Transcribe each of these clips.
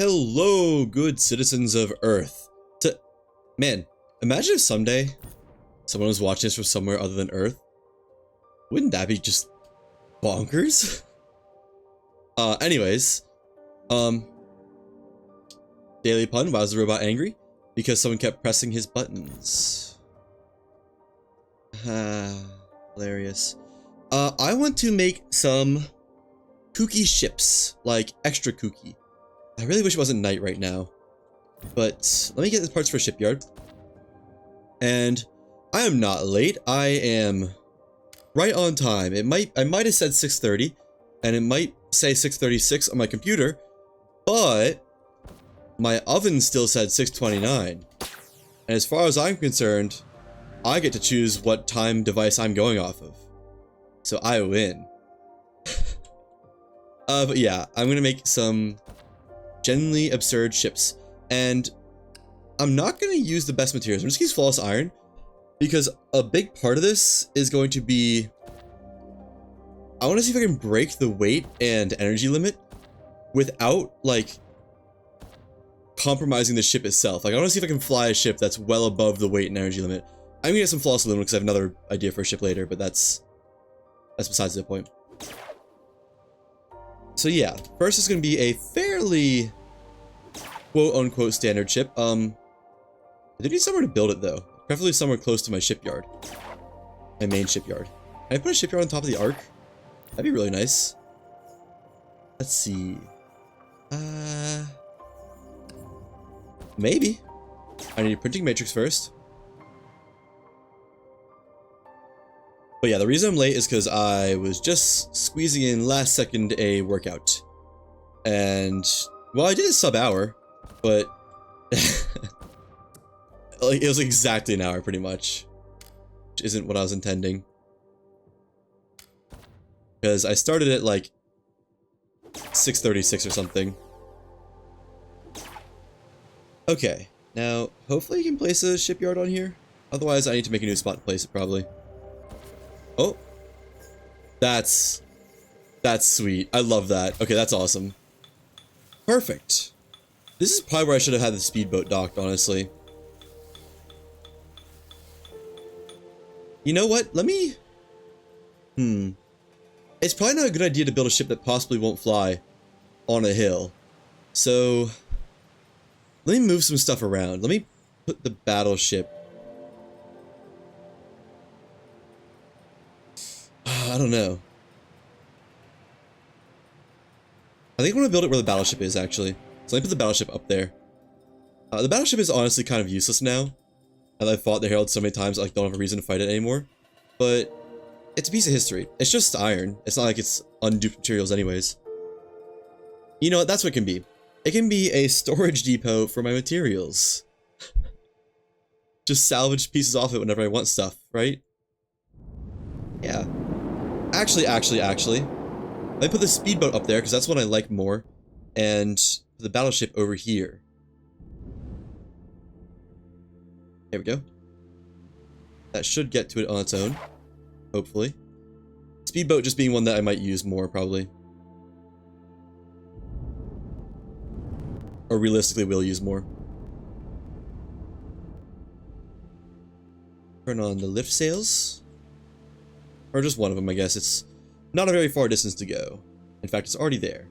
Hello, good citizens of Earth. Man, imagine if someday someone was watching this from somewhere other than Earth. Wouldn't that be just bonkers? Anyways, Daily Pun, why was the robot angry? Because someone kept pressing his buttons. Hilarious. I want to make some kooky ships, like extra kooky. I really wish it wasn't night right now, but let me get the parts for a shipyard. And I am not late. I am right on time. I might have said 6:30, and it might say 6:36 on my computer, but my oven still said 6:29. And as far as I'm concerned, I get to choose what time device I'm going off of. So I win. But yeah, I'm gonna make some genuinely absurd ships, and I'm not going to use the best materials. I'm just going to use flawless iron, because a big part of this is going to be, I want to see if I can break the weight and energy limit without, like, compromising the ship itself. Like, I want to see if I can fly a ship that's well above the weight and energy limit. I'm going to get some flawless aluminum because I have another idea for a ship later, but that's besides the point. So yeah, first is going to be a fairly quote-unquote standard ship. I do need somewhere to build it though. Preferably somewhere close to my shipyard. My main shipyard. Can I put a shipyard on top of the Ark? That'd be really nice. Let's see. Maybe. I need a printing matrix first. But yeah, the reason I'm late is because I was just squeezing in last second a workout. And, well, I did a sub-hour, but like, it was exactly an hour pretty much, which isn't what I was intending. Because I started at like 6:36 or something. Okay, now hopefully you can place a shipyard on here. Otherwise I need to make a new spot to place it probably. Oh, that's sweet. I love that. Okay, that's awesome. Perfect. This is probably where I should have had the speedboat docked, honestly. You know what? Let me... It's probably not a good idea to build a ship that possibly won't fly on a hill. So... let me move some stuff around. Let me put the battleship... I don't know. I think I want to build it where the battleship is, actually. So let me put the battleship up there. The battleship is honestly kind of useless now. And I've fought the Herald so many times I like, don't have a reason to fight it anymore. But it's a piece of history. It's just iron. It's not like it's unduped materials anyways. You know what? That's what it can be. It can be a storage depot for my materials. Just salvage pieces off it whenever I want stuff, right? Yeah. Actually. Let me put the speedboat up there, because that's what I like more. And the battleship over here. There we go. That should get to it on its own. Hopefully. Speedboat just being one that I might use more, probably. Or realistically will use more. Turn on the lift sails. Or just one of them, I guess. It's not a very far distance to go. In fact, it's already there.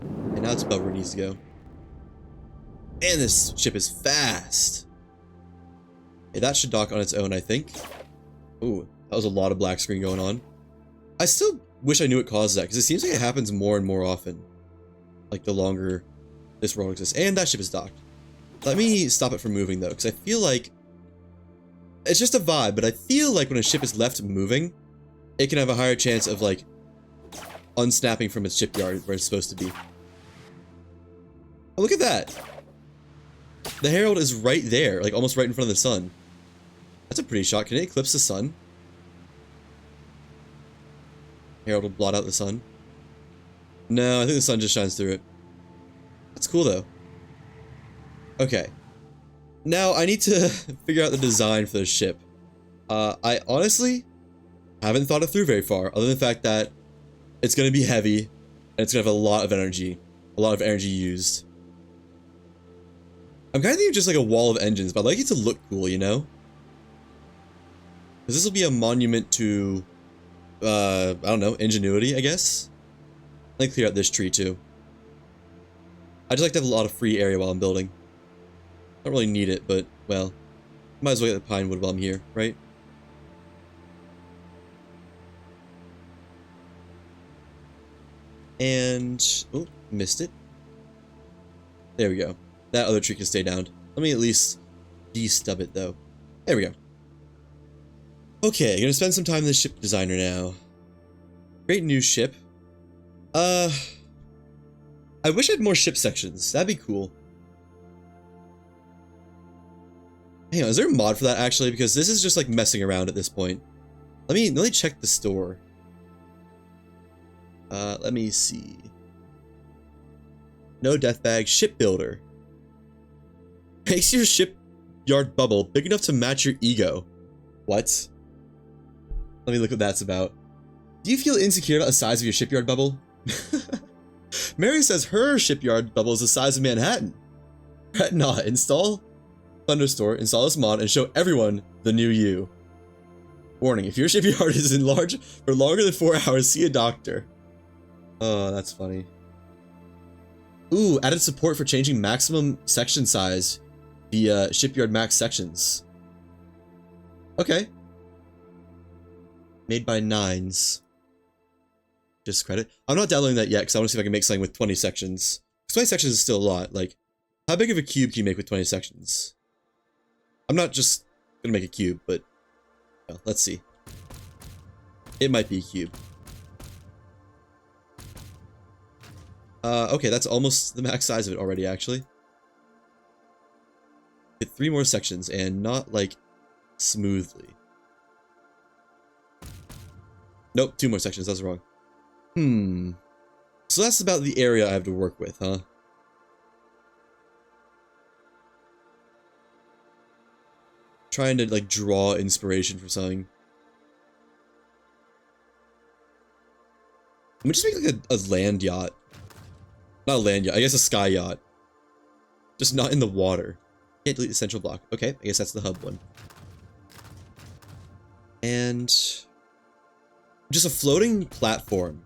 And now it's about where it needs to go. Man, this ship is fast. Okay, that should dock on its own, I think. Ooh, that was a lot of black screen going on. I still wish I knew what causes that, because it seems like it happens more and more often. Like, the longer this world exists. And that ship is docked. Let me stop it from moving, though, because I feel like... it's just a vibe, but I feel like when a ship is left moving, it can have a higher chance of, like, unsnapping from its shipyard where it's supposed to be. Oh, look at that! The Herald is right there, like, almost right in front of the sun. That's a pretty shot. Can it eclipse the sun? Herald will blot out the sun. No, I think the sun just shines through it. That's cool, though. Okay. Now, I need to figure out the design for this ship. I honestly haven't thought it through very far, other than the fact that it's going to be heavy, and it's going to have a lot of energy. a lot of energy used. I'm kind of thinking just like a wall of engines, but I'd like it to look cool, you know? Because this will be a monument to, I don't know, ingenuity, I guess? Let me clear out this tree, too. I just like to have a lot of free area while I'm building. Don't really need it, but, well, might as well get the pine wood while I'm here, right? And, oh, missed it. There we go. That other tree can stay down. Let me at least de-stub it, though. There we go. Okay, gonna spend some time in the ship designer now. Great new ship. I wish I had more ship sections. That'd be cool. Hang on, is there a mod for that actually? Because this is just like messing around at this point. Let me check the store. Let me see. No death bag, ship builder. Makes your shipyard bubble big enough to match your ego. What? Let me look what that's about. Do you feel insecure about the size of your shipyard bubble? Mary says her shipyard bubble is the size of Manhattan. Fret not. Install Thunderstore, install this mod, and show everyone the new you. Warning, if your shipyard is enlarged for longer than 4 hours, see a doctor. Oh, that's funny. Ooh, added support for changing maximum section size via shipyard max sections. Okay. Made by Nines. Just credit. I'm not downloading that yet because I want to see if I can make something with 20 sections. 20 sections is still a lot. Like, how big of a cube can you make with 20 sections? I'm not just gonna make a cube, but well, let's see. It might be a cube. Okay, that's almost the max size of it already, actually. Hit 3 more sections, and not, like, smoothly. Nope, 2 more sections, that's wrong. So that's about the area I have to work with, huh? Trying to, like, draw inspiration for something. Let me just make, like, a land yacht. Not a land yacht, I guess a sky yacht. Just not in the water. Can't delete the central block. Okay, I guess that's the hub one. And just a floating platform.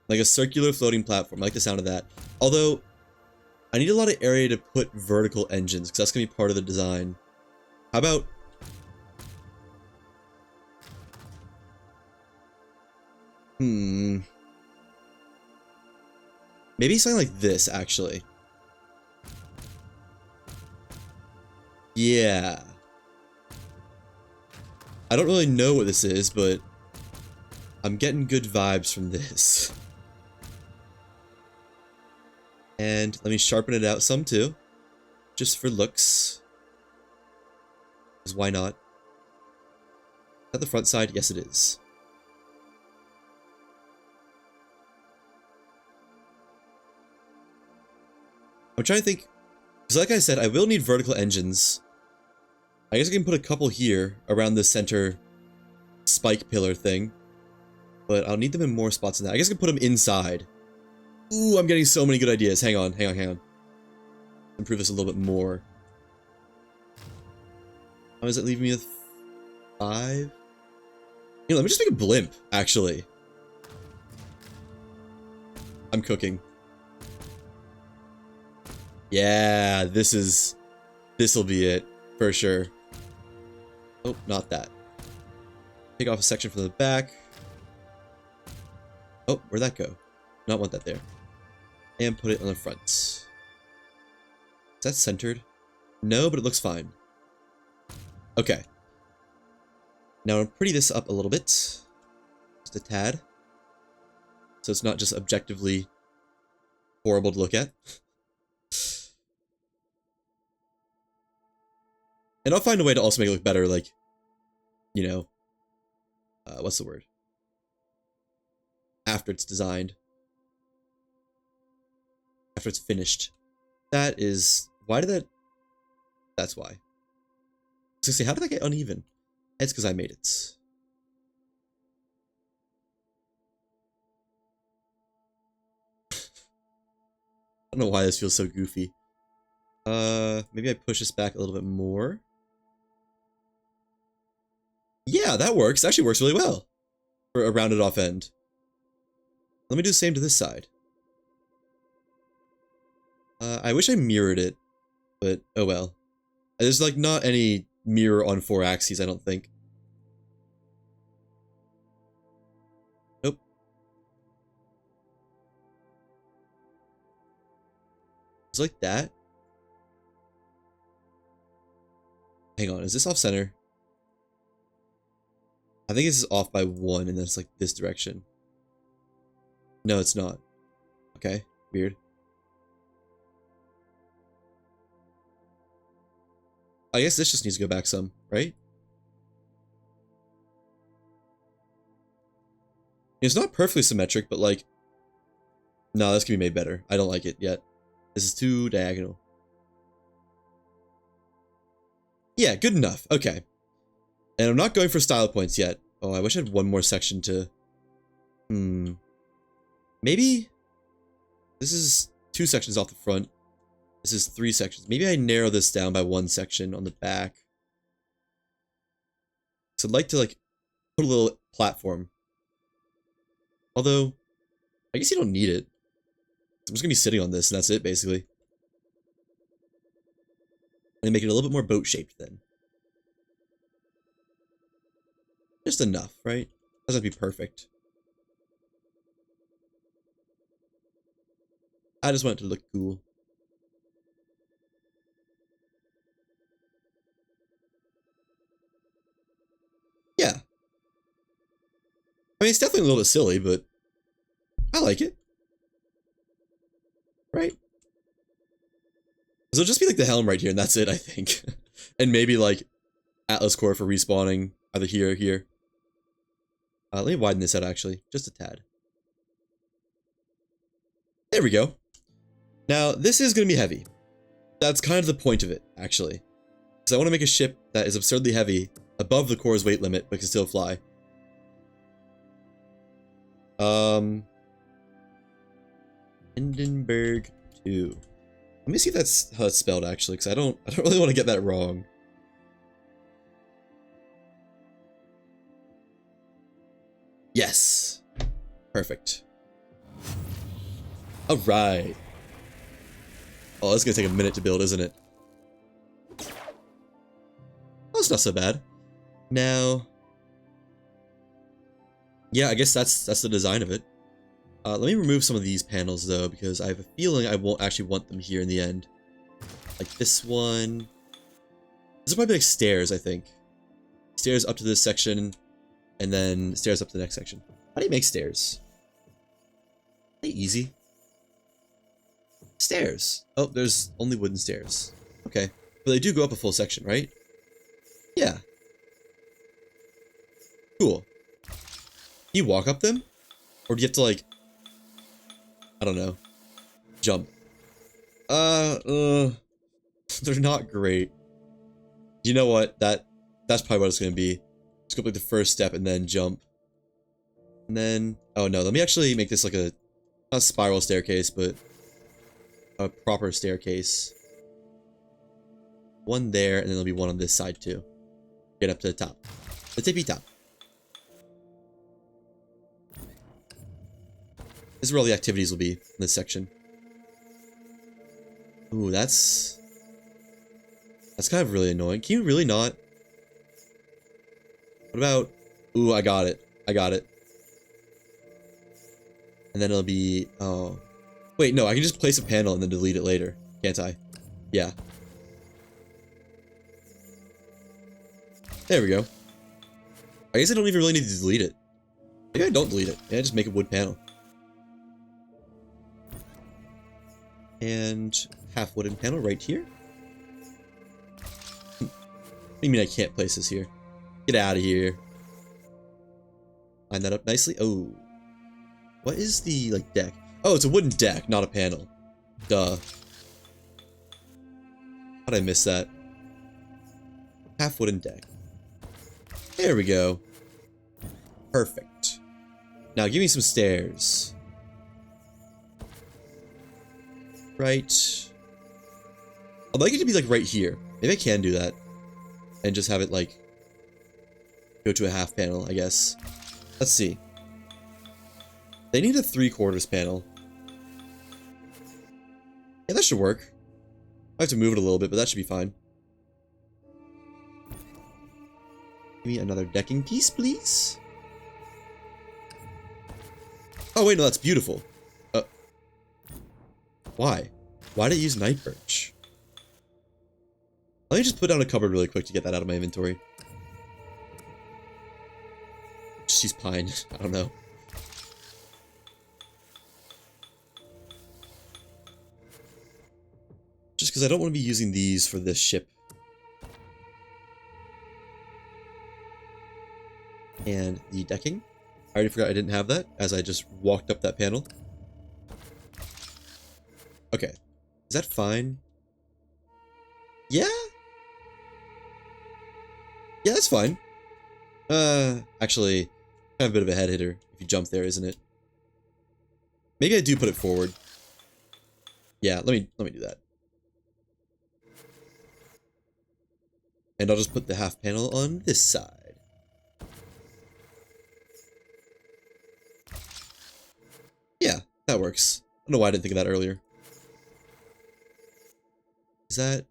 Like a circular floating platform. I like the sound of that. Although, I need a lot of area to put vertical engines, because that's going to be part of the design. How about... Maybe something like this, actually. Yeah. I don't really know what this is, but I'm getting good vibes from this. And let me sharpen it out some too. Just for looks. Because why not? Is that the front side? Yes, it is. I'm trying to think, because like I said, I will need vertical engines. I guess I can put a couple here around the center spike pillar thing. But I'll need them in more spots than that. I guess I can put them inside. Ooh, I'm getting so many good ideas. Hang on. Improve this a little bit more. How does it leave me with 5? You know, let me just make a blimp, actually. I'm cooking. Yeah, this'll be it, for sure. Oh, not that. Take off a section from the back. Oh, where'd that go? Not want that there. And put it on the front. Is that centered? No, but it looks fine. Okay. Now I'll pretty this up a little bit. Just a tad. So it's not just objectively horrible to look at. And I'll find a way to also make it look better, like, you know, what's the word? After it's designed. After it's finished. That is, why did that, that's why. I was gonna say, how did that get uneven? It's because I made it. don't know why this feels so goofy. Maybe I push this back a little bit more. Yeah, that works. It actually works really well for a rounded off end. Let me do the same to this side. I wish I mirrored it, but oh well. There's like not any mirror on 4 axes, I don't think. Nope. It's like that. Hang on, is this off center? I think this is off by 1 and then it's like this direction. No, it's not. Okay, weird. I guess this just needs to go back some, right? It's not perfectly symmetric, but like... No, this can be made better. I don't like it yet. This is too diagonal. Yeah, good enough. Okay. And I'm not going for style points yet. Oh, I wish I had one more section to... Maybe... This is 2 sections off the front. This is 3 sections. Maybe I narrow this down by 1 section on the back. So I'd like to like put a little platform. Although, I guess you don't need it. I'm just gonna be sitting on this and that's it basically. And make it a little bit more boat shaped then. Just enough, right? Doesn't have to be perfect. I just want it to look cool. Yeah. I mean, it's definitely a little bit silly, but I like it. Right? So it'll just be like the helm right here, and that's it, I think. And maybe like Atlas core for respawning either here or here. Let me widen this out actually, just a tad. There we go. Now, this is going to be heavy. That's kind of the point of it, actually. Because I want to make a ship that is absurdly heavy, above the core's weight limit, but can still fly. Hindenburg 2. Let me see if that's how it's spelled, actually, because I don't really want to get that wrong. Yes. Perfect. Alright. Oh, that's gonna take a minute to build, isn't it? Oh, it's not so bad. Now... Yeah, I guess that's the design of it. Let me remove some of these panels, though, because I have a feeling I won't actually want them here in the end. Like this one. This is probably like stairs, I think. Stairs up to this section, and then stairs up to the next section. How do you make stairs? Pretty easy. Stairs. Oh, there's only wooden stairs. Okay. But they do go up a full section, right? Yeah. Cool. Can you walk up them? Or do you have to, like... I don't know. Jump. They're not great. You know what? That's probably what it's gonna be. Just go like the first step and then jump. And then... Oh no, let me actually make this like a... Not a spiral staircase, but... A proper staircase. One there, and then there'll be one on this side too. Get up to the top. The tippy top. This is where all the activities will be in this section. Ooh, that's kind of really annoying. Can you really not? What about... Ooh, I got it. I got it. And then it'll be... Oh. Wait, no, I can just place a panel and then delete it later. Can't I? Yeah. There we go. I guess I don't even really need to delete it. Maybe I don't delete it. Yeah, just make a wood panel. And half wooden panel right here. What do you mean I can't place this here? Get out of here. Line that up nicely. Oh. What is the, like, deck? Oh, it's a wooden deck, not a panel. Duh. How'd I miss that? Half wooden deck. There we go. Perfect. Now give me some stairs. right. I'd like it to be like right here. Maybe I can do that. And just have it like go to a half panel, I guess. Let's see. They need a 3/4 panel. Yeah, that should work. I have to move it a little bit, but that should be fine. Give me another decking piece, please. Oh wait, no, that's beautiful. Why? Why did I use night birch? Let me just put down a cupboard really quick to get that out of my inventory. Just use pine. I don't know. Just because I don't want to be using these for this ship. And the decking. I already forgot I didn't have that, as I just walked up that panel. Okay. Is that fine? Yeah? Yeah, that's fine. Actually, kind of a bit of a head hitter if you jump there, isn't it? Maybe I do put it forward. Yeah, let me do that. And I'll just put the half panel on this side. Yeah, that works. I don't know why I didn't think of that earlier. Is that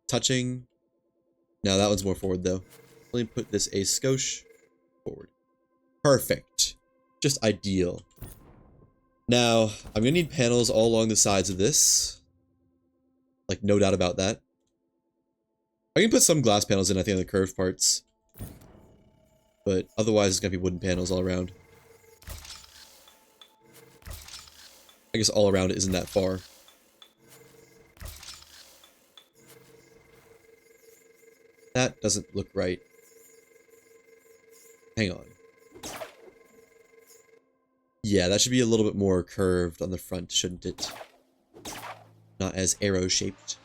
touching? No, that one's more forward though. Let me put this a skosh forward. Perfect. Just ideal. Now, I'm gonna need panels all along the sides of this. Like, no doubt about that. I can put some glass panels in, I think, on the curved parts. But otherwise, it's gonna be wooden panels all around. I guess all around it isn't that far. That doesn't look right. Hang on. Yeah, that should be a little bit more curved on the front, shouldn't it? Not as arrow-shaped.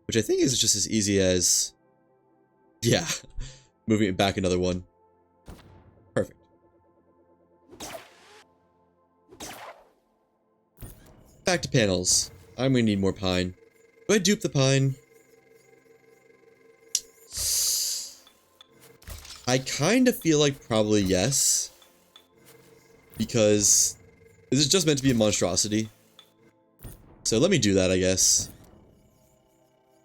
Which I think is just as easy as... yeah, moving it back another one. Perfect. Back to panels. I'm gonna need more pine. Do I dupe the pine? I kind of feel like probably yes. Because this is just meant to be a monstrosity. So let me do that, I guess.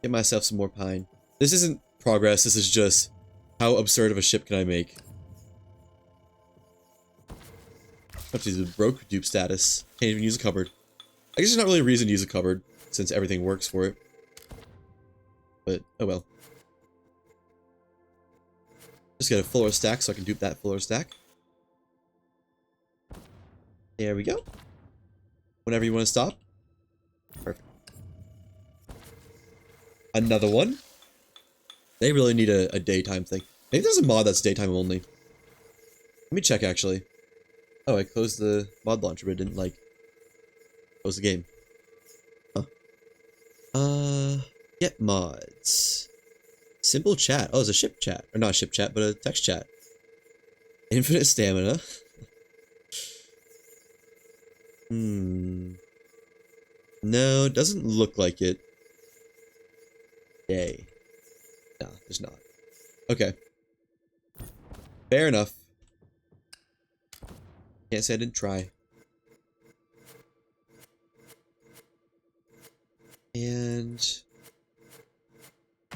Get myself some more pine. This isn't progress, this is just how absurd of a ship can I make. Up to the broke dupe status. Can't even use a cupboard. I guess there's not really a reason to use a cupboard, since everything works for it. But, oh well. Just get a fuller stack so I can dupe that fuller stack. There we go. Whenever you want to stop. Perfect. Another one. They really need a daytime thing. Maybe there's a mod that's daytime only. Let me check, actually. Oh, I closed the mod launcher, but didn't, like, close the game. Huh. Get mods. Simple chat. Oh, it's a ship chat. Or not a ship chat, but a text chat. Infinite stamina. No, it doesn't look like it. Day. No, there's not. Okay. Fair enough. Can't say I didn't try. And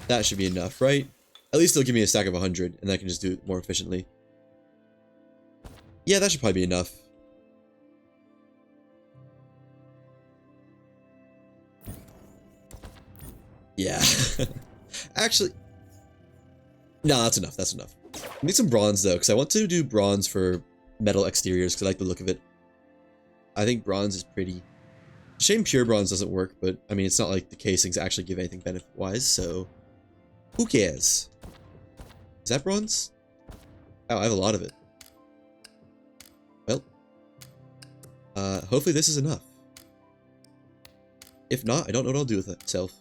that should be enough, right? At least it'll give me a stack of 100, and I can just do it more efficiently. Yeah, that should probably be enough. Yeah. Actually, no, that's enough. That's enough. I need some bronze, though, because I want to do bronze for metal exteriors, because I like the look of it. I think bronze is pretty. Shame pure bronze doesn't work, but, I mean, it's not like the casings actually give anything benefit-wise, so... who cares? Is that bronze? Oh, I have a lot of it. Well. Hopefully this is enough. If not, I don't know what I'll do with it myself.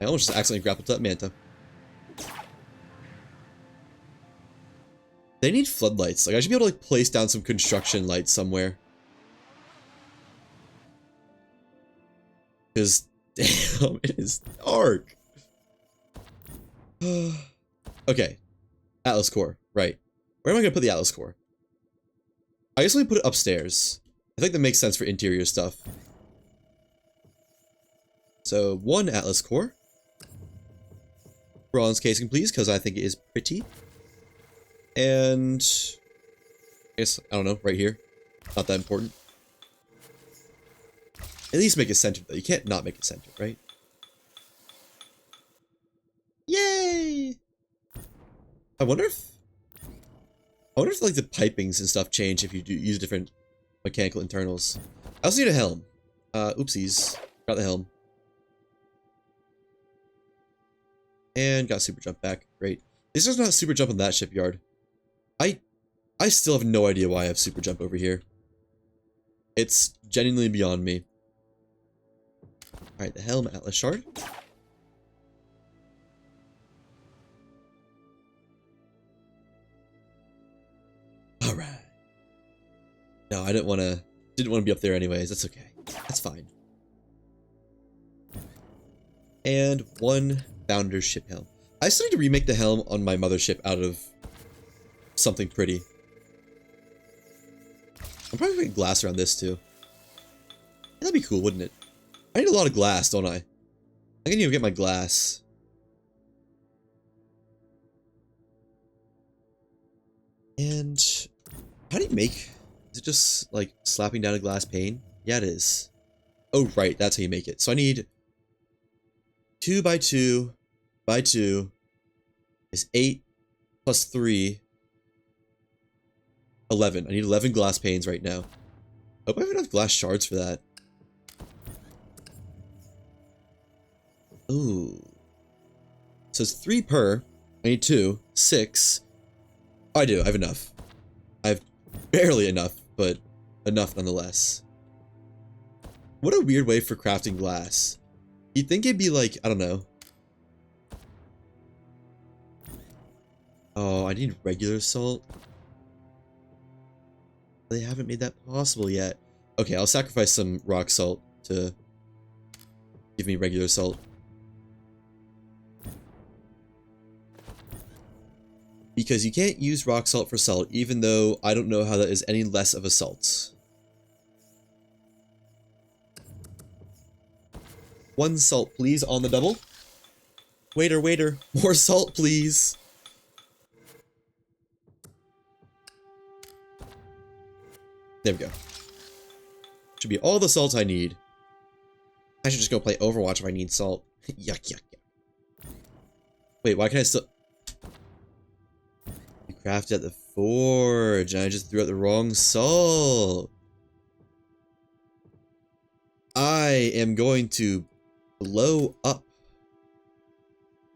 I almost just accidentally grappled to that manta. They need floodlights. Like, I should be able to, like, place down some construction lights somewhere. Because, damn, it is dark. Okay. Atlas core. Right. Where am I going to put the Atlas core? I guess we put it upstairs. I think that makes sense for interior stuff. So, 1 Atlas core. Bronze casing, please, because I think it is pretty. And I guess, I don't know, right here. Not that important. At least make it centered, though. You can't not make it centered, right? Yay! I wonder if like the pipings and stuff change if you do use different mechanical internals. I also need a helm. Oopsies. Got the helm. And got super jump back. Great. This is not super jump on that shipyard. I still have no idea why I have super jump over here. It's genuinely beyond me. Alright, the helm, Atlas shard. Alright. No, I didn't want to be up there anyways. That's okay. That's fine. And 1 Founder's ship helm. I still need to remake the helm on my mothership out of something pretty. I'm probably putting glass around this too. That'd be cool, wouldn't it? I need a lot of glass, don't I? I can even get my glass. And how do you make? Is it just like slapping down a glass pane? Yeah, it is. Oh, right, that's how you make it. So I need 2 by 2 by 2 is 8 plus 3. 11. I need 11 glass panes right now. Hope I have enough glass shards for that. Ooh. So it's 3 per. I need 2. 6. Oh, I do. I have enough. I have barely enough, but enough nonetheless. What a weird way for crafting glass. You'd think it'd be like, I don't know. Oh, I need regular salt. They haven't made that possible yet. Okay, I'll sacrifice some rock salt to give me regular salt. Because you can't use rock salt for salt, even though I don't know how that is any less of a salt. 1 salt, please, on the double. Waiter, waiter, more salt, please. There we go. Should be all the salt I need. I should just go play Overwatch if I need salt. Yuck, yuck, yuck. Wait, why can't I still... You crafted at the forge, and I just threw out the wrong salt. I am going to blow up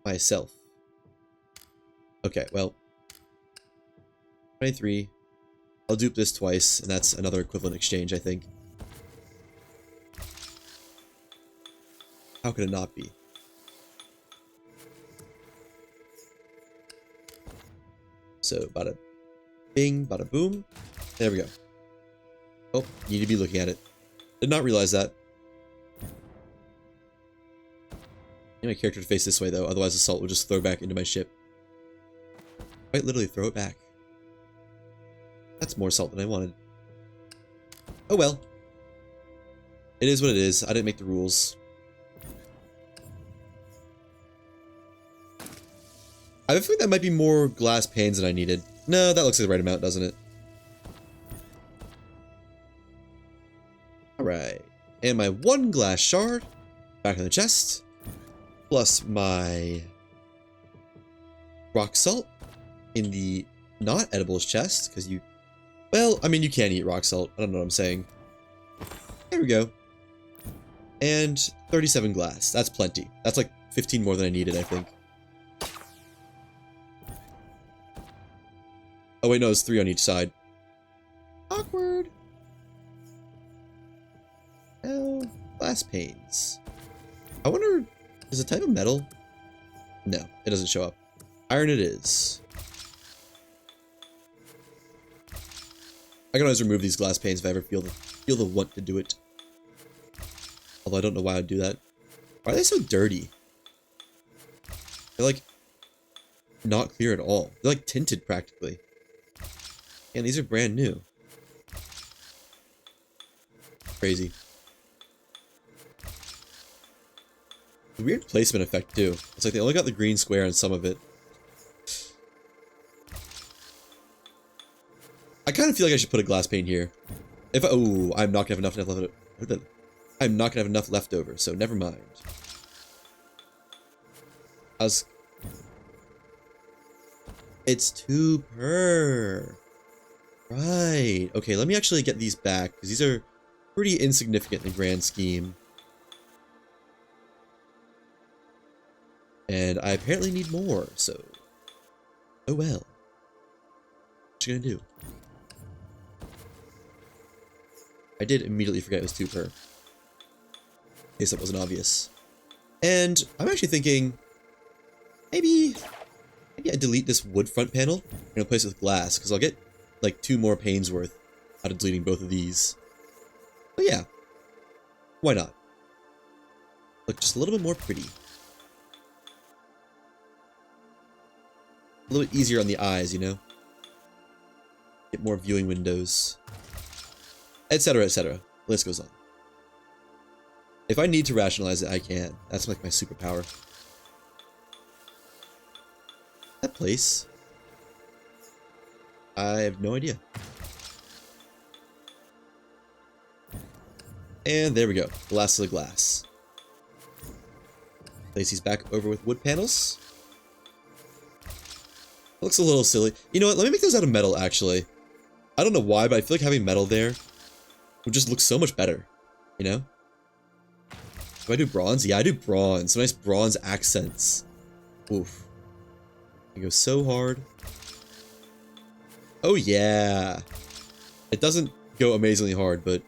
myself. Okay, well. 23. I'll dupe this twice, and that's another equivalent exchange, I think. How could it not be? So, bada bing, bada boom. There we go. Oh, need to be looking at it. Did not realize that. I need my character to face this way, though, otherwise the salt will just throw back into my ship. Quite literally throw it back. That's more salt than I wanted. Oh well. It is what it is. I didn't make the rules. I have a feeling that might be more glass panes than I needed. No, that looks like the right amount, doesn't it? Alright. And my 1 glass shard. Back in the chest. Plus my rock salt in the not edibles chest, because you... Well, I mean, you can eat rock salt. I don't know what I'm saying. There we go. And 37 glass. That's plenty. That's like 15 more than I needed, I think. Oh wait, no, it's 3 on each side. Awkward. Oh, glass panes. I wonder, is it a type of metal? No, it doesn't show up. Iron it is. I can always remove these glass panes if I ever feel the want to do it. Although I don't know why I'd do that. Why are they so dirty? They're like not clear at all. They're like tinted practically. And these are brand new. Crazy. Weird placement effect too. It's like they only got the green square on some of it. I kind of feel like I should put a glass pane here. If oh, I'm not gonna have enough left. I'm not gonna have enough left over, so never mind. It's 2 per. Right. Okay, let me actually get these back, because these are pretty insignificant in the grand scheme. And I apparently need more, so... oh well. What you gonna do? I did immediately forget it was 2 per. In case that wasn't obvious. And I'm actually thinking... Maybe I delete this wood front panel and replace it with glass, because I'll get like 2 more panes worth out of deleting both of these. But yeah, why not? Look just a little bit more pretty. A little bit easier on the eyes, you know? Get more viewing windows. Etc, etc. List goes on. If I need to rationalize it, I can. That's like my superpower. That place? I have no idea. And there we go. The last of the glass. Place these back over with wood panels. Looks a little silly. You know what? Let me make those out of metal, actually. I don't know why, but I feel like having metal there would just look so much better. You know? Do I do bronze? Yeah, I do bronze. Some nice bronze accents. Oof. I go so hard. Oh yeah. It doesn't go amazingly hard, but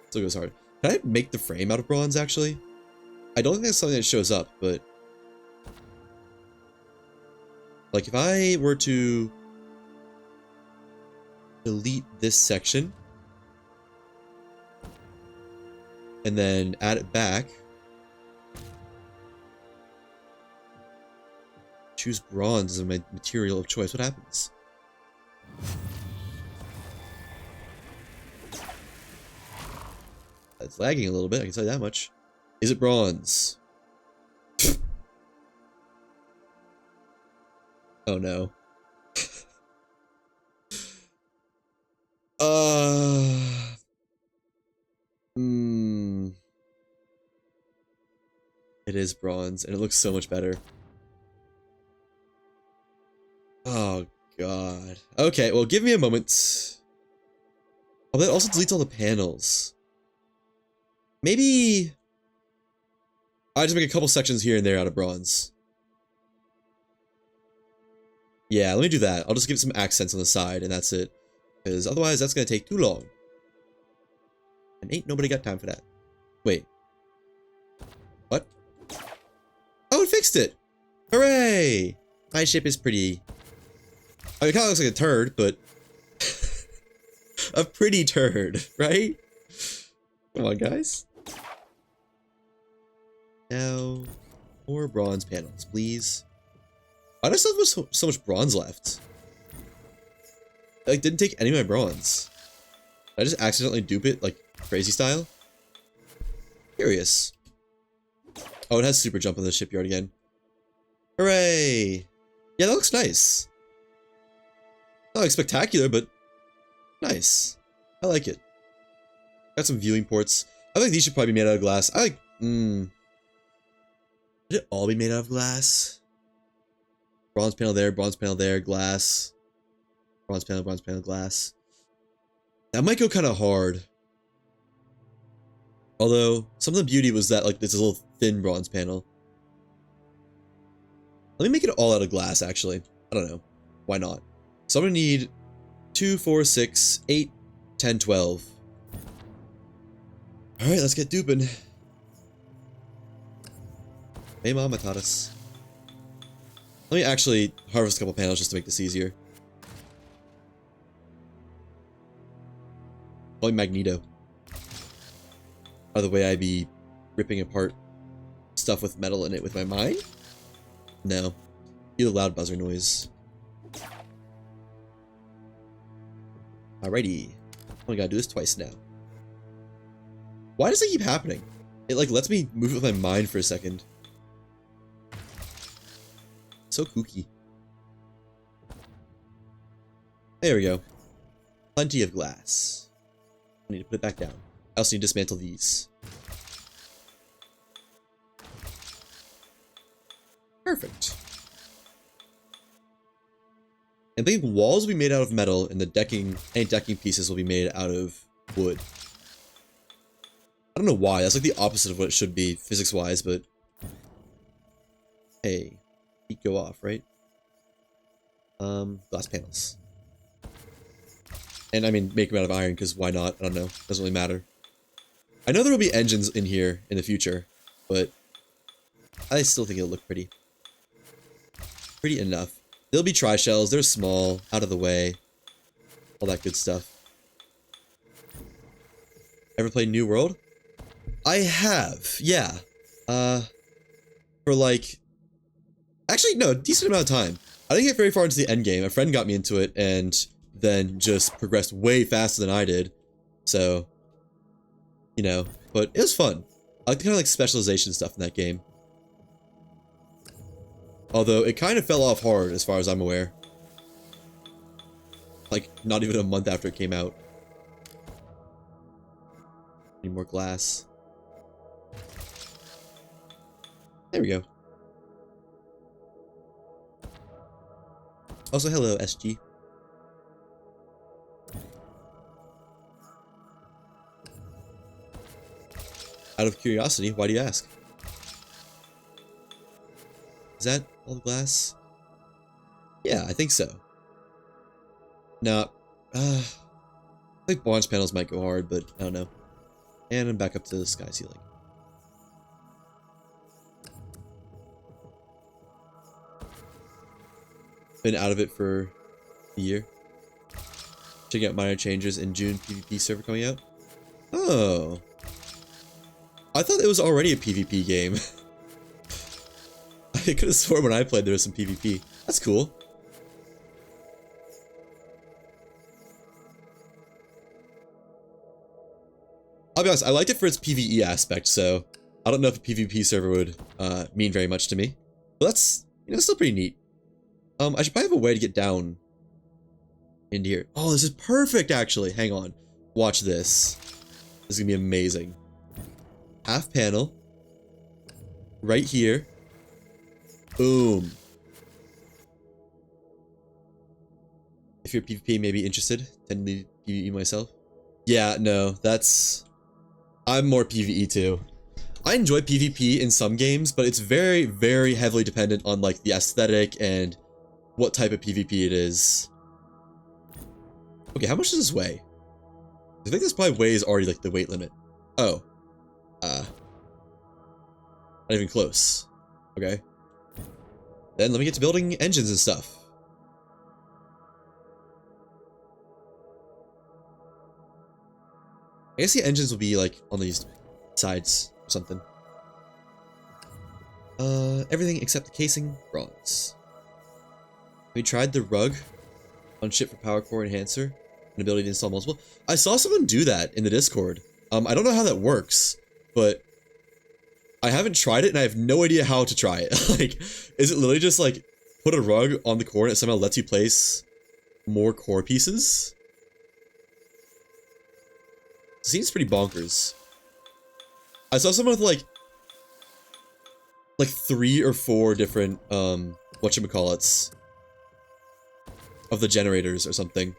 still goes hard. Can I make the frame out of bronze, actually? I don't think that's something that shows up, but... like, if I were to... delete this section... and then add it back... choose bronze as my material of choice, what happens? It's lagging a little bit, I can tell you that much. Is it bronze? Oh no. It is bronze, and it looks so much better. Oh god. Okay, well give me a moment. Oh, that also deletes all the panels. Maybe... I just make a couple sections here and there out of bronze. Yeah, let me do that. I'll just give it some accents on the side, and that's it. Because otherwise, that's going to take too long. And ain't nobody got time for that. Wait. What? Oh, it fixed it! Hooray! My ship is pretty. I mean, it kind of looks like a turd, but... a pretty turd, right? Come on, guys. Now, more bronze panels, please. I just still have so much bronze left. I didn't take any of my bronze. Did I just accidentally dupe it, like, crazy style? Curious. Oh, it has super jump on the shipyard again. Hooray! Yeah, that looks nice. Not like spectacular, but nice. I like it. Got some viewing ports. I think these should probably be made out of glass. I like, Should it all be made out of glass? Bronze panel there, glass. Bronze panel, glass. That might go kind of hard. Although, some of the beauty was that, like, this little thin bronze panel. Let me make it all out of glass, actually. I don't know. Why not? So I'm gonna need 2, 4, 6, 8, 10, 12. Alright, let's get duping. Hey mama taught us. Let me actually harvest a couple panels just to make this easier. Probably Magneto. By the way, I'd be ripping apart stuff with metal in it with my mind? No. Feel a loud buzzer noise. Alrighty. Only gotta do this twice now. Why does it keep happening? It like lets me move it with my mind for a second. So kooky. There we go. Plenty of glass. I need to put it back down. I also need to dismantle these. Perfect. And I think walls will be made out of metal, and the decking, any decking pieces will be made out of wood. I don't know why. That's like the opposite of what it should be, physics-wise, but... Hey. Heat go off, right? Glass panels. And I mean, make them out of iron, because why not? I don't know. Doesn't really matter. I know there will be engines in here in the future, but... I still think it'll look pretty. Pretty enough. There'll be tri-shells. They're small, out of the way. All that good stuff. Ever played New World? I have, yeah. For like... Actually, no, a decent amount of time. I didn't get very far into the end game. A friend got me into it, and then just progressed way faster than I did. So, you know, but it was fun. I like the kind of like specialization stuff in that game. Although, it kind of fell off hard, as far as I'm aware. Like, not even a month after it came out. Need more glass. There we go. Also, hello, SG. Out of curiosity, why do you ask? Is that all the glass? Yeah, I think so. Now, I think launch panels might go hard, but I don't know. And I'm back up to the sky ceiling. Been out of it for a year. Checking out minor changes in June PvP server coming out. Oh. I thought it was already a PvP game. I could have sworn when I played there was some PvP. That's cool. I'll be honest, I liked it for its PvE aspect, so I don't know if a PvP server would mean very much to me. But that's, you know, still pretty neat. I should probably have a way to get down into here. Oh, this is perfect, actually. Hang on. Watch this. This is gonna be amazing. Half panel. Right here. Boom. If you're PvP, maybe interested. Tend to PvE myself. Yeah, no, that's... I'm more PvE too. I enjoy PvP in some games, but it's very, very heavily dependent on like the aesthetic and what type of PvP it is. Okay, how much does this weigh? I think this probably weighs already like the weight limit. Oh. Not even close. Okay. Then let me get to building engines and stuff. I guess the engines will be like on these sides or something. Everything except the casing, bronze. We tried the rug on ship for power core enhancer, an ability to install multiple. I saw someone do that in the Discord. I don't know how that works, but I haven't tried it and I have no idea how to try it. Like, is it literally just like put a rug on the core and it somehow lets you place more core pieces? It seems pretty bonkers. I saw someone with like 3 or 4 different whatchamacallits of the generators or something.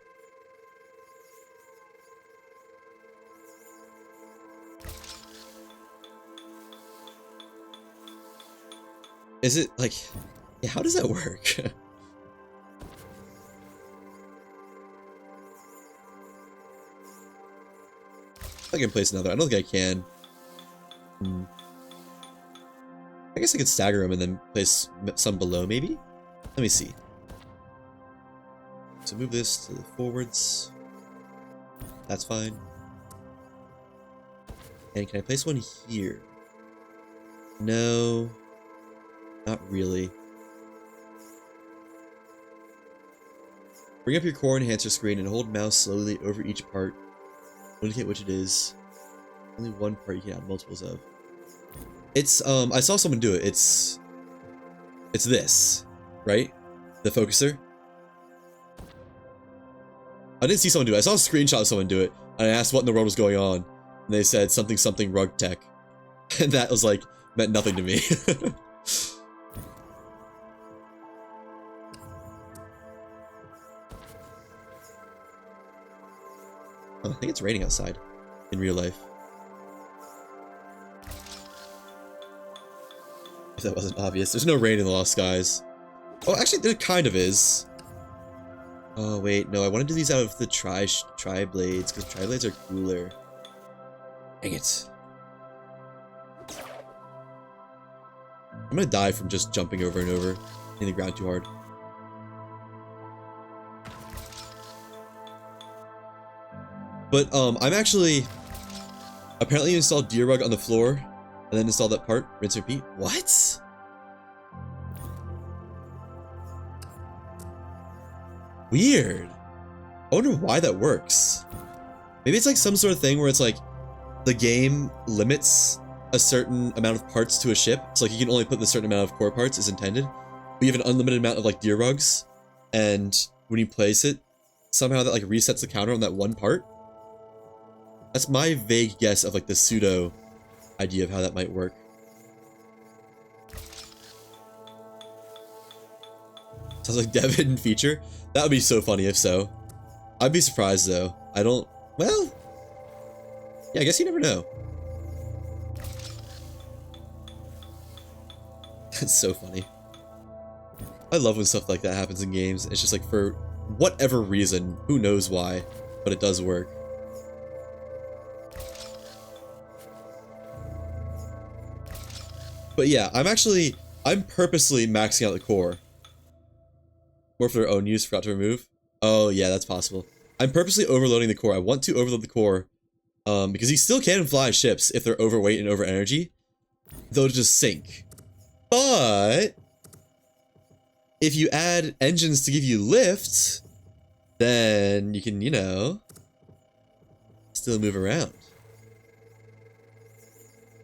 Is it like, yeah, how does that work? I can place another. I don't think I can. I guess I could stagger them and then place some below, maybe? Let me see. So move this to the forwards. That's fine. And can I place one here? No, not really. Bring up your core enhancer screen and hold mouse slowly over each part. Indicate which it is. Only one part you can add multiples of. It's, I saw someone do it. It's this, right? The focuser. I didn't see someone do it. I saw a screenshot of someone do it, and I asked what in the world was going on, and they said something something rug tech, and that was like meant nothing to me. Oh, I think it's raining outside in real life. If that wasn't obvious, there's no rain in the Lost Skies. Oh, actually, there kind of is. Oh wait, no, I want to do these out of the tri-blades, because tri-blades are cooler. Dang it. I'm gonna die from just jumping over and over, hitting the ground too hard. But, I'm actually... Apparently you installed Deer Rug on the floor, and then installed that part, rinse and repeat. What? Weird. I wonder why that works. Maybe it's like some sort of thing where it's like, the game limits a certain amount of parts to a ship. So like you can only put the certain amount of core parts as intended. But you have an unlimited amount of like Deer Rugs, and when you place it, somehow that like resets the counter on that one part. That's my vague guess of like the pseudo idea of how that might work. Sounds like dev hidden feature. That would be so funny if so. I'd be surprised though. I don't, well, yeah, I guess you never know. That's so funny. I love when stuff like that happens in games. It's just like for whatever reason, who knows why, but it does work. But yeah, I'm purposely maxing out the core. More for their own use, forgot to remove. Oh yeah, that's possible. I'm purposely overloading the core. I want to overload the core, because you still can fly ships if they're overweight and over energy. They'll just sink. But if you add engines to give you lift, then you can, you know, still move around.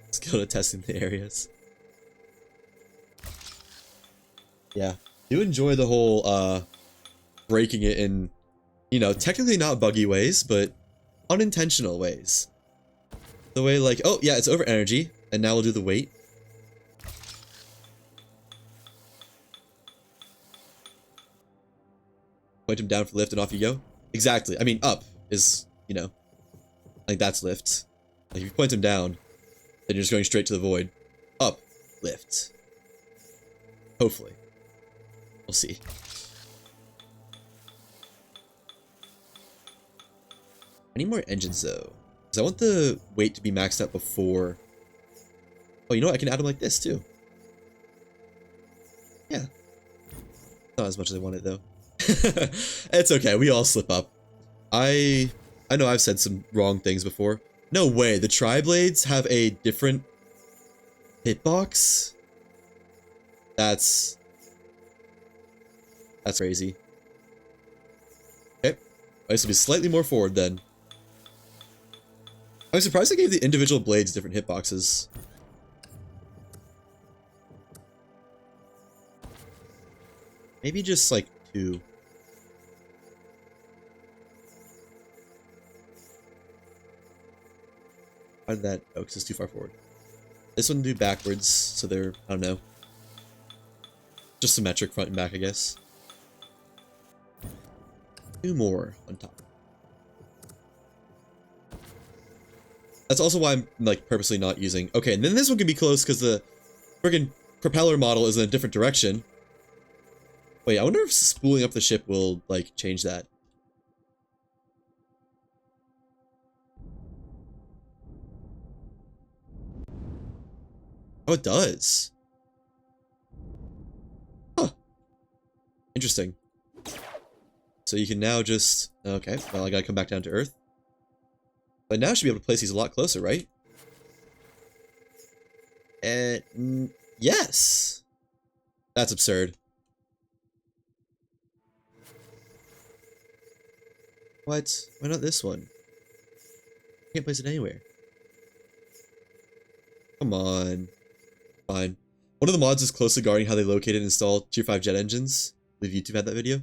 Let's go to testing the areas. Yeah, do enjoy the whole breaking it in, you know, technically not buggy ways, but unintentional ways. The way like, oh yeah, it's over energy, and now we'll do the weight. Point him down for lift and off you go. Exactly. I mean, up is, you know, like that's lift. Like if you point him down, then you're just going straight to the void. Up, lift. Hopefully. We'll see. I need more engines though, because I want the weight to be maxed out before. Oh, you know what? I can add them like this too. Yeah. Not as much as I wanted though. It's okay. We all slip up. I know I've said some wrong things before. No way. The tri-blades have a different hitbox. That's crazy. Okay. This will be slightly more forward then. I'm surprised they gave the individual blades different hitboxes. Maybe just like 2. Why did that? Oh, because it's too far forward. This one do backwards, so they're, I don't know. Just symmetric front and back, I guess. 2 more on top. That's also why I'm like purposely not using. Okay, and then this one can be close because the friggin' propeller model is in a different direction. Wait, I wonder if spooling up the ship will like change that. Oh, it does. Huh. Interesting. So you can now just... Okay, well, I gotta come back down to Earth. But now I should be able to place these a lot closer, right? Yes. That's absurd. What? Why not this one? Can't place it anywhere. Come on. Fine. One of the mods is closely guarding how they locate and install Tier 5 jet engines. I believe YouTube had that video.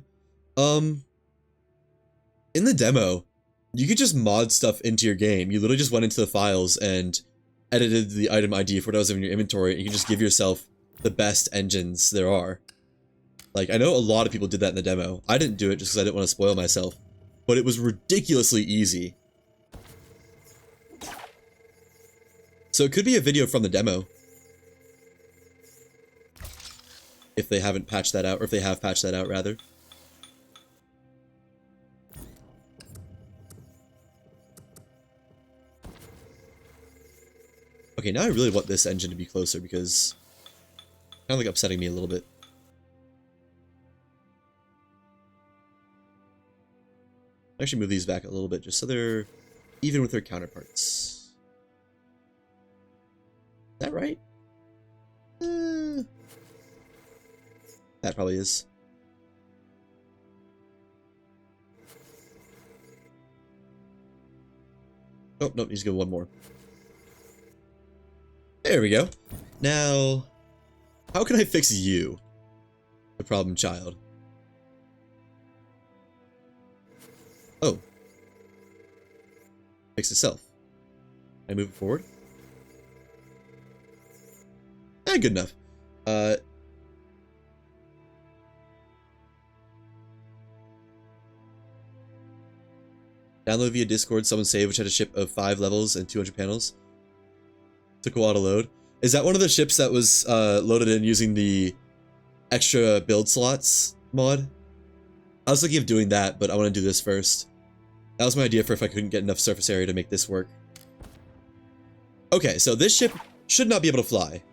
In the demo, you could just mod stuff into your game. You literally just went into the files and edited the item ID for what was in your inventory, and you can just give yourself the best engines there are. Like, I know a lot of people did that in the demo. I didn't do it just because I didn't want to spoil myself. But it was ridiculously easy. So it could be a video from the demo. If they haven't patched that out, or if they have patched that out, rather. Okay, now I really want this engine to be closer because it's kind of like upsetting me a little bit. Actually move these back a little bit just so they're even with their counterparts. Is that right? That probably is. Oh, nope, needs to go one more. There we go. Now, how can I fix you? The problem child. Oh. Fix itself. Can I move it forward? Good enough. Download via Discord, someone saved which had a ship of 5 levels and 200 panels. Took a while to load. Is that one of the ships that was loaded in using the extra build slots mod? I was thinking of doing that, but I want to do this first. That was my idea for if I couldn't get enough surface area to make this work. Okay, so this ship should not be able to fly.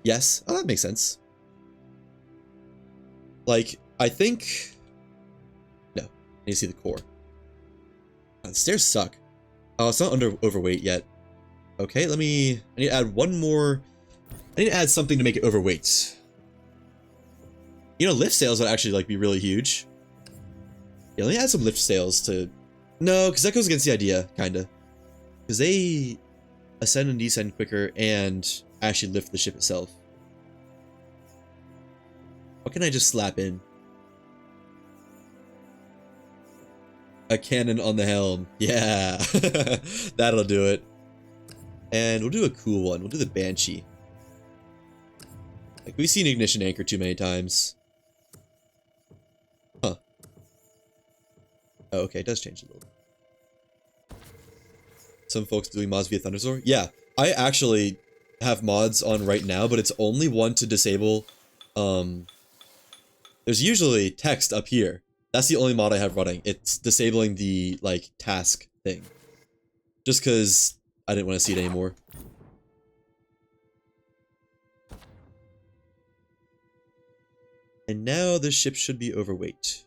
Yes? Oh, that makes sense. Like, I think... No, I need to see the core. Oh, the stairs suck. Oh, it's not overweight yet. Okay, I need to add one more... I need to add something to make it overweight. You know, lift sails would actually, like, be really huge. Yeah, let me add some lift sails to... No, because that goes against the idea, kinda. Because they ascend and descend quicker and actually lift the ship itself. What can I just slap in? A cannon on the helm. Yeah. That'll do it. And we'll do a cool one. We'll do the Banshee. Like, we've seen Ignition Anchor too many times. Huh. Oh, okay, it does change a little. Some folks doing mods via Thunderstorm? Yeah, I actually have mods on right now, but it's only one to disable. There's usually text up here. That's the only mod I have running. It's disabling the, like, task thing. Just because I didn't want to see it anymore. And now this ship should be overweight.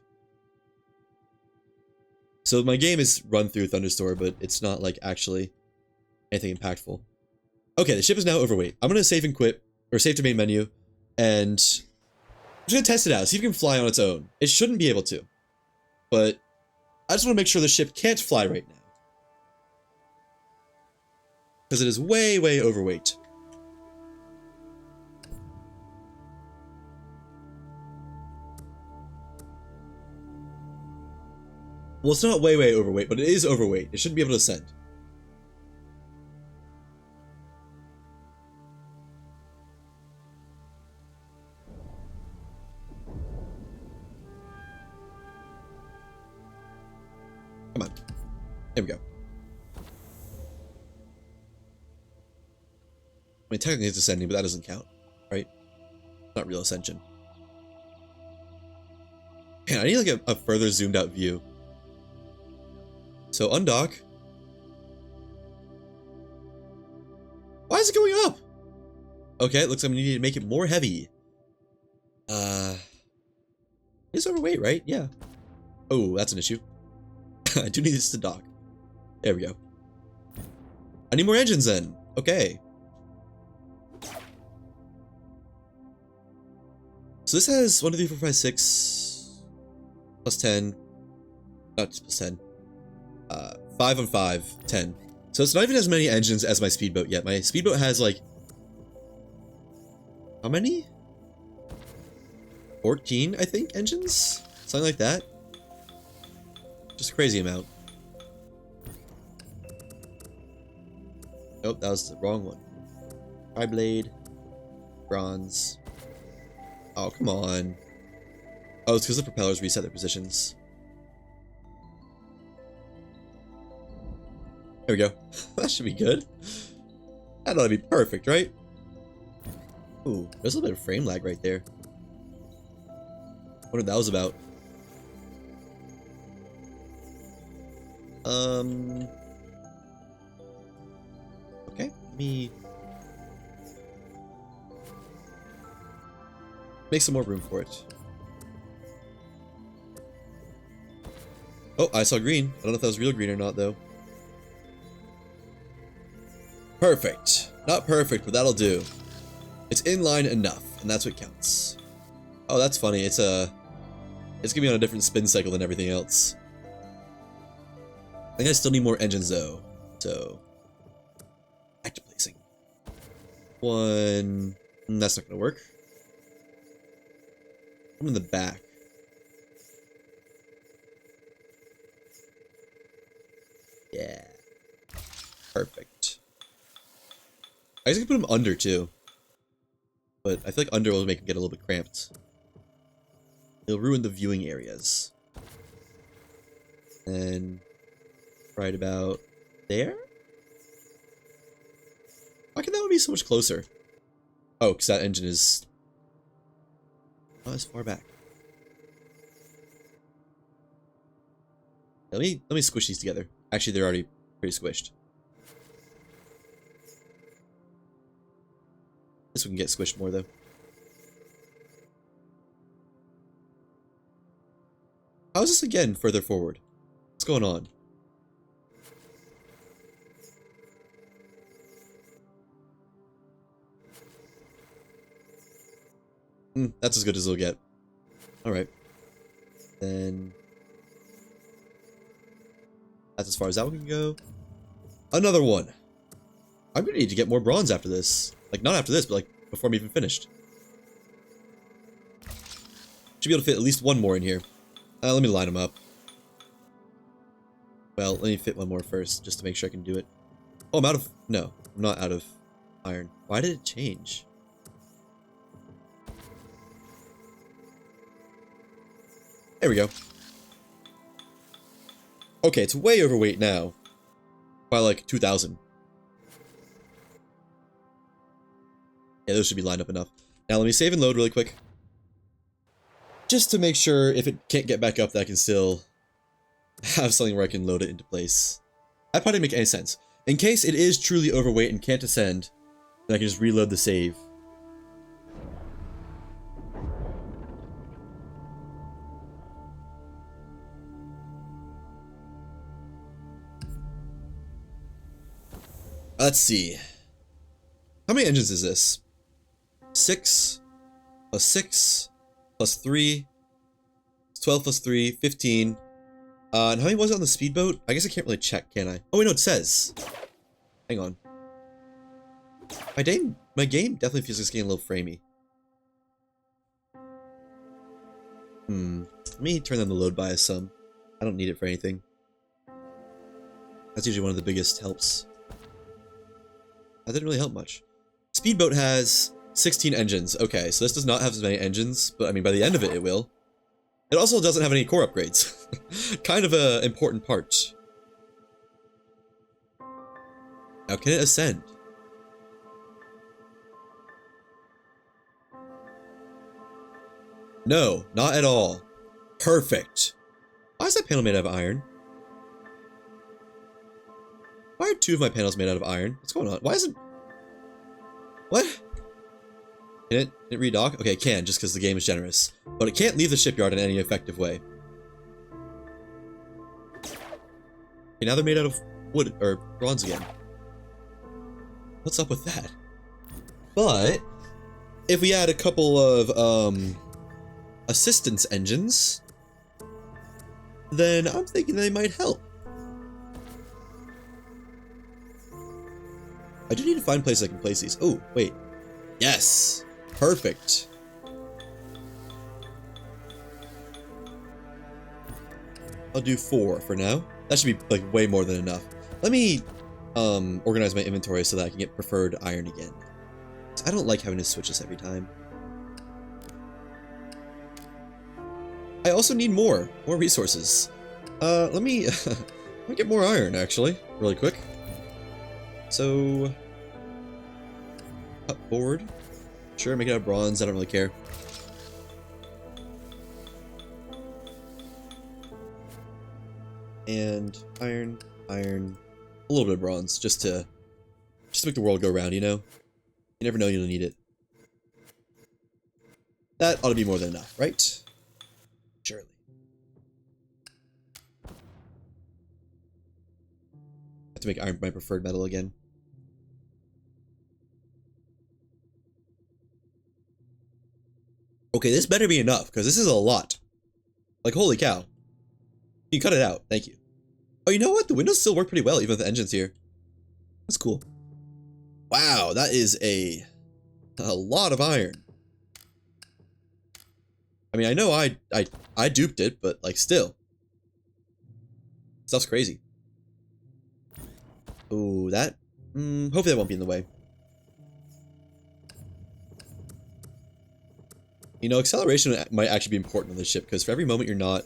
So my game is run through Thunderstorm, but it's not, like, actually anything impactful. Okay, the ship is now overweight. I'm gonna save and quit, or save to main menu, and I'm just gonna test it out, see if it can fly on its own. It shouldn't be able to, but I just want to make sure the ship can't fly right now. Because it is way, way overweight. Well, it's not way, way overweight, but it is overweight. It shouldn't be able to ascend. Come on. There we go. I mean, technically it's ascending, but that doesn't count, right? Not real ascension. Man, I need like a further zoomed out view. So undock. Why is it going up? Okay, it looks like we need to make it more heavy. It's overweight, right? Yeah. Oh, that's an issue. I do need this to dock. There we go. I need more engines then. Okay. So this has 1, 2, 3, 4, 5, 6 plus 10. Not plus 10. 5 on 5, 10. So it's not even as many engines as my speedboat yet. My speedboat has like, how many? 14, I think, engines? Something like that. Just a crazy amount. Nope, that was the wrong one. Tri-blade. Bronze. Oh, come on. Oh, it's because the propellers reset their positions. There we go. That should be good. That ought to be perfect, right? Ooh, there's a little bit of frame lag right there. What what that was about. Okay, let me make some more room for it. Oh, I saw green. I don't know if that was real green or not, though. Perfect. Not perfect, but that'll do. It's in line enough, and that's what counts. Oh, that's funny. It's gonna be on a different spin cycle than everything else. I think I still need more engines, though. So, active placing. One. That's not gonna work. One in the back. Yeah. Perfect. I guess I could put them under too. But I feel like under will make them get a little bit cramped. It'll ruin the viewing areas. And right about there? Why can that one be so much closer? Oh, because that engine is not as far back. Let me squish these together. Actually, they're already pretty squished. This one can get squished more though. How is this again further forward? What's going on? That's as good as it'll get. Alright. Then that's as far as that one can go. Another one. I'm gonna need to get more bronze after this. Like, not after this, but like before I'm even finished. Should be able to fit at least one more in here. Let me line them up. Well, let me fit one more first, just to make sure I can do it. Oh, I'm out of... No, I'm not out of iron. Why did it change? There we go. Okay, it's way overweight now. By like 2,000. Yeah, those should be lined up enough. Now let me save and load really quick. Just to make sure if it can't get back up that I can still have something where I can load it into place. That probably didn't make any sense. In case it is truly overweight and can't ascend, then I can just reload the save. Let's see. How many engines is this? 6 plus 6 plus 3. 12 plus 3, 15. And how many was it on the speedboat? I guess I can't really check, can I? Oh, wait, no, it says. Hang on. My game definitely feels like it's getting a little framey. Let me turn on the load bias some. I don't need it for anything. That's usually one of the biggest helps. That didn't really help much. Speedboat has 16 engines. Okay, so this does not have as many engines, but I mean, by the end of it, it will. It also doesn't have any core upgrades. Kind of an important part. Now, can it ascend? No, not at all. Perfect. Why is that panel made out of iron? Why are 2 of my panels made out of iron? What's going on? Why isn't... What? Can it redock? Okay, it can, just because the game is generous. But it can't leave the shipyard in any effective way. Okay, now they're made out of wood, or bronze again. What's up with that? But, if we add a couple of, assistance engines, then I'm thinking they might help. I do need to find places I can place these. Oh, wait. Yes! Perfect. I'll do 4 for now. That should be, like, way more than enough. Let me, organize my inventory so that I can get preferred iron again. I don't like having to switch this every time. I also need more resources. Let me get more iron, actually, really quick. So, cut board. Sure, make it out of bronze, I don't really care. And iron, a little bit of bronze, just to make the world go round, you know? You never know you'll need it. That ought to be more than enough, right? Surely. I have to make iron my preferred metal again. Okay, this better be enough, because this is a lot. Like, holy cow. You can cut it out, thank you. Oh, you know what? The windows still work pretty well, even with the engines here. That's cool. Wow, that is a lot of iron. I mean, I know I duped it, but, like, still. Stuff's crazy. Ooh, that... hopefully that won't be in the way. You know, acceleration might actually be important on this ship, because for every moment you're not,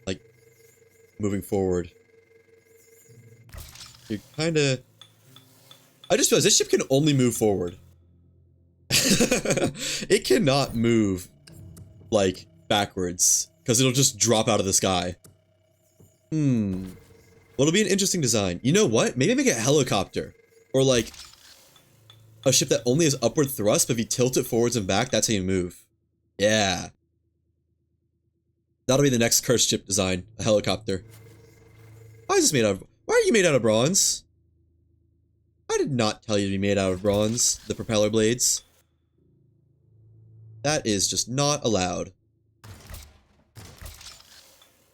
like, moving forward, you're kinda... I just realized this ship can only move forward. It cannot move, like, backwards, because it'll just drop out of the sky. Well, it'll be an interesting design. You know what? Maybe make a helicopter. Or, like, a ship that only has upward thrust, but if you tilt it forwards and back, that's how you move. Yeah. That'll be the next cursed ship design. A helicopter. Why is this made out of... Why are you made out of bronze? I did not tell you to be made out of bronze. The propeller blades. That is just not allowed.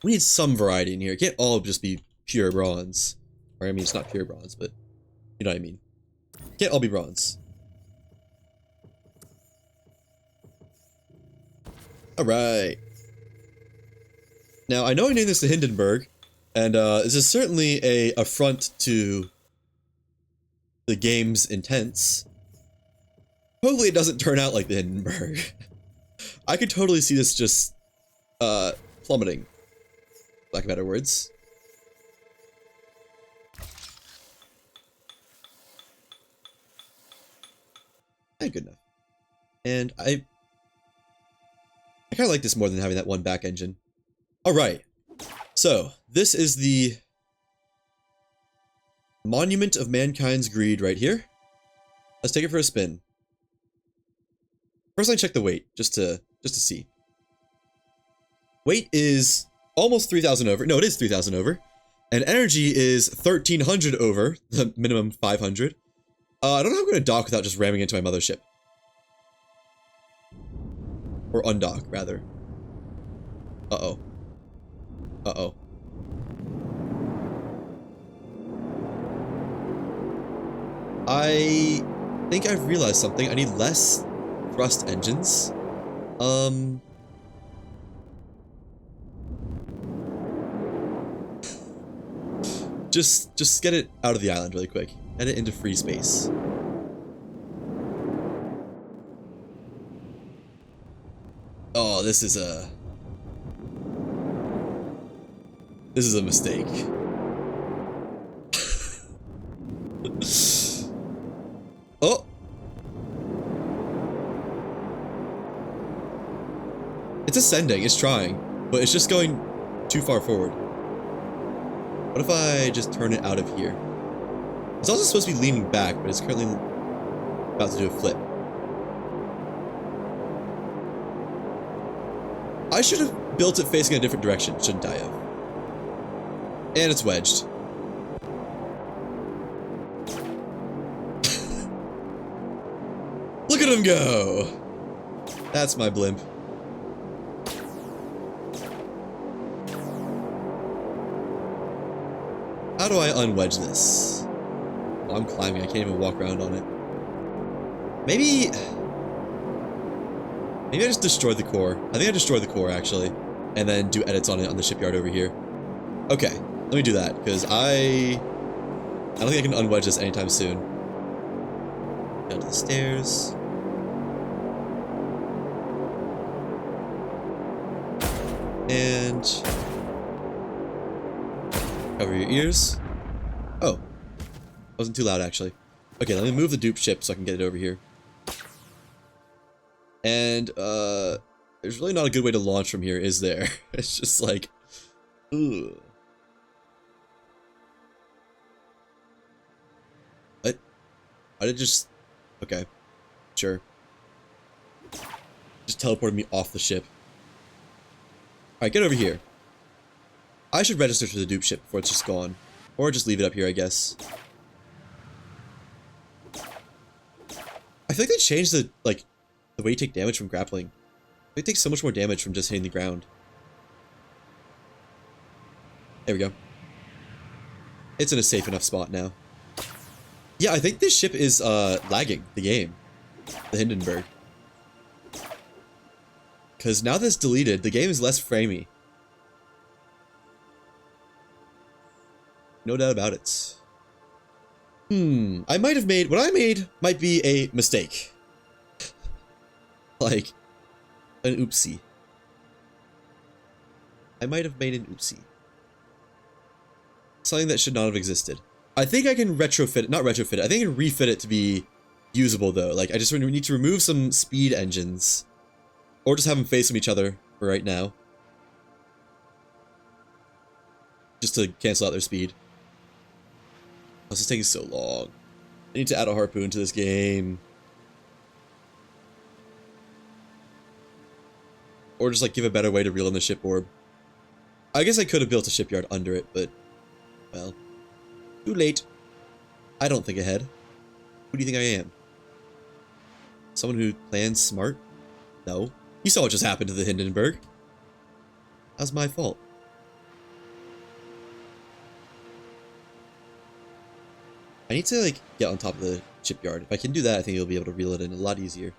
We need some variety in here. It can't all just be pure bronze. Or, I mean, it's not pure bronze, but... You know what I mean. It can't all be bronze. Alright. Now, I know I named this the Hindenburg, and this is certainly a affront to the game's intents. Hopefully it doesn't turn out like the Hindenburg. I could totally see this just, plummeting. Lack of better words. Good enough. And I kind of like this more than having that one back engine. Alright, so this is the Monument of Mankind's Greed right here. Let's take it for a spin. First, I check the weight, just to see. Weight is almost 3,000 over. No, it is 3,000 over. And energy is 1,300 over, the minimum 500. I don't know how I'm going to dock without just ramming into my mothership. Or undock, rather. Uh-oh. Uh-oh. I think I've realized something. I need less thrust engines. Just get it out of the island really quick. Get it into free space. Oh, this is a mistake. Oh! It's ascending, it's trying, but it's just going too far forward. What if I just turn it out of here? It's also supposed to be leaning back, but it's currently about to do a flip. I should have built it facing a different direction, shouldn't I have? And it's wedged. Look at him go! That's my blimp. How do I unwedge this? Oh, I'm climbing. I can't even walk around on it. Maybe I just destroyed the core. I think I destroyed the core, actually. And then do edits on it on the shipyard over here. Okay, let me do that, because I don't think I can unwedge this anytime soon. Down to the stairs. And cover your ears. Oh, wasn't too loud, actually. Okay, let me move the dupe ship so I can get it over here. And there's really not a good way to launch from here, is there? It's just like, ugh. What? I did just, okay, sure. Just teleported me off the ship. Alright, get over here. I should register to the dupe ship before it's just gone. Or just leave it up here, I guess. I feel like they changed the, like, the way you take damage from grappling. They take so much more damage from just hitting the ground. There we go. It's in a safe enough spot now. Yeah, I think this ship is lagging the game. The Hindenburg. Because now that it's deleted, the game is less framey. No doubt about it. I might have made... What I made might be a mistake. Like, an oopsie. I might have made an oopsie. Something that should not have existed. I think I can retrofit it, not retrofit it, I think I can refit it to be usable though. Like, I just need to remove some speed engines. Or just have them face from each other for right now. Just to cancel out their speed. Oh, this is taking so long. I need to add a harpoon to this game. Or just like give a better way to reel in the ship orb. I guess I could have built a shipyard under it, but, well, too late. I don't think ahead. Who do you think I am? Someone who plans smart? No. You saw what just happened to the Hindenburg. That's my fault. I need to, like, get on top of the shipyard. If I can do that, I think you'll be able to reel it in a lot easier.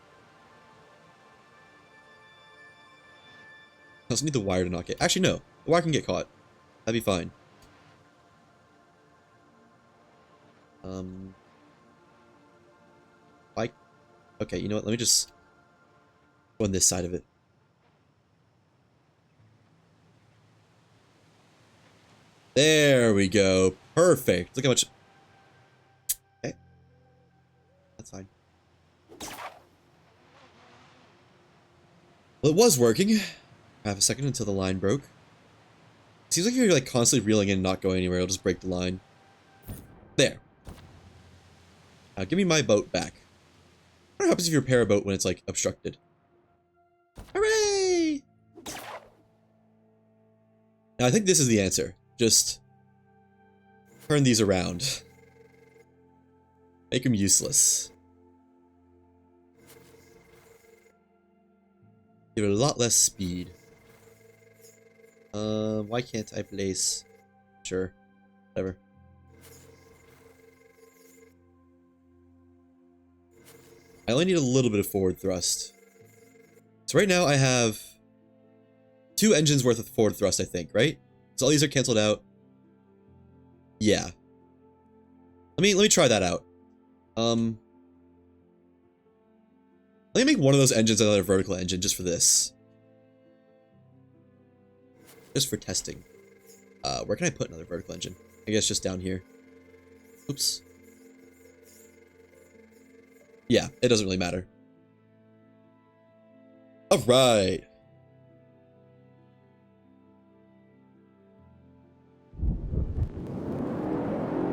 I also need the wire to not get... Actually, no. The wire can get caught. That'd be fine. Okay, you know what? Let me just go on this side of it. There we go. Perfect. Look how much... Okay. That's fine. Well, it was working. Half a second until the line broke. Seems like you're like constantly reeling in and not going anywhere. It'll just break the line. There. Now give me my boat back. What happens if you repair a boat when it's like obstructed? Hooray! Now I think this is the answer. Just turn these around. Make them useless. Give it a lot less speed. Why can't I place? Sure, whatever. I only need a little bit of forward thrust. So right now I have 2 engines worth of forward thrust, I think, right? So all these are canceled out. Yeah. Let me try that out. Let me make one of those engines another vertical engine just for this. Just for testing. Where can I put another vertical engine? I guess just down here. Oops. Yeah, it doesn't really matter. Alright.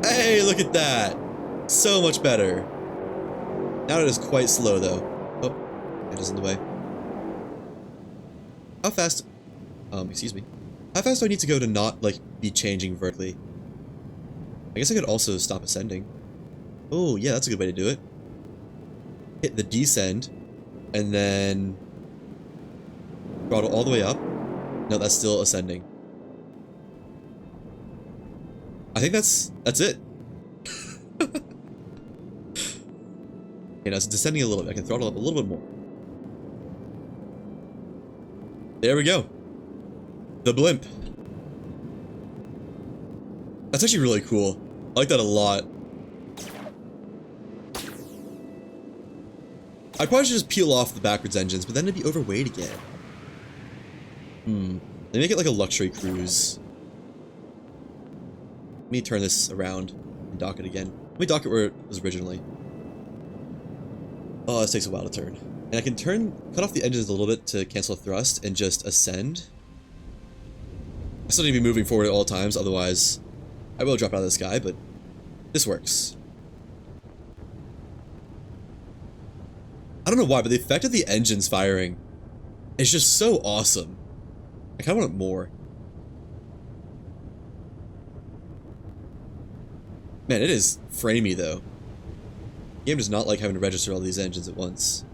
Hey, look at that! So much better. Now it is quite slow though. Oh, it is in the way. How fast... excuse me. How fast do I need to go to not, like, be changing vertically? I guess I could also stop ascending. Oh, yeah, that's a good way to do it. Hit the descend, and then throttle all the way up. No, that's still ascending. I think that's it. Okay, now it's descending a little bit. I can throttle up a little bit more. There we go. The blimp. That's actually really cool. I like that a lot. I'd probably should just peel off the backwards engines, but then it'd be overweight again. They make it like a luxury cruise. Let me turn this around and dock it again. Let me dock it where it was originally. Oh, this takes a while to turn. And I can cut off the engines a little bit to cancel thrust and just ascend. I still need to be moving forward at all times, otherwise I will drop out of the sky, but this works. I don't know why, but the effect of the engines firing is just so awesome. I kind of want it more. Man, it is framey though. The game does not like having to register all these engines at once.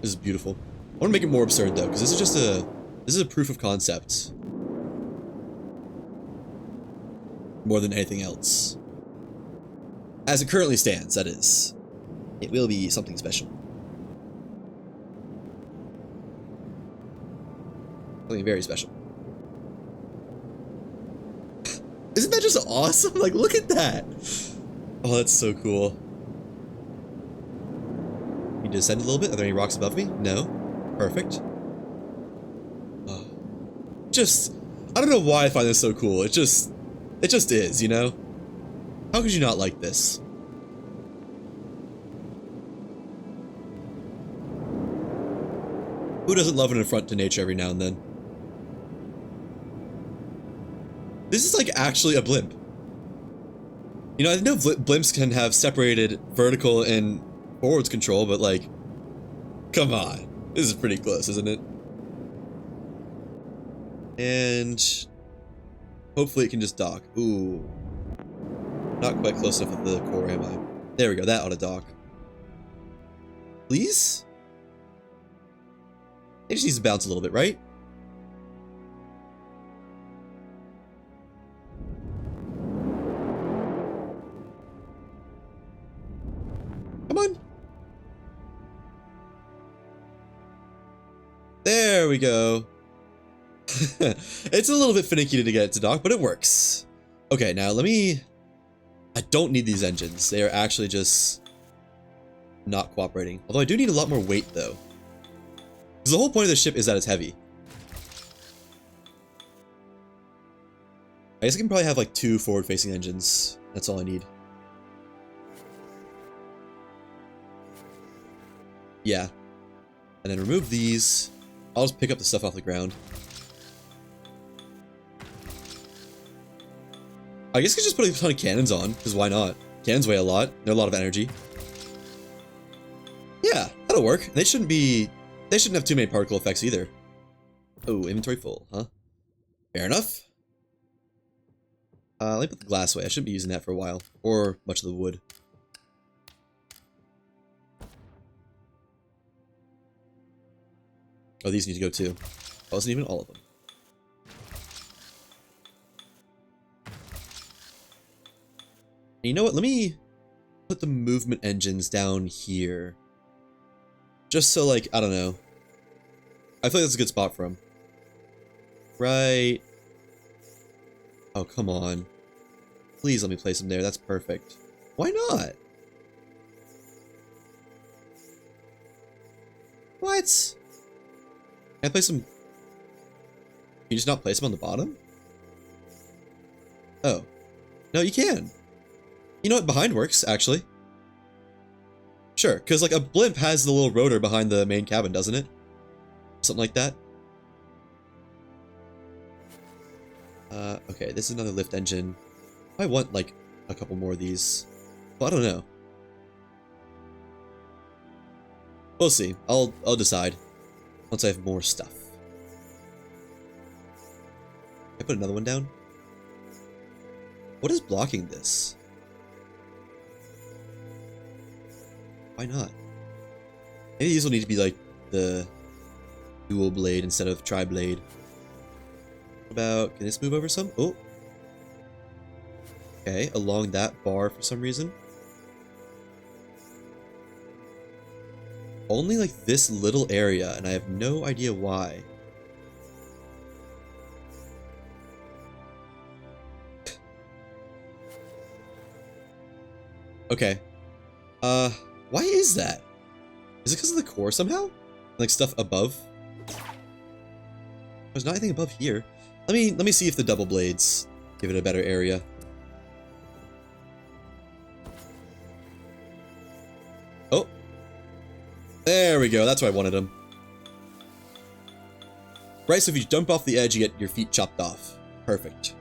This is beautiful. I want to make it more absurd though, because this is a proof of concept. More than anything else. As it currently stands, that is. It will be something special. Something very special. Isn't that just awesome? Like, look at that! Oh, that's so cool. Need to descend a little bit? Are there any rocks above me? No. Perfect. Oh. I don't know why I find this so cool. It just is, you know? How could you not like this? Who doesn't love an affront to nature every now and then? This is like actually a blimp. You know, I know blimps can have separated vertical and forwards control, but like, come on. This is pretty close, isn't it? And hopefully it can just dock. Ooh. Not quite close enough with the core, am I? There we go, that ought to dock. Please? It just needs to bounce a little bit, right? Come on. There we go. It's a little bit finicky to get it to dock, but it works. Okay, now I don't need these engines. They are actually just not cooperating. Although I do need a lot more weight, though. Because the whole point of the ship is that it's heavy. I guess I can probably have like 2 forward-facing engines. That's all I need. Yeah. And then remove these. I'll just pick up the stuff off the ground. I guess I could just put a ton of cannons on, because why not? Cannons weigh a lot. They're a lot of energy. Yeah, that'll work. They shouldn't have too many particle effects either. Oh, inventory full, huh? Fair enough. Let me put the glass away. I shouldn't be using that for a while. Or much of the wood. Oh, these need to go too. Oh, wasn't even all of them. And you know what? Let me put the movement engines down here. Just so, like, I don't know. I feel like that's a good spot for them. Right. Oh, come on. Please let me place them there. That's perfect. Why not? What? Can I place them? Can you just not place them on the bottom? Oh. No, you can. You know what? Behind works, actually. Sure, because like a blimp has the little rotor behind the main cabin, doesn't it? Something like that. Okay, this is another lift engine. I want like a couple more of these. Well, I don't know. We'll see. I'll decide once I have more stuff. Can I put another one down? What is blocking this? Why not? Maybe these will need to be like the dual blade instead of tri-blade. About, can this move over some? Oh. Okay, along that bar for some reason. Only like this little area, and I have no idea why. Okay. Why is that? Is it because of the core somehow? Like stuff above? There's not anything above here. Let me see if the double blades give it a better area. Oh. There we go. That's where I wanted them. Right, so if you jump off the edge, you get your feet chopped off. Perfect.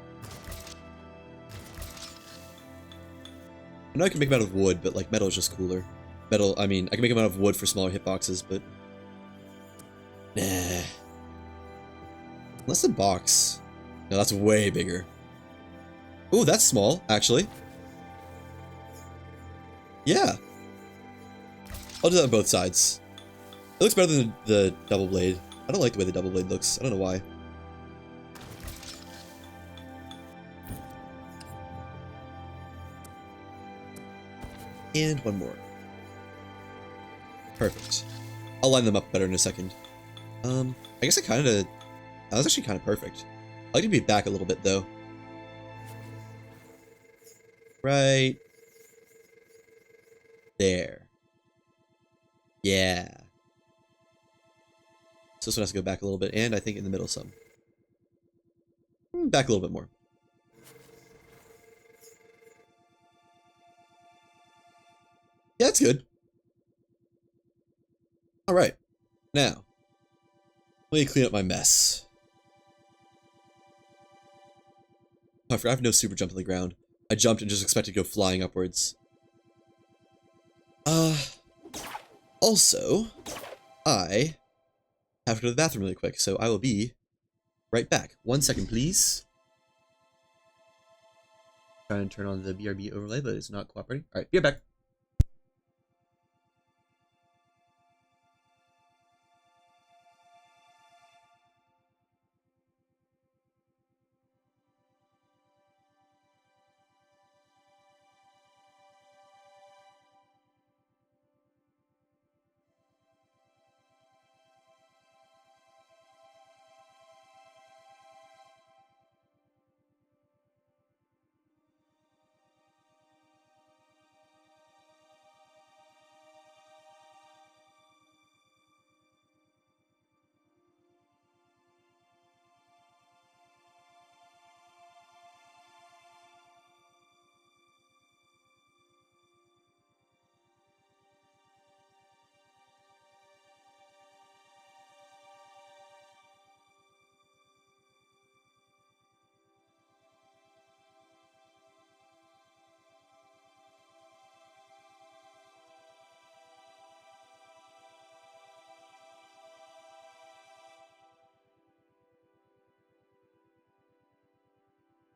I know I can make them out of wood, but like metal is just cooler. Metal, I mean, I can make them out of wood for smaller hitboxes, but... Nah. Unless the box. No, that's way bigger. Ooh, that's small, actually. Yeah. I'll do that on both sides. It looks better than the double blade. I don't like the way the double blade looks. I don't know why. And one more. Perfect. I'll line them up better in a second. I guess that was actually kind of perfect. I like to be back a little bit though. Right there. Yeah. So this one has to go back a little bit, and I think in the middle some. Back a little bit more. Yeah, that's good. Alright. Now, let me clean up my mess. Oh, I forgot I have no super jump to the ground. I jumped and just expected to go flying upwards. Also, I have to go to the bathroom really quick, so I will be right back. 1 second, please. Trying to turn on the BRB overlay, but it's not cooperating. Alright, be right back.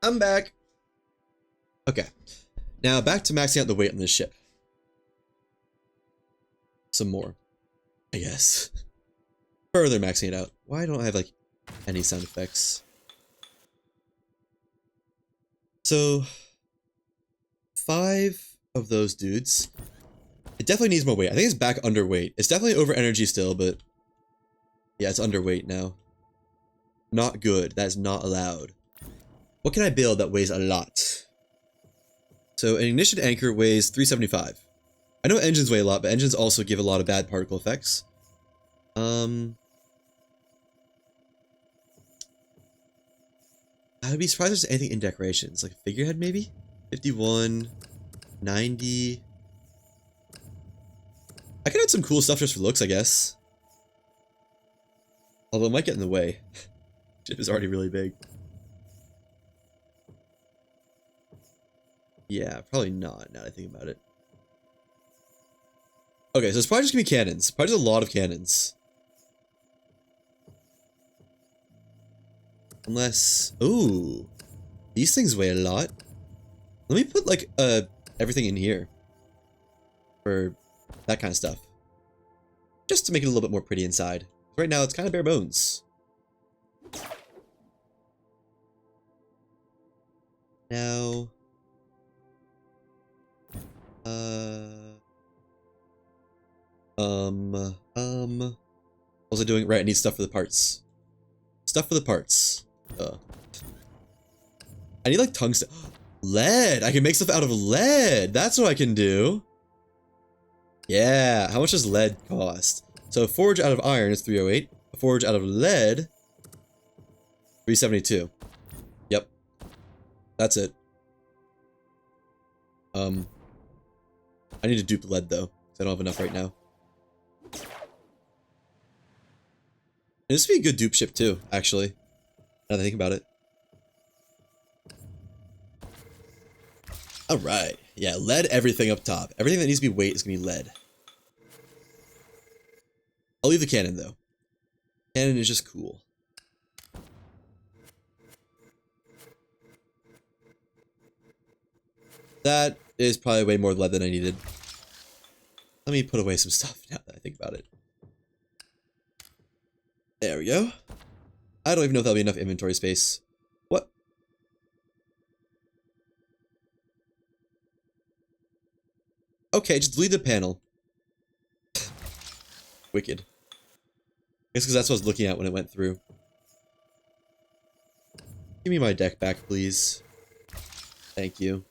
I'm back. Okay. Now back to maxing out the weight on this ship. Some more, I guess. Further maxing it out. Why don't I have like any sound effects? So 5 of those dudes. It definitely needs more weight. I think it's back underweight. It's definitely over energy still, but yeah, it's underweight now. Not good. That is not allowed. What can I build that weighs a lot? So an ignition anchor weighs 375. I know engines weigh a lot, but engines also give a lot of bad particle effects. I'd be surprised if there's anything in decorations. Like a figurehead, maybe? 51, 90. I could add some cool stuff just for looks, I guess. Although it might get in the way. Ship is already really big. Yeah, probably not, now that I think about it. Okay, so it's probably just gonna be cannons. Probably just a lot of cannons. Unless... Ooh. These things weigh a lot. Let me put, like, everything in here. For that kind of stuff. Just to make it a little bit more pretty inside. Right now, it's kind of bare bones. Now, what was I doing? Right, I need stuff for the parts. Stuff for the parts. I need like tungsten. Lead! I can make stuff out of lead! That's what I can do! Yeah, how much does lead cost? So a forge out of iron is 308. A forge out of lead, 372. Yep. That's it. I need to dupe lead though, because I don't have enough right now. This would be a good dupe ship too, actually. Now that I think about it. Alright. Yeah, lead everything up top. Everything that needs to be weight is going to be lead. I'll leave the cannon though. Cannon is just cool. That is probably way more lead than I needed. Let me put away some stuff now that I think about it. There we go. I don't even know if that'll be enough inventory space. What? Okay, just delete the panel. Wicked. I guess because that's what I was looking at when it went through. Give me my deck back, please. Thank you.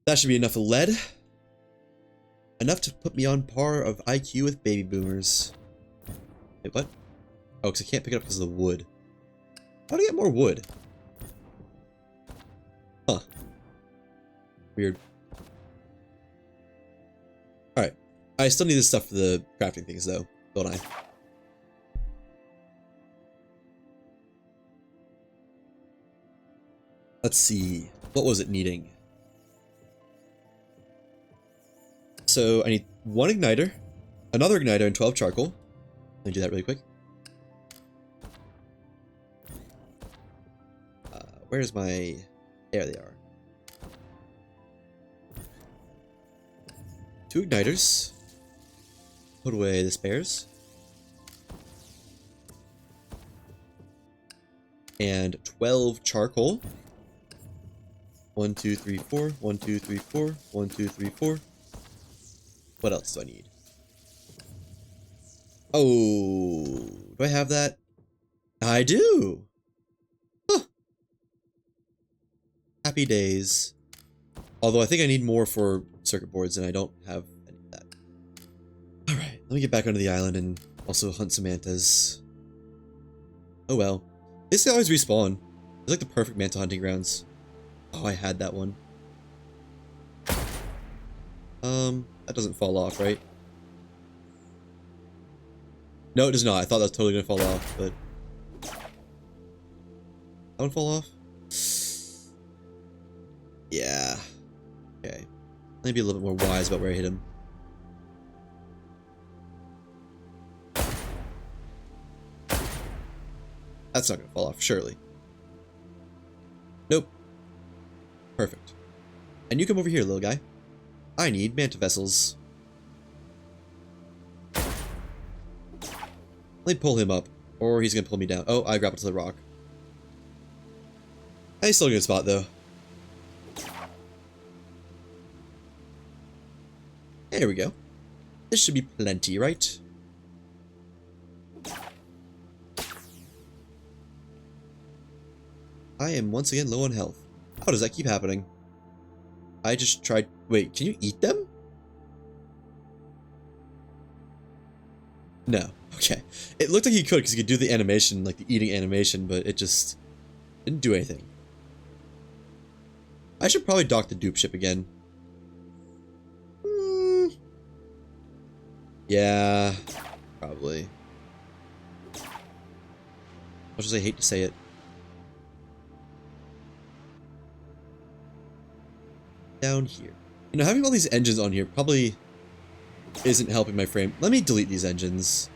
That should be enough lead. Enough to put me on par of IQ with baby boomers. Wait, what? Oh, because I can't pick it up because of the wood. How do I get more wood? Huh. Weird. Alright. I still need this stuff for the crafting things, though, don't I? Let's see. What was it needing? So, I need one igniter, another igniter, and 12 charcoal. Let me do that really quick. Where's my... There they are. 2 igniters. Put away the spares. And 12 charcoal. 1, 2, 3, 4. 1, 2, 3, 4. 1, 2, 3, 4. What else do I need? Oh, do I have that? I do. Huh. Happy days. Although I think I need more for circuit boards and I don't have any of that. Alright, let me get back onto the island and also hunt some mantas. Oh well. They always respawn. It's like the perfect manta hunting grounds. Oh, I had that one. That doesn't fall off, right? No, it does not. I thought that was totally gonna fall off, but... That one fall off? Yeah. Okay. Let me be a little bit more wise about where I hit him. That's not gonna fall off, surely. Nope. Perfect. And you come over here, little guy. I need manta vessels. Let me pull him up, or he's gonna pull me down. Oh, I grappled to the rock. He's still in a good spot, though. There we go. This should be plenty, right? I am once again low on health. How does that keep happening? I just tried... Wait, can you eat them? No. Okay. It looked like you could, because you could do the animation, like the eating animation, but it just didn't do anything. I should probably dock the dupe ship again. Yeah, probably. Much as I hate to say it. Down here. You know, having all these engines on here probably isn't helping my frame. Let me delete these engines.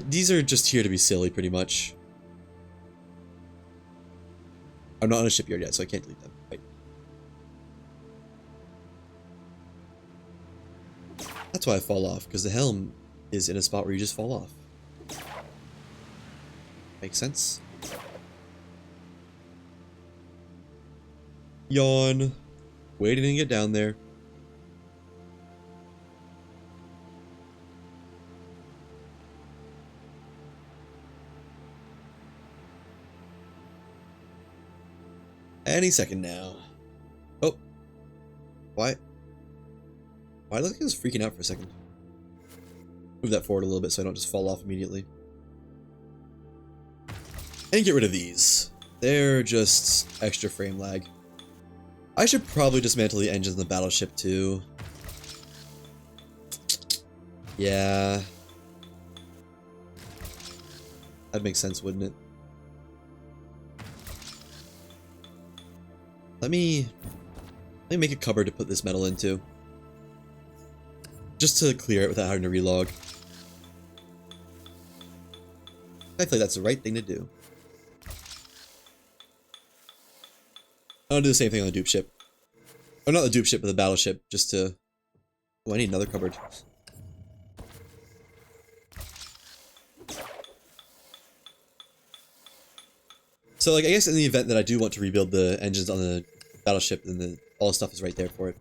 These are just here to be silly, pretty much. I'm not on a shipyard yet, so I can't delete them. Right. That's why I fall off, because the helm is in a spot where you just fall off. Makes sense? Yawn. Waiting to get down there. Any second now. Oh. Why? Why look like I was freaking out for a second? Move that forward a little bit so I don't just fall off immediately. And get rid of these. They're just extra frame lag. I should probably dismantle the engines in the battleship too. Yeah. That'd make sense, wouldn't it? Let me make a cupboard to put this metal into. Just to clear it without having to relog. I feel like that's the right thing to do. I'll do the same thing on the dupe ship. Or not the dupe ship, but the battleship, just to... Oh, I need another cupboard. So, like, I guess in the event that I do want to rebuild the engines on the battleship, then all the stuff is right there for it.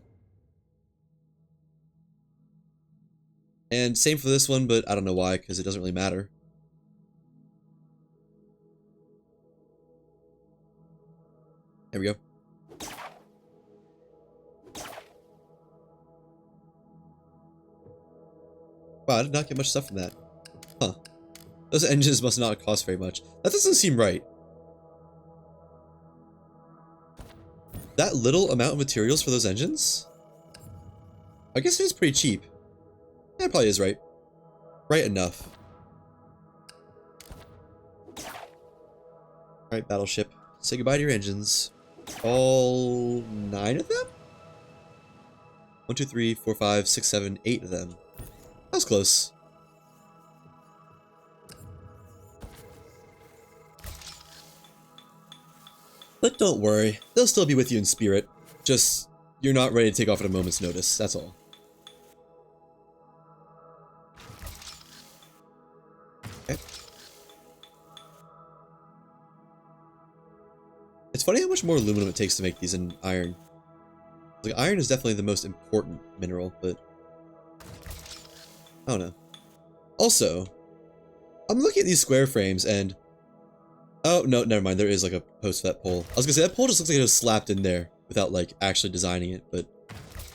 And same for this one, but I don't know why, because it doesn't really matter. There we go. Wow, I did not get much stuff from that. Huh. Those engines must not cost very much. That doesn't seem right. That little amount of materials for those engines? I guess it is pretty cheap. Yeah, it probably is right. Right enough. Alright, battleship. Say goodbye to your engines. All 9 of them? 1, 2, 3, 4, 5, 6, 7, 8 of them. That was close. But don't worry, they'll still be with you in spirit. Just, you're not ready to take off at a moment's notice, that's all. Okay. It's funny how much more aluminum it takes to make these in iron. Like, iron is definitely the most important mineral, but... I don't know. Also, I'm looking at these square frames and... Oh, no, never mind. There is like a post for that pole. I was gonna say, that pole just looks like it was slapped in there without like actually designing it, but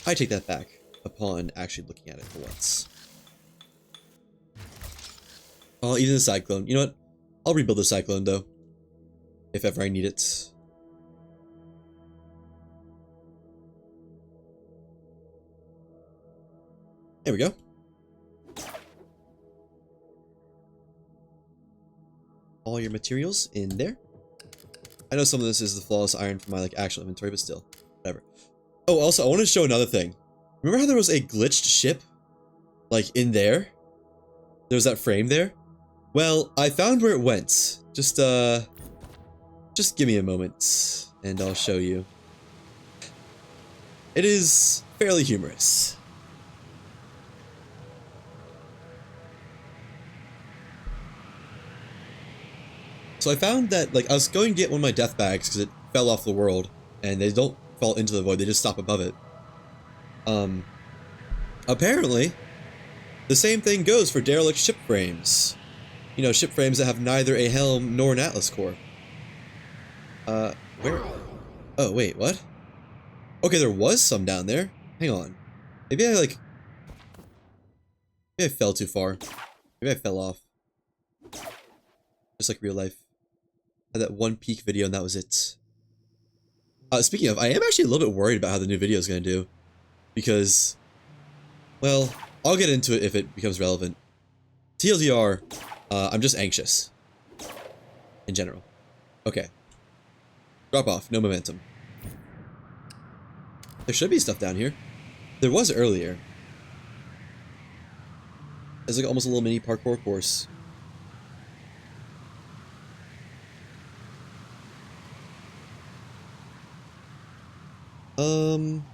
I take that back upon actually looking at it for once. Oh, even the cyclone. You know what? I'll rebuild the cyclone though. If ever I need it. There we go. All your materials in there. I know some of this is the flawless iron for my like actual inventory, but still, whatever. Oh, also, I want to show another thing. Remember how there was a glitched ship, like in there? There was that frame there. Well, I found where it went. Just give me a moment, and I'll show you. It is fairly humorous. So I found that, like, I was going to get one of my death bags because it fell off the world, and they don't fall into the void, they just stop above it. Apparently, the same thing goes for derelict ship frames. You know, ship frames that have neither a helm nor an atlas core. Where? Oh, wait, what? Okay, there was some down there. Hang on. Maybe I fell too far. Maybe I fell off. Just like real life. I had that one peak video and that was it. Speaking of, I am actually a little bit worried about how the new video is going to do. Because, well, I'll get into it if it becomes relevant. TLDR, I'm just anxious. In general. Okay. Drop off, no momentum. There should be stuff down here. There was earlier. It's like almost a little mini parkour course.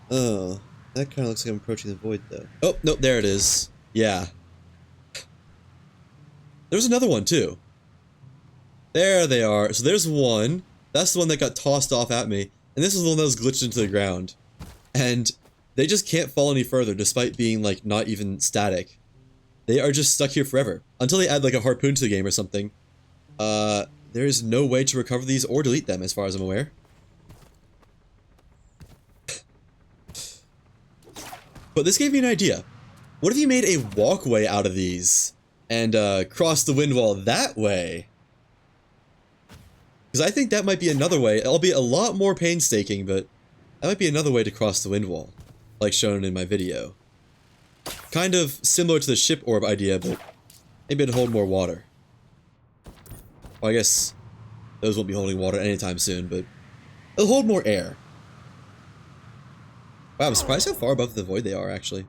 Oh, that kind of looks like I'm approaching the void, though. Oh, nope, there it is. Yeah. There's another one, too. There they are. So there's one. That's the one that got tossed off at me. And this is the one that was glitched into the ground. And they just can't fall any further despite being like not even static. They are just stuck here forever. Until they add like a harpoon to the game or something. There is no way to recover these or delete them as far as I'm aware. But this gave me an idea. What if you made a walkway out of these and crossed the wind wall that way? Because I think that might be another way, albeit a lot more painstaking, but that might be another way to cross the wind wall, like shown in my video. Kind of similar to the ship orb idea, but maybe it'd hold more water. Well, I guess those won't be holding water anytime soon, but it'll hold more air. Wow, I'm surprised how far above the void they are, actually.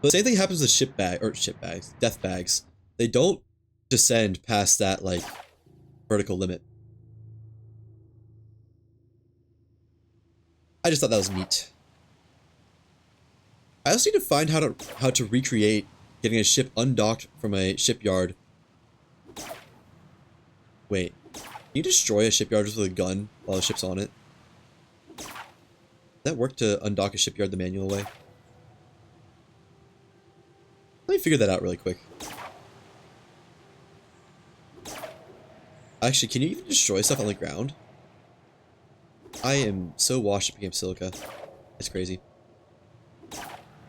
But the same thing happens with death bags. They don't descend past that, like, vertical limit. I just thought that was neat. I also need to find how to recreate getting a ship undocked from a shipyard. Wait, can you destroy a shipyard just with a gun while the ship's on it? Does that work to undock a shipyard the manual way? Let me figure that out really quick. Actually, can you even destroy stuff on the ground? I am so washed up against silica. It's crazy.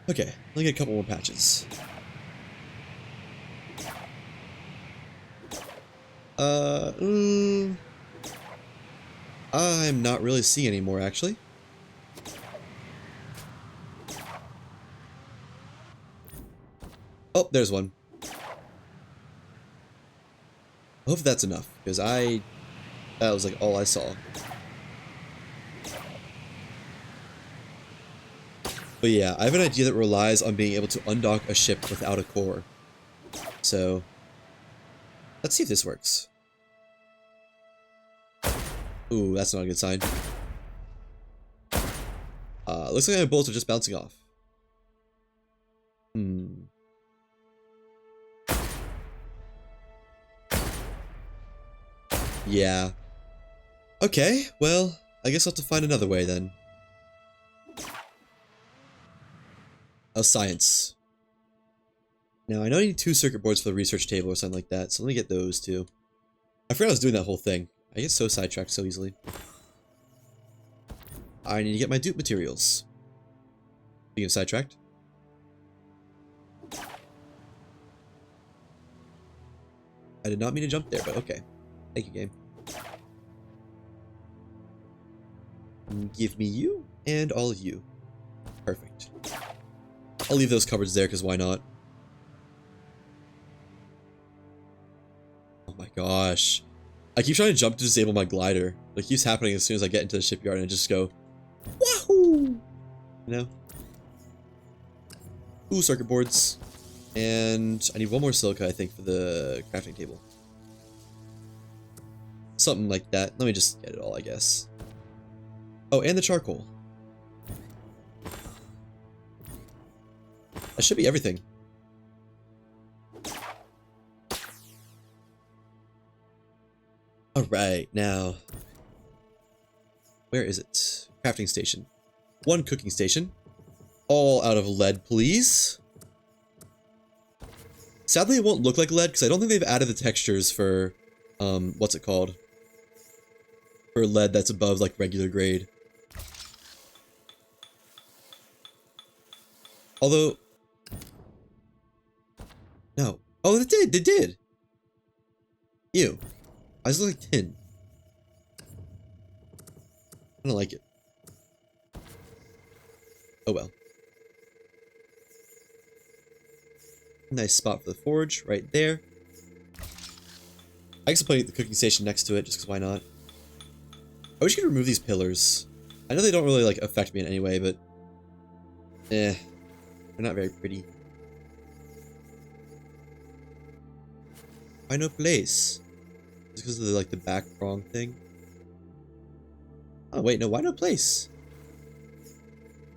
Okay, let me get a couple more patches. I'm not really seeing any more, actually. Oh, there's one. I hope that's enough, because that was like all I saw. But yeah, I have an idea that relies on being able to undock a ship without a core. So, let's see if this works. Ooh, that's not a good sign. Looks like my bullets are just bouncing off. Yeah. Okay, well, I guess I'll have to find another way then. Oh, science. Now, I know I need 2 circuit boards for the research table or something like that, so let me get those too. I forgot I was doing that whole thing. I get so sidetracked so easily. I need to get my dupe materials. Being sidetracked. I did not mean to jump there, but okay. Thank you, game. Give me you and all of you. Perfect. I'll leave those cupboards there because why not? Oh my gosh. I keep trying to jump to disable my glider. It keeps happening as soon as I get into the shipyard and I just go, wahoo! You know? Ooh, circuit boards. And I need 1 more silica, I think, for the crafting table. Something like that. Let me just get it all, I guess. Oh, and the charcoal. That should be everything. Alright, now... where is it? Crafting station. 1 cooking station. All out of lead, please. Sadly, it won't look like lead, because I don't think they've added the textures for... what's it called? For lead that's above, like, regular grade. Although... no. Oh, they did! They did! Ew. I just look like tin. I don't like it. Oh well. Nice spot for the forge, right there. I guess I'll put the cooking station next to it, just because why not? I wish you could remove these pillars. I know they don't really, like, affect me in any way, but... they're not very pretty. Why no place? Just because of the, like, the back prong thing? Oh, wait, no, why no place?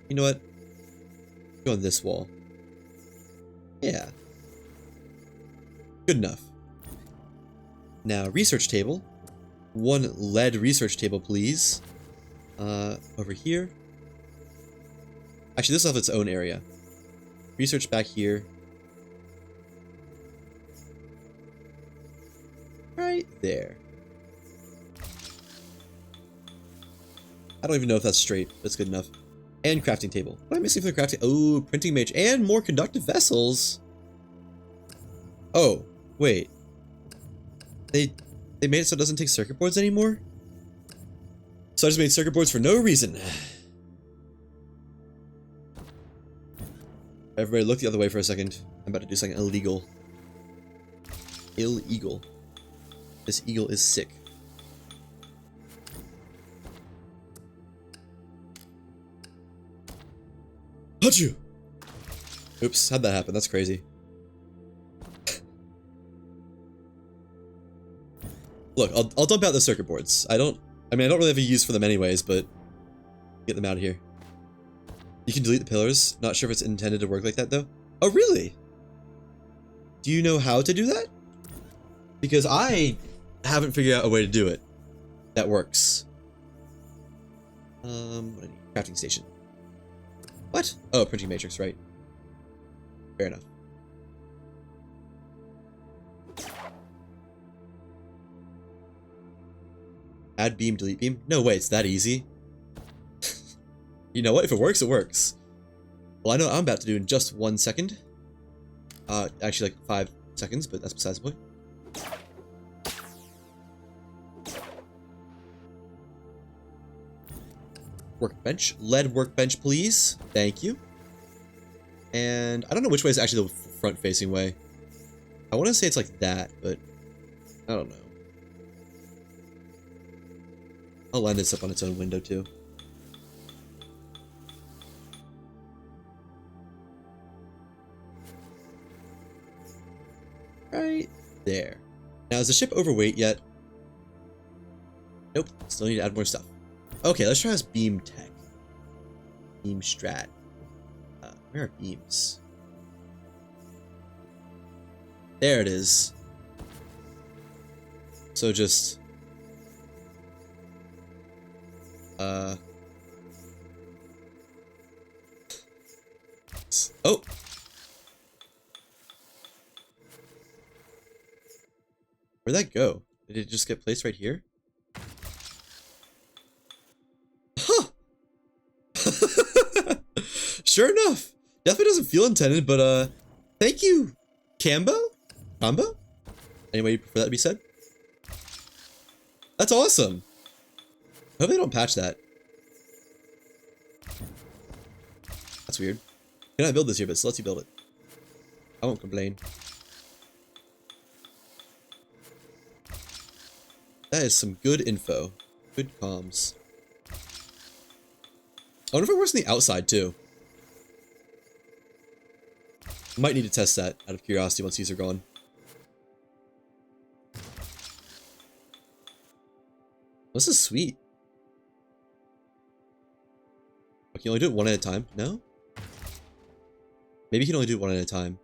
You know what? Go on this wall. Yeah. Good enough. Now, research table. One lead research table, please. Over here. Actually, this will have its own area. Research back here. Right there. I don't even know if that's straight, but it's good enough. And crafting table. What am I missing for the crafting? Oh, printing mage and more conductive vessels. Oh, wait. They made it so it doesn't take circuit boards anymore? So I just made circuit boards for no reason. Everybody look the other way for a second. I'm about to do something illegal. Illegal. This eagle is sick. Achoo! Oops, how'd that happen? That's crazy. Look, I'll dump out the circuit boards. I don't really have a use for them anyways, but get them out of here. You can delete the pillars. Not sure if it's intended to work like that though. Oh, really? Do you know how to do that? Because I haven't figured out a way to do it that works. What do I need? Crafting station. What? Oh, printing matrix, right. Fair enough. Add beam, delete beam? No way, it's that easy. You know what? If it works, it works. Well, I know what I'm about to do in just 1 second. Actually like 5 seconds, but that's besides the point. Workbench. Lead workbench, please. Thank you. And I don't know which way is actually the front-facing way. I want to say it's like that, but I don't know. I'll line this up on its own window, too. Right there. Now, is the ship overweight yet? Nope. Still need to add more stuff. Okay, let's try this beam tech. Beam strat. Where are beams? There it is. So just... Oh! Where'd that go? Did it just get placed right here? Huh! Sure enough! Definitely doesn't feel intended, but thank you, Cambo? Combo? Any way you prefer that to be said? That's awesome! I hope they don't patch that. That's weird. Can I build this here, but it still lets you build it. I won't complain. That is some good info. Good comms. I wonder if it works on the outside too. Might need to test that out of curiosity once these are gone. This is sweet. Can you only do it one at a time? No? Maybe you can only do it one at a time.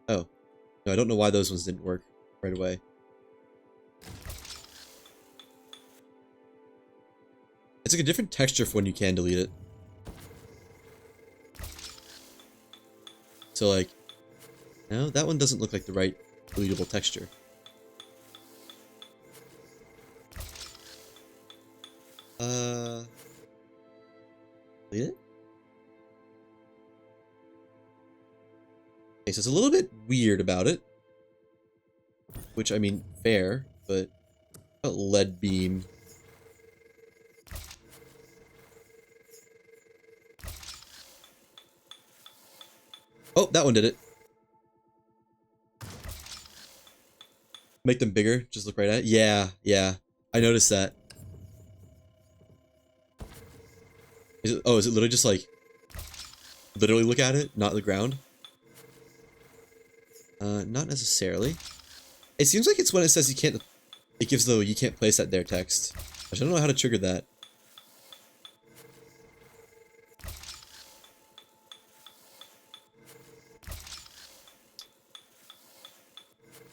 Oh. No, I don't know why those ones didn't work right away. It's like a different texture for when you can delete it. So like, no, that one doesn't look like the right deletable texture. Delete it? Okay, so it's a little bit weird about it. Which, I mean, fair, but... a lead beam. Oh, that one did it. Make them bigger, just look right at it. Yeah, yeah. I noticed that. Is it literally just like... literally look at it, not the ground? Not necessarily. It seems like it's when it says you can't... it gives the you can't place that there text. I don't know how to trigger that.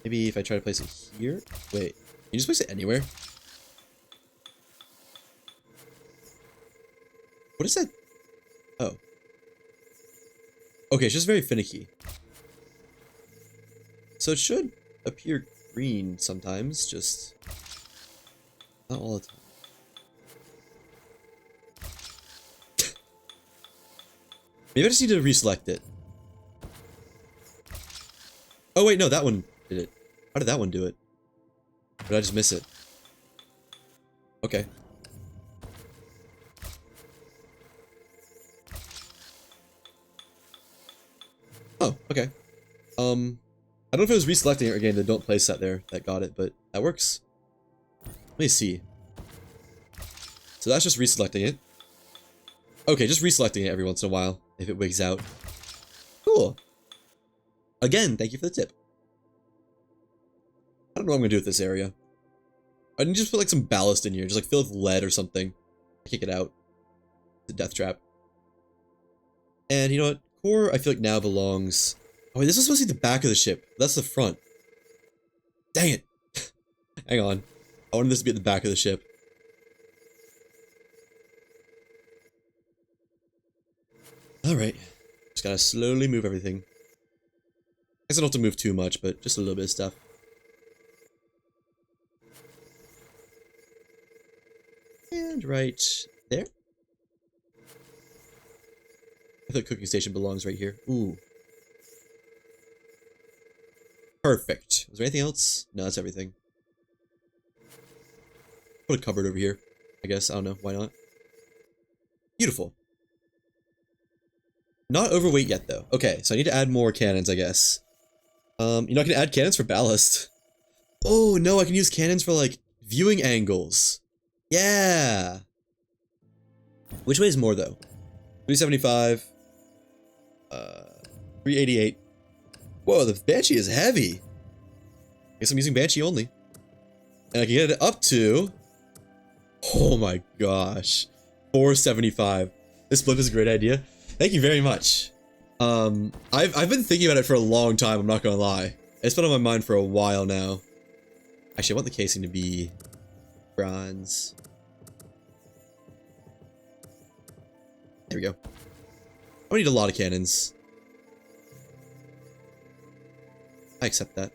Maybe if I try to place it here? Wait, can you just place it anywhere? What is that? Oh. Okay, it's just very finicky. So it should appear green sometimes, just not all the time. Maybe I just need to reselect it. Oh wait, no, that one did it. How did that one do it? Or did I just miss it? Okay. Oh, okay. I don't know if it was reselecting it or getting the don't place that there that got it, but that works. Let me see. So that's just reselecting it. Okay, just reselecting it every once in a while if it wigs out. Cool. Again, thank you for the tip. I don't know what I'm gonna do with this area. I need to just put like some ballast in here, just like fill with lead or something. Kick it out. It's a death trap. And you know what? Core, I feel like now belongs... Oh wait, this was supposed to be the back of the ship. That's the front. Dang it. Hang on. I wanted this to be at the back of the ship. Alright. Just gotta slowly move everything. I guess I don't have to move too much, but just a little bit of stuff. And right there. I think the cooking station belongs right here. Ooh. Perfect. Is there anything else? No, that's everything. Put a cupboard over here. I guess. I don't know. Why not? Beautiful. Not overweight yet, though. Okay, so I need to add more cannons, I guess. You're not gonna add cannons for ballast. Oh, no, I can use cannons for, like, viewing angles. Yeah! Which way is more, though? 375. 388. Whoa, the Banshee is heavy. Guess I'm using Banshee only. And I can get it up to... Oh my gosh. 475. This flip is a great idea. Thank you very much. I've been thinking about it for a long time, I'm not gonna lie. It's been on my mind for a while now. Actually, I want the casing to be bronze. There we go. I need a lot of cannons. I accept that.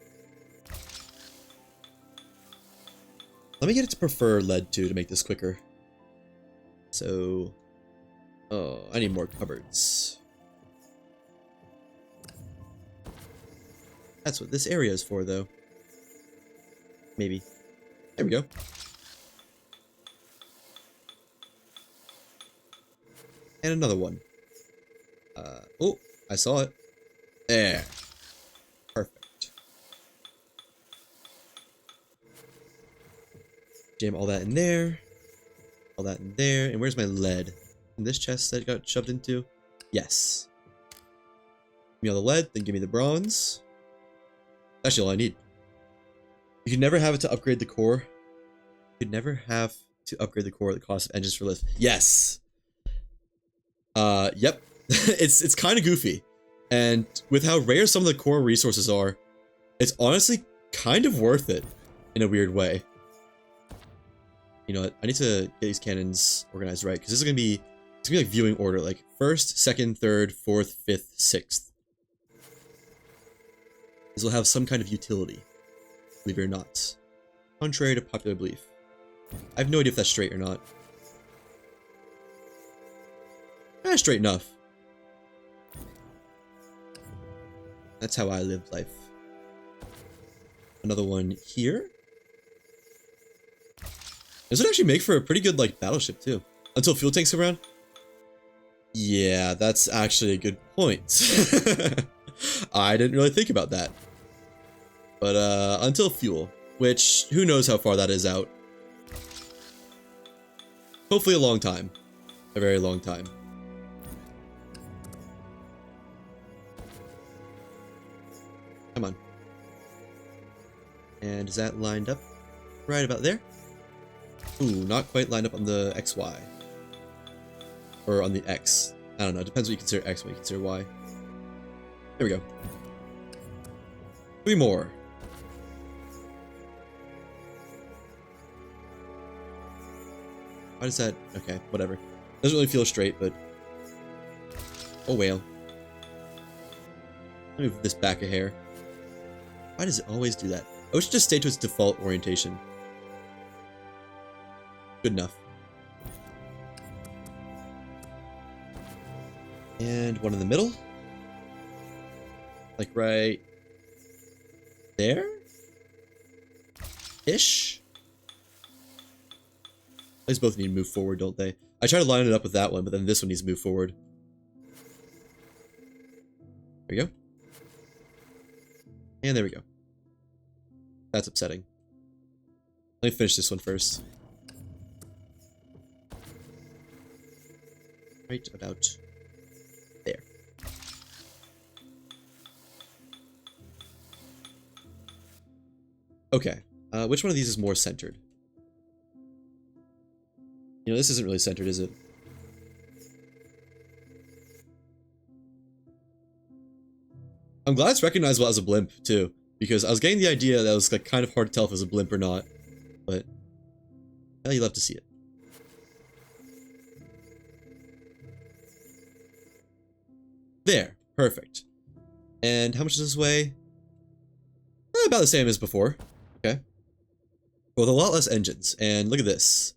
Let me get it to prefer lead too to make this quicker. So... Oh, I need more cupboards. That's what this area is for, though. Maybe. There we go. And another one. Oh, I saw it. There. Perfect. Jam all that in there. All that in there. And where's my lead? In this chest that got shoved into? Yes. Give me all the lead, then give me the bronze. That's actually all I need. You can never have it to upgrade the core. You could never have to upgrade the core at the cost of engines for lift. Yes! Yep. it's kind of goofy. And with how rare some of the core resources are, it's honestly kind of worth it in a weird way. You know what? I need to get these cannons organized right, because this is going to be... It's gonna be like viewing order, like first, second, third, fourth, fifth, sixth. This will have some kind of utility, believe it or not. Contrary to popular belief. I have no idea if that's straight or not. Straight enough. That's how I live life. Another one here. This would actually make for a pretty good, like, battleship, too. Until fuel tanks come around. Yeah, that's actually a good point. I didn't really think about that. But, until fuel, which, who knows how far that is out. Hopefully a long time. A very long time. Come on. And is that lined up right about there? Ooh, not quite lined up on the XY. Or on the X. I don't know, it depends what you consider X and what you consider Y. There we go. 3 more. Why does that... Okay, whatever. Doesn't really feel straight, but... Oh, well. Let me move this back a hair. Why does it always do that? I wish it just stayed to its default orientation. Good enough. And one in the middle. Like right... there? Ish? These both need to move forward, don't they? I try to line it up with that one, but then this one needs to move forward. There we go. And there we go. That's upsetting. Let me finish this one first. Right about there. Okay. Which one of these is more centered? You know, this isn't really centered, is it? I'm glad it's recognizable as a blimp, too. Because I was getting the idea that it was like kind of hard to tell if it was a blimp or not. But, yeah, you love to see it. There. Perfect. And how much does this weigh? About the same as before. Okay. With a lot less engines. And look at this.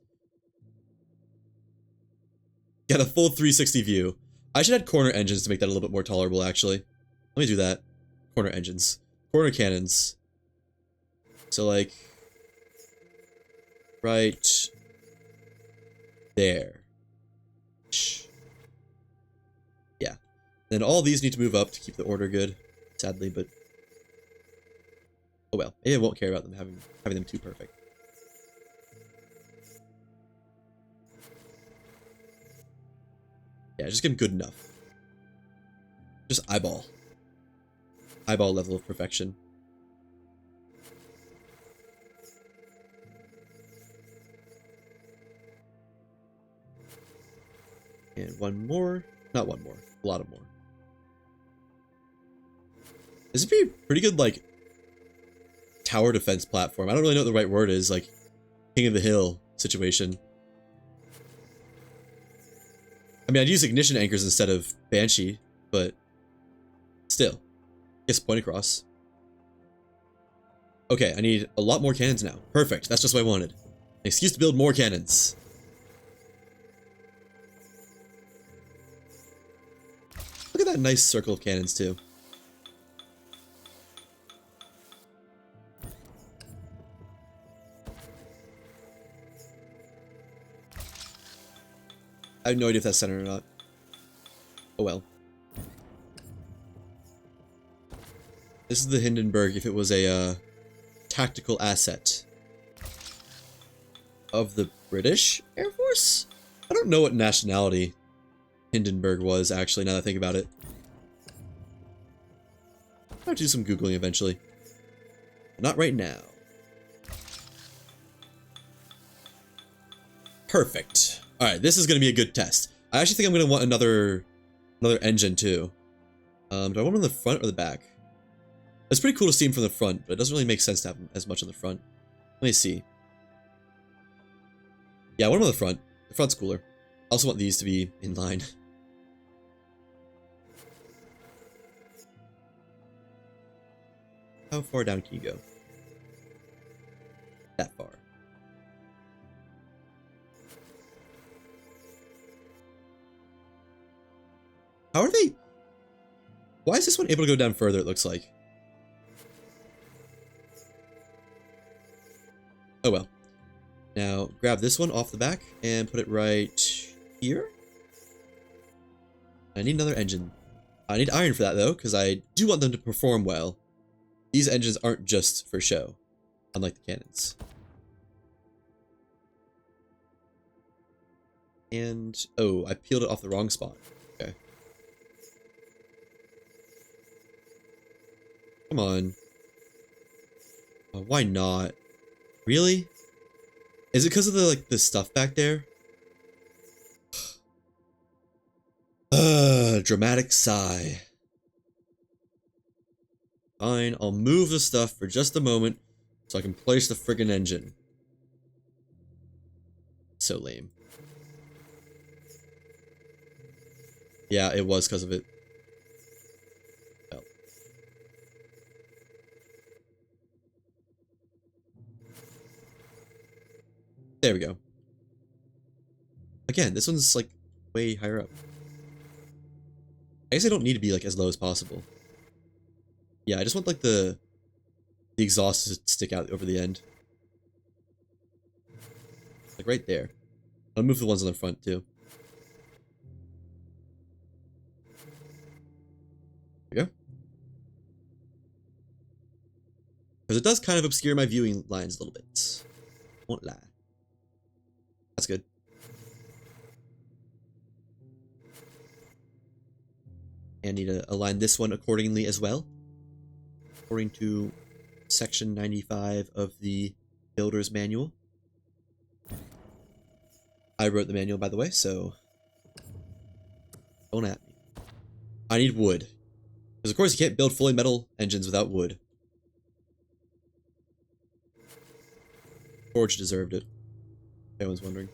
Got a full 360 view. I should add corner engines to make that a little bit more tolerable, actually. Let me do that. Corner engines. Corner cannons. So, like... right... there. Yeah. Then all these need to move up to keep the order good. Sadly, but... oh well. Maybe I won't care about them having them too perfect. Yeah, just get them good enough. Just eyeball. Eyeball level of perfection. And one more. Not one more. A lot of more. This would be a pretty good, like, tower defense platform. I don't really know what the right word is. Like, King of the Hill situation. I mean, I'd use ignition anchors instead of Banshee, but still. Gets point across. Okay, I need a lot more cannons now. Perfect, that's just what I wanted. An excuse to build more cannons. Look at that nice circle of cannons, too. I have no idea if that's centered or not. Oh well. This is the Hindenburg if it was a tactical asset of the British Air Force? I don't know what nationality Hindenburg was, actually, now that I think about it. I'll have to do some Googling eventually. But not right now. Perfect. Alright, this is going to be a good test. I actually think I'm going to want another engine, too. Do I want them on the front or the back? It's pretty cool to see them from the front, but it doesn't really make sense to have them as much on the front. Let me see. Yeah, I want them on the front. The front's cooler. I also want these to be in line. How far down can you go? That far. How are they? Why is this one able to go down further, it looks like? Oh well. Now, grab this one off the back and put it right here. I need another engine. I need iron for that, though, because I do want them to perform well. These engines aren't just for show, unlike the cannons. And, oh, I peeled it off the wrong spot. Okay. Come on. Oh, why not? Really? Is it because of the stuff back there? Dramatic sigh. Fine, I'll move the stuff for just a moment so I can place the friggin' engine. So lame. Yeah, it was because of it. Oh. There we go. Again, this one's like way higher up. I guess I don't need to be like as low as possible. Yeah, I just want like the exhaust to stick out over the end. Like right there. I'll move the ones on the front too. There we go. Because it does kind of obscure my viewing lines a little bit. Won't lie. That's good. And need to align this one accordingly as well. According to section 95 of the builder's manual. I wrote the manual, by the way, so don't at me. I need wood. Because of course you can't build fully metal engines without wood. Forge deserved it. If anyone's wondering.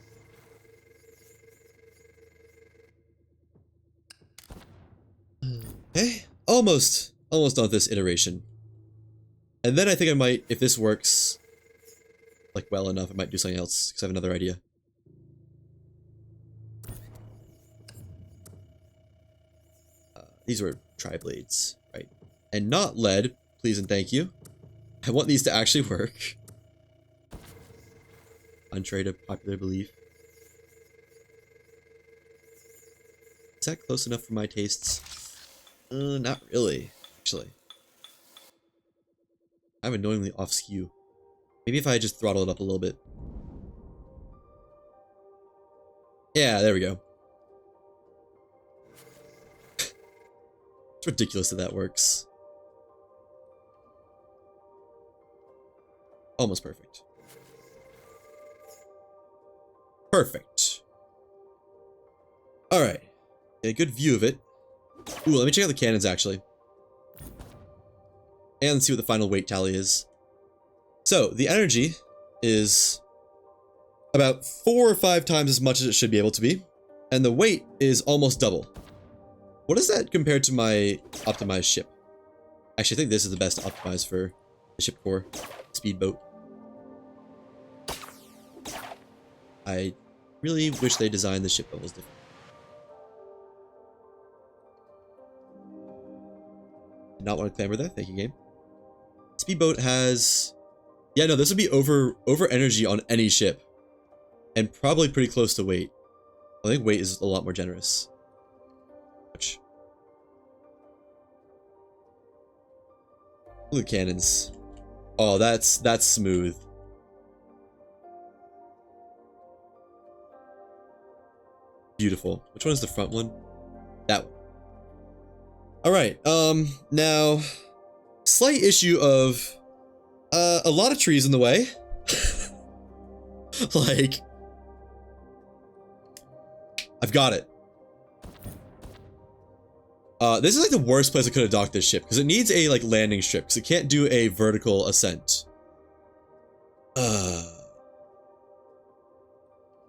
Okay, almost done with this iteration. And then I think I might, if this works like well enough, I might do something else because I have another idea. These were tri-blades, right? And not lead, please and thank you. I want these to actually work. Contrary to popular belief. Is that close enough for my tastes? Not really, actually. I'm annoyingly off skew. Maybe if I just throttle it up a little bit. Yeah, there we go. It's ridiculous that works. Almost perfect. Perfect. Alright. Get a good view of it. Ooh, let me check out the cannons, actually. And see what the final weight tally is. So, the energy is about 4 or 5 times as much as it should be able to be. And the weight is almost double. What is that compared to my optimized ship? Actually, I think this is the best to optimize for the ship core speedboat. I really wish they designed the ship levels different. Did not want to clamor there. Thank you, game. Speedboat has... Yeah, no, this would be over energy on any ship. And probably pretty close to weight. I think weight is a lot more generous. Look at the cannons. Oh, that's smooth. Beautiful. Which one is the front one? That one. Alright, now... Slight issue of... a lot of trees in the way. Like... I've got it. This is like the worst place I could have docked this ship, because it needs a, like, landing strip, because it can't do a vertical ascent. Let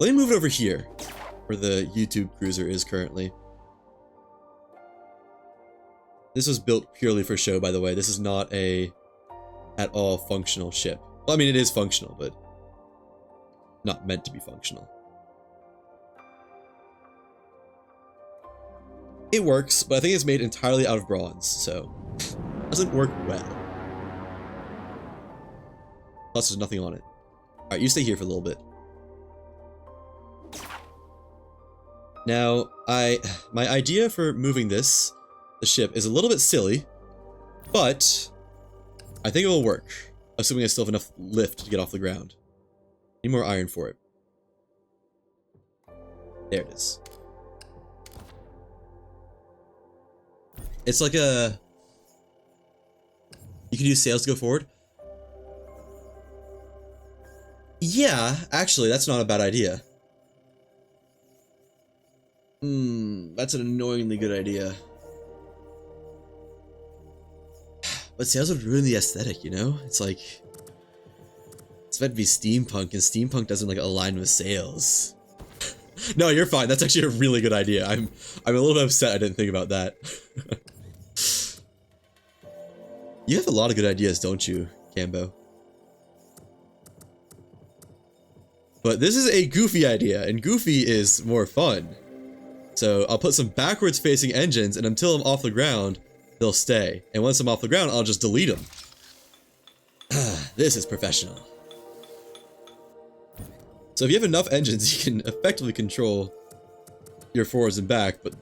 me move it over here, where the YouTube cruiser is currently. This was built purely for show, by the way. This is not a at all functional ship. Well, I mean, it is functional, but not meant to be functional. It works, but I think it's made entirely out of bronze, so it doesn't work well. Plus, there's nothing on it. Alright, you stay here for a little bit. Now, my idea for moving the ship, is a little bit silly, but I think it will work, assuming I still have enough lift to get off the ground. Need more iron for it. There it is. It's like a... You can use sails to go forward. Yeah, actually, that's not a bad idea. That's an annoyingly good idea. But sails would ruin the aesthetic, you know? It's like... It's meant to be steampunk, and steampunk doesn't, like, align with sails. No, you're fine. That's actually a really good idea. I'm a little bit upset I didn't think about that. You have a lot of good ideas, don't you, Cambo? But this is a Goofy idea, and Goofy is more fun. So I'll put some backwards facing engines, and until I'm off the ground, they'll stay. And once I'm off the ground, I'll just delete them. This is professional. So if you have enough engines, you can effectively control your forwards and back, but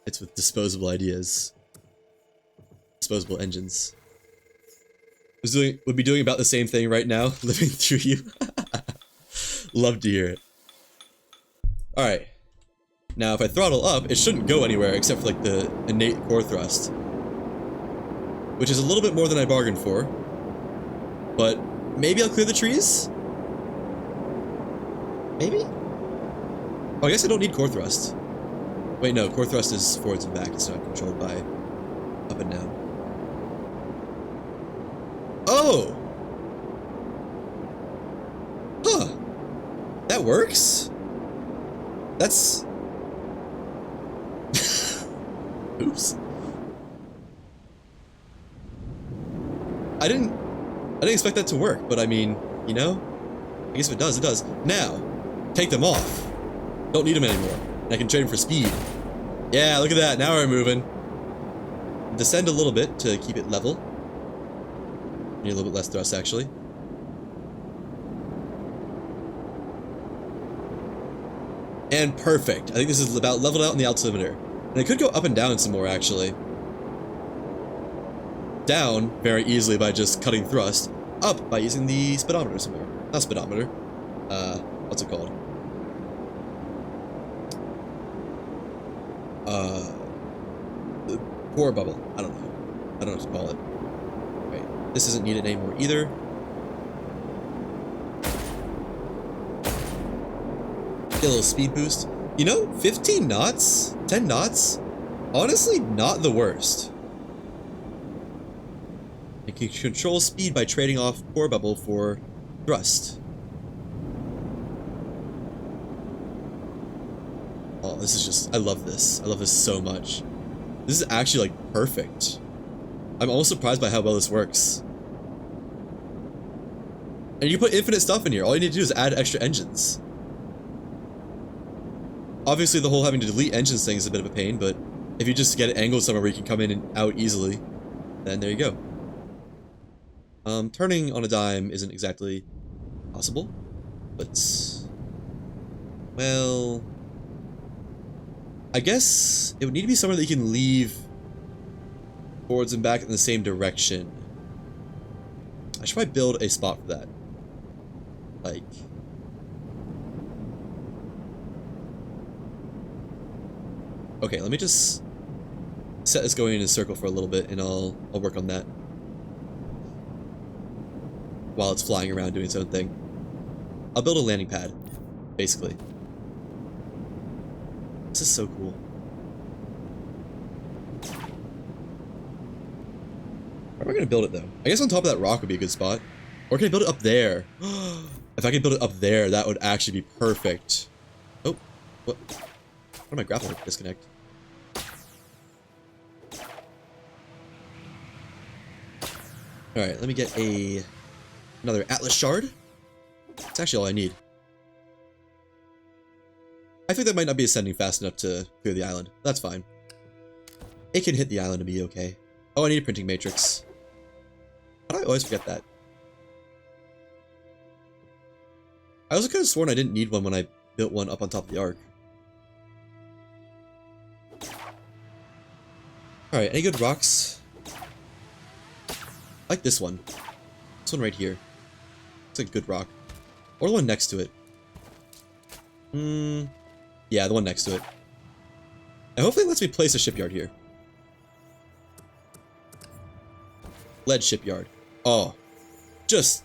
it's with disposable ideas. Disposable engines. Would be doing about the same thing right now, living through you. Love to hear it. Alright. Now if I throttle up, it shouldn't go anywhere except for like the innate core thrust. Which is a little bit more than I bargained for. But maybe I'll clear the trees? Maybe? Oh, I guess I don't need core thrust. Wait, no, core thrust is forwards and back. It's not controlled by up and down. Oh! Huh. That works? That's... Oops. I didn't expect that to work, but I mean, you know? I guess if it does, it does. Now, take them off. Don't need them anymore. And I can trade them for speed. Yeah, look at that. Now we're moving. Descend a little bit to keep it level. Need a little bit less thrust, actually. And perfect. I think this is about leveled out in the altimeter. And I could go up and down some more, actually. Down very easily by just cutting thrust. Up by using the speedometer somewhere. Not speedometer. What's it called? The core bubble. I don't know. I don't know what to call it. Wait, this isn't needed anymore either. Get a little speed boost. You know, 15 knots? 10 knots? Honestly, not the worst. You can control speed by trading off core bubble for thrust. Oh, this is just... I love this. I love this so much. This is actually, like, perfect. I'm almost surprised by how well this works. And you can put infinite stuff in here. All you need to do is add extra engines. Obviously, the whole having to delete engines thing is a bit of a pain, but if you just get it angled somewhere where you can come in and out easily, then there you go. Turning on a dime isn't exactly possible, but... well... I guess it would need to be somewhere that you can leave forwards and back in the same direction. I should probably build a spot for that. Like... okay, let me just set this going in a circle for a little bit, and I'll work on that while it's flying around doing its own thing. I'll build a landing pad, basically. This is so cool. Where am I gonna build it though? I guess on top of that rock would be a good spot. Or can I build it up there? If I could build it up there, that would actually be perfect. Oh, what? What am I grappling with? Disconnect. Alright, let me get another Atlas shard. That's actually all I need. I think that might not be ascending fast enough to clear the island. That's fine. It can hit the island and be okay. Oh, I need a printing matrix. How do I always forget that? I also could have sworn I didn't need one when I built one up on top of the arc. Alright, any good rocks? I like this one. This one right here. It's a good rock. Or the one next to it. Yeah, the one next to it. And hopefully it lets me place a shipyard here. Lead shipyard. Oh. Just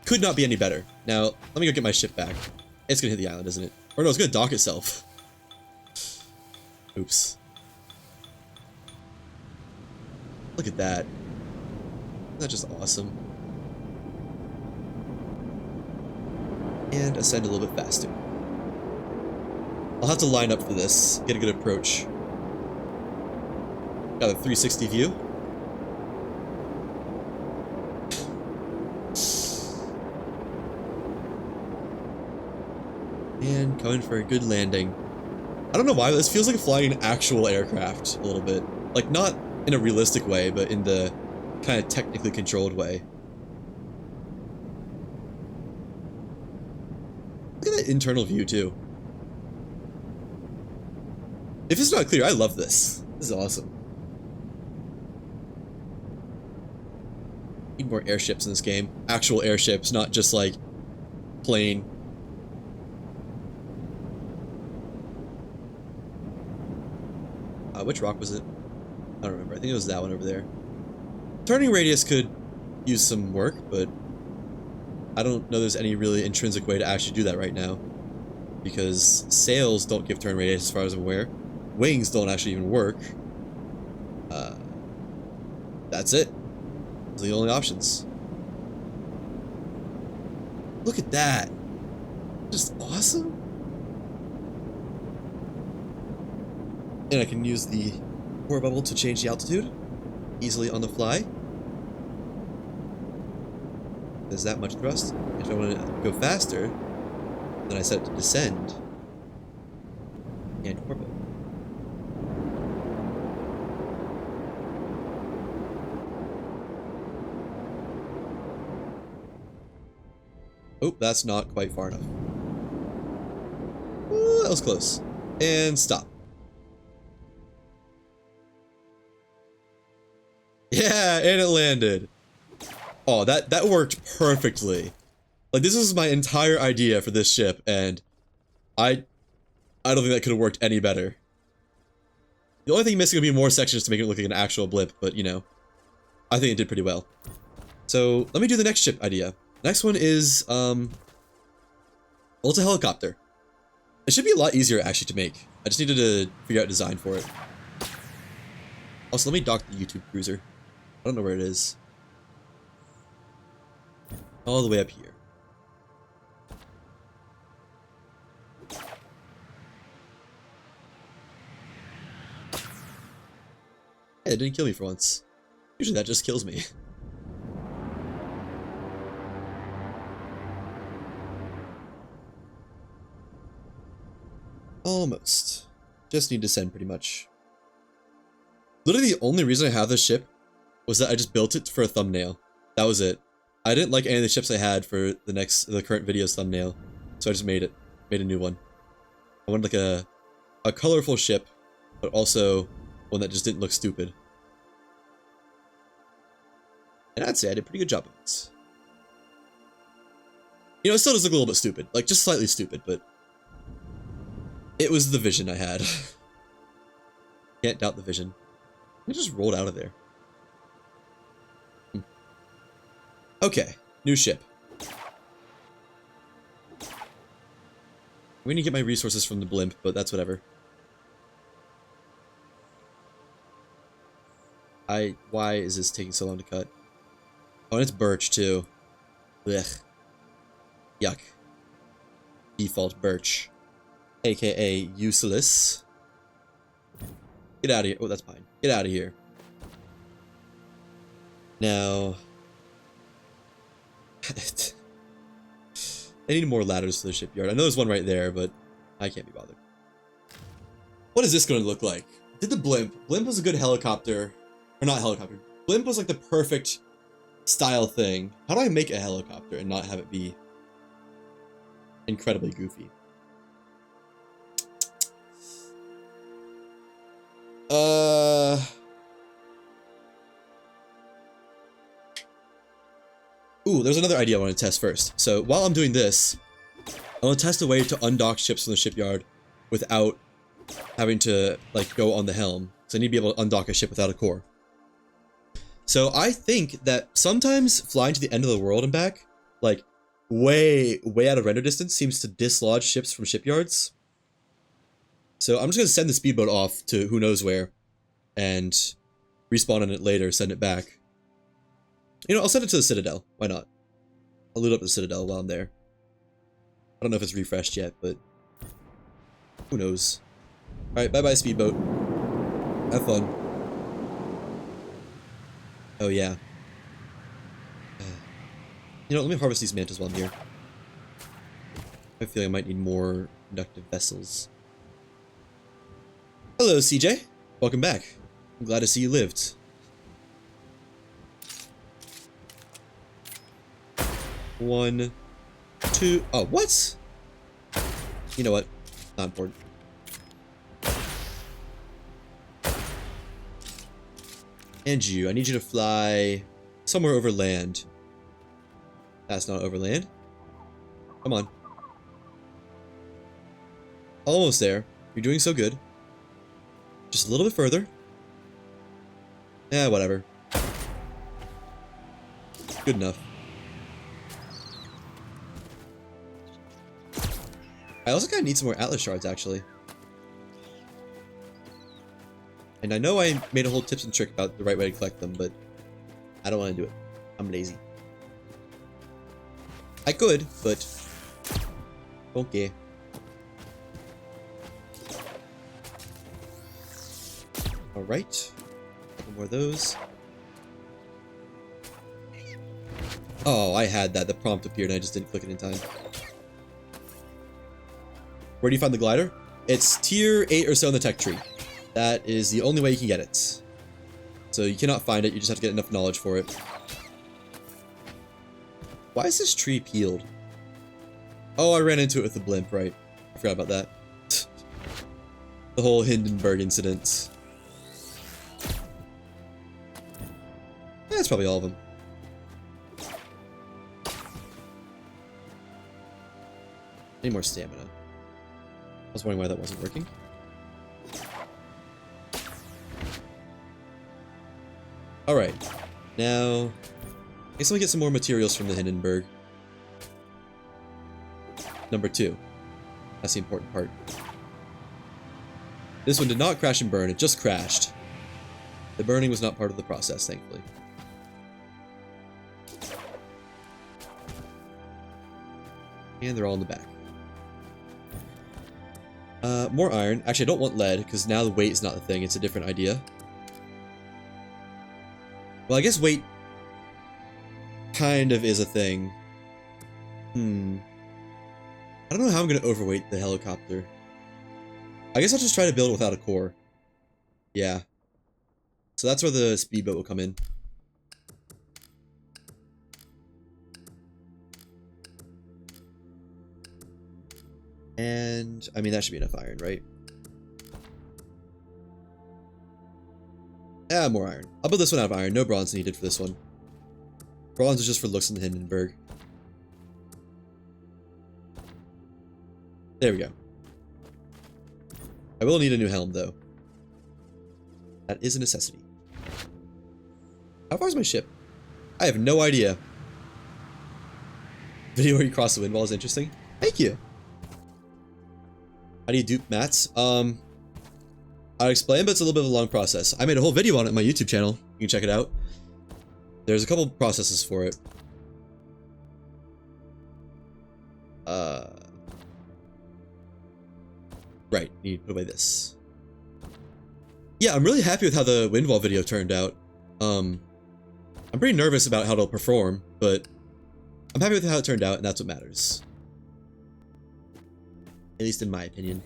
could not be any better. Now, let me go get my ship back. It's gonna hit the island, isn't it? Or no, it's gonna dock itself. Oops. Look at that. Isn't that just awesome? And ascend a little bit faster. I'll have to line up for this, get a good approach. Got a 360 view. And coming for a good landing. I don't know why, but this feels like flying an actual aircraft a little bit. Like, not in a realistic way, but in the kind of technically controlled way. Look at that internal view, too. If it's not clear, I love this. This is awesome. Need more airships in this game. Actual airships, not just like plane. Which rock was it? I don't remember. I think it was that one over there. Turning radius could use some work, but I don't know there's any really intrinsic way to actually do that right now. Because sails don't give turn radius as far as I'm aware. Wings don't actually even work. That's it. Those are the only options. Look at that. Just awesome. And I can use the core bubble to change the altitude easily on the fly. There's that much thrust. If I want to go faster, then I set it to descend. And core bubble. Oh, that's not quite far enough. Ooh, that was close. And stop. Yeah, and it landed. Oh, that worked perfectly. Like, this is my entire idea for this ship, and I don't think that could have worked any better. The only thing missing would be more sections to make it look like an actual blip, but, you know, I think it did pretty well. So, let me do the next ship idea. Next one is, well, it's a helicopter. It should be a lot easier, actually, to make. I just needed to figure out design for it. Also, let me dock the YouTube cruiser. I don't know where it is. All the way up here. Hey, it didn't kill me for once. Usually that just kills me. Almost. Just need to send pretty much. Literally the only reason I have this ship was that I just built it for a thumbnail. That was it. I didn't like any of the ships I had for the current video's thumbnail, so I just made a new one. I wanted like a colorful ship, but also one that just didn't look stupid. And I'd say I did a pretty good job of it. You know, it still does look a little bit stupid, like just slightly stupid, but it was the vision I had. Can't doubt the vision. I just rolled out of there. Okay, new ship. We need to get my resources from the blimp, but that's whatever. Why is this taking so long to cut? Oh, and it's birch too. Ugh. Yuck. Default birch. AKA useless. Get out of here. Oh, that's pine. Get out of here. Now... I need more ladders for the shipyard. I know there's one right there, but I can't be bothered. What is this going to look like? Did the blimp. Blimp was a good helicopter. Or not helicopter. Blimp was like the perfect style thing. How do I make a helicopter and not have it be incredibly goofy? Ooh, there's another idea I want to test first. So while I'm doing this, I want to test a way to undock ships from the shipyard without having to like go on the helm. So I need to be able to undock a ship without a core. So I think that sometimes flying to the end of the world and back, like way out of render distance, seems to dislodge ships from shipyards. So I'm just going to send the speedboat off to who knows where and respawn on it later, send it back. You know, I'll send it to the Citadel. Why not? I'll loot up the Citadel while I'm there. I don't know if it's refreshed yet, but... Who knows? Alright, bye-bye speedboat. Have fun. Oh yeah. You know, let me harvest these mantas while I'm here. I feel like I might need more conductive vessels. Hello, CJ. Welcome back. I'm glad to see you lived. One, two. Oh, what? You know what? Not important. And you. I need you to fly somewhere over land. That's not over land. Come on. Almost there. You're doing so good. Just a little bit further. Yeah, whatever. Good enough. I also kind of need some more Atlas shards, actually. And I know I made a whole tips and trick about the right way to collect them, but I don't want to do it. I'm lazy. I could, but okay. Alright. Couple more of those. Oh, I had that. The prompt appeared and I just didn't click it in time. Where do you find the glider? It's tier 8 or so in the tech tree. That is the only way you can get it. So you cannot find it, you just have to get enough knowledge for it. Why is this tree peeled? Oh, I ran into it with the blimp, right. I forgot about that. The whole Hindenburg incident. That's probably all of them. Need more stamina. I was wondering why that wasn't working. Alright. Now, I guess let me get some more materials from the Hindenburg. Number 2. That's the important part. This one did not crash and burn, it just crashed. The burning was not part of the process, thankfully. And they're all in the back. More iron. Actually, I don't want lead, because now the weight is not the thing, it's a different idea. Well, I guess weight kind of is a thing. I don't know how I'm going to overweight the helicopter. I guess I'll just try to build it without a core. Yeah. So that's where the speedboat will come in. And, I mean, that should be enough iron, right? Ah, more iron. I'll build this one out of iron. No bronze needed for this one. Bronze is just for looks in the Hindenburg. There we go. I will need a new helm, though. That is a necessity. How far is my ship? I have no idea. Video where you cross the wind wall is interesting. Thank you. How do you dupe mats? I'll explain, but it's a little bit of a long process. I made a whole video on it on my YouTube channel. You can check it out. There's a couple processes for it. Right, you need to put away this. Yeah, I'm really happy with how the wind wall video turned out. I'm pretty nervous about how it'll perform, but I'm happy with how it turned out, and that's what matters. At least in my opinion.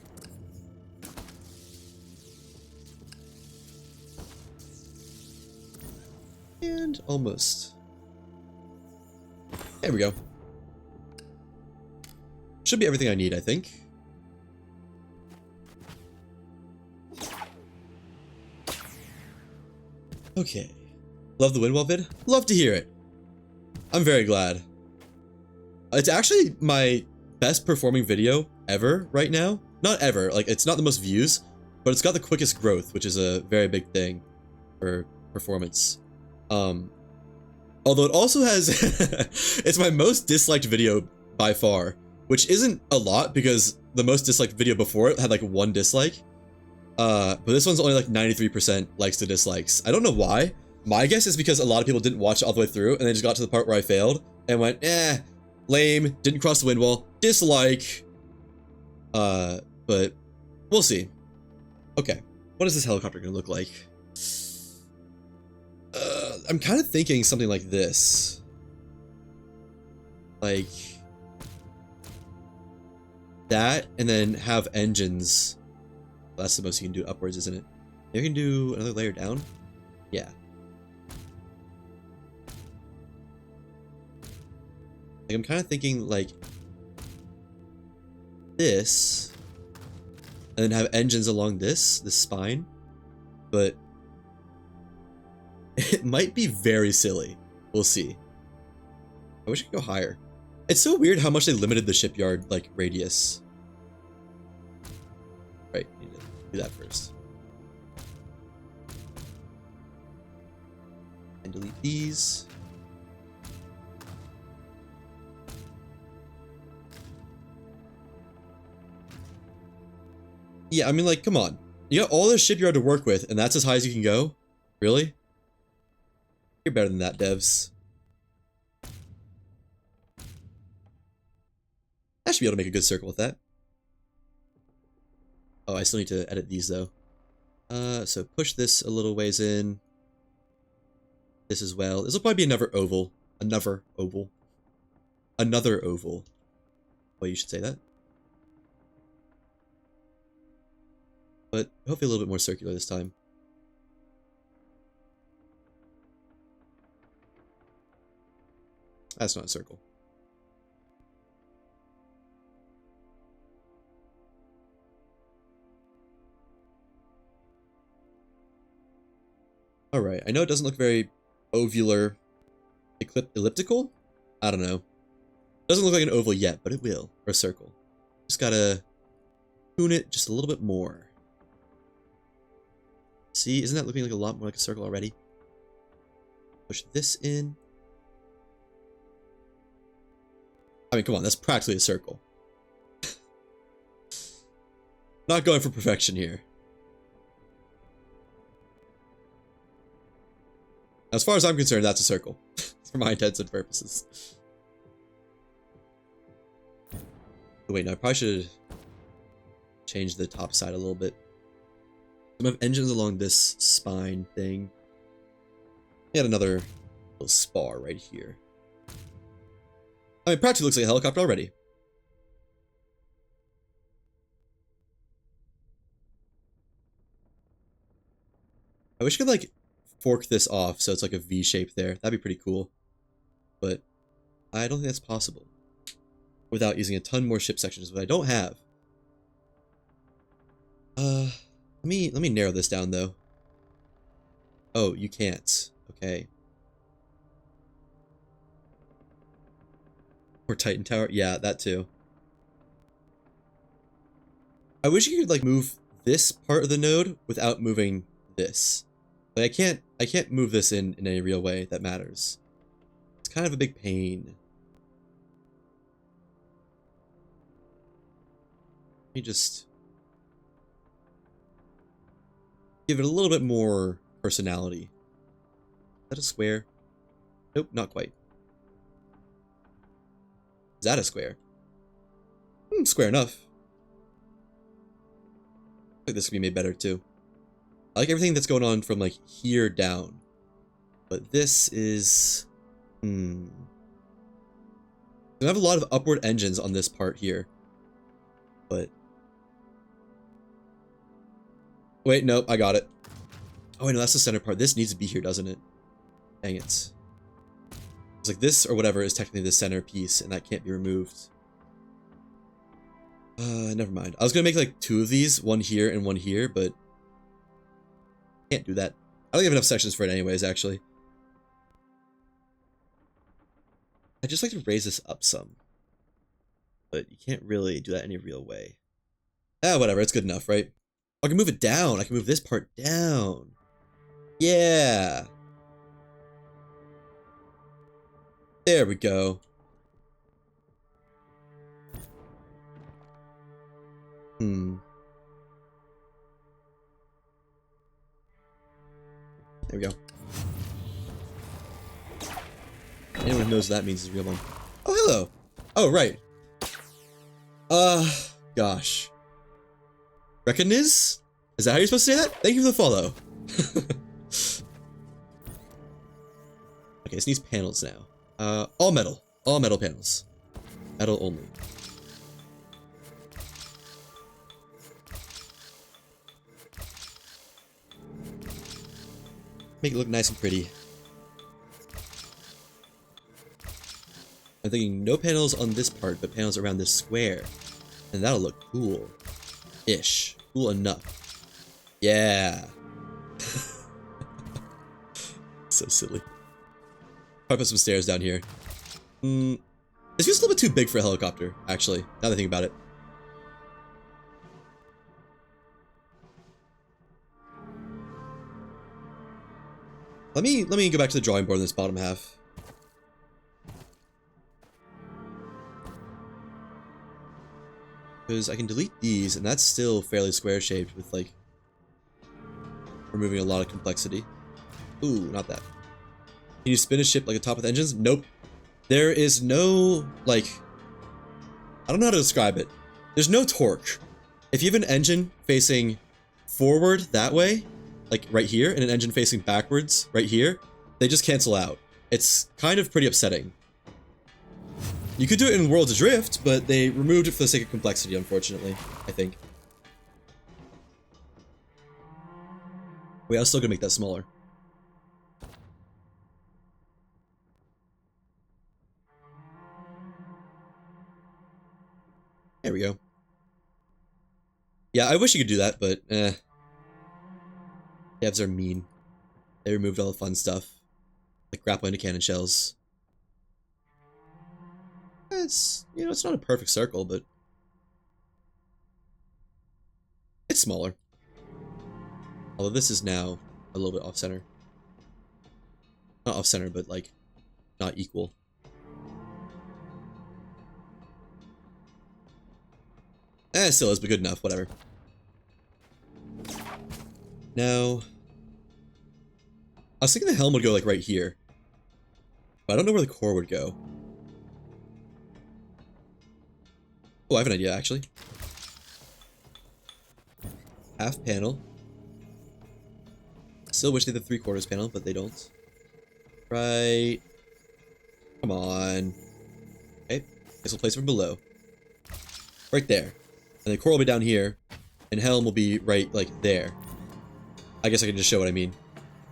And almost. There we go. Should be everything I need, I think. Okay. Love the Windwall vid? Love to hear it. I'm very glad. It's actually my best performing video ever right now. Not ever, like it's not the most views, but it's got the quickest growth, which is a very big thing for performance. Although it also has, it's my most disliked video by far, which isn't a lot because the most disliked video before it had like 1 dislike. But this one's only like 93% likes to dislikes. I don't know why. My guess is because a lot of people didn't watch it all the way through and they just got to the part where I failed and went, lame, didn't cross the wind wall, dislike. But We'll see. Okay, what is this helicopter gonna look like? I'm kind of thinking something like this. Like that, and then have engines. Well, that's the most you can do upwards, isn't it? Maybe you can do another layer down? Yeah. Like, I'm kind of thinking like this, and then have engines along this spine, but it might be very silly. We'll see. I wish I could go higher. It's so weird how much they limited the shipyard, like, radius. Right, need to do that first. And delete these. Yeah, I mean, like, come on. You got all this shipyard to work with, and that's as high as you can go? Really? You're better than that, devs. I should be able to make a good circle with that. Oh, I still need to edit these, though. So push this a little ways in. This as well. This will probably be another oval. Another oval. Another oval. Well, you should say that. But hopefully a little bit more circular this time. That's not a circle. Alright, I know it doesn't look very ovular. Elliptical? I don't know. Doesn't look like an oval yet, but it will. Or a circle. Just gotta tune it just a little bit more. See, isn't that looking like a lot more like a circle already? Push this in. I mean, come on, that's practically a circle. Not going for perfection here. As far as I'm concerned, that's a circle. For my intents and purposes. Oh, wait, no, I probably should change the top side a little bit. Some have engines along this spine thing. We had another little spar right here. I mean, practically looks like a helicopter already. I wish I could, like, fork this off so it's like a V shape there. That'd be pretty cool. But I don't think that's possible without using a ton more ship sections, but I don't have. Let me narrow this down though. Oh, you can't. Okay. Or Titan Tower. Yeah, that too. I wish you could like move this part of the node without moving this. Like I can't move this in any real way that matters. It's kind of a big pain. Let me just give it a little bit more personality. Is that a square? Nope, not quite. Is that a square? Square enough. I think this could be made better too. I like everything that's going on from like here down. But this is... We have a lot of upward engines on this part here. But... Wait, nope, I got it. Oh, wait, no, that's the center part. This needs to be here, doesn't it? Dang it. It's like this or whatever is technically the center piece, and that can't be removed. Never mind. I was gonna make like two of these, one here and one here, but... Can't do that. I don't have enough sections for it anyways, actually. I'd just like to raise this up some. But you can't really do that any real way. Ah, whatever, it's good enough, right? I can move it down. I can move this part down. Yeah. There we go. There we go. Anyone who knows what that means is a real one. Oh, hello. Oh, right. Gosh. Recognize? Is that how you're supposed to say that? Thank you for the follow. Okay, this needs panels now. All metal. All metal panels. Metal only. Make it look nice and pretty. I'm thinking no panels on this part, but panels around this square. And that'll look cool. Ish. Cool enough. Yeah. So silly. Probably put some stairs down here. This feels a little bit too big for a helicopter, actually, now that I think about it. Let me go back to the drawing board in this bottom half. Because I can delete these, and that's still fairly square-shaped with, like, removing a lot of complexity. Ooh, not that. Can you spin a ship like a top with engines? Nope. There is no, like, I don't know how to describe it. There's no torque. If you have an engine facing forward that way, like right here, and an engine facing backwards right here, they just cancel out. It's kind of pretty upsetting. You could do it in Worlds Adrift, but they removed it for the sake of complexity, unfortunately, I think. Wait, I was still gonna make that smaller. There we go. Yeah, I wish you could do that, but devs are mean. They removed all the fun stuff, like grappling to cannon shells. It's, you know, it's not a perfect circle, but it's smaller. Although this is now a little bit off-center. Not off-center, but like, not equal. It still is, but good enough, whatever. Now, I was thinking the helm would go like right here, but I don't know where the core would go. Oh, I have an idea, actually. Half panel. Still wish they had the 3/4 panel, but they don't. Right. Come on. Okay, guess we'll place it from below. Right there. And the core will be down here, and helm will be right, like, there. I guess I can just show what I mean.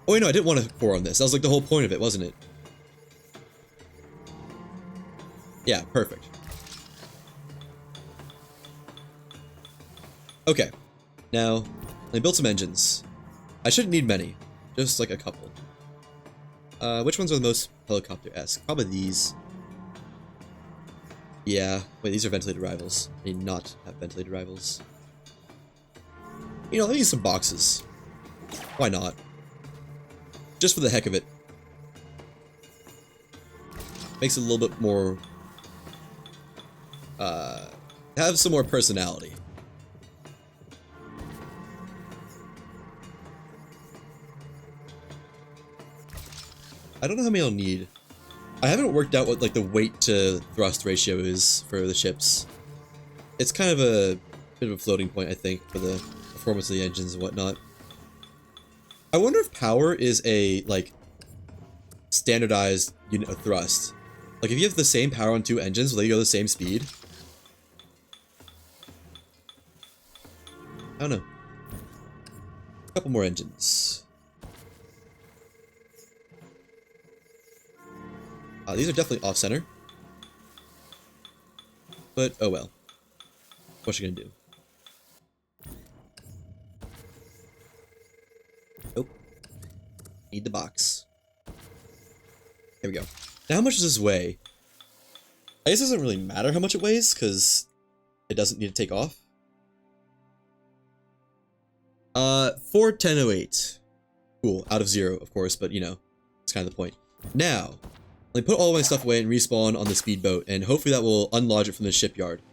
Oh, wait, no, I didn't want a core on this. That was, like, the whole point of it, wasn't it? Yeah, perfect. Okay. Now, I built some engines. I shouldn't need many. Just, like, a couple. Which ones are the most helicopter-esque? Probably these. Yeah. Wait, these are ventilated rivals. I need not have ventilated rivals. You know, let me use some boxes. Why not? Just for the heck of it. Makes it a little bit more... have some more personality. I don't know how many I'll need. I haven't worked out what, like, the weight to thrust ratio is for the ships. It's kind of a bit of a floating point, I think, for the performance of the engines and whatnot. I wonder if power is a, like, standardized unit of thrust. Like, if you have the same power on two engines, will they go the same speed? I don't know. A couple more engines. These are definitely off-center. But, oh well. What's you gonna do? Nope. Need the box. There we go. Now how much does this weigh? I guess it doesn't really matter how much it weighs, because it doesn't need to take off. 41008. Cool, out of 0, of course, but you know, it's kind of the point. Now, let me put all my stuff away and respawn on the speedboat, and hopefully that will unlodge it from the shipyard.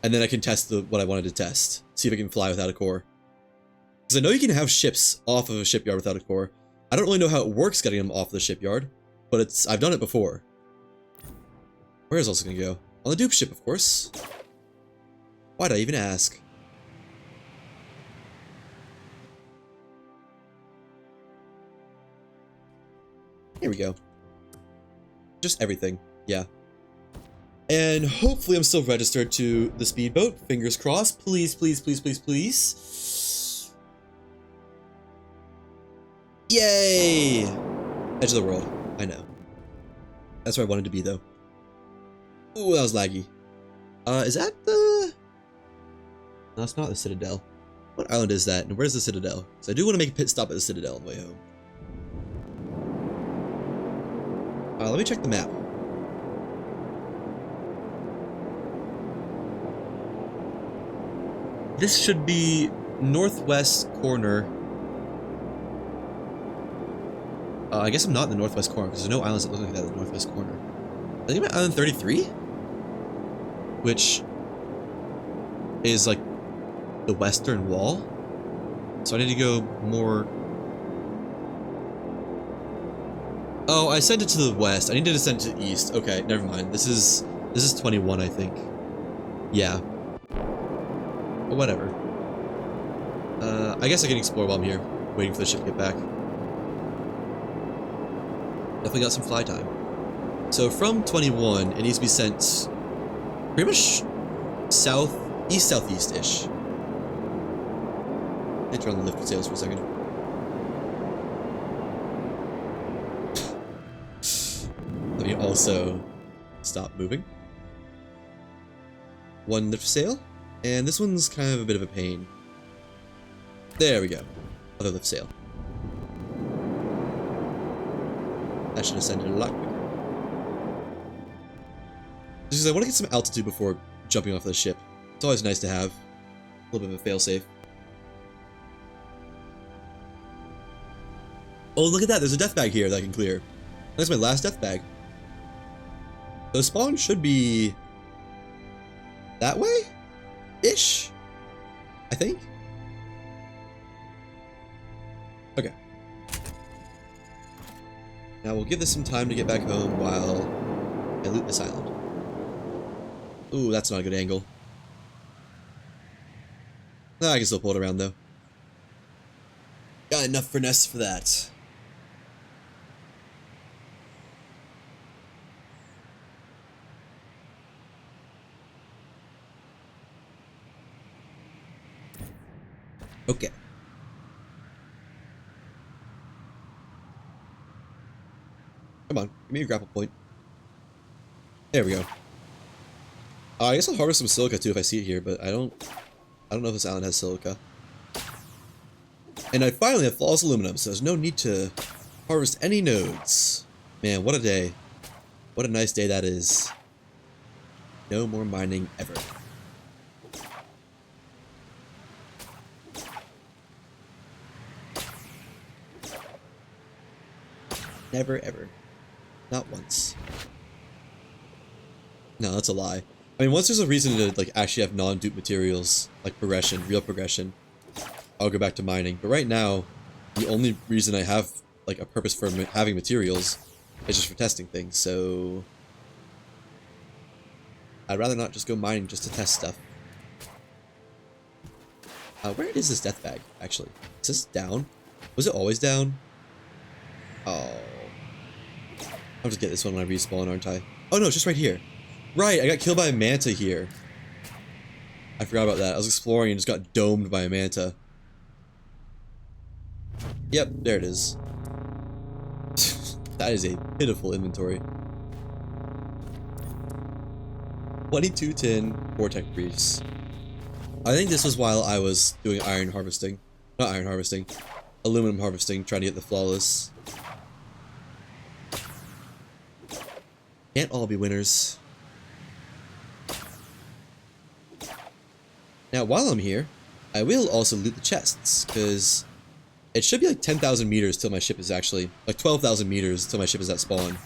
And then I can test what I wanted to test. See if it can fly without a core. Because I know you can have ships off of a shipyard without a core. I don't really know how it works getting them off the shipyard, but I've done it before. Where is it also going to go? On the dupe ship, of course. Why'd I even ask? we go. Just everything. Yeah. And hopefully I'm still registered to the speedboat. Fingers crossed. Please, please, please, please, please. Yay! Edge of the world. I know. That's where I wanted to be, though. Ooh, that was laggy. Is that the... No, it's not the Citadel. What island is that, and where's the Citadel? So I do want to make a pit stop at the Citadel on the way home. Let me check the map. This should be northwest corner. I guess I'm not in the northwest corner because there's no islands that look like that in the northwest corner. I think I'm at island 33, which is like the western wall. So I need to go more. Oh, I sent it to the west. I need to send it to the east. Okay, never mind. This is 21, I think. Yeah. But whatever. I guess I can explore while I'm here, waiting for the ship to get back. Definitely got some fly time. So from 21, it needs to be sent pretty much southeast-ish. Let me turn on the lift sails for a second. Let me also stop moving. One lift sail, and this one's kind of a bit of a pain. There we go. Other lift sail. That should have sent it a lot quicker. Just because I want to get some altitude before jumping off the ship. It's always nice to have a little bit of a failsafe. Oh, look at that. There's a death bag here that I can clear. That's my last death bag. The spawn should be that way? Ish? I think? Okay. Now we'll give this some time to get back home while I loot this island. Ooh, that's not a good angle. I can still pull it around though. Got enough finesse for that. Okay. Come on, give me a grapple point. There we go. I guess I'll harvest some silica too if I see it here, but I don't know if this island has silica. And I finally have flawless aluminum, so there's no need to harvest any nodes. Man, what a day. What a nice day that is. No more mining ever. Never ever. Not once. No, that's a lie. I mean, once there's a reason to like actually have non-dupe materials, like progression, real progression, I'll go back to mining. But right now, the only reason I have like a purpose for having materials is just for testing things. So I'd rather not just go mining just to test stuff. Where is this death bag actually? Is this down? Was it always down? Oh, I'll just get this one when I respawn, aren't I? Oh no, it's just right here. Right, I got killed by a manta here. I forgot about that. I was exploring and just got domed by a manta. Yep, there it is. That is a pitiful inventory. 22 tin, 4 tech briefs. I think this was while I was doing iron harvesting. Not iron harvesting. Aluminum harvesting, trying to get the flawless. Can't all be winners. Now, while I'm here, I will also loot the chests, because it should be like 10,000 meters till my ship is actually, like 12,000 meters till my ship is at spawn.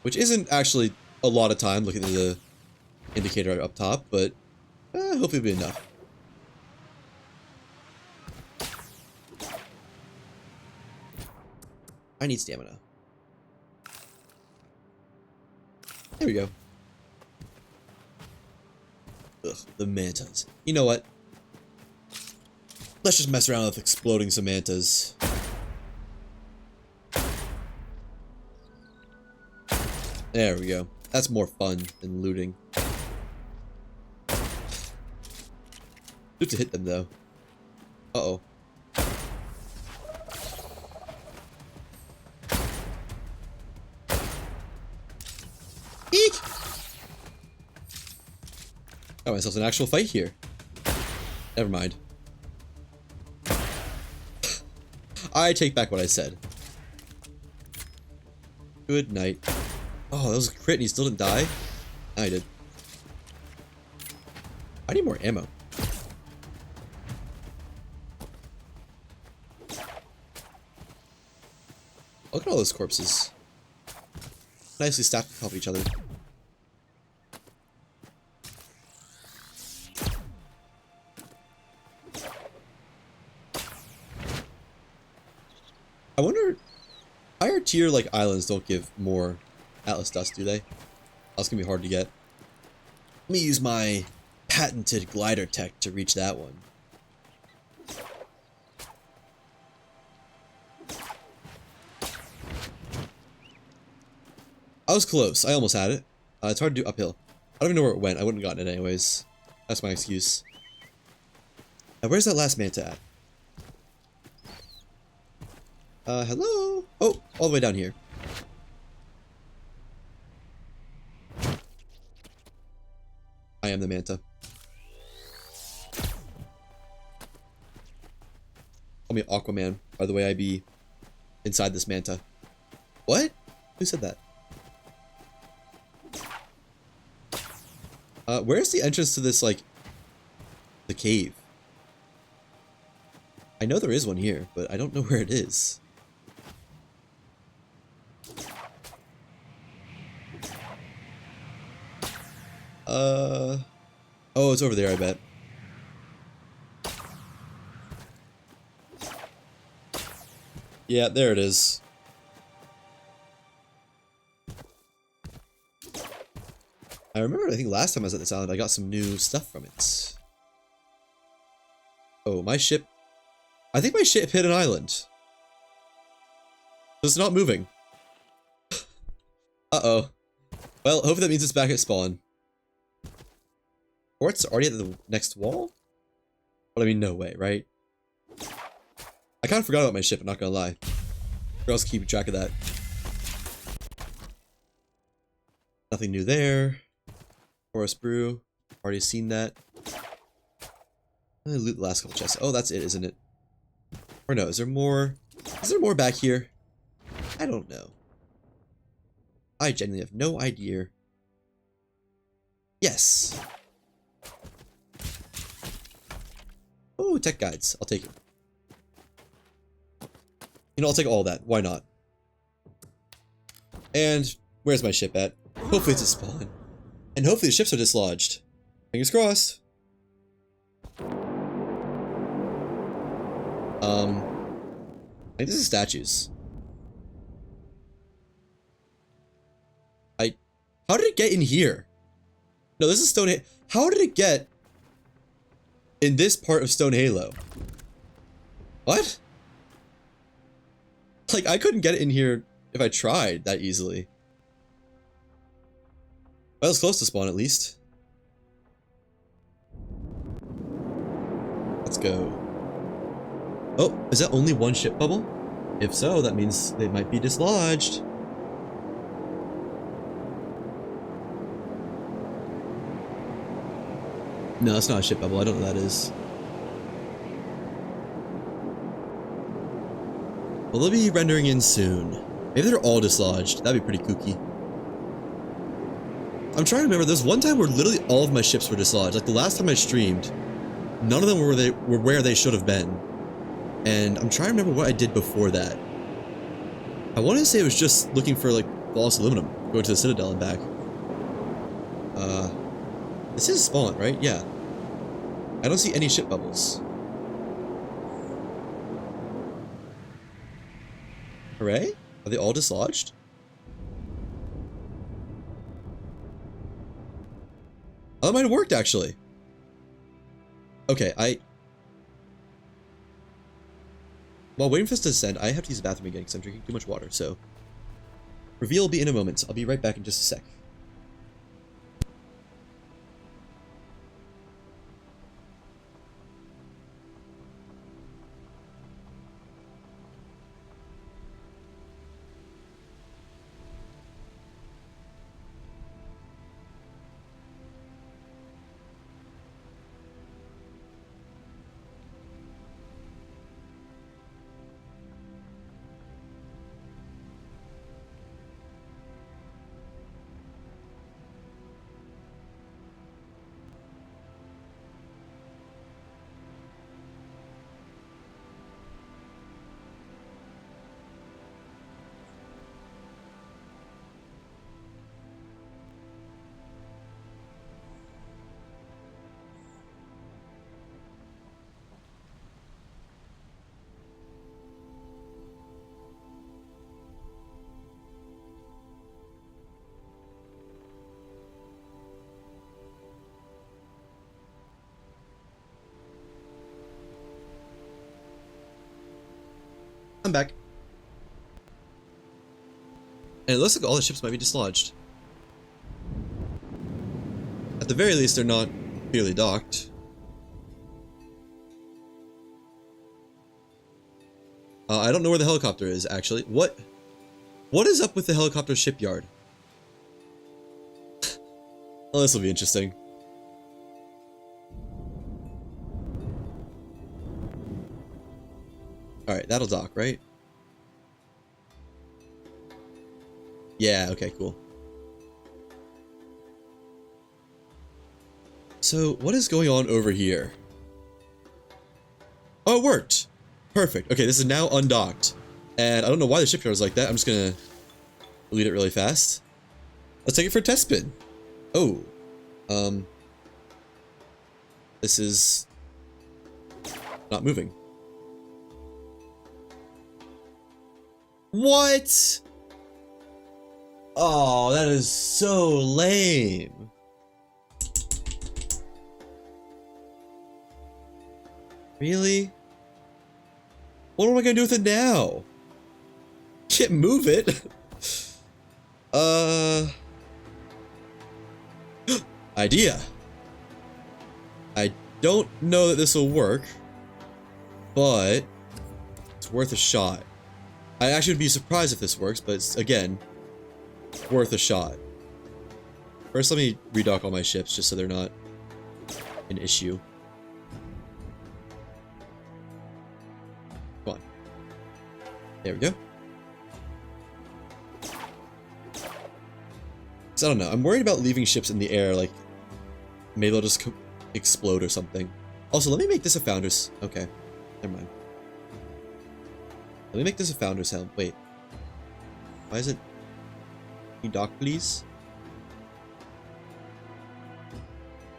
Which isn't actually a lot of time looking at the indicator up top, but hopefully it'll be enough. I need stamina. There we go. Ugh, the mantas. You know what? Let's just mess around with exploding some mantas. There we go. That's more fun than looting. Good to hit them though. Uh-oh. Eek! Got myself an actual fight here. Never mind. I take back what I said. Good night. Oh, that was a crit and he still didn't die? I did. I need more ammo. Look at all those corpses. Nicely stacked on top of each other. I wonder, higher tier like islands don't give more Atlas dust, do they? That's gonna be hard to get. Let me use my patented glider tech to reach that one. I was close. I almost had it. It's hard to do uphill. I don't even know where it went. I wouldn't have gotten it anyways. That's my excuse. Now, where's that last manta at? Hello? Oh, all the way down here. I am the manta. Call me Aquaman, by the way I be inside this manta. What? Who said that? Where's the entrance to this, like, the cave? I know there is one here, but I don't know where it is. Oh, it's over there, I bet. Yeah, there it is. I remember, I think last time I was at this island, I got some new stuff from it. Oh, my ship. I think my ship hit an island. It's not moving. Uh-oh. Well, hopefully that means it's back at spawn. Or it's already at the next wall? But I mean, no way, right? I kind of forgot about my ship, I'm not gonna lie. Or else keep track of that. Nothing new there. Forest Brew. Already seen that. I'm gonna loot the last couple chests. Oh, that's it, isn't it? Or no, is there more? Is there more back here? I don't know. I genuinely have no idea. Yes. Oh, tech guides. I'll take it. You know, I'll take all that. Why not? And where's my ship at? Hopefully it's a spawn. And hopefully the ships are dislodged. Fingers crossed. I think this is statues. How did it get in here? No, this is Stone Halo. How did it get in this part of Stone Halo? What? Like, I couldn't get it in here if I tried that easily. Well, it's close to spawn at least. Let's go. Oh, is that only one ship bubble? If so, that means they might be dislodged. No, that's not a ship bubble. I don't know what that is. Well, they'll be rendering in soon. Maybe they're all dislodged. That'd be pretty kooky. I'm trying to remember. There's one time where literally all of my ships were dislodged. Like the last time I streamed, none of them were where they should have been. And I'm trying to remember what I did before that. I want to say it was just looking for like flawless aluminum, going to the Citadel and back. This is spawn, right? Yeah. I don't see any ship bubbles. Hooray? Are they all dislodged? Oh, that might have worked actually. Okay, while waiting for this to descend, I have to use the bathroom again because I'm drinking too much water, so. Reveal will be in a moment. I'll be right back in just a sec. I'm back. And it looks like all the ships might be dislodged. At the very least, they're not clearly docked. I don't know where the helicopter is, actually. What is up with the helicopter shipyard? Well, this will be interesting. Alright, that'll dock, right? Yeah, okay, cool. So, what is going on over here? Oh, it worked! Perfect. Okay, this is now undocked. And I don't know why the shipyard is like that. I'm just gonna delete it really fast. Let's take it for a test spin. Oh. This is not moving. What? Oh, that is so lame. Really? What am I gonna do with it now? Can't move it. Idea. I don't know that this will work, but it's worth a shot. I actually would be surprised if this works, but it's, again, worth a shot. First, let me redock all my ships just so they're not an issue. Come on. There we go. So I don't know. I'm worried about leaving ships in the air, like maybe they'll just explode or something. Also, let me make this a Founders. Okay, never mind. Let me make this a Founders helm. Wait. Why is it? Can you dock, please?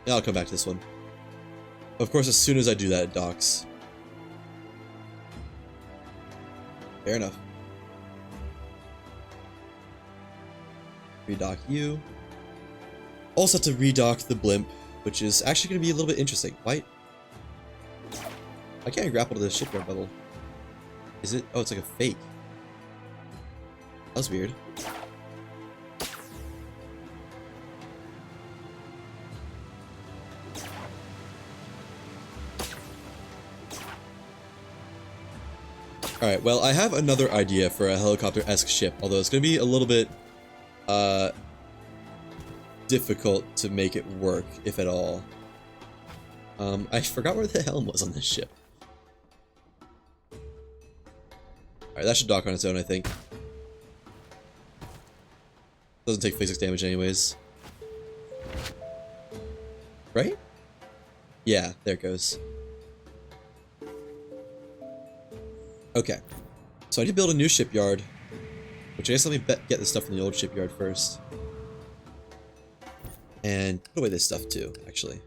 Yeah, I'll come back to this one. Of course, as soon as I do that, it docks. Fair enough. Redock you. Also have to redock the blimp, which is actually going to be a little bit interesting. Why? I can't grapple to the shipyard bubble. Is it? Oh, it's like a fake. That was weird. Alright, well, I have another idea for a helicopter-esque ship, although it's going to be a little bit difficult to make it work, if at all. I forgot where the helm was on this ship. Alright, that should dock on its own, I think. Doesn't take physics damage anyways. Right? Yeah, there it goes. Okay. So I need to build a new shipyard. Which I guess let me get the stuff from the old shipyard first. And put away this stuff too, actually.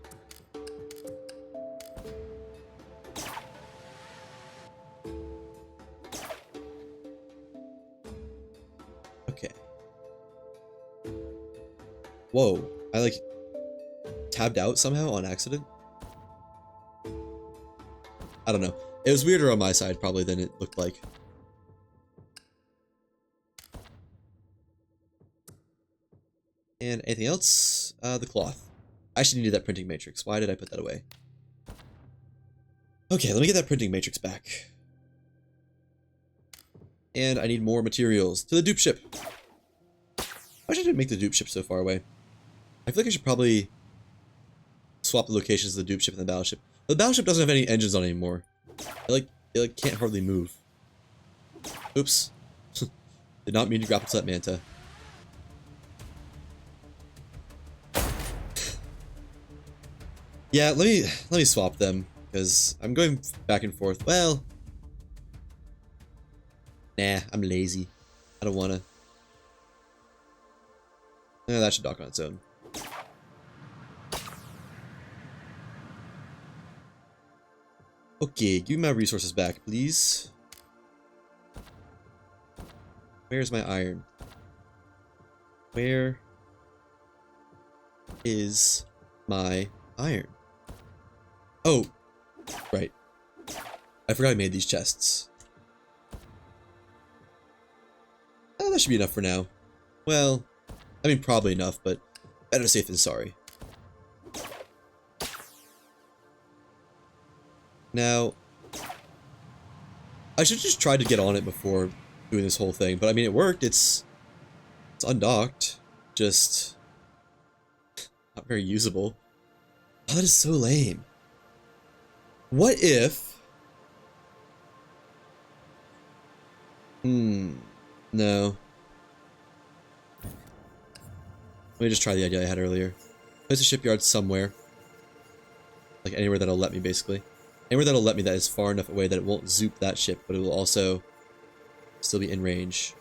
Okay. Whoa. I like tabbed out somehow on accident? I don't know. It was weirder on my side probably than it looked like. And anything else? The cloth. I actually needed that printing matrix. Why did I put that away? Okay, let me get that printing matrix back. And I need more materials. To the dupe ship. Why should I make the dupe ship so far away? I feel like I should probably swap the locations of the dupe ship and the battleship. But the battleship doesn't have any engines on anymore. It can't hardly move. Oops. Did not mean to grapple to that manta. Yeah, let me swap them, because I'm going back and forth. Well, nah, I'm lazy. I don't wanna. That should dock on its own. Okay, give me my resources back, please. Where's my iron? Where is my iron? Oh, right. I forgot I made these chests. Oh, that should be enough for now. Well, I mean, probably enough, but better safe than sorry. Now, I should just try to get on it before doing this whole thing, but I mean, it worked. It's undocked, just not very usable. Oh, that is so lame. What if... No. Let me just try the idea I had earlier. Place a shipyard somewhere. Like anywhere that'll let me, basically. Anywhere that'll let me that is far enough away that it won't zoop that ship, but it will also still be in range.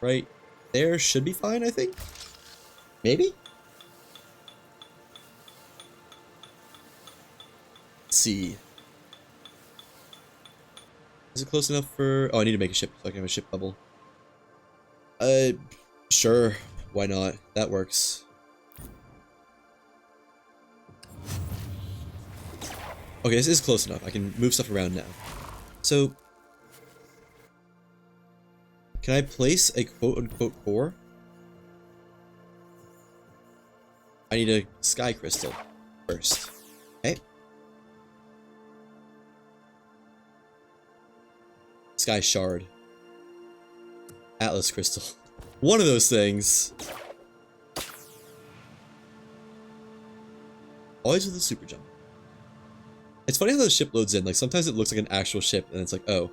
Right there should be fine, I think? Maybe? Let's see. Is it close enough for... Oh, I need to make a ship so I can have a ship bubble. Sure. Why not? That works. Okay, this is close enough. I can move stuff around now. So, can I place a quote-unquote core? I need a sky crystal first. Okay. Sky shard. Atlas crystal. One of those things. Always with a super jump. It's funny how the ship loads in. Like, sometimes it looks like an actual ship, and it's like, oh,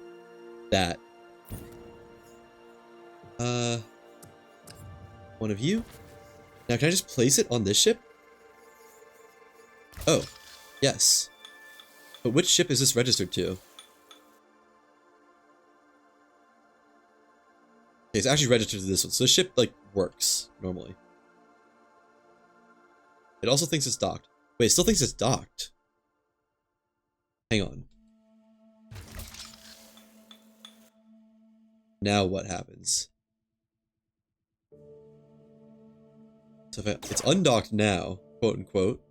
that. One of you. Now, can I just place it on this ship? Oh, yes. But which ship is this registered to? Okay, it's actually registered to this one. So the ship, like, works normally. It also thinks it's docked. Wait, it still thinks it's docked. Hang on. Now what happens? So if it's undocked now, quote unquote.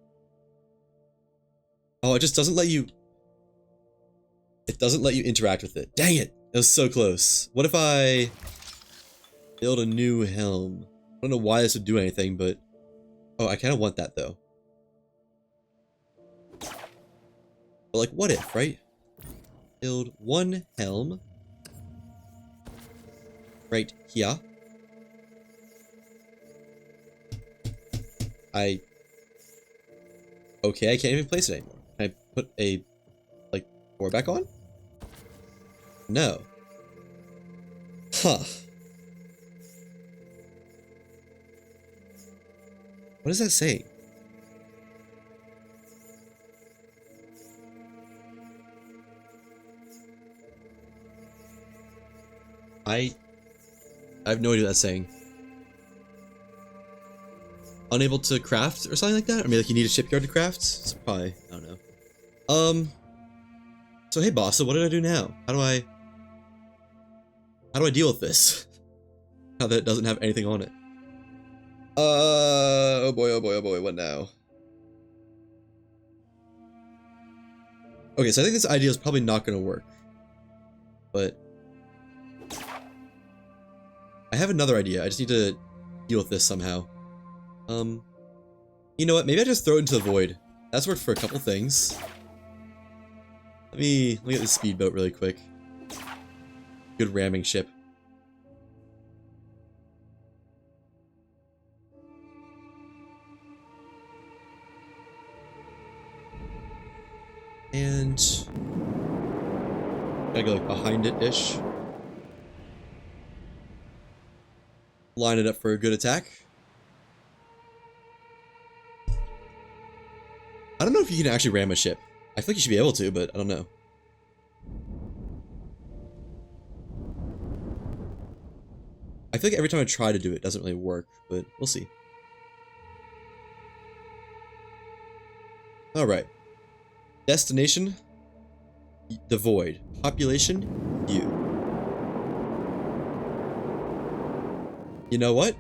Oh, it just doesn't let you... It doesn't let you interact with it. Dang it! It was so close. What if I build a new helm? I don't know why this would do anything, but... Oh, I kind of want that, though. But, like, what if, right? Build one helm. Right here. Okay, I can't even place it anymore. Can I put a, like, core back on? No. Huh. What does that say? I have no idea what that's saying. Unable to craft or something like that? I mean, like you need a shipyard to craft? It's probably, I don't know. So hey boss, so what did I do now? How do I deal with this? Now that it doesn't have anything on it. Oh boy, what now? Okay, so I think this idea is probably not gonna work. But I have another idea. I just need to deal with this somehow. You know what? Maybe I just throw it into the void. That's worked for a couple things. Let me get this speedboat really quick. Good ramming ship. And gotta go like behind it-ish. Line it up for a good attack. I don't know if you can actually ram a ship. I feel like you should be able to, but I don't know. I feel like every time I try to do it, it doesn't really work, but we'll see. Alright. Destination, the void. Population, you. You know what?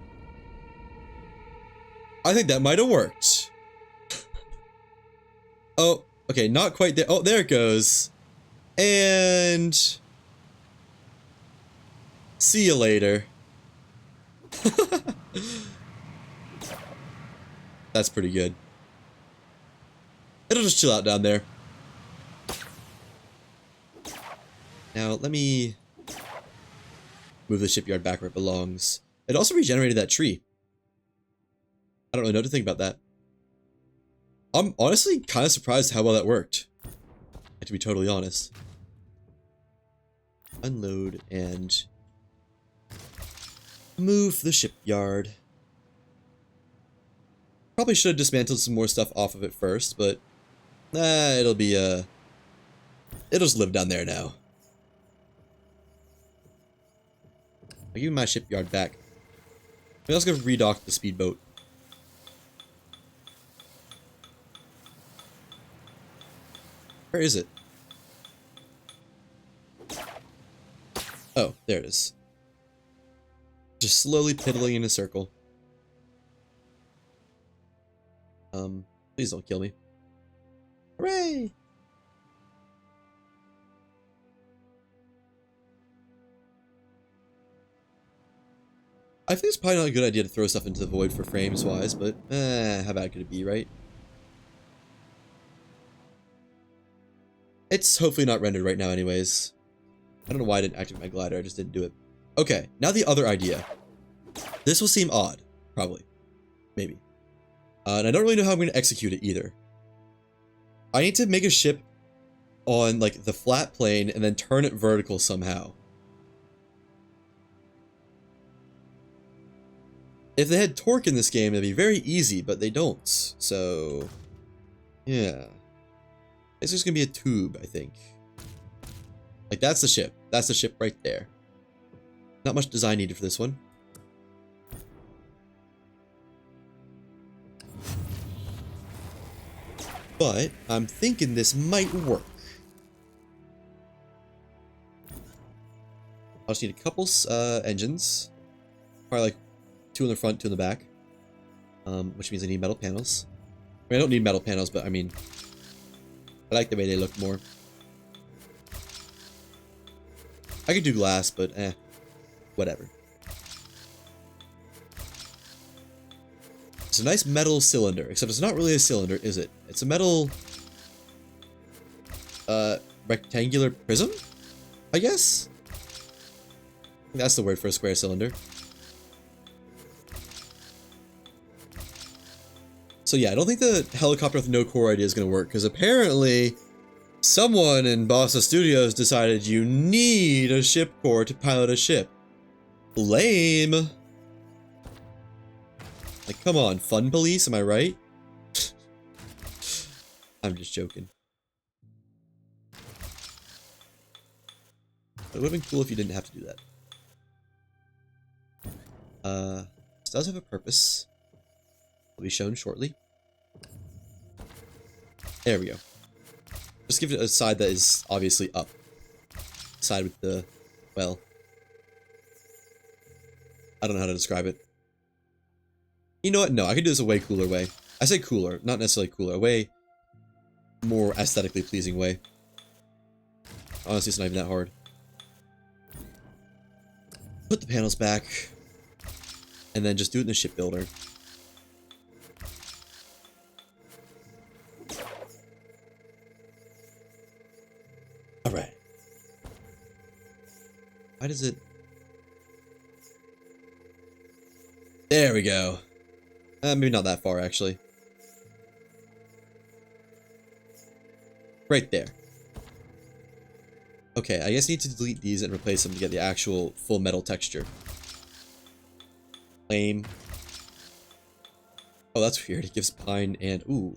I think that might have worked. Oh, okay, not quite there. Oh, there it goes. And see you later. That's pretty good. It'll just chill out down there. Now, let me move the shipyard back where it belongs. It also regenerated that tree. I don't really know what to think about that. I'm honestly kind of surprised how well that worked. To be totally honest. Unload and move the shipyard. Probably should have dismantled some more stuff off of it first, but it'll be it'll just live down there now. I'll give me my shipyard back. Maybe I was gonna redock the speedboat. Where is it? Oh, there it is. Just slowly piddling in a circle. Please don't kill me. Hooray! I think it's probably not a good idea to throw stuff into the void for frames wise, but how bad could it be, right? It's hopefully not rendered right now anyways. I don't know why I didn't activate my glider, I just didn't do it. Okay, now the other idea. This will seem odd, probably. Maybe. And I don't really know how I'm going to execute it either. I need to make a ship on like the flat plane and then turn it vertical somehow. If they had torque in this game, it'd be very easy, but they don't. So, yeah. It's just gonna be a tube, I think. Like, that's the ship. That's the ship right there. Not much design needed for this one. But I'm thinking this might work. I'll just need a couple engines. Probably like 2 in the front, 2 in the back. Which means I need metal panels. I mean, I don't need metal panels, but I mean, I like the way they look more. I could do glass, but whatever. It's a nice metal cylinder, except it's not really a cylinder, is it? It's a metal rectangular prism, I guess? I think that's the word for a square cylinder. So yeah, I don't think the helicopter with no core idea is going to work, because apparently someone in Bossa Studios decided you need a ship core to pilot a ship. Lame. Like, come on, fun police, am I right? I'm just joking. It would have been cool if you didn't have to do that. This does have a purpose. Will be shown shortly. There we go. Just give it a side that is obviously up. Side with the, well, I don't know how to describe it. You know what? No, I could do this a way cooler way. I say cooler, not necessarily cooler. A way more aesthetically pleasing way. Honestly, it's not even that hard. Put the panels back. And then just do it in the shipbuilder. Why does it... There we go. Maybe not that far, actually. Right there. Okay, I guess I need to delete these and replace them to get the actual full metal texture. Lame. Oh, that's weird. It gives pine and... Ooh,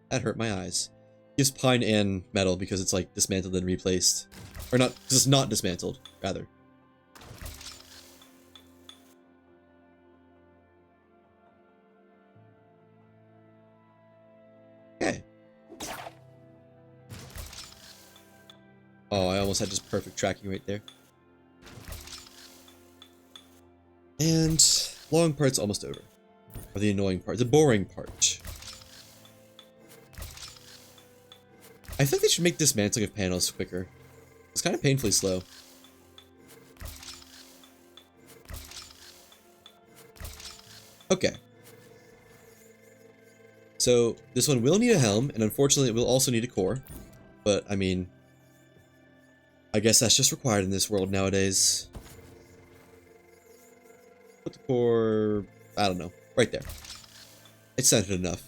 that hurt my eyes. It gives pine and metal because it's like dismantled and replaced. Or not, because it's not dismantled, rather. Okay. Oh, I almost had just perfect tracking right there. And long part's almost over. Or the annoying part, the boring part. I think they should make dismantling of panels quicker. It's kind of painfully slow. Okay. So this one will need a helm, and unfortunately it will also need a core. But, I mean, I guess that's just required in this world nowadays. Put the core, I don't know, right there. It's centered enough.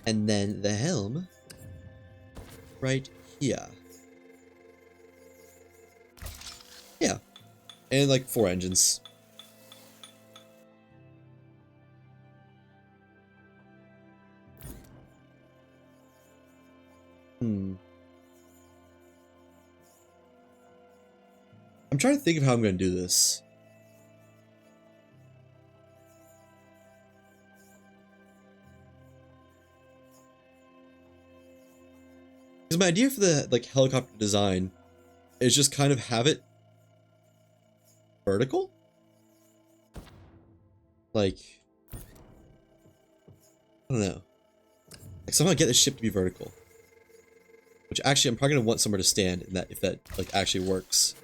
And then the helm, right here. Yeah, and like 4 engines. I'm trying to think of how I'm going to do this. Because my idea for the like helicopter design is just kind of have it vertical. Like, I don't know. Like somehow get the ship to be vertical. Which actually I'm probably gonna want somewhere to stand in that if that like actually works.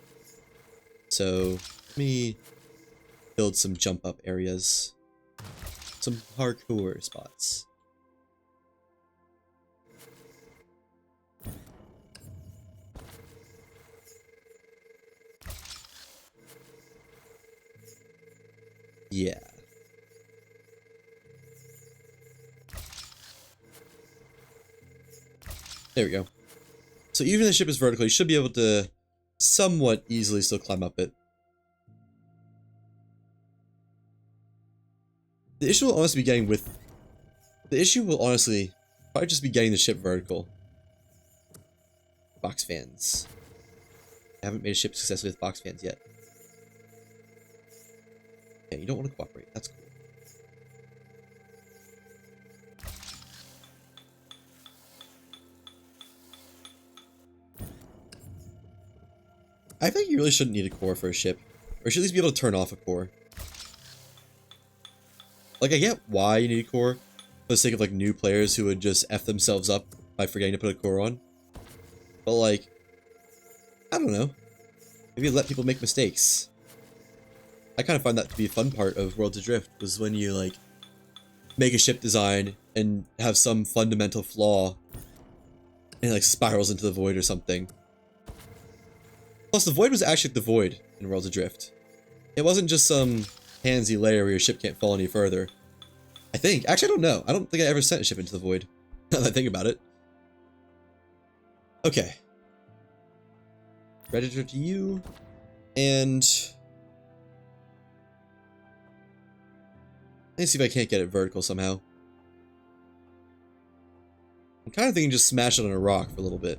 So let me build some jump up areas. Some parkour spots. Yeah. There we go. So even if the ship is vertical, you should be able to somewhat easily still climb up it. The issue will honestly be getting with... The issue will honestly probably just be getting the ship vertical. Box fans. I haven't made a ship successfully with box fans yet. Yeah, you don't want to cooperate. That's cool. I think you really shouldn't need a core for a ship. Or you should at least be able to turn off a core. Like, I get why you need a core. For the sake of, like, new players who would just F themselves up by forgetting to put a core on. But, like, I don't know. Maybe let people make mistakes. I kind of find that to be a fun part of Worlds Adrift, was when you, like, make a ship design and have some fundamental flaw and it, like, spirals into the void or something. Plus, the void was actually the void in Worlds Adrift. It wasn't just some handsy layer where your ship can't fall any further. I think. Actually, I don't know. I don't think I ever sent a ship into the void. Now that I think about it. Okay. Register to you. And... let's see if I can't get it vertical somehow. I'm kind of thinking just smash it on a rock for a little bit.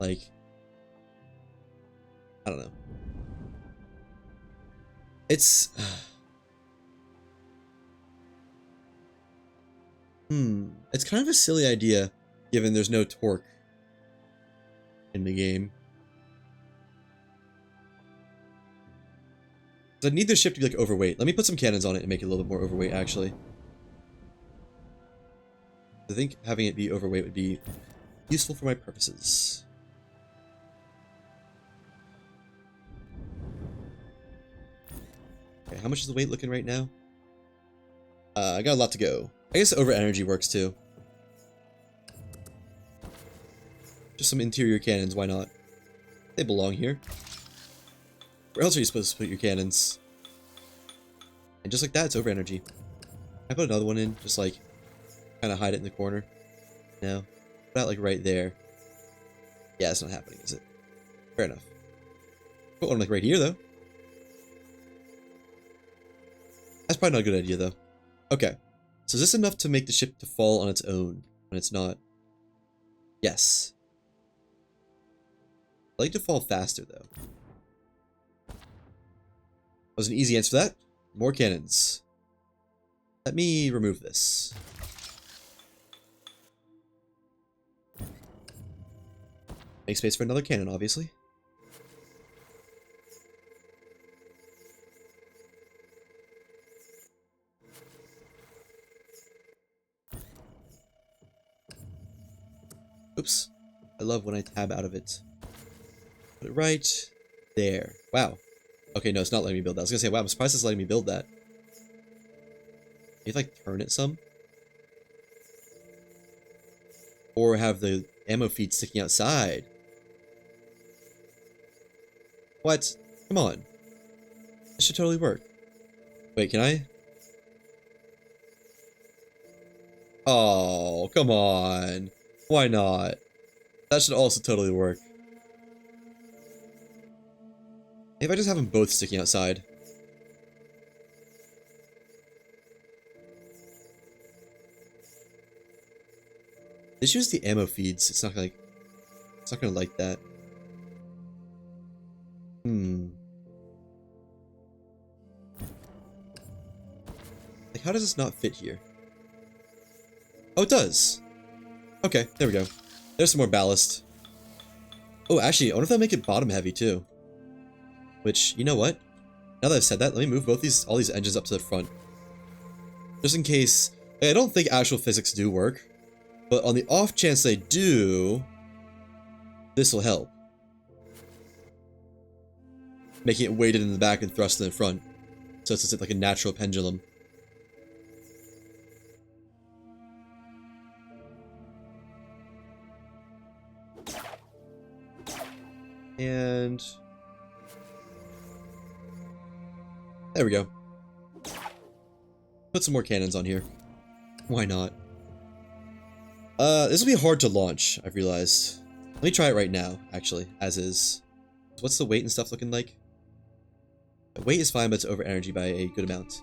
Like, I don't know. It's... It's kind of a silly idea, given there's no torque in the game. I need the ship to be, like, overweight. Let me put some cannons on it and make it a little bit more overweight, actually. I think having it be overweight would be useful for my purposes. Okay, how much is the weight looking right now? I got a lot to go. I guess over energy works too. Just some interior cannons, why not? They belong here. Where else are you supposed to put your cannons? And just like that, it's over energy. I put another one in, just like, kind of hide it in the corner. No. Put that like right there. Yeah, it's not happening, is it? Fair enough. Put one like right here, though. That's probably not a good idea, though. Okay. So is this enough to make the ship to fall on its own when it's not? Yes. I like to fall faster, though. That was an easy answer for that. More cannons. Let me remove this. Make space for another cannon, obviously. Oops. I love when I tab out of it. Put it right there. Wow. Okay, no, it's not letting me build that. I was gonna say, wow, I'm surprised it's letting me build that. Maybe like turn it some? Or have the ammo feed sticking outside. What? Come on. This should totally work. Wait, can I? Oh, come on. Why not? That should also totally work. If I just have them both sticking outside. Just use the ammo feeds. It's not gonna like that. Like, how does this not fit here? Oh, it does. Okay, there we go. There's some more ballast. Oh, actually, I wonder if that'll make it bottom heavy too. Which, you know what? Now that I've said that, let me move all these engines up to the front. Just in case. I don't think actual physics do work. But on the off chance they do, this will help. Making it weighted in the back and thrust in the front. So it's like a natural pendulum. And there we go. Put some more cannons on here. Why not? This will be hard to launch, I've realized. Let me try it right now, actually, as is. What's the weight and stuff looking like? The weight is fine, but it's over energy by a good amount.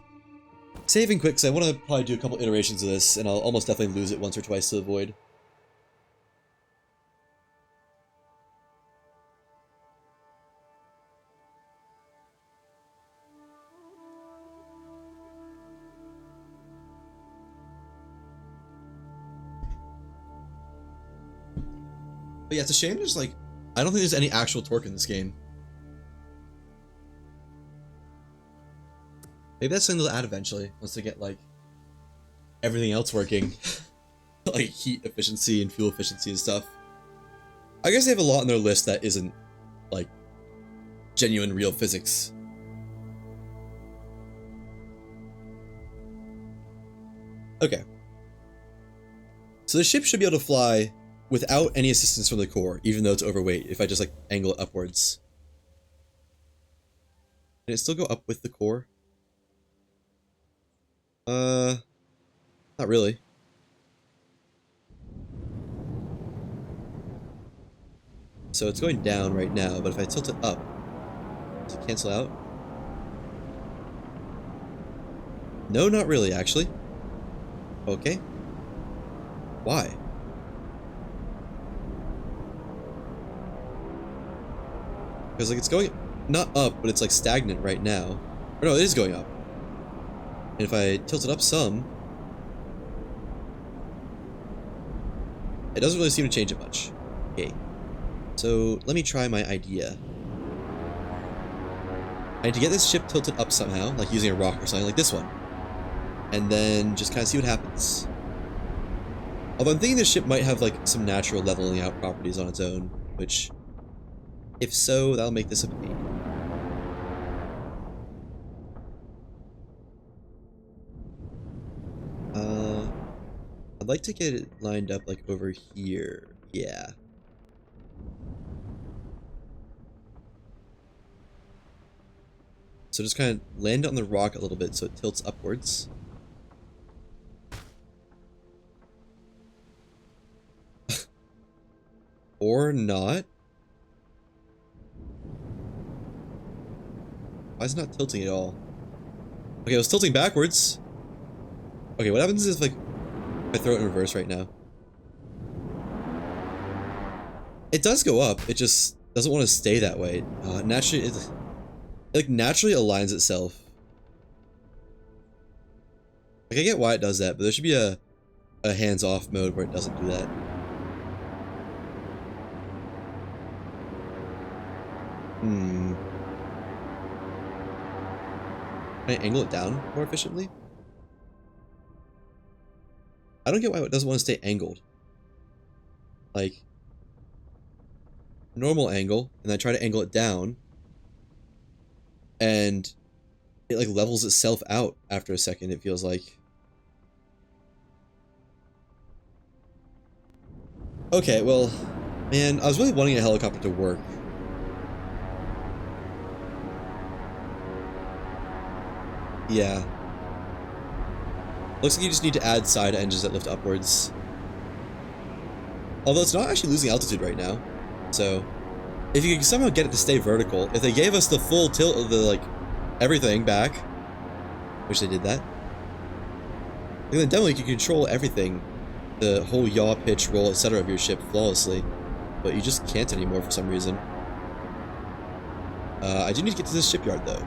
Saving quick, because I want to probably do a couple iterations of this, and I'll almost definitely lose it once or twice to the void. But yeah, it's a shame there's like, I don't think there's any actual torque in this game. Maybe that's something they'll add eventually, once they get like everything else working. Like heat efficiency and fuel efficiency and stuff. I guess they have a lot on their list that isn't like genuine real physics. Okay. So the ship should be able to fly without any assistance from the core, even though it's overweight, if I just like angle it upwards. Can it still go up with the core? Not really. So it's going down right now, but if I tilt it up, does it cancel out? No, not really, actually. Okay. Why? Because like it's going not up, but it's like stagnant right now. Or no, it is going up. And if I tilt it up some, it doesn't really seem to change it much. Okay. So let me try my idea. I need to get this ship tilted up somehow, like using a rock or something like this one. And then just kind of see what happens. Although I'm thinking this ship might have like some natural leveling out properties on its own, which, if so, that'll make this a pain. I'd like to get it lined up like over here. Yeah. so just kind of land on the rock a little bit so it tilts upwards. Or not. Why is it not tilting at all? Okay, it was tilting backwards. Okay, what happens if, like, I throw it in reverse right now? It does go up, it just doesn't want to stay that way. Naturally, it like, naturally aligns itself. Like, I get why it does that, but there should be a hands-off mode where it doesn't do that. Can I angle it down more efficiently? I don't get why it doesn't want to stay angled. Like, normal angle, and I try to angle it down, and it like levels itself out after a second, it feels like. Okay, well, man, I was really wanting a helicopter to work. Yeah. Looks like you just need to add side engines that lift upwards. Although it's not actually losing altitude right now. So, if you can somehow get it to stay vertical, if they gave us the full tilt of the, like, everything back, wish they did that. Then definitely you can control everything, the whole yaw, pitch, roll, etc. of your ship flawlessly, but you just can't anymore for some reason. I do need to get to this shipyard though.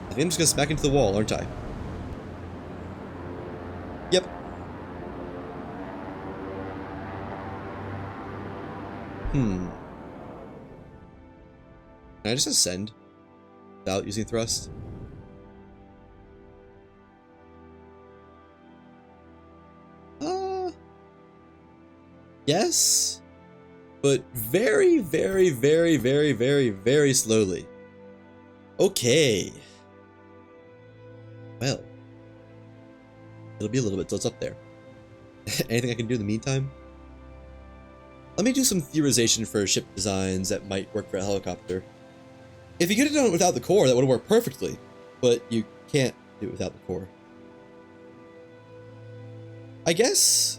I think I'm just gonna smack into the wall, aren't I? Yep. Can I just ascend without using thrust? Yes, but very, very, very, very, very, very slowly. Okay. Well, it'll be a little bit till it's up there. Anything I can do in the meantime? Let me do some theorization for ship designs that might work for a helicopter. If you could have done it without the core, that would have worked perfectly, but you can't do it without the core. I guess...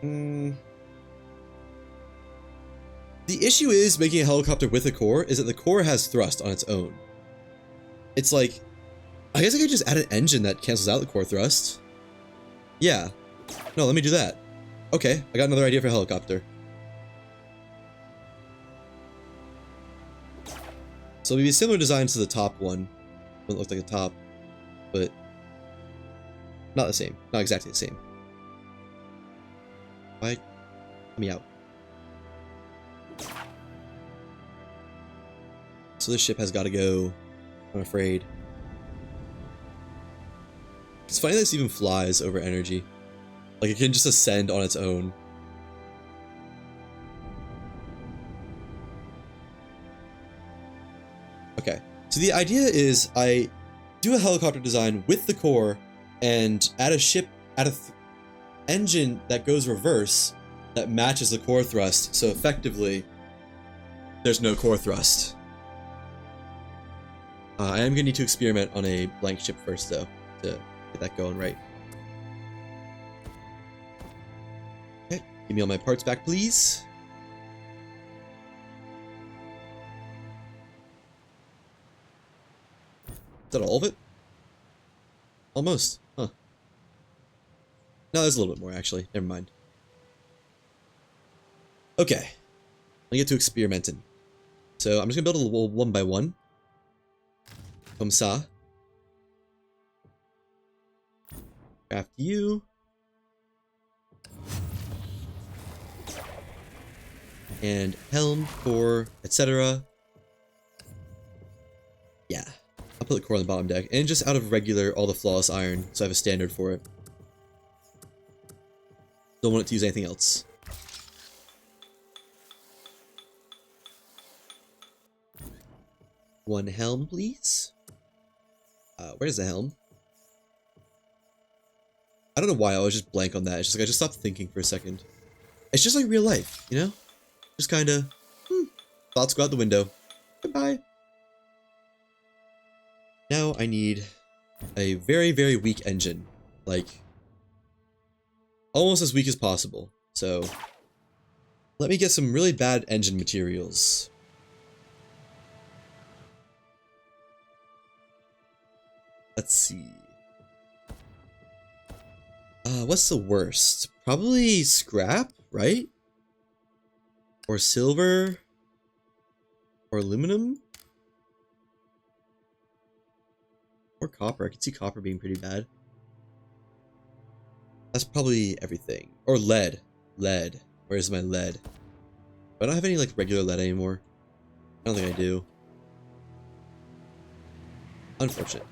The issue is making a helicopter with a core is that the core has thrust on its own. It's like, I guess I could just add an engine that cancels out the core thrust. Yeah. No, let me do that. Okay, I got another idea for a helicopter. So it'll be similar designs to the top one. Wouldn't look like a top, but not the same. Not exactly the same. Why? Let me out. So this ship has got to go, I'm afraid. It's funny that this even flies over energy. Like, it can just ascend on its own. Okay, so the idea is I do a helicopter design with the core and add a ship, add a engine that goes reverse that matches the core thrust, so effectively there's no core thrust. I am gonna need to experiment on a blank ship first though, to get that going right. Okay, give me all my parts back, please. Is that all of it? Almost, huh. No, there's a little bit more actually, never mind. Okay, I get to experimenting. So I'm just gonna build a little one by one. Comme ça. Craft you. And helm, core, etc. Yeah. I'll put the core on the bottom deck. And just out of regular, all the flawless iron, so I have a standard for it. Don't want it to use anything else. One helm, please. Where's the helm? I don't know why I was just blank on that. It's just like I just stopped thinking for a second. It's just like real life, you know? Just kinda, thoughts go out the window. Goodbye. Now I need a very, very weak engine. Like, almost as weak as possible. So, let me get some really bad engine materials. Let's see. What's the worst? Probably scrap, right? Or silver? Or aluminum? Or copper. I could see copper being pretty bad. That's probably everything. Or lead. Lead. Where's my lead? I don't have any, like, regular lead anymore. I don't think I do. Unfortunate.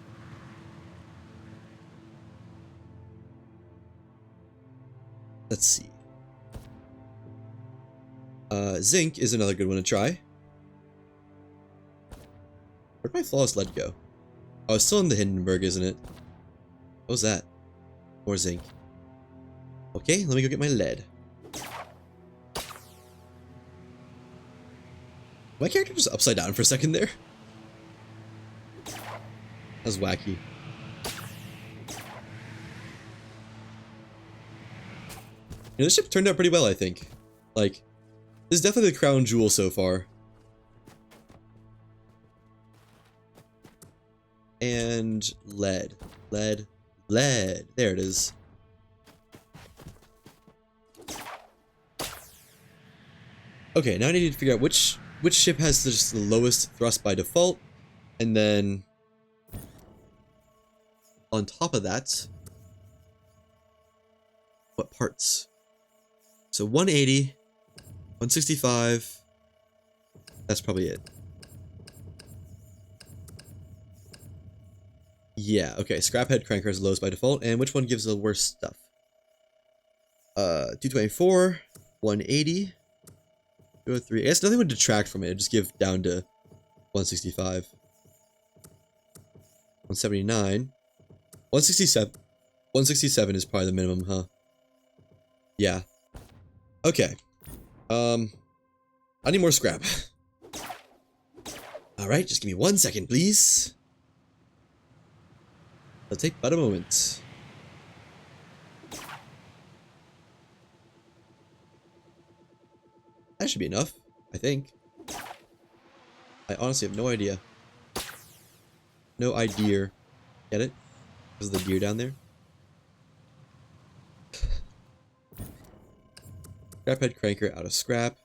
Let's see. Zinc is another good one to try. Where'd my flawless lead go? Oh, it's still in the Hindenburg, isn't it? What was that? More zinc. Okay, let me go get my lead. My character just upside down for a second there. That was wacky. You know, this ship turned out pretty well, I think. Like, this is definitely the crown jewel so far. And lead. Lead. Lead. There it is. Okay, now I need to figure out which ship has just the lowest thrust by default. And then on top of that, what parts? So 180, 165, that's probably it. Yeah, okay, scraphead cranker is lowest by default, and which one gives the worst stuff? 224, 180, 203. I guess nothing would detract from it, it'd just give down to 165. 179. 167. 167 is probably the minimum, huh? Yeah. Okay. I need more scrap. Alright, just give me 1 second, please. It'll take but a moment. That should be enough, I think. I honestly have no idea. No idea. Get it? Because of the deer down there? Scraphead cranker out of scrap.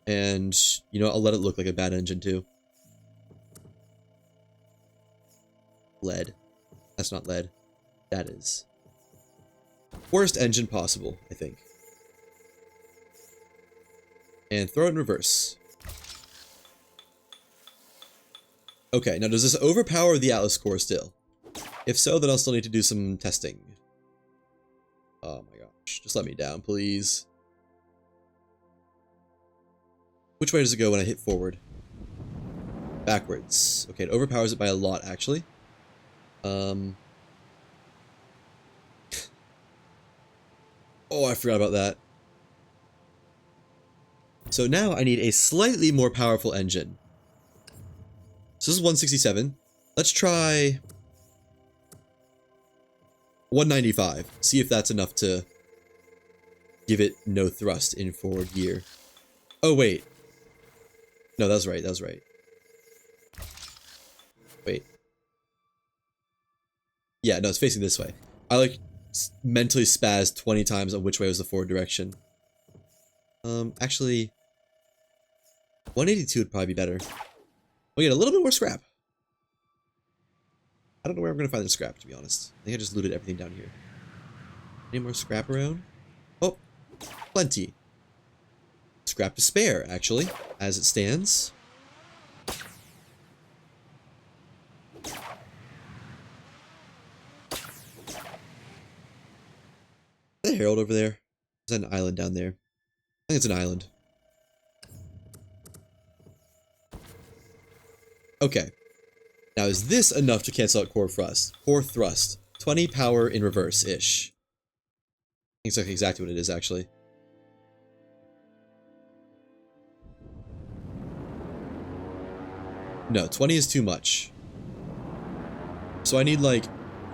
And, you know, I'll let it look like a bad engine too. Lead. That's not lead. That is. Worst engine possible, I think. And throw it in reverse. Okay, now does this overpower the Atlas core still? If so, then I'll still need to do some testing. Oh my gosh, just let me down, please. Which way does it go when I hit forward? Backwards. Okay, it overpowers it by a lot, actually. Oh, I forgot about that. So now I need a slightly more powerful engine. So this is 167. Let's try 195. See if that's enough to give it no thrust in forward gear. Oh, wait. No, that was right. That was right. Wait. Yeah, no, it's facing this way. I like mentally spazzed 20 times on which way was the forward direction. Actually, 182 would probably be better. We'll get a little bit more scrap. I don't know where I'm gonna find the scrap, to be honest. I think I just looted everything down here. Any more scrap around? Oh, plenty. Scrap to spare, actually, as it stands. Is that a Herald over there? Is that an island down there? I think it's an island. Okay. Now, is this enough to cancel out core thrust? Core thrust. 20 power in reverse-ish. I think it's like exactly what it is, actually. No, 20 is too much. So I need like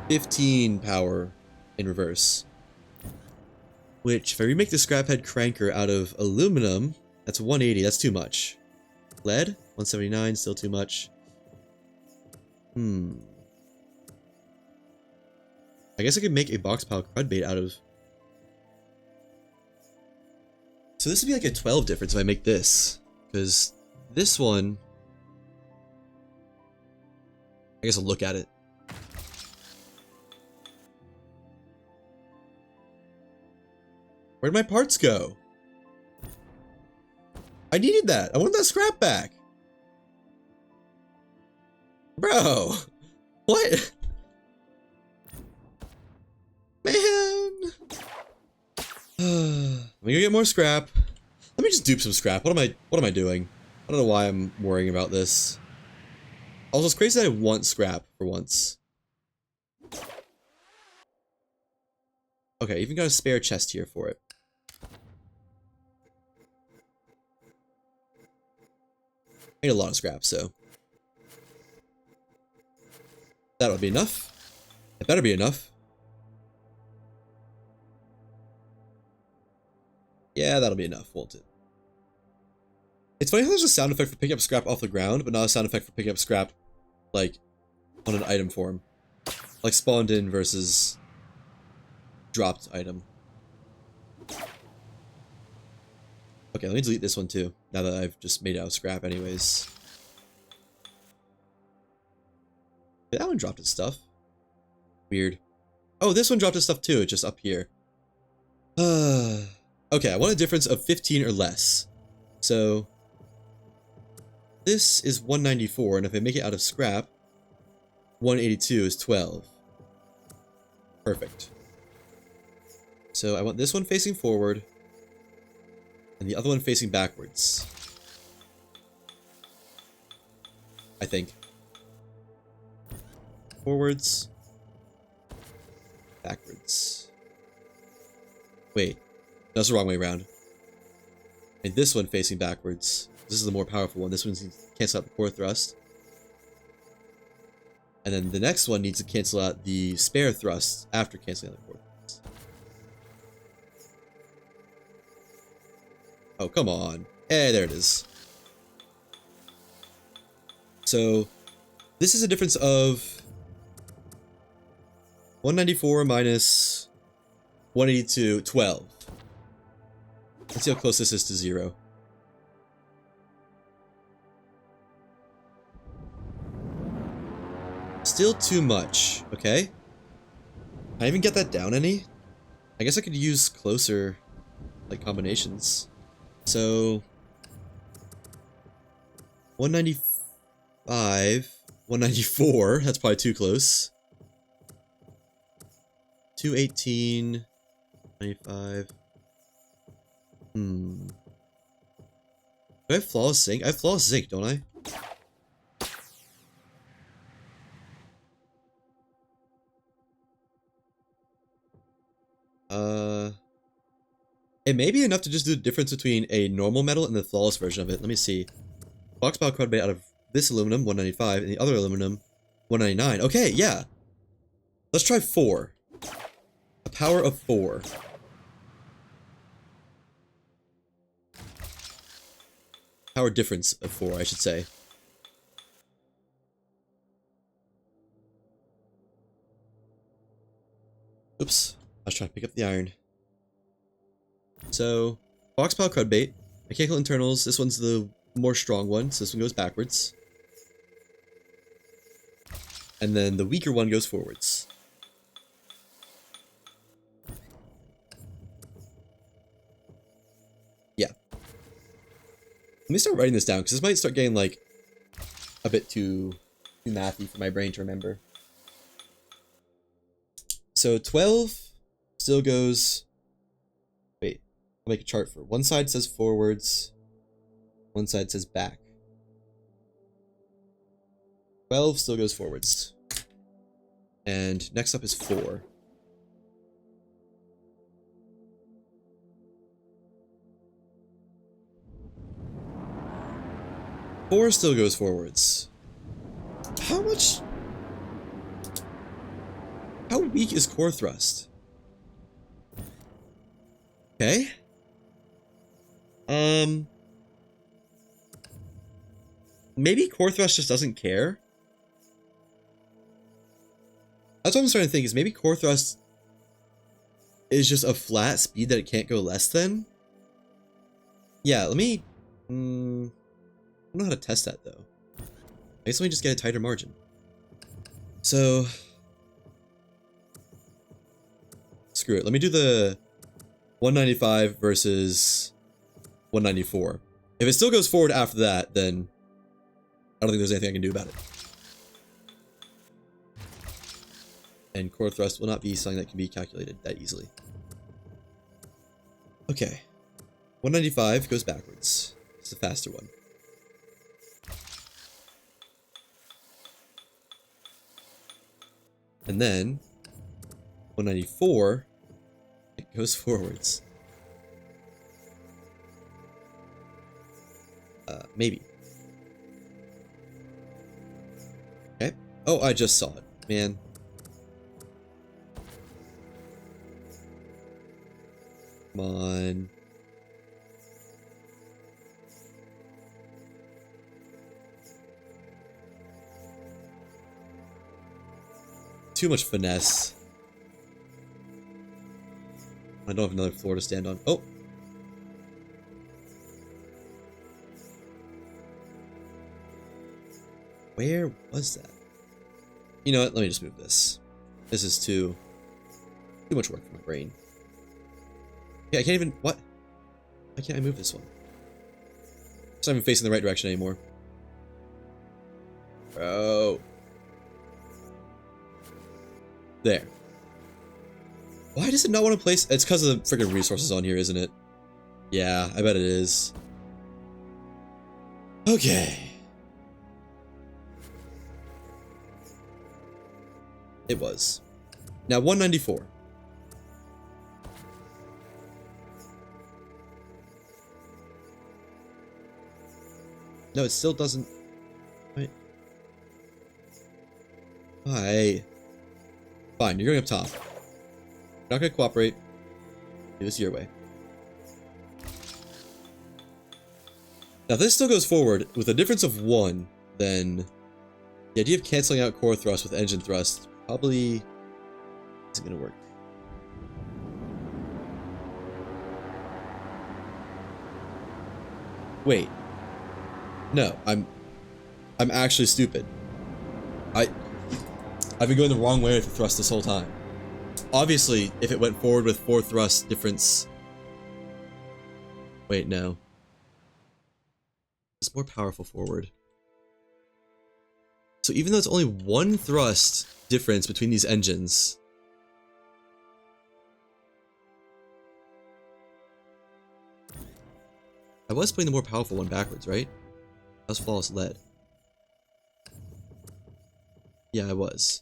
15 power in reverse. Which, if I remake the scrap head cranker out of aluminum, that's 180, that's too much. Lead, 179, still too much. I guess I could make a box pile crud bait out of... So this would be like a 12 difference if I make this. Because this one... I guess I'll look at it. Where'd my parts go? I needed that. I wanted that scrap back. Bro. What? Man. Let me go get more scrap. Let me just dupe some scrap. What am I doing? I don't know why I'm worrying about this. Also, it's crazy that I want scrap for once. Okay, even got a spare chest here for it. I need a lot of scrap, so that'll be enough. It better be enough. Yeah, that'll be enough, won't it? It's funny how there's a sound effect for picking up scrap off the ground, but not a sound effect for picking up scrap, like, on an item form. Like spawned in versus dropped item. Okay, let me delete this one too, now that I've just made it out of scrap anyways. That one dropped its stuff. Weird. Oh, this one dropped its stuff too, it's just up here. Okay, I want a difference of 15 or less. So, this is 194, and if I make it out of scrap, 182 is 12. Perfect. So I want this one facing forward, and the other one facing backwards. I think. Forwards. Backwards. Wait. That's the wrong way around. And this one facing backwards. This is the more powerful one. This one needs to cancel out the core thrust. And then the next one needs to cancel out the spare thrust after canceling out the core thrust. Oh, come on. Eh, there it is. So, this is a difference of 194 minus 182, 12. Let's see how close this is to 0. Still too much, okay? Can I even get that down any? I guess I could use closer, like, combinations. So, 195, 194, that's probably too close. 218, 95. Do I have flawless zinc? I have flawless zinc, don't I? It may be enough to just do the difference between a normal metal and the flawless version of it. Let me see. Box pile crud bait out of this aluminum, 195, and the other aluminum, 199. Okay, yeah. Let's try 4. A power of 4. Power difference of 4, I should say. Oops. I was trying to pick up the iron. So, box pile crud bait. Mechanical internals. This one's the more strong one, so this one goes backwards. And then the weaker one goes forwards. Yeah. Let me start writing this down, because this might start getting, like, a bit too mathy for my brain to remember. So 12 still goes... Wait, I'll make a chart for one side says forwards, one side says back. 12 still goes forwards. And next up is 4. Four still goes forwards. How much? How weak is core thrust? Okay. Maybe core thrust just doesn't care. That's what I'm starting to think, is maybe core thrust is just a flat speed that it can't go less than. Yeah, let me... I don't know how to test that, though. I guess let me just get a tighter margin. So... Screw it. Let me do the 195 versus 194. If it still goes forward after that, then I don't think there's anything I can do about it. And core thrust will not be something that can be calculated that easily. Okay. 195 goes backwards. It's the faster one. And then 194, it goes forwards. Maybe. Okay. Oh, I just saw it. Man. Come on. Too much finesse. I don't have another floor to stand on. Oh! Where was that? You know what? Let me just move this. This is too much work for my brain. Yeah, I can't even... What? Why can't I move this one? It's not even facing the right direction anymore. Bro. There. Why does it not want to place... It's because of the freaking resources on here, isn't it? Yeah, I bet it is. Okay. It was. Now 194. No, it still doesn't... Wait. Why? Fine, you're going up top. Not gonna cooperate. Do this your way. Now, if this still goes forward with a difference of 1, then the idea of canceling out core thrust with engine thrust probably isn't gonna work. Wait. No, I'm actually stupid. I've been going the wrong way with the thrust this whole time. Obviously, if it went forward with 4 thrust difference... Wait, no. It's more powerful forward. So even though it's only 1 thrust difference between these engines... I was putting the more powerful one backwards, right? That was flawless lead. Yeah, I was.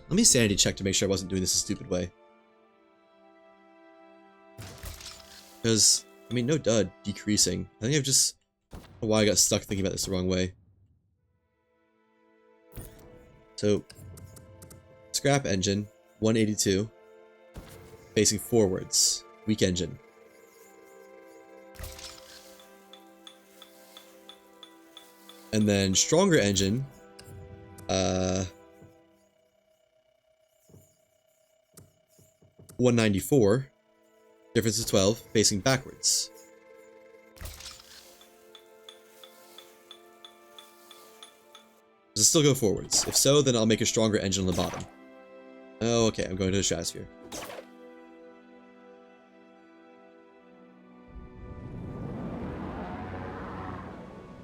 Let me sanity check to make sure I wasn't doing this a stupid way. Because, I mean, no dud, decreasing. I think I've just... I don't know why I got stuck thinking about this the wrong way. So, scrap engine, 182. Facing forwards, weak engine. And then stronger engine, 194, difference is 12, facing backwards. Does it still go forwards? If so, then I'll make a stronger engine on the bottom. Oh, okay, I'm going to the stratosphere.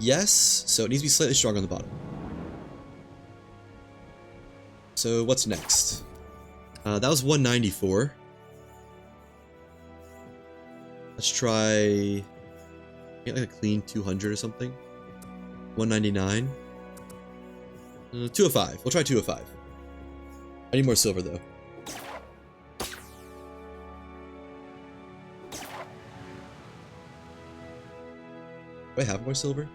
Yes, so it needs to be slightly stronger on the bottom. So what's next? That was 194. Let's try... Get like a clean 200 or something. 199. 205. We'll try 205. I need more silver though. Do I have more silver?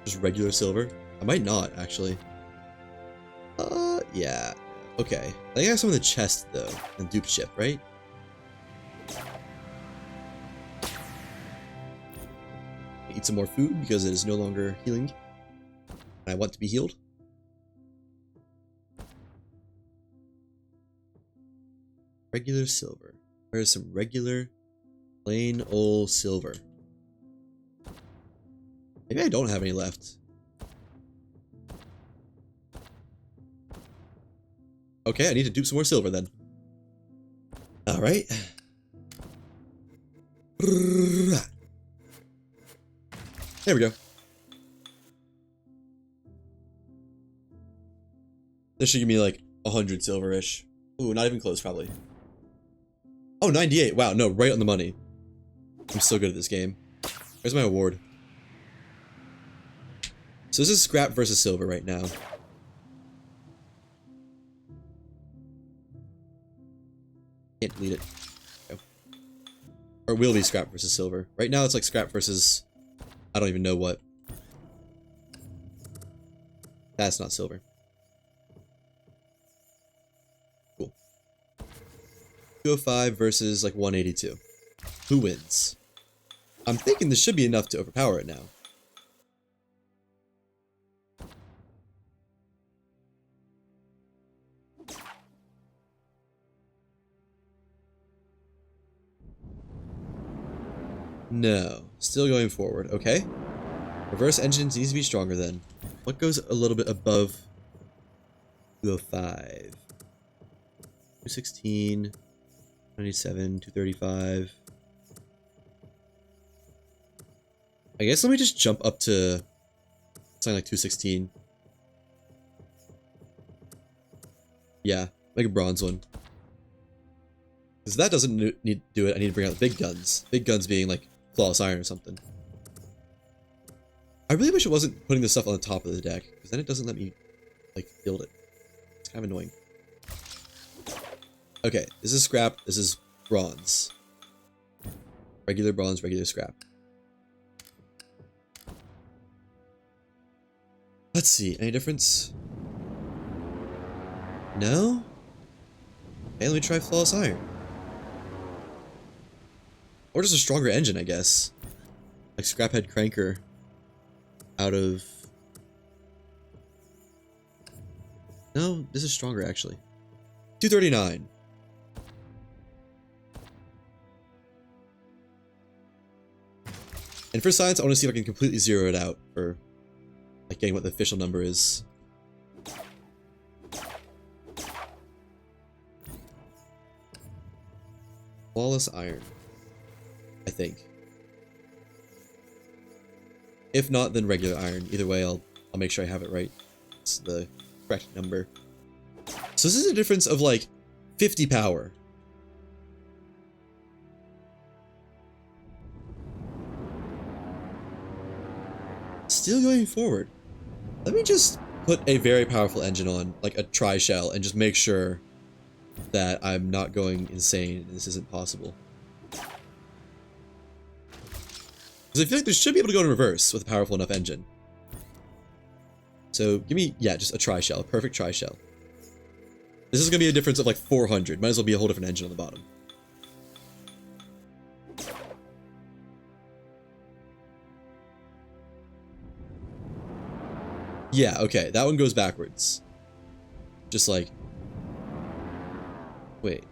Just regular silver? I might not, actually. Yeah. Okay. I think I have some in the chest, though. And dupe ship, right? Eat some more food because it is no longer healing. And I want to be healed. Regular silver. Where's some regular, plain old silver? Maybe I don't have any left. Okay, I need to dupe some more silver then. Alright. There we go. This should give me like 100 silver-ish. Ooh, not even close, probably. Oh, 98. Wow, no, right on the money. I'm so good at this game. Where's my award? So this is scrap versus silver right now. Can't delete it. Okay. Or will be scrap versus silver. Right now it's like scrap versus... I don't even know what. That's not silver. Cool. 205 versus like 182. Who wins? I'm thinking this should be enough to overpower it now. No. Still going forward. Okay. Reverse engines needs to be stronger then. What goes a little bit above 205? 216, 97, 235. I guess let me just jump up to something like 216. Yeah, make a bronze one. Because that doesn't need to do it, I need to bring out the big guns. Big guns being like flawless iron or something. I really wish it wasn't putting this stuff on the top of the deck, because then it doesn't let me, like, build it. It's kind of annoying. Okay, this is scrap, this is bronze. Regular bronze, regular scrap. Let's see, any difference? No? Okay, let me try flawless iron. Or just a stronger engine, I guess. Like Scraphead Cranker. Out of... No, this is stronger, actually. 239. And for science, I want to see if I can completely zero it out for like getting what the official number is. Flawless iron, I think. If not, then regular iron. Either way, I'll make sure I have it right. It's the correct number. So this is a difference of like 50 power. Still going forward. Let me just put a very powerful engine on, like a tri-shell, and just make sure that I'm not going insane and this isn't possible. Because I feel like this should be able to go in reverse with a powerful enough engine. So give me, yeah, just a tri-shell, a perfect tri-shell. This is going to be a difference of like 400. Might as well be a whole different engine on the bottom. Yeah, okay, that one goes backwards. Just like... Wait.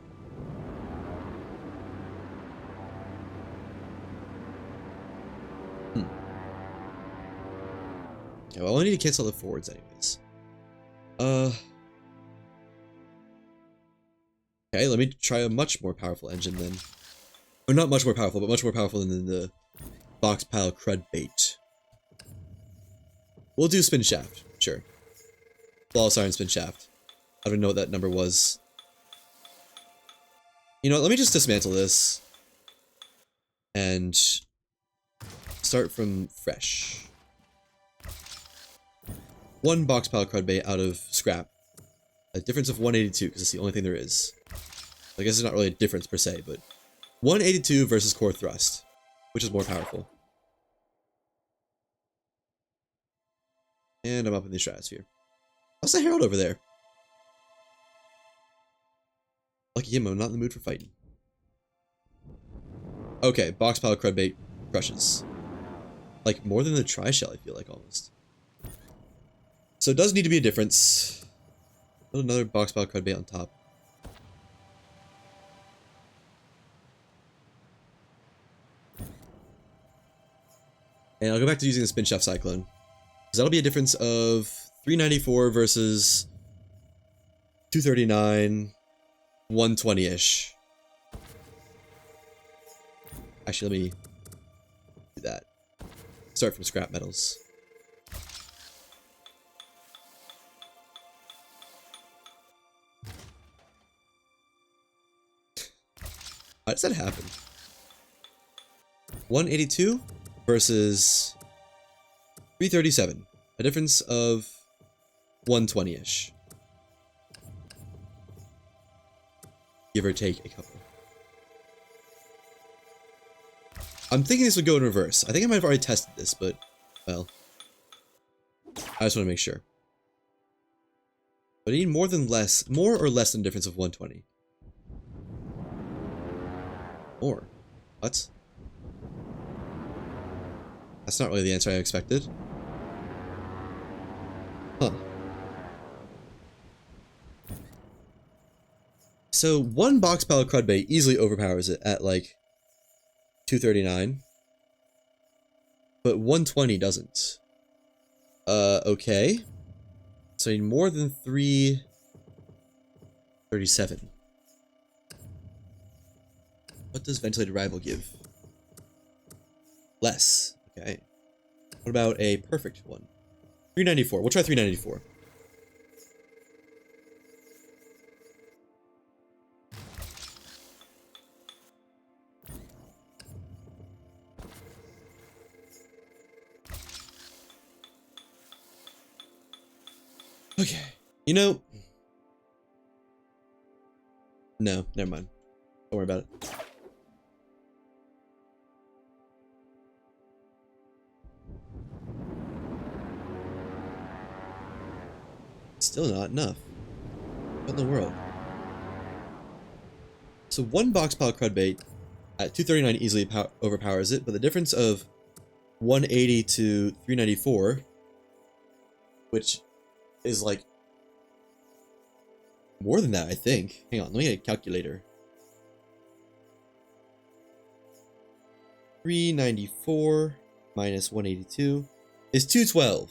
Okay, well, I need to cancel the forwards anyways. Okay, let me try a much more powerful engine then. Or not much more powerful, but much more powerful than the box pile crud bait. We'll do spin shaft, sure. Flawless iron spin shaft. I don't even know what that number was. You know what, let me just dismantle this. And start from fresh. One box pile crud bait out of scrap. A difference of 182, because it's the only thing there is. I guess it's not really a difference per se, but 182 versus core thrust, which is more powerful. And I'm up in the stratosphere. How's the Herald over there? Lucky him, I'm not in the mood for fighting. Okay, box pile crudbait crushes. Like, more than the tri-shell, I feel like, almost. So it does need to be a difference. Put another box pile crudbait on top. And I'll go back to using the Spin Shaft Cyclone. Because that'll be a difference of 394 versus 239, 120-ish. Actually, let me do that. Start from scrap metals. How does that happen? 182 versus 337. A difference of 120-ish. Give or take a couple. I'm thinking this would go in reverse. I think I might have already tested this, but, well. I just want to make sure. But I need more or less than a difference of 120. More. What? That's not really the answer I expected. Huh. So, one box pile crudbait easily overpowers it at, like, 239. But 120 doesn't. Okay. So I need more than 337. What does Ventilated Rival give? Less. Okay. What about a perfect one? 394. We'll try 394. Okay. You know... No, never mind. Don't worry about it. Still not enough. What in the world? So one box pile crudbait at 239 easily overpowers it, but the difference of 180 to 394, which is like more than that, I think. Hang on, let me get a calculator. 394 minus 182 is 212.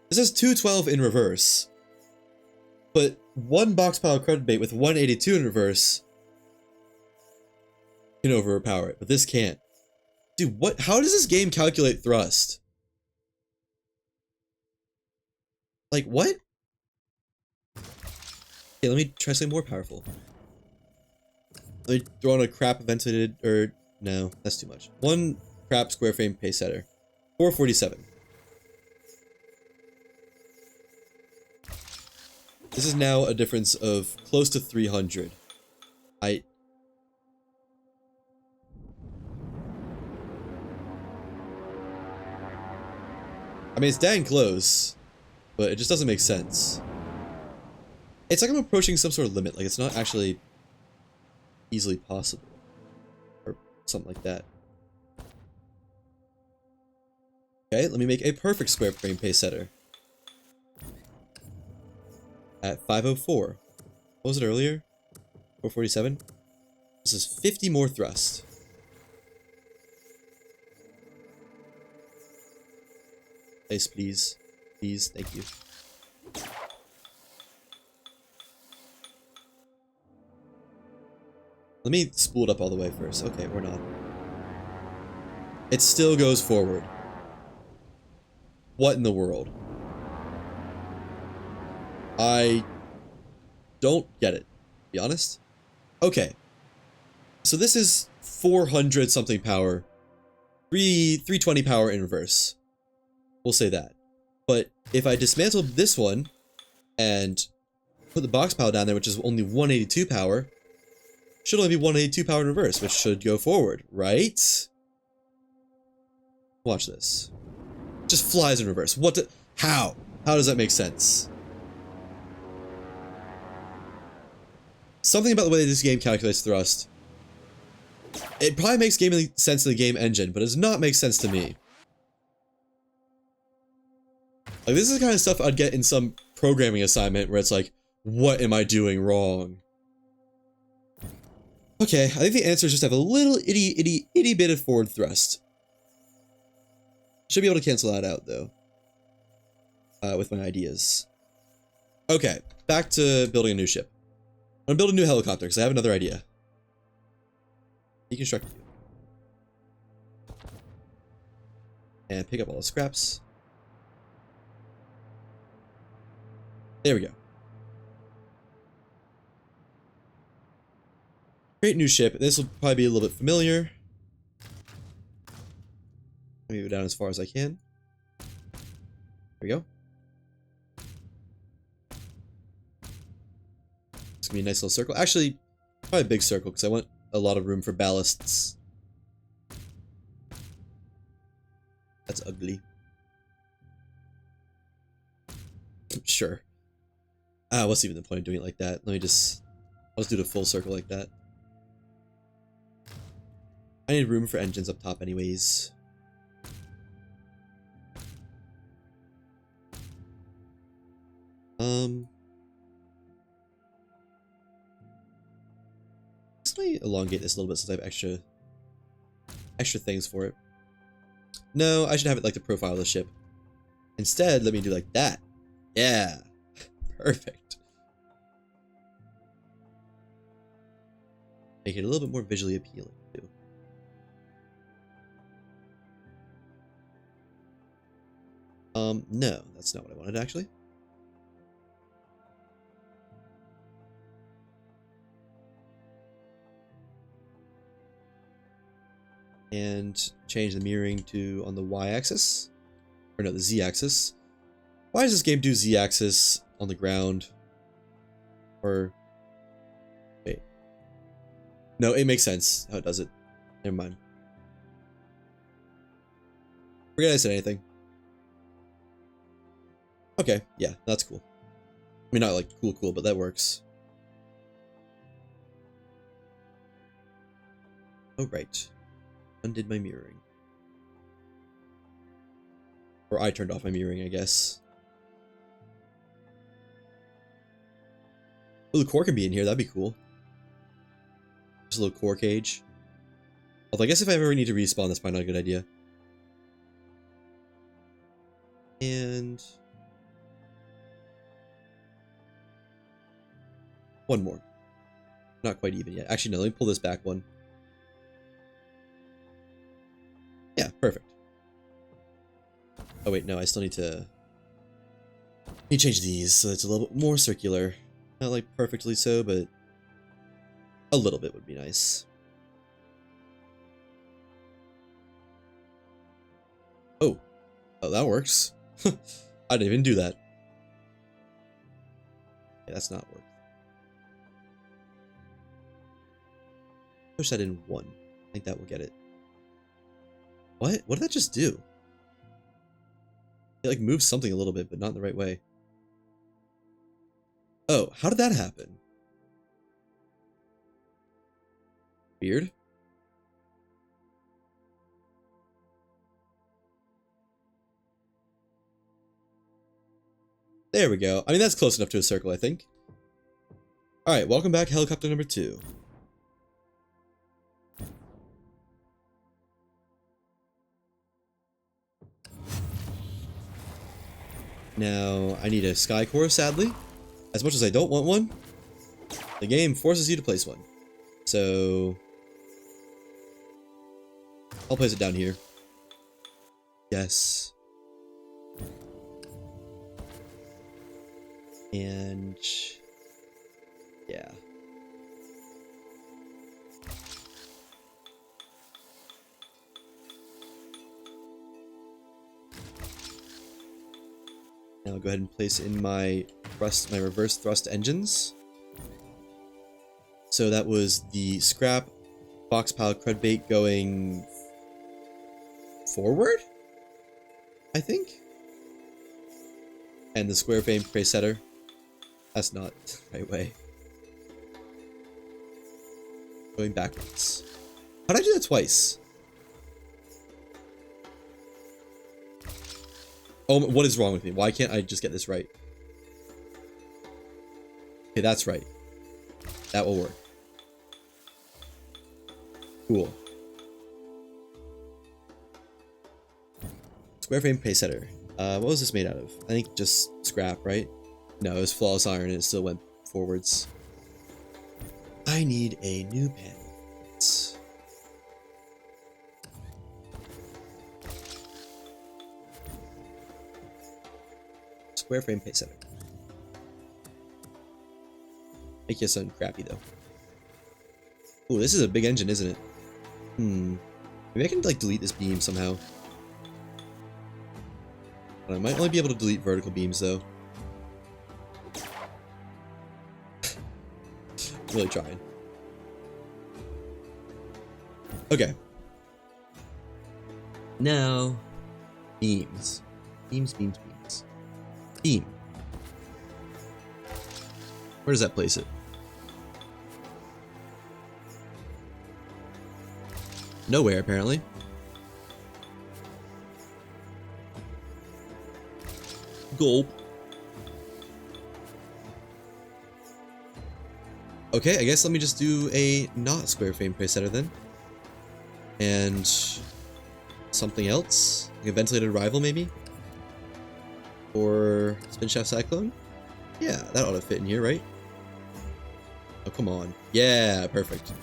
This is 212 in reverse. But one box pile crudbait with 182 in reverse can overpower it, but this can't. Dude, what? How does this game calculate thrust? Like, what? Okay, let me try something more powerful. Let me throw on a crap ventilated, or no, that's too much. One crap square frame pace setter. 447. This is now a difference of close to 300. I mean, it's dang close, but it just doesn't make sense. It's like I'm approaching some sort of limit, like it's not actually easily possible. Or something like that. Okay, let me make a perfect square frame pace setter. At 504. What was it earlier? 447? This is 50 more thrust. Nice, please. Please, thank you. Let me spool it up all the way first. Okay, we're not. It still goes forward. What in the world? I don't get it, to be honest. Okay. So this is 400 something power. 320 power in reverse. We'll say that. But if I dismantle this one and put the box pile down there, which is only 182 power, should only be 182 power in reverse, which should go forward, right? Watch this. Just flies in reverse. What the? How? How does that make sense? Something about the way this game calculates thrust. It probably makes sense in the game engine, but it does not make sense to me. Like, this is the kind of stuff I'd get in some programming assignment where it's like, what am I doing wrong? Okay, I think the answer is just have a little itty bit of forward thrust. Should be able to cancel that out, though. With my ideas. Okay, back to building a new ship. I'm gonna build a new helicopter, because I have another idea. Deconstruct you. And pick up all the scraps. There we go. Great new ship. This will probably be a little bit familiar. Let me move it down as far as I can. There we go. It's gonna be a nice little circle. Actually, probably a big circle because I want a lot of room for ballasts. That's ugly. Sure. What's even the point of doing it like that? I'll just do the full circle like that. I need room for engines up top anyways. Let me elongate this a little bit since I have extra things for it. No, I should have it like the profile of the ship. Instead, let me do like that. Yeah. Perfect. Make it a little bit more visually appealing, too. No, that's not what I wanted, actually. And change the mirroring to on the y-axis. Or no, the z-axis. Why does this game do z-axis on the ground? Or... wait. No, it makes sense how it does it. Never mind. Forget I said anything. Okay, yeah, that's cool. I mean, not like cool, but that works. Oh, right. Undid my mirroring. Or I turned off my mirroring, I guess. Oh, the core can be in here. That'd be cool. Just a little core cage. Although I guess if I ever need to respawn, that's probably not a good idea. And... one more. Not quite even yet. Actually, no, let me pull this back one. Yeah, perfect. Oh wait, no, I still need to... change these so it's a little bit more circular. Not like perfectly so, but a little bit would be nice. Oh, that works. I didn't even do that. Yeah, that's not work. Push that in one. I think that will get it. What? What did that just do? It like moves something a little bit, but not in the right way. Oh, how did that happen? Weird. There we go. I mean, that's close enough to a circle, I think. Alright, welcome back, helicopter number 2. Now, I need a sky core, sadly. As much as I don't want one, the game forces you to place one. So... I'll place it down here. Yes. And... yeah. Now I'll go ahead and place in my reverse thrust engines. So that was the scrap box pile crud bait going forward, I think. And the square frame prey setter. That's not the right way. Going backwards. How did I do that twice? Oh, what is wrong with me? Why can't I just get this right? Okay, that's right. That will work. Cool. Square frame pace setter. What was this made out of? I think just scrap, right? No, it was flawless iron and it still went forwards. I need a new panel. Square frame pace setter. Make you something crappy though. Ooh, this is a big engine, isn't it? Maybe I can like delete this beam somehow. But I might only be able to delete vertical beams though. Really trying. Okay. Now, beams. Beams. Beam. Where does that place it? Nowhere, apparently. Gulp. Okay, I guess let me just do a not square frame prey setter then. And something else? Like a ventilated rival, maybe? Or spin shaft cyclone? Yeah, that ought to fit in here, right? Oh, come on. Yeah, perfect.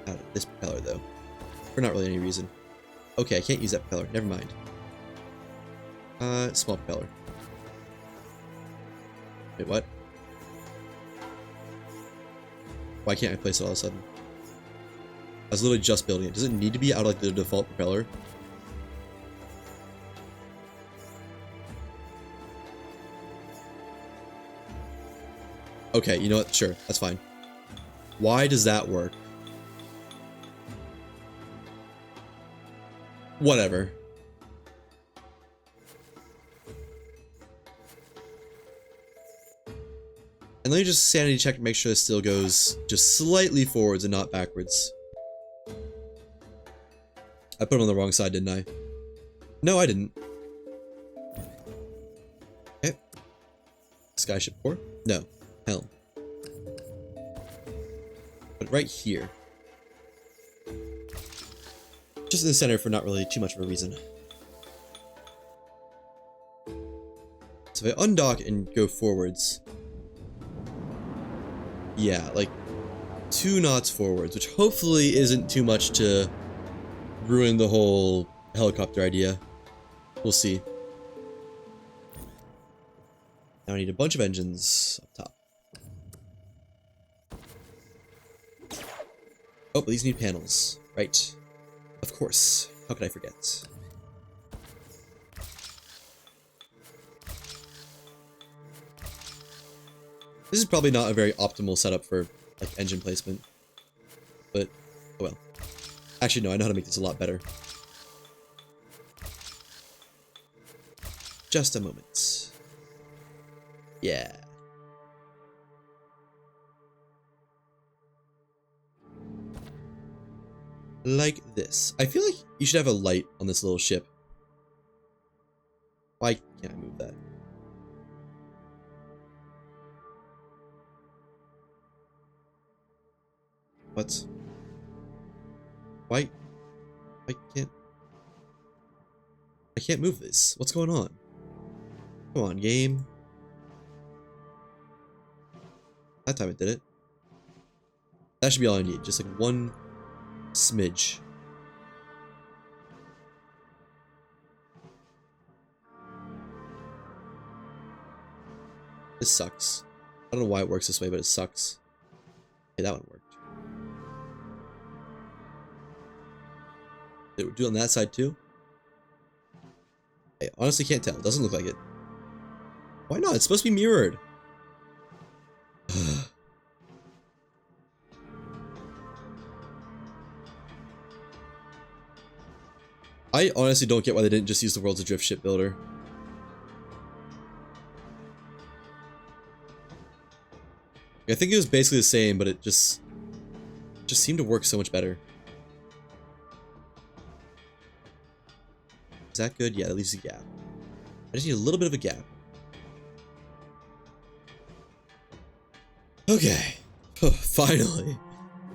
Out of this propeller, though. For not really any reason. Okay, I can't use that propeller. Never mind. Small propeller. Wait, what? Why can't I place it all of a sudden? I was literally just building it. Does it need to be out of like the default propeller? Okay, you know what? Sure, that's fine. Why does that work? Whatever. And let me just sanity check to make sure this still goes just slightly forwards and not backwards. I put him on the wrong side, didn't I? No, I didn't. Okay. Skyship core? No. Helm. But right here. Just in the center for not really too much of a reason. So if I undock and go forwards. Yeah, like 2 knots forwards, which hopefully isn't too much to ruin the whole helicopter idea. We'll see. Now I need a bunch of engines up top. Oh, but these need panels. Right. Of course. How could I forget? This is probably not a very optimal setup for like engine placement. But, oh well. Actually, no, I know how to make this a lot better. Just a moment. Yeah. Like this. I feel like you should have a light on this little ship. Why can't I move that? What? Why? I can't move this. What's going on? Come on, game. That time it did it. That should be all I need. Just like one smidge. This sucks. I don't know why it works this way, but it sucks. Okay, that one worked. Did it do it on that side too? I honestly can't tell. It doesn't look like it. Why not? It's supposed to be mirrored. I honestly don't get why they didn't just use the World's Adrift ship builder. I think it was basically the same, but it just seemed to work so much better. Is that good? Yeah, that leaves a gap. I just need a little bit of a gap. Okay. Oh, finally.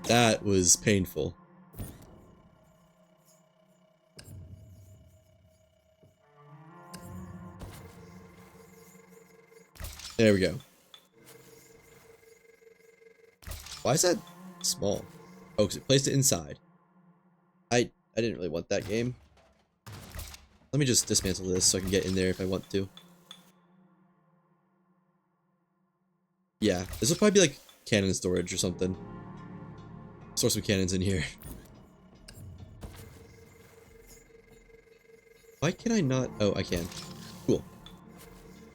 That was painful. There we go. Why is that small? Oh, because it placed it inside. I didn't really want that game. Let me just dismantle this so I can get in there if I want to. Yeah, this will probably be like cannon storage or something. Store some cannons in here. Why can I not? Oh, I can. Cool.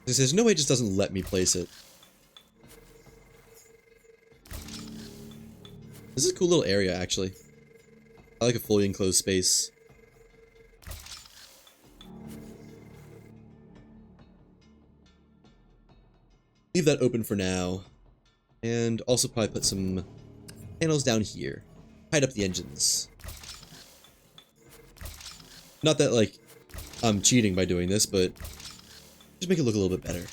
There's no way it just doesn't let me place it. This is a cool little area, actually. I like a fully enclosed space. Leave that open for now. And also probably put some panels down here. Hide up the engines. Not that, like, I'm cheating by doing this, but just make it look a little bit better.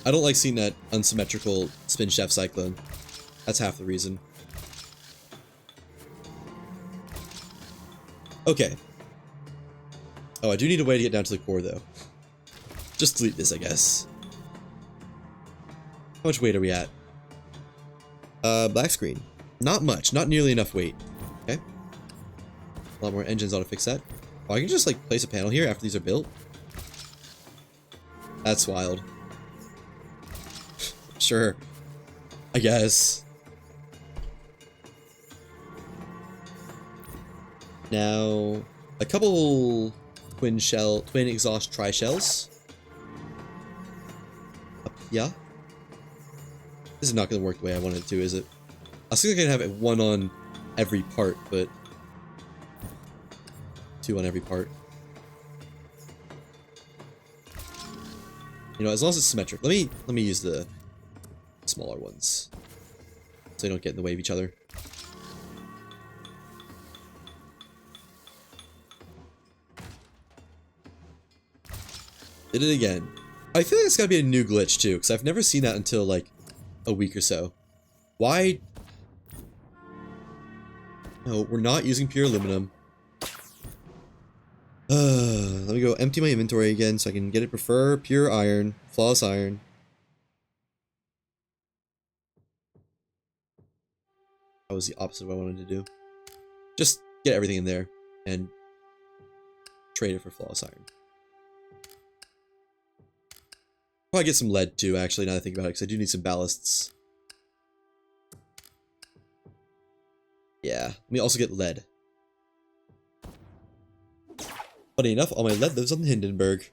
I don't like seeing that unsymmetrical spin shaft cyclone. That's half the reason. Okay. Oh, I do need a way to get down to the core, though. Just delete this, I guess. How much weight are we at? Black screen. Not much. Not nearly enough weight. Okay. A lot more engines ought to fix that. Oh, I can just, like, place a panel here after these are built? That's wild. Sure. I guess. Now, a couple twin exhaust tri-shells. Up here. This is not going to work the way I wanted it to, is it? I was thinking I could have it one on every part, but two on every part. You know, as long as it's symmetric. Let me use the smaller ones so they don't get in the way of each other. Did it again. I feel like it's gotta be a new glitch too, because I've never seen that until like a week or so. Why? No, we're not using pure aluminum. Let me go empty my inventory again so I can get it. Prefer pure iron, flawless iron. That was the opposite of what I wanted to do. Just get everything in there and trade it for flawless iron. Probably get some lead too, actually, now that I think about it, because I do need some ballasts. Yeah, let me also get lead. Funny enough, all my lead lives on the Hindenburg.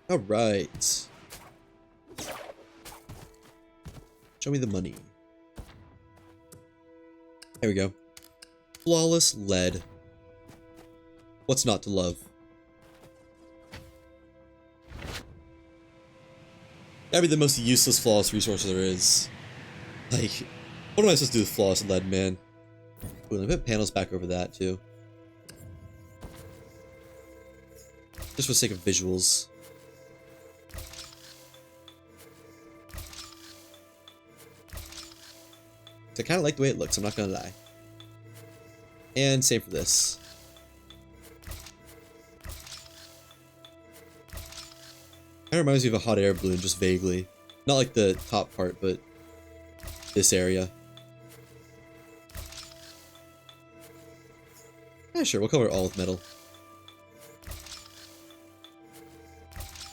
Alright. Show me the money. There we go. Flawless lead. What's not to love? That'd be the most useless flawless resource there is. Like, what am I supposed to do with flawless lead, man? Ooh, let me put panels back over that, too. Just for the sake of visuals. I kind of like the way it looks, I'm not gonna lie. And same for this. Kind of reminds me of a hot air balloon, just vaguely. Not like the top part, but this area. Yeah, sure, we'll cover it all with metal.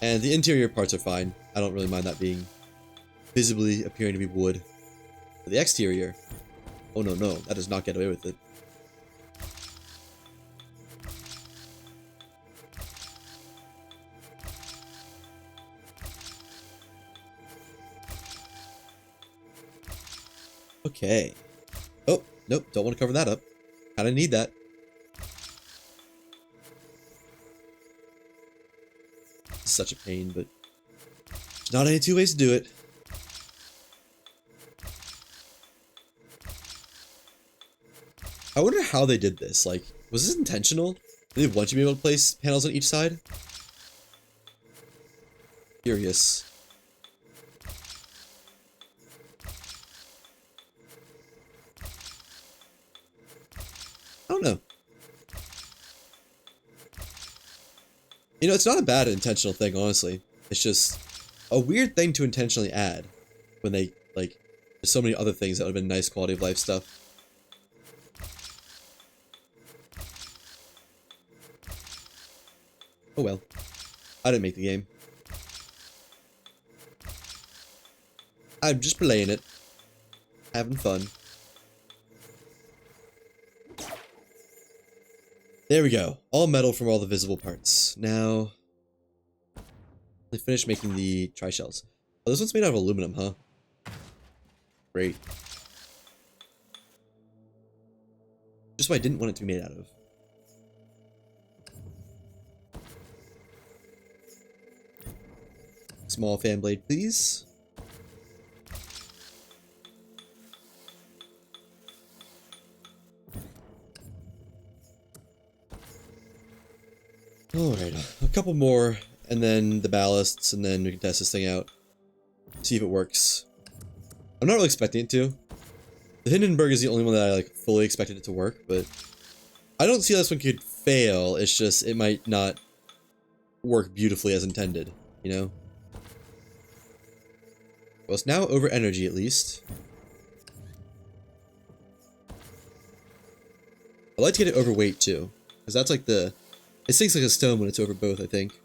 And the interior parts are fine. I don't really mind that being visibly appearing to be wood. But the exterior, oh no, that does not get away with it. Okay. Oh, nope, don't want to cover that up. Kinda need that. Such a pain, but there's not any two ways to do it. I wonder how they did this. Like, was this intentional? Did they want you to be able to place panels on each side? Curious. I don't know. You know, it's not a bad intentional thing, honestly. It's just a weird thing to intentionally add when they, like, there's so many other things that would have been nice quality of life stuff. Oh well. I didn't make the game. I'm just playing it. Having fun. There we go. All metal from all the visible parts. Now, they finished making the tri-shells. Oh, this one's made out of aluminum, huh? Great. Just what I didn't want it to be made out of. Small fan blade, please. Alright, a couple more, and then the ballasts, and then we can test this thing out. See if it works. I'm not really expecting it to. The Hindenburg is the only one that I like fully expected it to work, but I don't see how this one could fail. It's just, it might not work beautifully as intended, you know? Well, it's now over energy, at least. I like to get it overweight, too. Because that's like the... It sinks like a stone when it's over both, I think.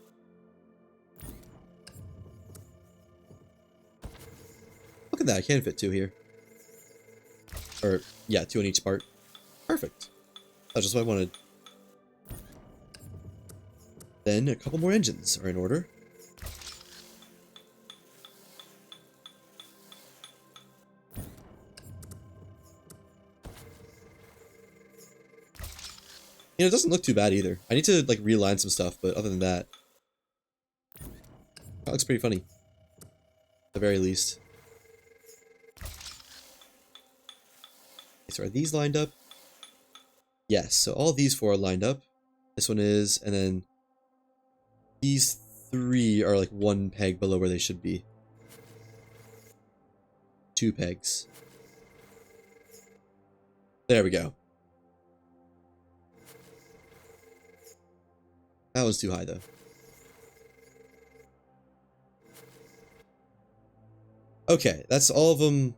Look at that, I can fit two here. Or, yeah, two on each part. Perfect. That's just what I wanted. Then, a couple more engines are in order. You know, it doesn't look too bad either. I need to, like, realign some stuff, but other than that... That looks pretty funny. At the very least. So are these lined up? Yes, so all these four are lined up. This one is, and then... These three are, like, one peg below where they should be. Two pegs. There we go. That one's too high, though. Okay, that's all of them.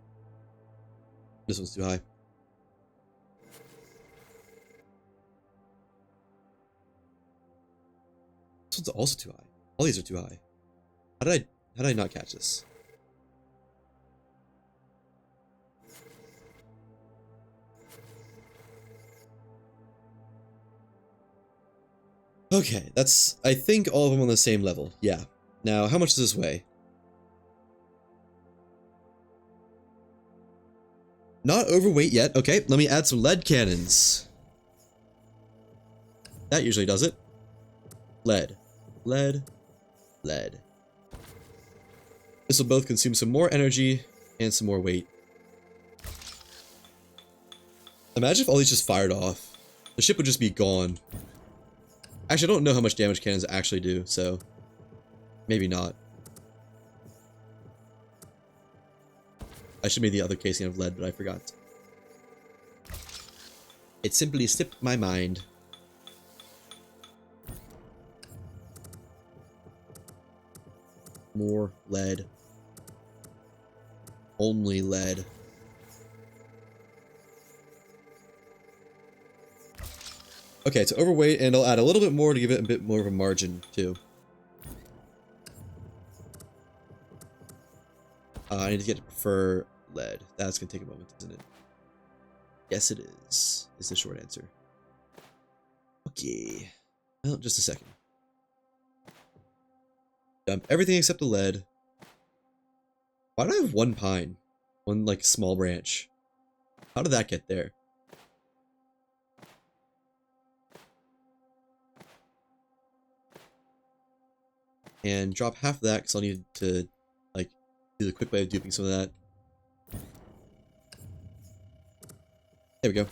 This one's too high. This one's also too high. All these are too high. How did I not catch this? Okay, that's, I think, all of them on the same level. Yeah. Now, how much does this weigh? Not overweight yet. Okay, let me add some lead cannons. That usually does it. Lead. Lead. Lead. This will both consume some more energy and some more weight. Imagine if all these just fired off. The ship would just be gone. Actually, I don't know how much damage cannons actually do, so maybe not. I should make the other casing of lead, but I forgot. It simply slipped my mind. More lead. Only lead. Okay, it's overweight, and I'll add a little bit more to give it a bit more of a margin, too. I need to get to prefer lead. That's going to take a moment, isn't it? Yes, it is the short answer. Okay. Well, just a second. Dump everything except the lead. Why do I have one pine? One, like, small branch. How did that get there? And drop half of that because I'll need to, like, do the quick way of duping some of that. There we go.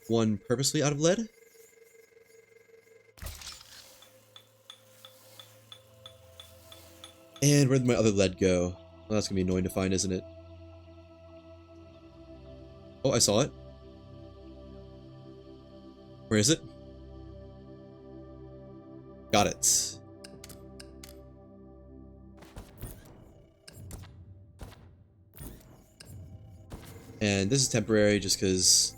One purposely out of lead. And where did my other lead go? Well, that's gonna be annoying to find, isn't it? Oh, I saw it. Where is it? Got it. And this is temporary just because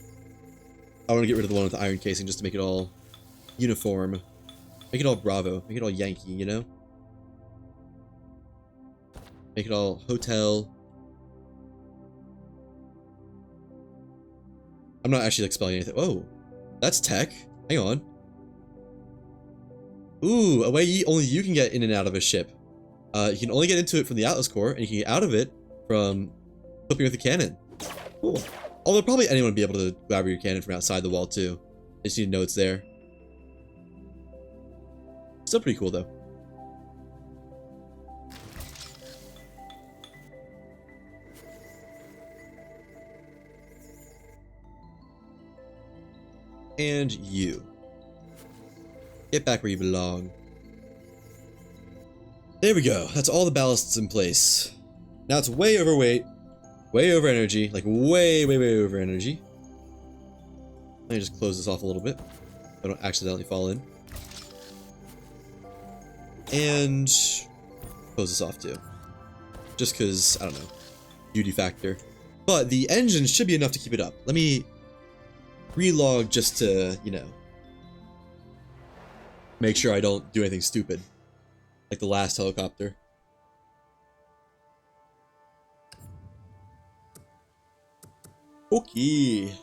I want to get rid of the one with the iron casing just to make it all uniform. Make it all Bravo. Make it all Yankee, you know? Make it all hotel. I'm not actually like spelling anything. Whoa, that's tech. Hang on. Ooh, a way only you can get in and out of a ship. You can only get into it from the Atlas core, and you can get out of it from flipping with the cannon. Cool. Although probably anyone would be able to grab your cannon from outside the wall too. You just need to know it's there. Still pretty cool though. And you. Get back where you belong. There we go. That's all the ballasts in place. Now it's way overweight. Way over energy. Like way over energy. Let me just close this off a little bit. So I don't accidentally fall in. And close this off too. Just because, I don't know. Beauty factor. But the engine should be enough to keep it up. Let me relog just to, you know, make sure I don't do anything stupid. Like the last helicopter. Okay.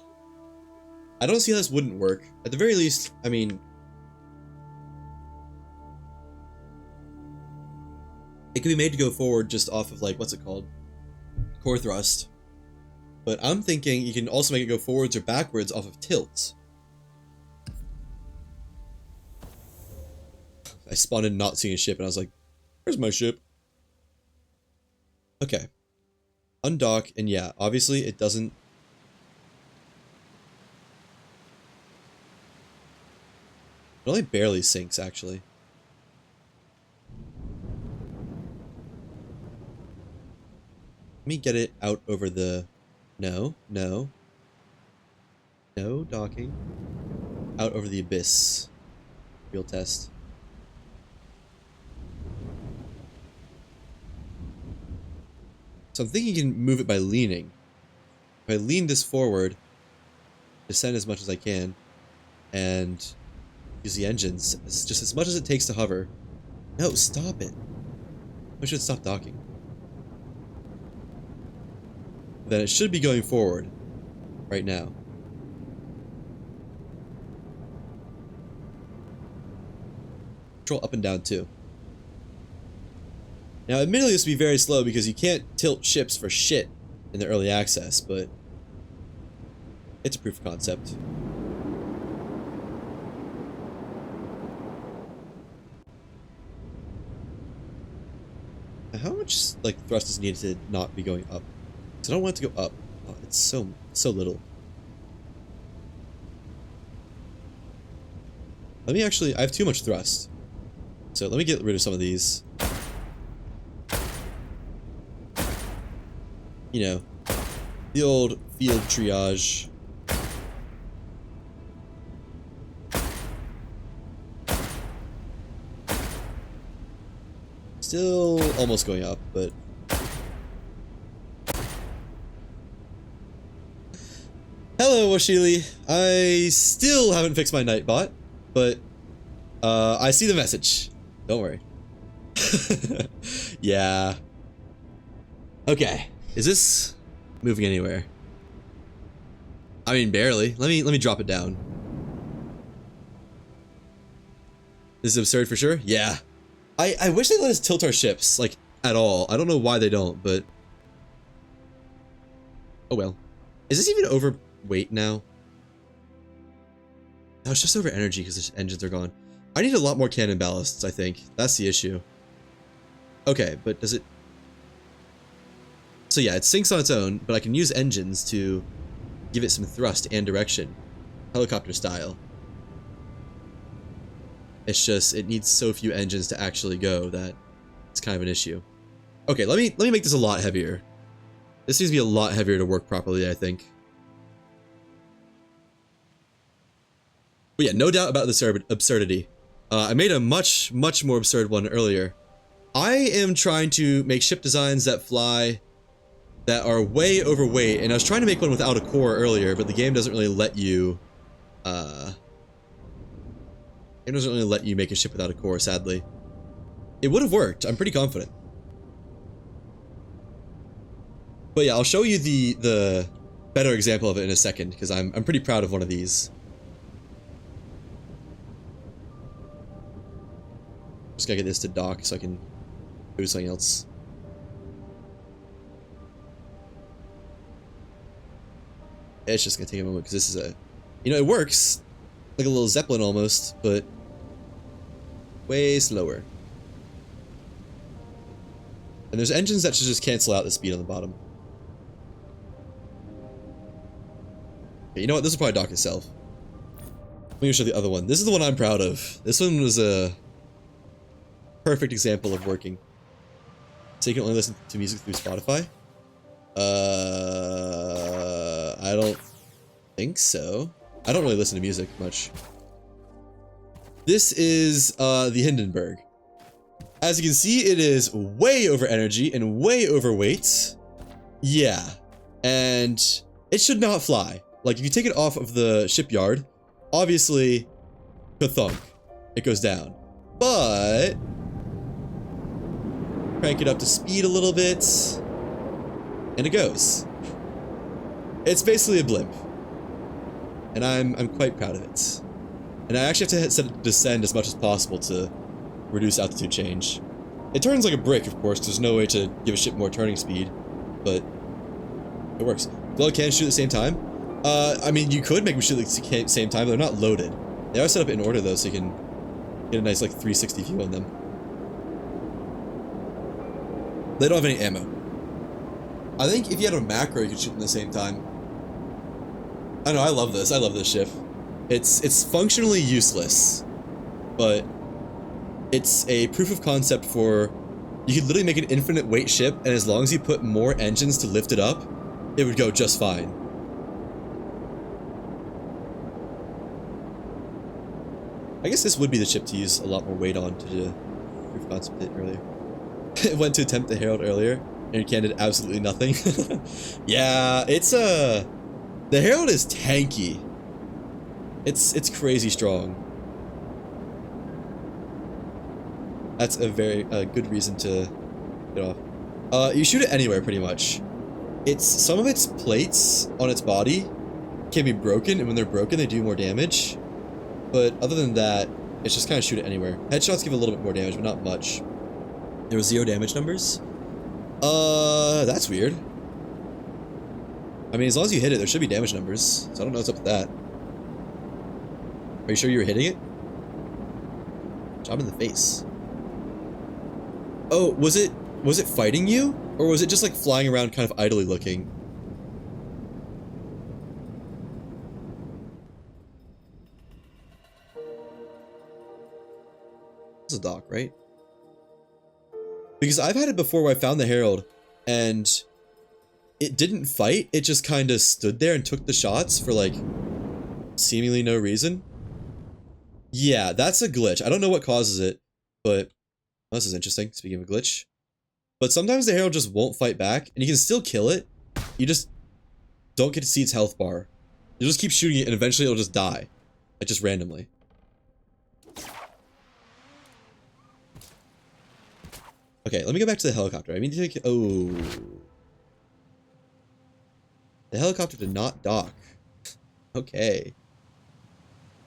I don't see how this wouldn't work. At the very least, I mean, it could be made to go forward just off of, like, what's it called? Core thrust. But I'm thinking you can also make it go forwards or backwards off of tilt. I spawned in not seeing a ship and I was like, where's my ship? Okay. Undock, and yeah, obviously it doesn't... It only barely sinks, actually. Let me get it out over the... No. No docking. Out over the abyss. Real test. So I'm thinking you can move it by leaning. If I lean this forward, descend as much as I can, and use the engines just as much as it takes to hover. No, stop it. I should stop docking. Then it should be going forward right now. Control up and down too. Now, admittedly, this will be very slow because you can't tilt ships for shit in the early access, but it's a proof of concept. Now, how much like thrust is needed to not be going up? Because I don't want it to go up. Oh, it's so little. Let me actually, I have too much thrust. So let me get rid of some of these. You know, the old field triage. Still almost going up, but... Hello, Washili. I still haven't fixed my Nightbot, but I see the message. Don't worry. Yeah. Okay. Is this moving anywhere? I mean, barely. Let me drop it down. This is absurd for sure? Yeah. I wish they let us tilt our ships, like, at all. I don't know why they don't, but... Oh well. Is this even overweight now? No, it's just over energy because the engines are gone. I need a lot more cannon ballasts, I think. That's the issue. Okay, but does it... So yeah, it sinks on its own, but I can use engines to give it some thrust and direction. Helicopter style. It's just, it needs so few engines to actually go that it's kind of an issue. Okay, let me make this a lot heavier. This needs to be a lot heavier to work properly, I think. But yeah, no doubt about this absurdity. I made a much more absurd one earlier. I am trying to make ship designs that fly that are way overweight, and I was trying to make one without a core earlier, but the game doesn't really let you, it doesn't really let you make a ship without a core, sadly. It would have worked, I'm pretty confident. But yeah, I'll show you the better example of it in a second, because I'm pretty proud of one of these. Just gotta get this to dock so I can do something else. It's just gonna take a moment because this is a, you know, it works like a little Zeppelin almost, but way slower. And there's engines that should just cancel out the speed on the bottom. Okay, you know what? This will probably dock itself. Let me show the other one. This is the one I'm proud of. This one was a perfect example of working. So you can only listen to music through Spotify. I don't think so. I don't really listen to music much. This is the Hindenburg. As you can see, it is way over energy and way overweight. Yeah. And it should not fly. Like, if you take it off of the shipyard, obviously, ka-thunk, it goes down. But crank it up to speed a little bit, and it goes. It's basically a blimp, and I'm quite proud of it. And I actually have to set it to descend as much as possible to reduce altitude change. It turns like a brick, of course. There's no way to give a ship more turning speed, but it works. Glow cannons shoot at the same time. I mean, you could make them shoot at the same time, but they're not loaded. They are set up in order though, so you can get a nice like 360 view on them. They don't have any ammo. I think if you had a macro, you could shoot them at the same time. I know, I love this. I love this ship. It's functionally useless, but it's a proof of concept for, you could literally make an infinite weight ship, and as long as you put more engines to lift it up, it would go just fine. I guess this would be the ship to use a lot more weight on to do proof of concept it earlier. It went to attempt the Herald earlier, and it did absolutely nothing. Yeah, it's the Herald is tanky. It's crazy strong. That's a very good reason to get off. You shoot it anywhere pretty much. Some of its plates on its body can be broken, and when they're broken, they do more damage. But other than that, it's just kind of shoot it anywhere. Headshots give a little bit more damage, but not much. There was 0 damage numbers. That's weird. I mean, as long as you hit it, there should be damage numbers. So I don't know what's up with that. Are you sure you were hitting it? Job in the face. Oh, was it fighting you? Or was it just like flying around kind of idly looking? This is a dock, right? Because I've had it before where I found the Herald and it didn't fight, it just kind of stood there and took the shots for like seemingly no reason. Yeah, that's a glitch. I don't know what causes it, but oh, this is interesting, speaking of a glitch. But sometimes the Herald just won't fight back, and you can still kill it. You just don't get to see its health bar. You'll just keep shooting it, and eventually it'll just die. Like, just randomly. Okay, let me go back to the helicopter. I mean to take... Oh. The helicopter did not dock. Okay.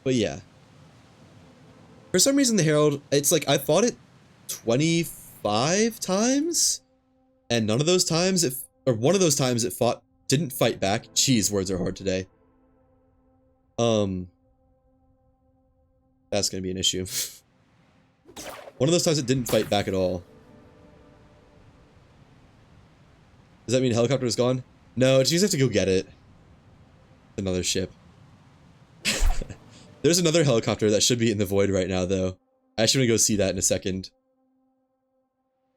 But yeah. For some reason, the Herald, it's like, I fought it 25 times, and none of those times, or one of those times it fought didn't fight back. Jeez, words are hard today. That's gonna be an issue. One of those times it didn't fight back at all. Does that mean helicopter is gone? No, you just have to go get it. Another ship. There's another helicopter that should be in the void right now, though. I actually want to go see that in a second.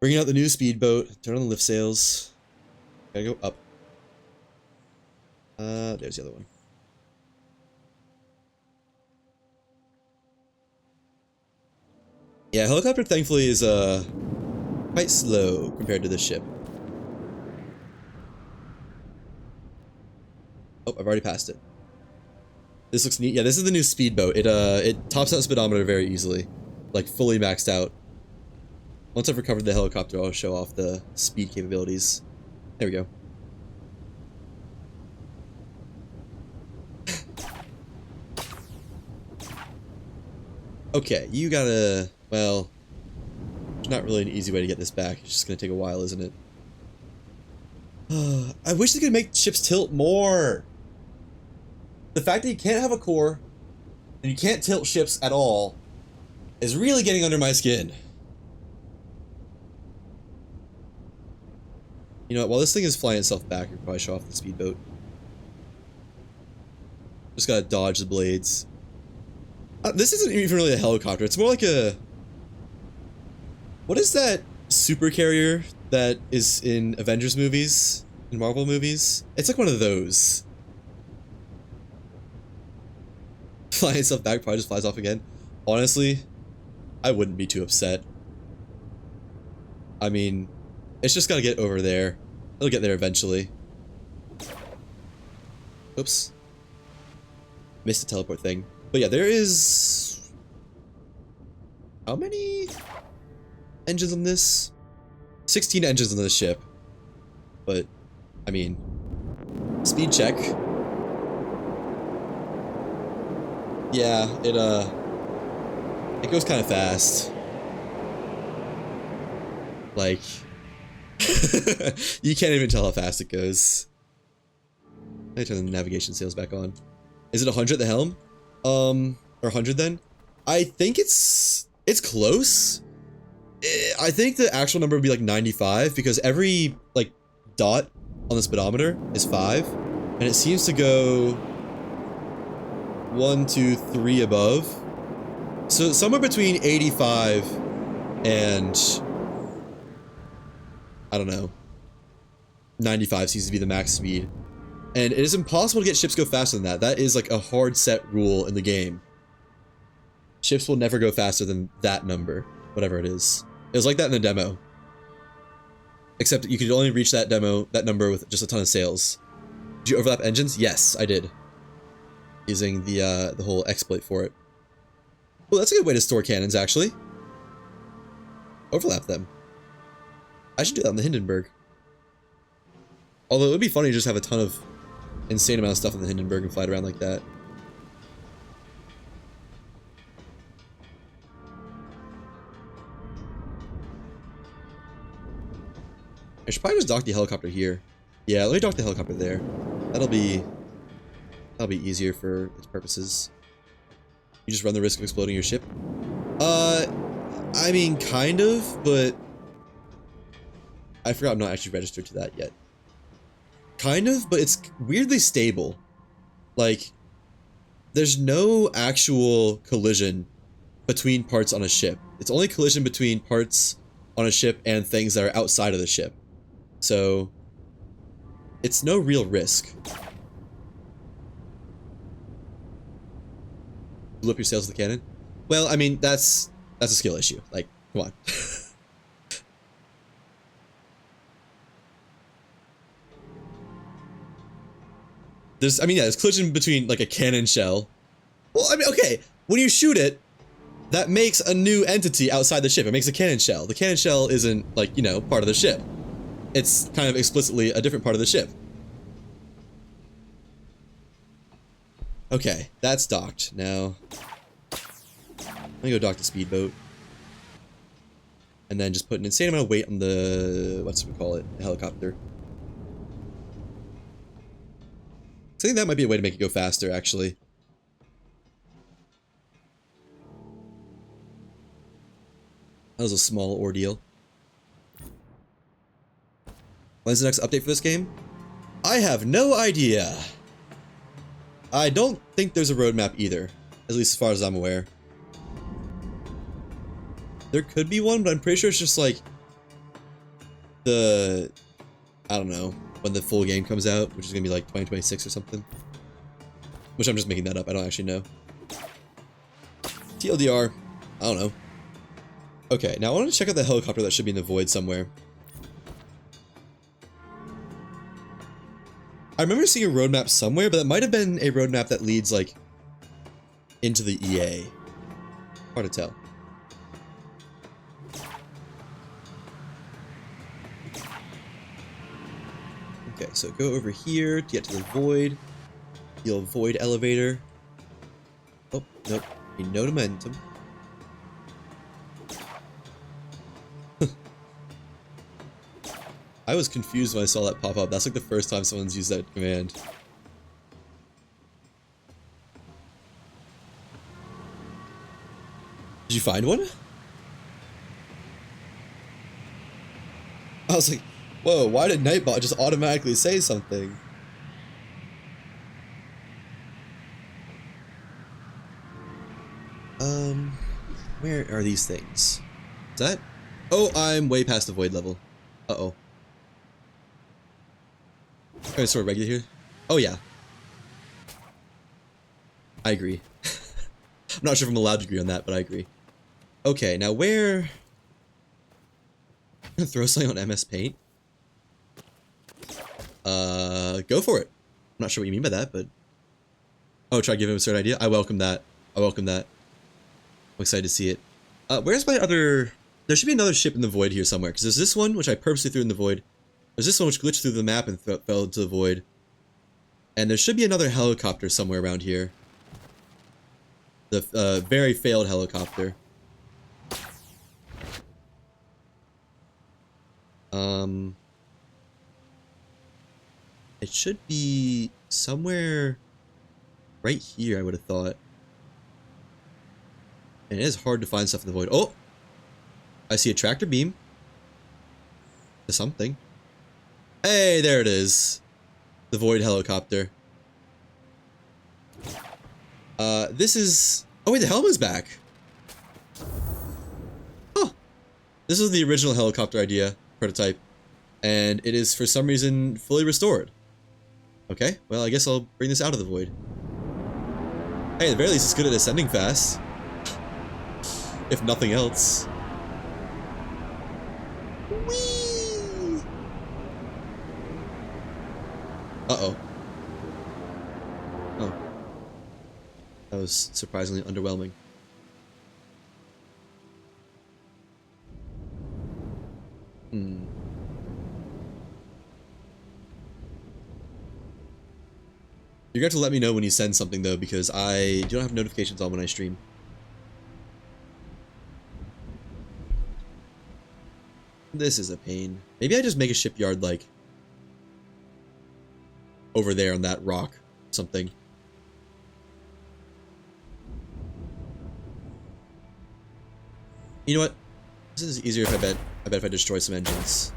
Bringing out the new speedboat. Turn on the lift sails. Gotta go up. There's the other one. Yeah, helicopter thankfully is quite slow compared to this ship. Oh, I've already passed it. This looks neat. Yeah, this is the new speedboat. It tops out speedometer very easily, like fully maxed out. Once I've recovered the helicopter, I'll show off the speed capabilities. There we go. Okay, you gotta, well, there's not really an easy way to get this back. It's just gonna take a while, isn't it? I wish they could make ships tilt more. The fact that you can't have a core and you can't tilt ships at all is really getting under my skin. You know what, while this thing is flying itself back, we probably show off the speedboat. Just gotta dodge the blades. This isn't even really a helicopter, it's more like a... What is that super carrier that is in Avengers movies? In Marvel movies? It's like one of those. Flying itself back, probably just flies off again. Honestly, I wouldn't be too upset. I mean, it's just gotta get over there. It'll get there eventually. Oops. Missed the teleport thing. But yeah, there is... How many engines on this? 16 engines on this ship. But, I mean, speed check. Yeah, it goes kind of fast. Like, you can't even tell how fast it goes. Let me turn the navigation sails back on. Is it 100 at the helm? Or 100 then? I think it's close. I think the actual number would be like 95 because every like dot on the speedometer is 5 and it seems to go 1, 2, 3 above. So somewhere between 85 and I don't know, 95 seems to be the max speed. And it is impossible to get ships go faster than that. That is like a hard set rule in the game. Ships will never go faster than that number, whatever it is. It was like that in the demo. Except you could only reach that number with just a ton of sails. Did you overlap engines? Yes, I did. Using the whole exploit for it. Well, that's a good way to store cannons, actually. Overlap them. I should do that on the Hindenburg. Although it would be funny to just have a ton of insane amount of stuff on the Hindenburg and fly it around like that. I should probably just dock the helicopter here. Yeah, let me dock the helicopter there. That'll be easier for its purposes. You just run the risk of exploding your ship. I mean, kind of, but I forgot I'm not actually registered to that yet. Kind of, but it's weirdly stable. Like, there's no actual collision between parts on a ship. It's only collision between parts on a ship and things that are outside of the ship. So, it's no real risk. Blew up your sails with the cannon? Well, I mean, that's a skill issue. Like, come on. There's collision between, like, a cannon shell. Well, I mean, okay, when you shoot it, that makes a new entity outside the ship. It makes a cannon shell. The cannon shell isn't, like, you know, part of the ship. It's kind of explicitly a different part of the ship. Okay, that's docked. Now, let me go dock the speedboat. And then just put an insane amount of weight on the, what's we call it, the helicopter. I think that might be a way to make it go faster, actually. That was a small ordeal. When's the next update for this game? I have no idea. I don't think there's a roadmap either, at least as far as I'm aware. There could be one, but I'm pretty sure it's just like I don't know, when the full game comes out, which is gonna be like 2026 or something. Which I'm just making that up, I don't actually know. TLDR, I don't know. Okay, now I want to check out the helicopter that should be in the void somewhere. I remember seeing a roadmap somewhere, but that might have been a roadmap that leads, like, into the EA. Hard to tell. Okay, so go over here to get to the void. The old void elevator. Oh, nope. No momentum. I was confused when I saw that pop up. That's like the first time someone's used that command. Did you find one? I was like, whoa, why did Nightbot just automatically say something? Where are these things? Is that? Oh, I'm way past the void level. Uh-oh. Alright, sort of regular here. Oh, yeah. I agree. I'm not sure if I'm allowed to agree on that, but I agree. Okay, now where... I'm gonna throw something on MS Paint. Go for it. I'm not sure what you mean by that, but... Oh, try to give him a certain idea? I welcome that. I welcome that. I'm excited to see it. Where's my other... There should be another ship in the void here somewhere, because there's this one, which I purposely threw in the void. There's this one which glitched through the map and fell into the void. And there should be another helicopter somewhere around here. The very failed helicopter. It should be somewhere right here, I would have thought. And it is hard to find stuff in the void. Oh! I see a tractor beam. To something. Hey, there it is. The void helicopter. This is... Oh wait, the helm is back. Oh. This is the original helicopter idea, prototype. And it is, for some reason, fully restored. Okay, well, I guess I'll bring this out of the void. Hey, at the very least, it's good at ascending fast. If nothing else. Whee! Uh-oh. Oh. That was surprisingly underwhelming. You're going to have to let me know when you send something, though, because I do not have notifications on when I stream. This is a pain. Maybe I just make a shipyard, like, over there on that rock. Something. You know what? This is easier if I bet if I destroy some engines.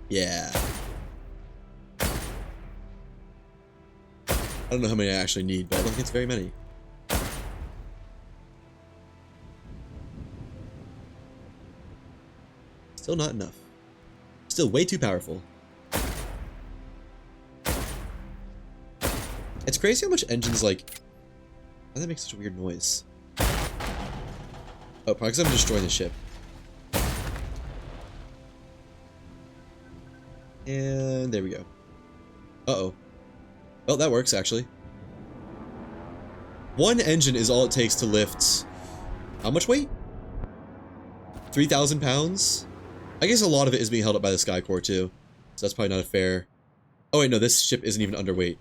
Yeah. I don't know how many I actually need, but I don't think it's very many. Still not enough. Still way too powerful. It's crazy how much engines, like... Why do they make such a weird noise? Oh, probably because I'm destroying the ship. And there we go. Uh-oh. Well, that works, actually. One engine is all it takes to lift... How much weight? 3,000 pounds? I guess a lot of it is being held up by the Sky Core, too. So that's probably not a fair... Oh, wait, no, this ship isn't even underweight.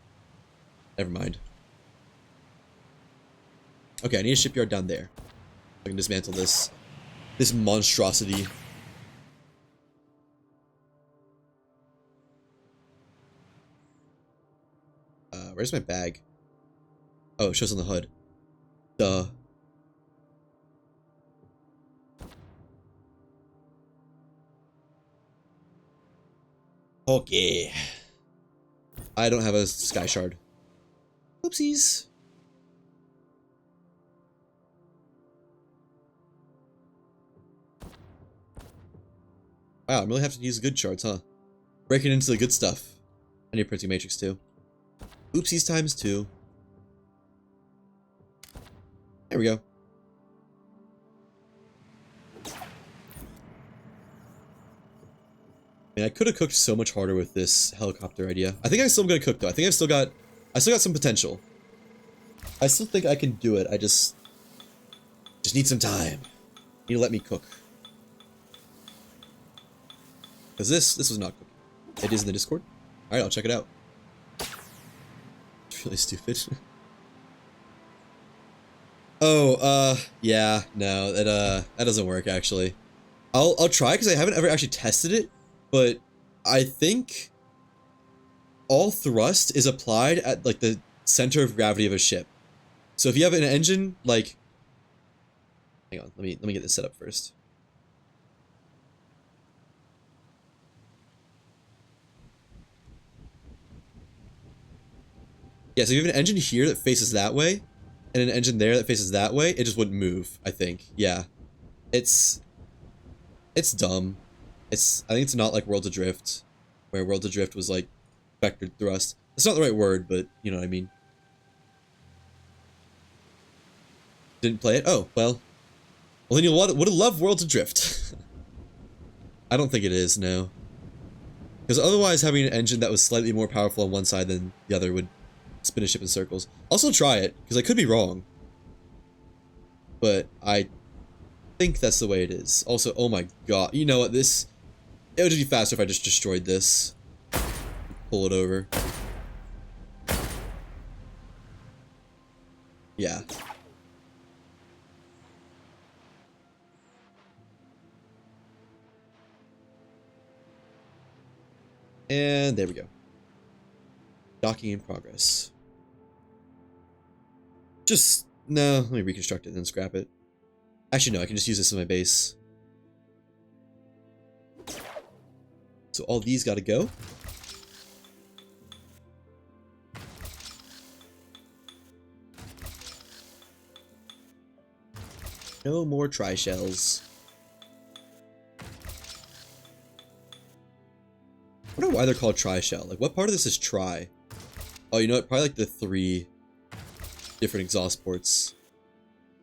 Never mind. Okay, I need a shipyard down there. I can dismantle this monstrosity. where's my bag? Oh, it shows on the HUD. Duh. Okay. I don't have a sky shard. Oopsies. Wow, I'm really having to use good shards, huh? Breaking into the good stuff. I need printing matrix too. Oopsies times 2. There we go. I mean, I could have cooked so much harder with this helicopter idea. I think I'm still gonna cook though. I think I still got some potential. I still think I can do it. I just need some time. You need to let me cook. Because this was not cooking. It is in the Discord. Alright, I'll check it out. It's really stupid. Oh, yeah, no, that doesn't work actually. I'll try because I haven't ever actually tested it, but I think all thrust is applied at like the center of gravity of a ship. So if you have an engine, like, hang on, let me get this set up first. Yeah, so if you have an engine here that faces that way, and an engine there that faces that way, it just wouldn't move, I think. Yeah. It's dumb. I think it's not like Worlds Adrift, where Worlds Adrift was like vectored thrust. It's not the right word, but you know what I mean. Didn't play it? Oh, well. Well, then you would have loved Worlds Adrift. I don't think it is, no. Because otherwise having an engine that was slightly more powerful on one side than the other would spin a ship in circles. Also try it, because I could be wrong. But I think that's the way it is. Also, oh my god, you know what, it would just be faster if I just destroyed this. Pull it over. Yeah. And there we go. Docking in progress. No, let me reconstruct it and then scrap it. Actually, no, I can just use this as my base. So all these gotta go. No more tri-shells. I wonder why they're called tri-shell. Like, what part of this is tri? Oh, you know what? Probably like the 3 different exhaust ports.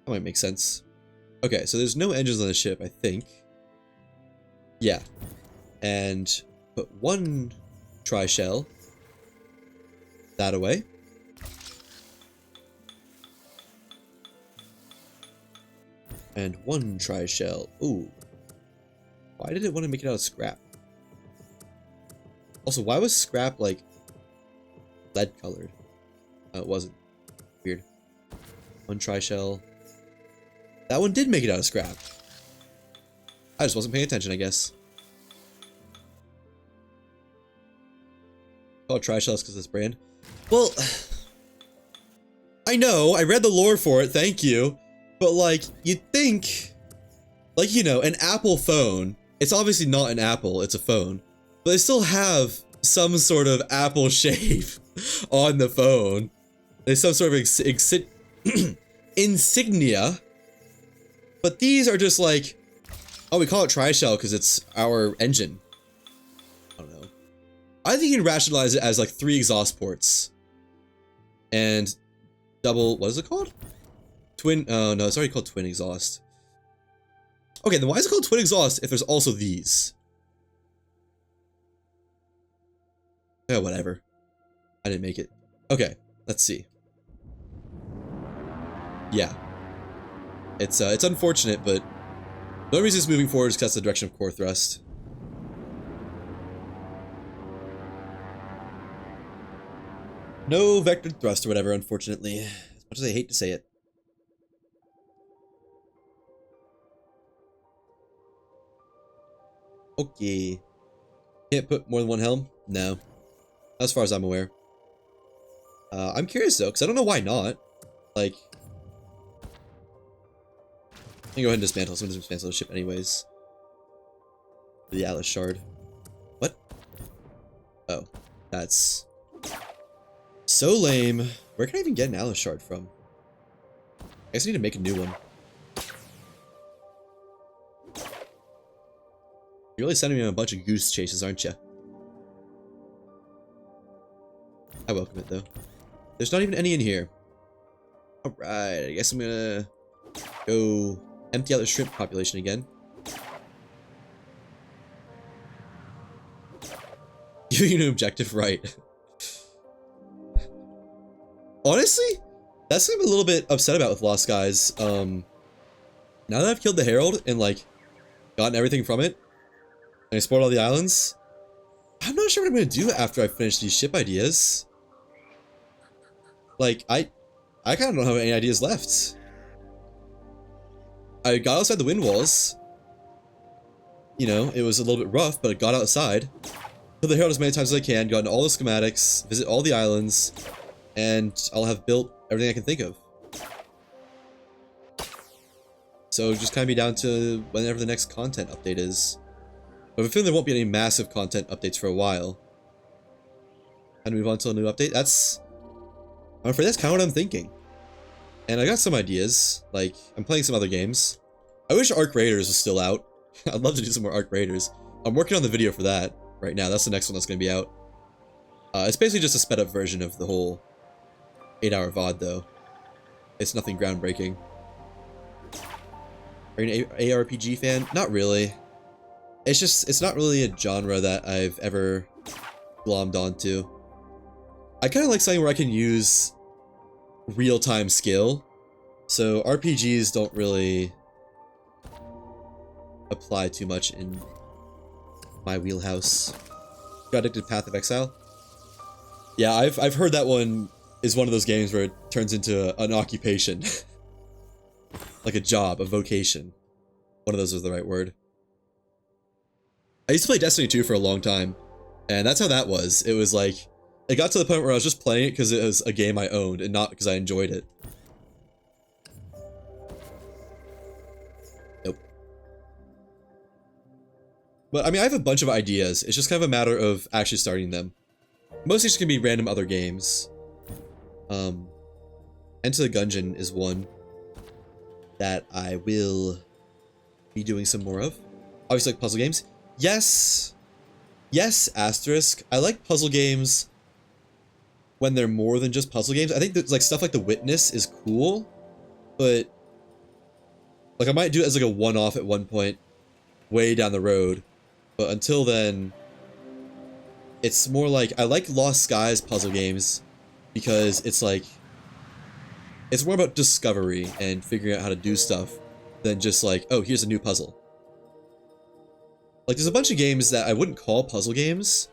That might make sense. Okay, so there's no engines on the ship, I think. Yeah. And put 1 tri-shell that away. And 1 tri-shell. Ooh. Why did it want to make it out of scrap? Also, why was scrap, like, lead colored? Oh, it wasn't. Weird. 1 tri-shell. That one did make it out of scrap. I just wasn't paying attention, I guess. Called tri-shells because of this brand. Well, I know, I read the lore for it, thank you. But, like, you'd think, like, you know, an Apple phone, it's obviously not an Apple, it's a phone. But they still have some sort of Apple shape on the phone. There's some sort of insignia. But these are just like, oh, we call it tri-shell because it's our engine. I don't know. I think you can rationalize it as like 3 exhaust ports. And double, what is it called? Twin, oh no, it's already called twin exhaust. Okay, then why is it called twin exhaust if there's also these? Yeah, whatever. I didn't make it. Okay, let's see. Yeah. It's unfortunate, but the only reason it's moving forward is because that's the direction of core thrust. No vectored thrust or whatever, unfortunately. As much as I hate to say it. Okay. Can't put more than 1 helm? No. As far as I'm aware. I'm curious though, because I don't know why not. Like, I'm gonna go ahead and dismantle. So I'm gonna dismantle the ship anyways. The Atlas Shard. What? Oh, that's so lame. Where can I even get an Atlas Shard from? I guess I need to make a new one. You're really sending me on a bunch of goose chases, aren't you? I welcome it, though. There's not even any in here. Alright, I guess I'm gonna go empty out the shrimp population again. Giving you an objective, right. Honestly, that's what I'm a little bit upset about with Lost Skies. Now that I've killed the Herald and, like, gotten everything from it, and explored all the islands, I'm not sure what I'm gonna do after I finish these ship ideas. Like, I kind of don't have any ideas left. I got outside the wind walls. You know, it was a little bit rough, but I got outside. Killed the Herald as many times as I can, gotten all the schematics, visit all the islands, and I'll have built everything I can think of. So just kind of be down to whenever the next content update is. But I feel there won't be any massive content updates for a while. And move on to a new update. I'm afraid that's kind of what I'm thinking. And I got some ideas. Like, I'm playing some other games. I wish Arc Raiders was still out. I'd love to do some more Arc Raiders. I'm working on the video for that right now. That's the next one that's going to be out. It's basically just a sped up version of the whole 8-hour VOD, though. It's nothing groundbreaking. Are you an ARPG fan? Not really. It's not really a genre that I've ever glommed onto. I kind of like something where I can use real-time skill. So RPGs don't really apply too much in my wheelhouse. Got addicted to Path of Exile? Yeah, I've heard that one is one of those games where it turns into an occupation. Like a job, a vocation. One of those was the right word. I used to play Destiny 2 for a long time, and that's how that was. It was like, it got to the point where I was just playing it because it was a game I owned, and not because I enjoyed it. Nope. But, I mean, I have a bunch of ideas. It's just kind of a matter of actually starting them. Mostly just gonna be random other games. Enter the Gungeon is one that I will be doing some more of. Obviously, like puzzle games. Yes, asterisk. I like puzzle games when they're more than just puzzle games. I think that, like, stuff like The Witness is cool, but like I might do it as like a one-off at one point, way down the road. But until then, it's more like I like Lost Skies puzzle games because it's like it's more about discovery and figuring out how to do stuff than just like, oh, here's a new puzzle. Like, there's a bunch of games that I wouldn't call puzzle games,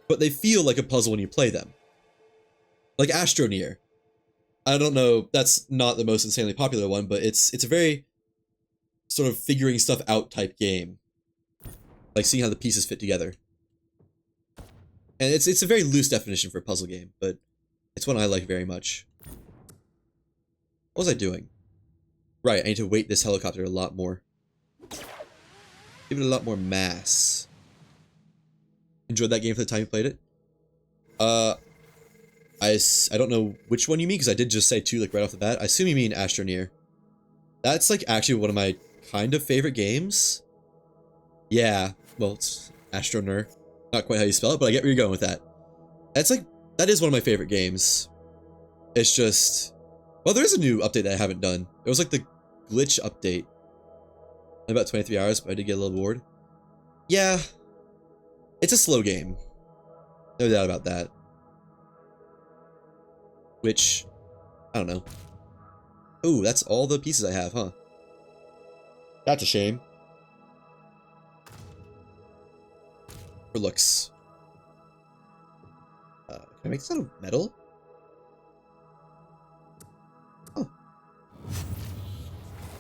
but they feel like a puzzle when you play them. Like Astroneer. I don't know, that's not the most insanely popular one, but it's a very sort of figuring stuff out type game. Like seeing how the pieces fit together. And it's a very loose definition for a puzzle game, but it's one I like very much. What was I doing? Right, I need to weight this helicopter a lot more. Give it a lot more mass. Enjoyed that game for the time you played it? I don't know which one you mean, because I did just say two, like, right off the bat. I assume you mean Astroneer. That's, like, actually one of my kind of favorite games. Yeah, well, it's Astroneer. Not quite how you spell it, but I get where you're going with that. That's, like, that is one of my favorite games. It's just... Well, there is a new update that I haven't done. It was, like, the glitch update. About 23 hours, but I did get a little bored. Yeah. It's a slow game. No doubt about that. Which, I don't know. Ooh, that's all the pieces I have, huh? That's a shame. For looks. Can I make this out of metal? Oh.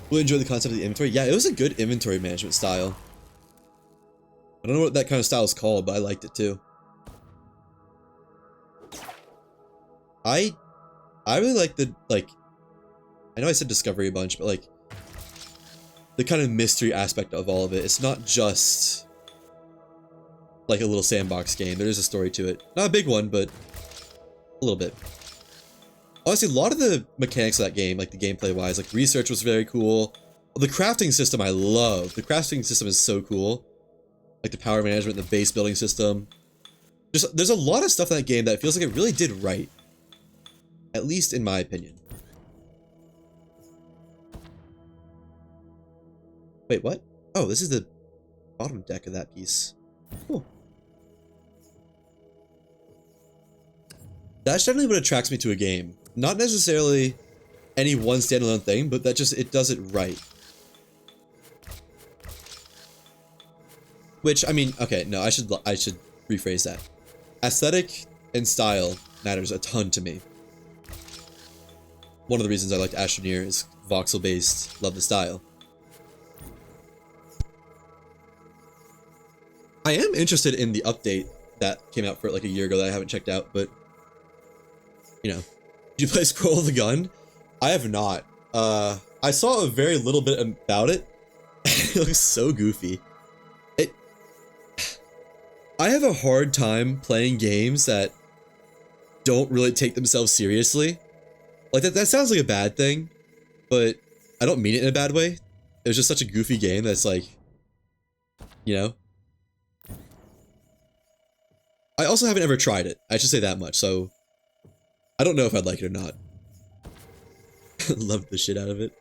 Really enjoy the concept of the inventory. Yeah, it was a good inventory management style. I don't know what that kind of style is called, but I liked it too. I really like the, like, I know I said discovery a bunch, but like, the kind of mystery aspect of all of it. It's not just like a little sandbox game. There is a story to it. Not a big one, but a little bit. Honestly, a lot of the mechanics of that game, like the gameplay wise, like research was very cool. The crafting system I love. The crafting system is so cool. Like the power management, the base building system. Just, there's a lot of stuff in that game that feels like it really did right. At least in my opinion. Wait, what? Oh, this is the bottom deck of that piece. Cool. That's generally what attracts me to a game. Not necessarily any one standalone thing, but that just, it does it right. Which, I mean, okay, no, I should rephrase that. Aesthetic and style matters a ton to me. One of the reasons I liked Astroneer is voxel-based, love the style. I am interested in the update that came out for like a year ago that I haven't checked out, but, you know. Did you play Scroll of the Gun? I have not. I saw a very little bit about it. It looks so goofy. I have a hard time playing games that don't really take themselves seriously. Like, that sounds like a bad thing, but I don't mean it in a bad way. It was just such a goofy game that's like, you know? I also haven't ever tried it. I should say that much, so I don't know if I'd like it or not. Loved the shit out of it.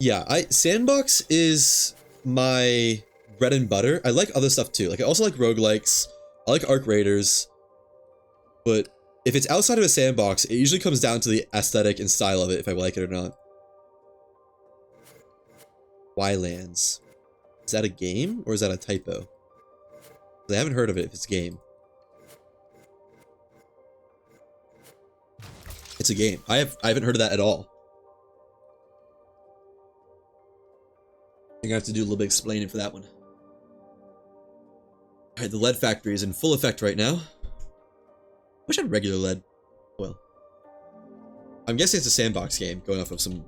Yeah, Sandbox is my bread and butter. I like other stuff too. Like, I also like roguelikes. I like Arc Raiders. But if it's outside of a sandbox, it usually comes down to the aesthetic and style of it, if I like it or not. Ylands. Is that a game, or is that a typo? I haven't heard of it if it's a game. It's a game. I haven't heard of that at all. I think I have to do a little bit of explaining for that one. Alright, the lead factory is in full effect right now. Wish I had regular lead. Well. I'm guessing it's a sandbox game, going off of some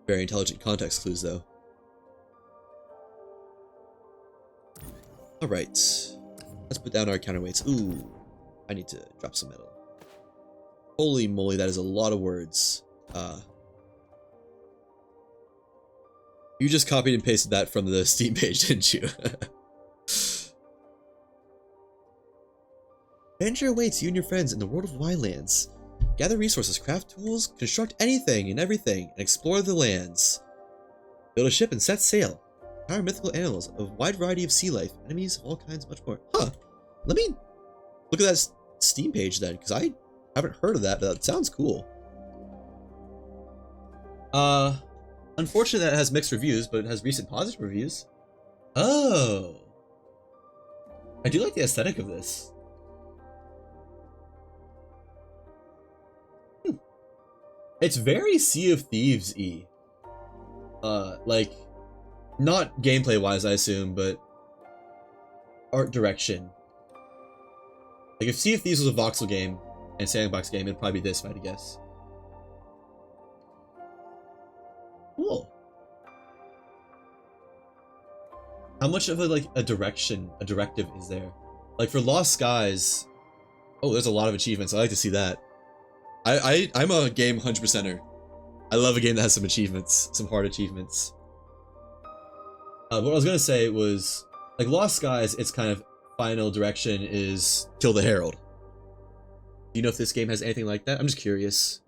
very intelligent context clues though. Alright. Let's put down our counterweights. Ooh. I need to drop some metal. Holy moly, that is a lot of words. You just copied and pasted that from the Steam page, didn't you? Adventure awaits you and your friends in the world of Ylands. Gather resources, craft tools, construct anything and everything, and explore the lands. Build a ship and set sail. Power mythical animals, a wide variety of sea life, enemies of all kinds, much more. Huh. Let me look at that Steam page then, because I haven't heard of that, but that sounds cool. Unfortunately that it has mixed reviews, but it has recent positive reviews. Oh. I do like the aesthetic of this. It's very Sea of Thieves-y. Like, not gameplay-wise, I assume, but art direction. Like, if Sea of Thieves was a voxel game and sandbox game, it'd probably be this, if I had to guess. Cool. How much of a directive is there? Like, for Lost Skies, oh, there's a lot of achievements. I like to see that. I'm a game 100%er. I love a game that has some achievements, some hard achievements. What I was gonna say was, like Lost Skies, its kind of final direction is kill the Herald. Do you know if this game has anything like that? I'm just curious.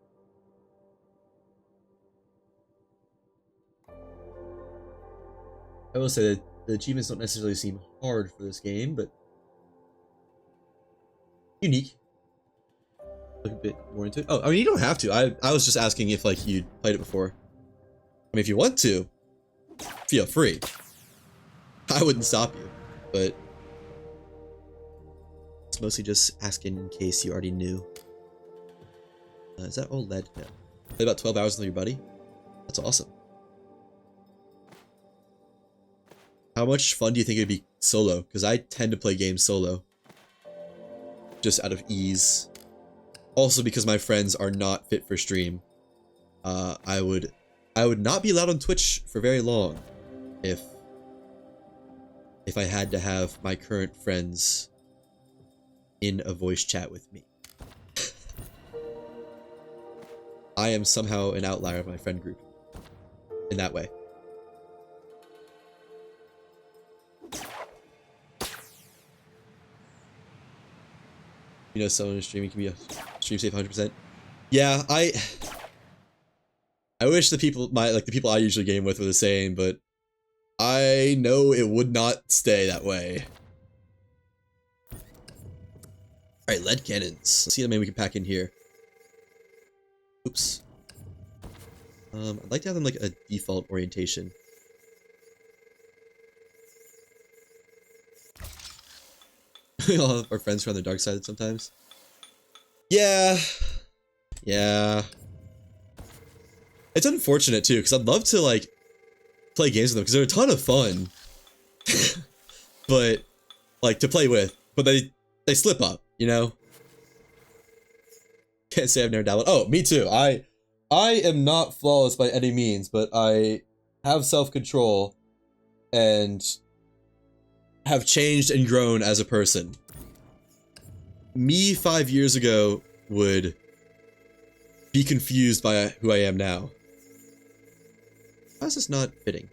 I will say that the achievements don't necessarily seem hard for this game, but unique. Look a bit more into it. Oh, I mean, you don't have to. I was just asking if, like, you'd played it before. I mean, if you want to, feel free. I wouldn't stop you, but it's mostly just asking in case you already knew. Is that all lead? No. Play about 12 hours with your buddy? That's awesome. How much fun do you think it'd be solo? Because I tend to play games solo. just out of ease. Also because my friends are not fit for stream. I would not be allowed on Twitch for very long if I had to have my current friends in a voice chat with me. I am somehow an outlier of my friend group in that way. You know, someone in streaming can be a stream safe 100%. Yeah, I wish the people the people I usually game with were the same, but I know it would not stay that way. Alright, lead cannons. Let's see how many we can pack in here. Oops. I'd like to have them like a default orientation. All of our friends are on the dark side sometimes. Yeah. Yeah. It's unfortunate too, because I'd love to like play games with them because they're a ton of fun. But like to play with, but they slip up, you know? Can't say I've never dabbled. Oh, me too. I am not flawless by any means, but I have self-control and have changed and grown as a person. Me 5 years ago would be confused by who I am now. How is this not fitting?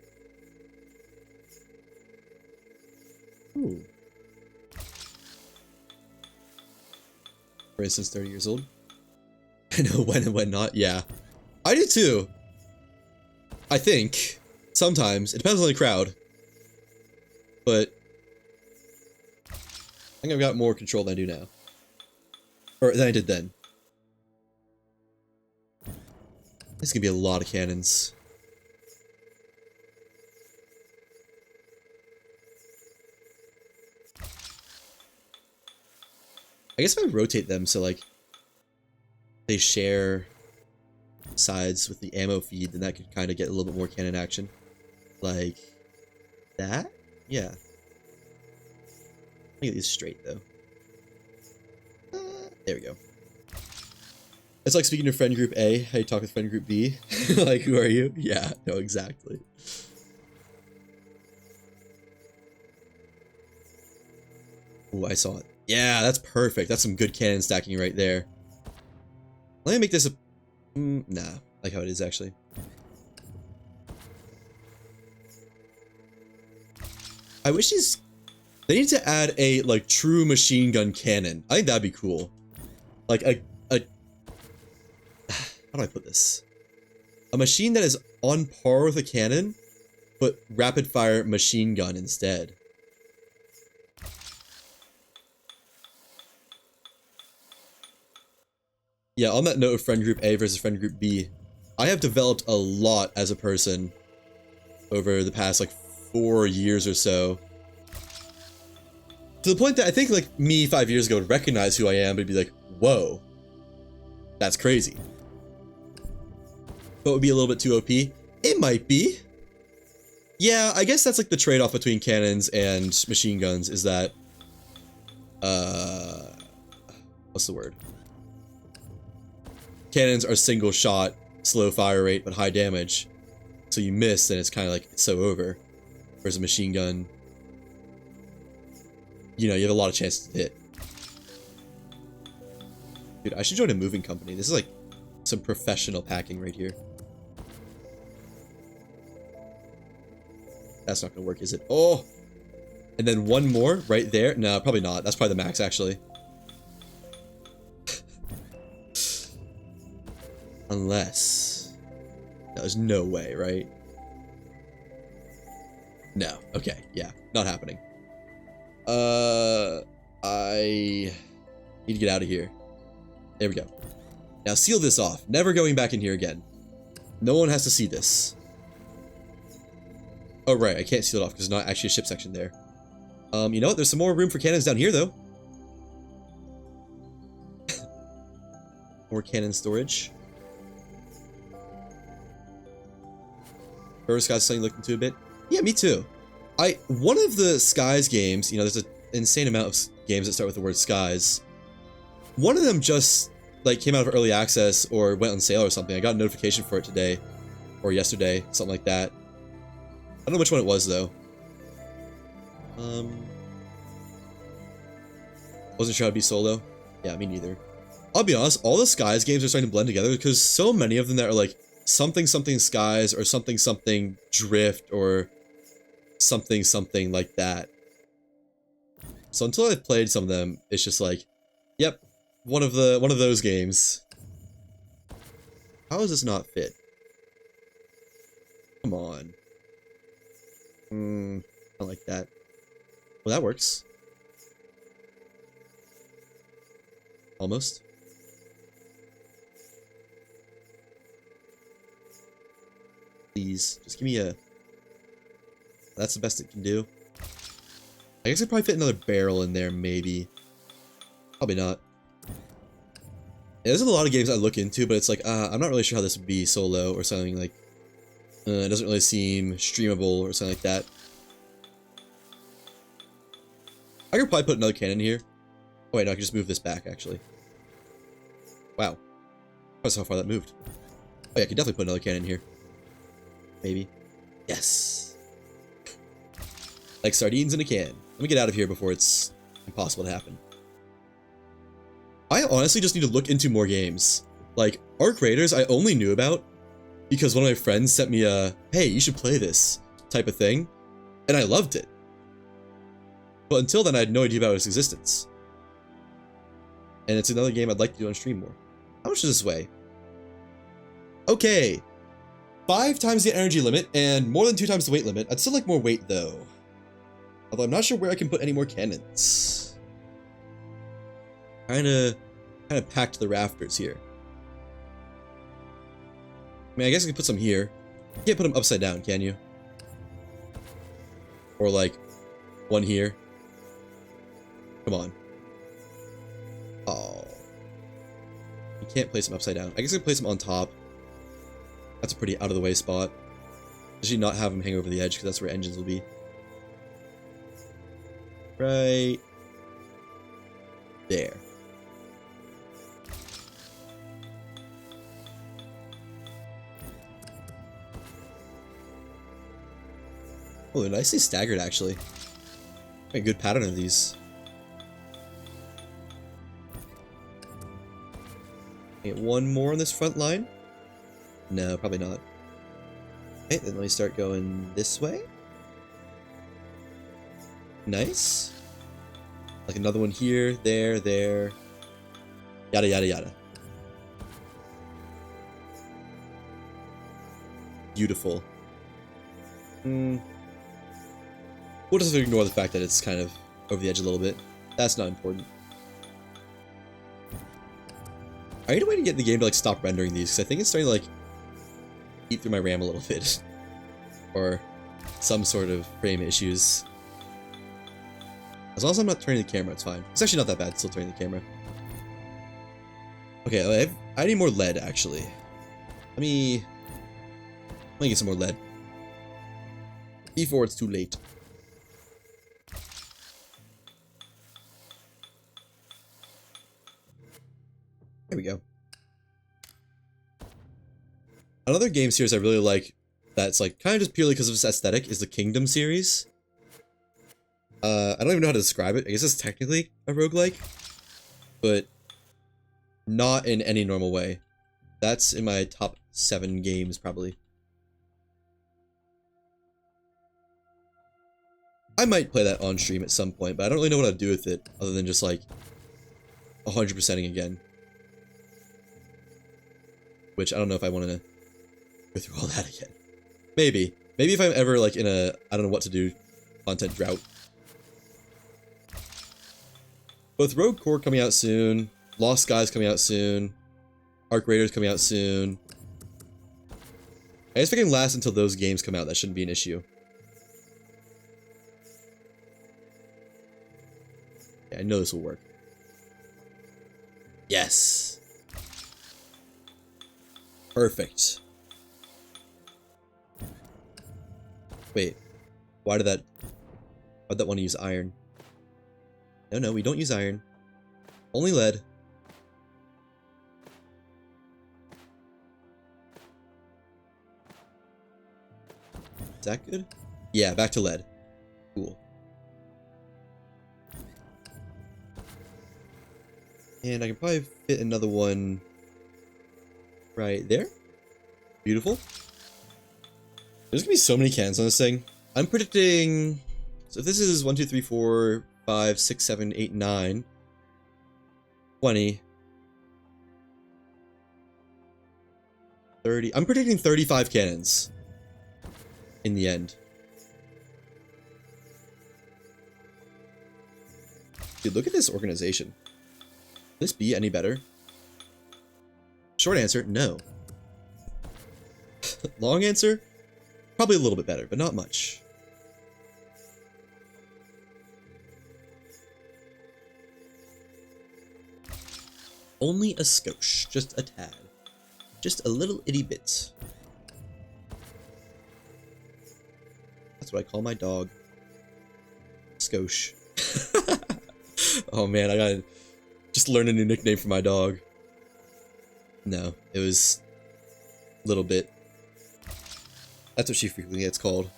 Ooh. For instance, 30 years old. I know when and when not. Yeah. I do too. I think. Sometimes. It depends on the crowd. But I think I've got more control than I do now. Or than I did then. This is gonna be a lot of cannons. I guess if I rotate them so like they share sides with the ammo feed, then that could kind of get a little bit more cannon action. Like that? Yeah. Let me get these straight though. There we go. It's like speaking to friend group A, how you talk with friend group B. Like, who are you? Yeah, no, exactly. Ooh, I saw it. Yeah, that's perfect. That's some good cannon stacking right there. Let me make this a... nah, I like how it is actually. I wish these... They need to add a, like, true machine gun cannon. I think that'd be cool. Like, a... How do I put this? A machine that is on par with a cannon, but rapid-fire machine gun instead. Yeah, on that note of friend group A versus friend group B, I have developed a lot as a person over the past, like, 4 years or so. To the point that I think, like, me 5 years ago would recognize who I am, but be like, whoa, that's crazy. But would be a little bit too OP? It might be. Yeah, I guess that's, like, the trade-off between cannons and machine guns is that, what's the word? Cannons are single shot, slow fire rate, but high damage. So you miss, and it's kind of like, it's so over. Whereas a machine gun, you know, you have a lot of chances to hit. Dude, I should join a moving company. This is like some professional packing right here. That's not gonna work, is it? Oh! And then one more right there. No, probably not. That's probably the max, actually. Unless... No, there's no way, right? No. Okay, yeah. Not happening. I need to get out of here. There we go. Now seal this off. Never going back in here again. No one has to see this. Oh, right. I can't seal it off because there's not actually a ship section there. You know what? There's some more room for cannons down here, though. More cannon storage. First Skies something looking into a bit. Yeah, me too. One of the Skies games, you know, there's an insane amount of games that start with the word Skies. One of them just like came out of early access or went on sale or something. I got a notification for it today or yesterday, something like that. I don't know which one it was though. Wasn't sure how to be solo. Yeah, me neither. I'll be honest, all the Skies games are starting to blend together because so many of them that are like something something Skies or something something Drift or something something like that. So until I've played some of them, it's just like, yep, one of those games. How does this not fit? Come on. Not like that. Well, that works. Almost. Please, just give me a... That's the best it can do. I guess I could probably fit another barrel in there, maybe. Probably not. Yeah, there's a lot of games I look into, but it's like, I'm not really sure how this would be solo or something like... it doesn't really seem streamable or something like that. I could probably put another cannon here. Oh wait, no, I can just move this back, actually. Wow. That's how far that moved. Oh yeah, I could definitely put another cannon here. Maybe. Yes! Like sardines in a can. Let me get out of here before it's impossible to happen. I honestly just need to look into more games. Like, Arc Raiders I only knew about because one of my friends sent me a, hey, you should play this type of thing, and I loved it. But until then, I had no idea about its existence. And it's another game I'd like to do on stream more. How much does this weigh? Okay. 5 times the energy limit and more than 2 times the weight limit. I'd still like more weight though. Although I'm not sure where I can put any more cannons. Kinda packed the rafters here. I mean, I guess I could put some here. You can't put them upside down, can you? Or like, one here. Come on. Oh. You can't place them upside down. I guess I can place them on top. That's a pretty out of the way spot. Actually not have them hang over the edge because that's where engines will be. Right there. Oh, they're nicely staggered actually. A good pattern of these. Get one more on this front line? No, probably not. Okay, then let me start going this way. Nice. Like another one here, there, there. Yada, yada, yada. Beautiful. We'll just ignore the fact that it's kind of over the edge a little bit. That's not important. I need a way to get the game to like stop rendering these, because I think it's starting to like eat through my RAM a little bit. Or some sort of frame issues. As long as I'm not turning the camera, it's fine. It's actually not that bad, still turning the camera. Okay, I need more lead, actually. Let me get some more lead. Before it's too late. There we go. Another game series I really like that's like kind of just purely because of its aesthetic is the Kingdom series. I don't even know how to describe it. I guess it's technically a roguelike, but not in any normal way. That's in my top 7 games, probably. I might play that on stream at some point, but I don't really know what I'd do with it, other than just like 100%ing again. Which I don't know if I want to go through all that again. Maybe. Maybe if I'm ever like in a, I don't know what to do, content drought. With Rogue Core coming out soon, Lost Skies coming out soon, Arc Raiders coming out soon. I guess if I can last until those games come out, that shouldn't be an issue. Yeah, I know this will work. Yes. Perfect. Wait. Why'd that want to use iron? No, we don't use iron. Only lead. that good? Yeah, back to lead. Cool. And I can probably fit another one right there. Beautiful. There's gonna be so many cannons on this thing. I'm predicting... So if this is 1, 2, 3, 4, 5, 6, 7, 8, 9, 20, 30. I'm predicting 35 cannons in the end. Dude, look at this organization. Can this be any better? Short answer, no. Long answer, probably a little bit better, but not much. Only a skosh, just a tad. Just a little itty bit. That's what I call my dog. Skosh. Oh man, I gotta just learn a new nickname for my dog. No, it was Little Bit. That's what she frequently gets called.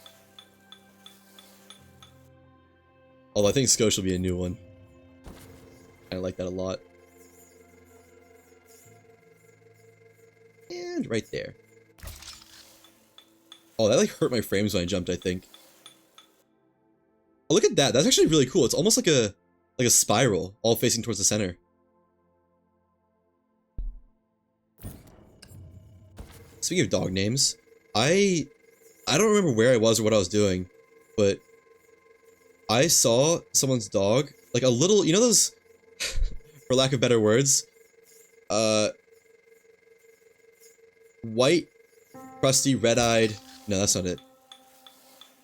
Although I think Skosh will be a new one. I like that a lot. And right there. Oh, that like hurt my frames when I jumped, I think. Oh, look at that. That's actually really cool. It's almost like a spiral, all facing towards the center. Speaking of dog names, I don't remember where I was or what I was doing, but I saw someone's dog, like a little, you know those, for lack of better words, white, crusty, red-eyed, no, that's not it.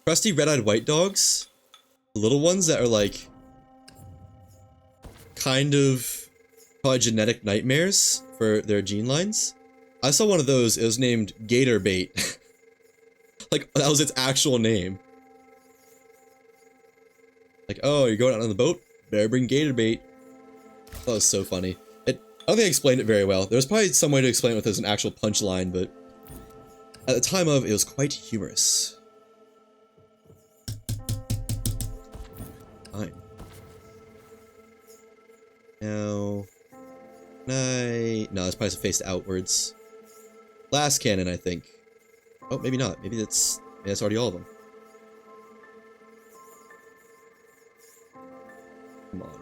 Crusty, red-eyed white dogs, the little ones that are like, kind of, probably genetic nightmares for their gene lines. I saw one of those, it was named Gator Bait. Like, that was its actual name. Like, oh, you're going out on the boat? Better bring Gator Bait. That was so funny. I don't think I explained it very well. There was probably some way to explain it with as an actual punchline, but at the time of, it was quite humorous. Fine. Now... No, it's probably faced outwards. Last cannon, I think. Oh, maybe not. Maybe that's already all of them. Come on.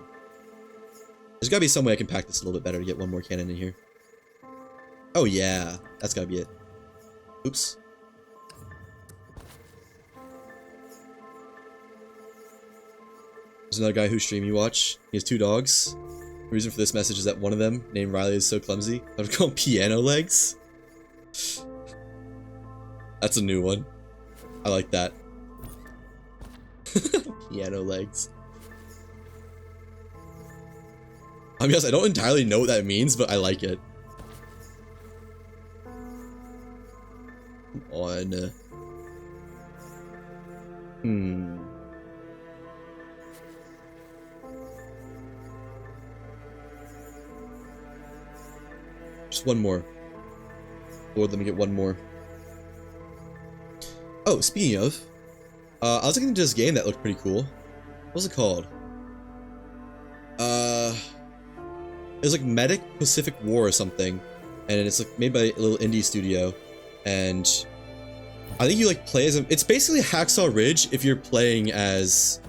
There's gotta be some way I can pack this a little bit better to get one more cannon in here. Oh yeah, that's gotta be it. Oops. There's another guy whose stream you watch. He has 2 dogs. The reason for this message is that one of them, named Riley, is so clumsy. I would call him Piano Legs. That's a new one. I like that. Piano Legs. I mean, I don't entirely know what that means, but I like it. Come on. Just one more. Lord, let me get one more. Oh, speaking of, I was looking into this game that looked pretty cool. What was it called? It was like Medic Pacific War or something, and it's like made by a little indie studio, and I think you like play as it's basically Hacksaw Ridge if you're playing as,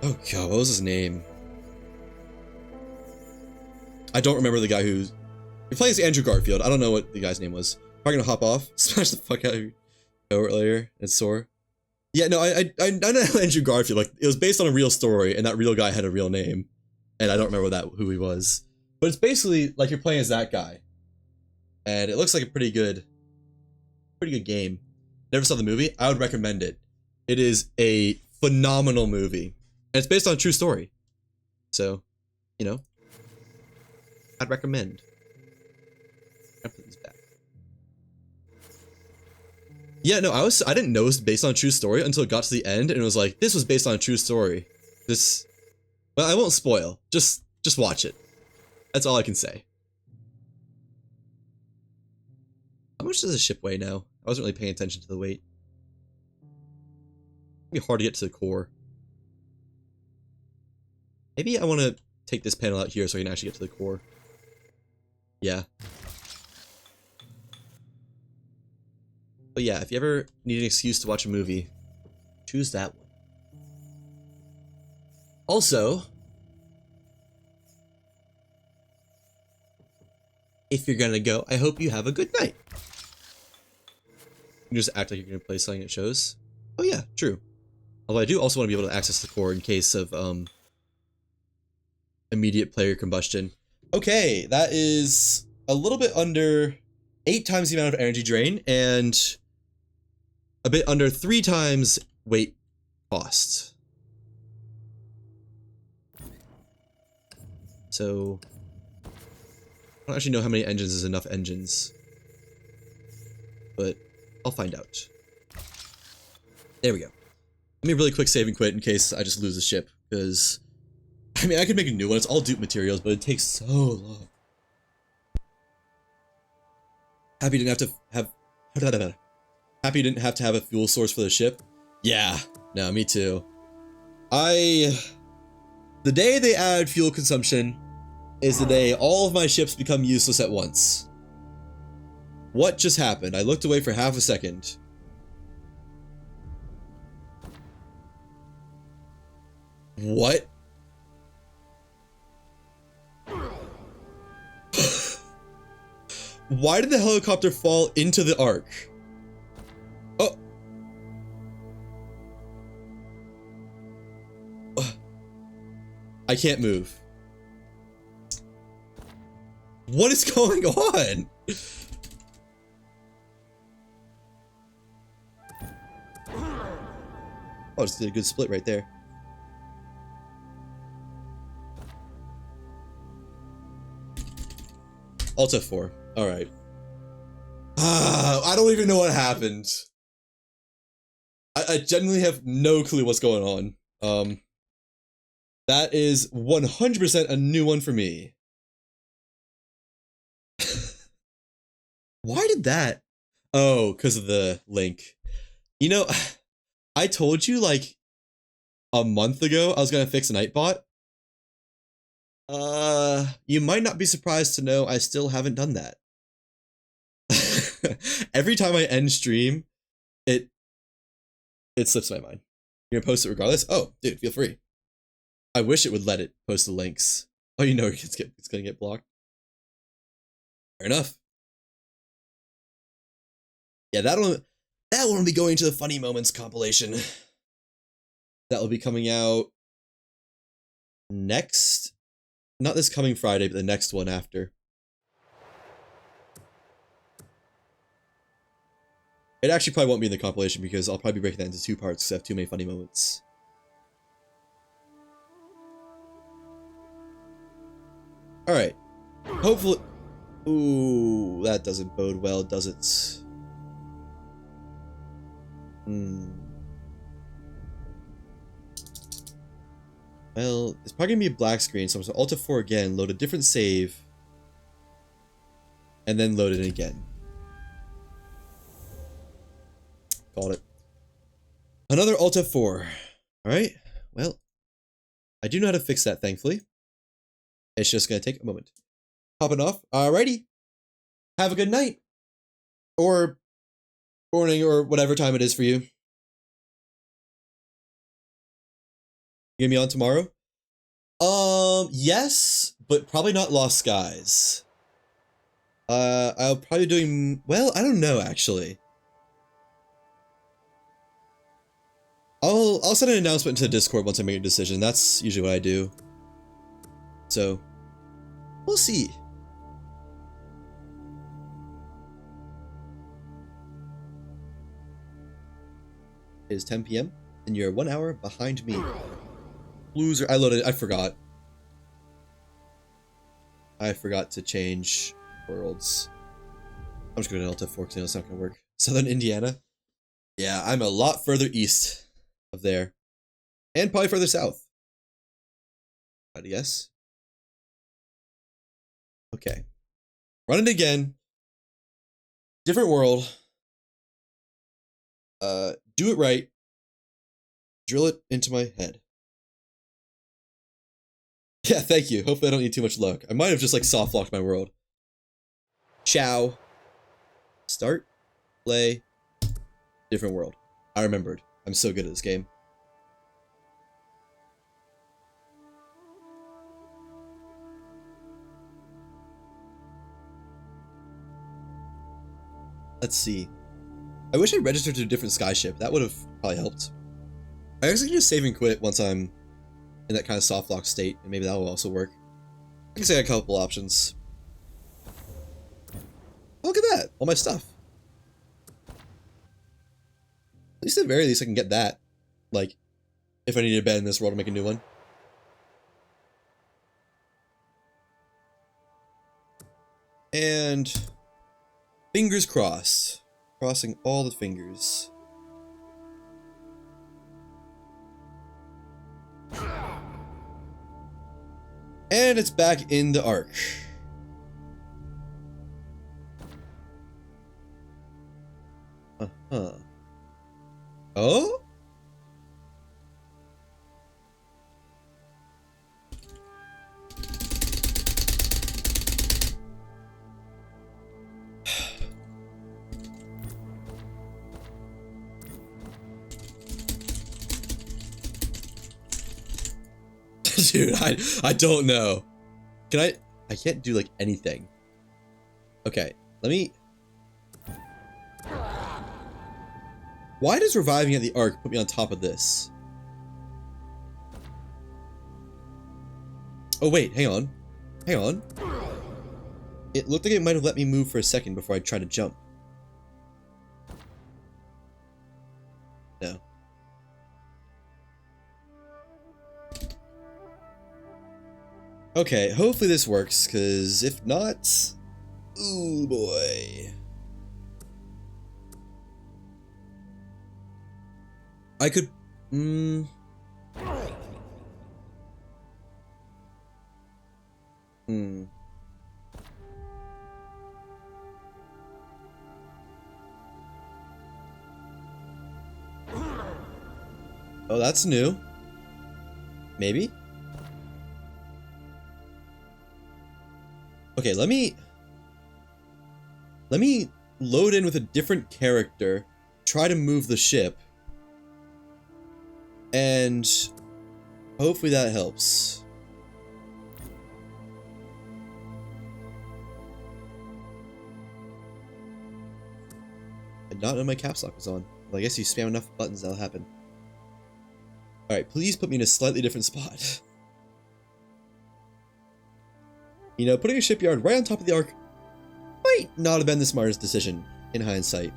oh god, what was his name? I don't remember the guy who's, you're playing as Andrew Garfield. I don't know what the guy's name was. Probably gonna hop off, smash the fuck out of you earlier. It's sore. Yeah, no, I know Andrew Garfield. Like, it was based on a real story, and that real guy had a real name, and I don't remember who he was. But it's basically like you're playing as that guy, and it looks like a pretty good game. Never saw the movie. I would recommend it. It is a phenomenal movie, and it's based on a true story. So, you know, I'd recommend. I'll put these back. Yeah, no, I didn't know it was based on a true story until it got to the end, and it was like, this was based on a true story. Well, I won't spoil. Just watch it. That's all I can say. How much does a ship weigh now? I wasn't really paying attention to the weight. It'd be hard to get to the core. Maybe I want to take this panel out here so I can actually get to the core. Yeah. But yeah, if you ever need an excuse to watch a movie, choose that one. Also, if you're gonna go, I hope you have a good night. You can just act like you're gonna play something that shows. Oh yeah, true. Although I do also want to be able to access the core in case of immediate player combustion. Okay, that is a little bit under 8 times the amount of energy drain and a bit under 3 times weight cost. So I don't actually know how many engines is enough engines, but I'll find out. There we go. Let me really quick save and quit in case I just lose the ship, because I mean I could make a new one. It's all dupe materials, but it takes so long. Happy you didn't have to have a fuel source for the ship. Yeah, no, me too. The day they add fuel consumption is the day all of my ships become useless at once. What just happened? I looked away for half a second. What? Why did the helicopter fall into the Ark? Oh. I can't move. What is going on? Oh, just did a good split right there. Alt F4. Alright. I don't even know what happened. I genuinely have no clue what's going on. That is 100% a new one for me. Why did that? Oh, because of the link. You know, I told you like a month ago I was gonna fix Nightbot. You might not be surprised to know I still haven't done that. Every time I end stream, it slips my mind. You're gonna post it regardless? Oh, dude, feel free. I wish it would let it post the links. Oh, you know it's gonna get blocked. Fair enough. Yeah, that will be going to the Funny Moments compilation. That will be coming out next, not this coming Friday, but the next one after. It actually probably won't be in the compilation because I'll probably be breaking that into 2 parts because I have too many funny moments. Alright. Hopefully... Ooh, that doesn't bode well, does it? Well, it's probably gonna be a black screen, so I'm gonna Alt F4 again, load a different save, and then load it again. Got it. Another Alt F4. Alright, well, I do know how to fix that, thankfully. It's just gonna take a moment. Popping off. Alrighty. Have a good night. Or morning, or whatever time it is for you. You gonna be on tomorrow? Yes, but probably not Lost Skies. I'll probably be doing, well, I don't know actually. I'll send an announcement to Discord once I make a decision. That's usually what I do. So, we'll see. It is 10 PM, and you're 1 hour behind me. Loser, I forgot. I forgot to change worlds. I'm just going to Alt F4 because I know it's not going to work. Southern Indiana? Yeah, I'm a lot further east of there. And probably further south. I'd guess. Okay. Run it again. Different world. Do it right. Drill it into my head. Yeah, thank you. Hopefully I don't need too much luck. I might have just like soft locked my world. Ciao. Start. Play. Different world. I remembered. I'm so good at this game. Let's see. I wish I registered to a different skyship. That would have probably helped. I actually just save and quit once I'm in that kind of soft lock state, and maybe that will also work. I guess I got a couple options. Oh, look at that! All my stuff. At least at the very least I can get that. Like, if I need a bed in this world to make a new one. And fingers crossed. Crossing all the fingers. And it's back in the Ark. Uh-huh. Oh? Dude, I don't know. Can I can't do like anything. Okay, let me. Why does reviving at the Ark put me on top of this? Oh wait, hang on. Hang on. It looked like it might have let me move for a second before I tried to jump. No. Okay, hopefully this works, because if not... Ooh boy. I could... Oh, that's new. Maybe? Okay, let me load in with a different character, try to move the ship, and hopefully that helps. I did not know my caps lock was on. Well, I guess you spam enough buttons, that'll happen. Alright, please put me in a slightly different spot. You know, putting a shipyard right on top of the Ark might not have been the smartest decision, in hindsight.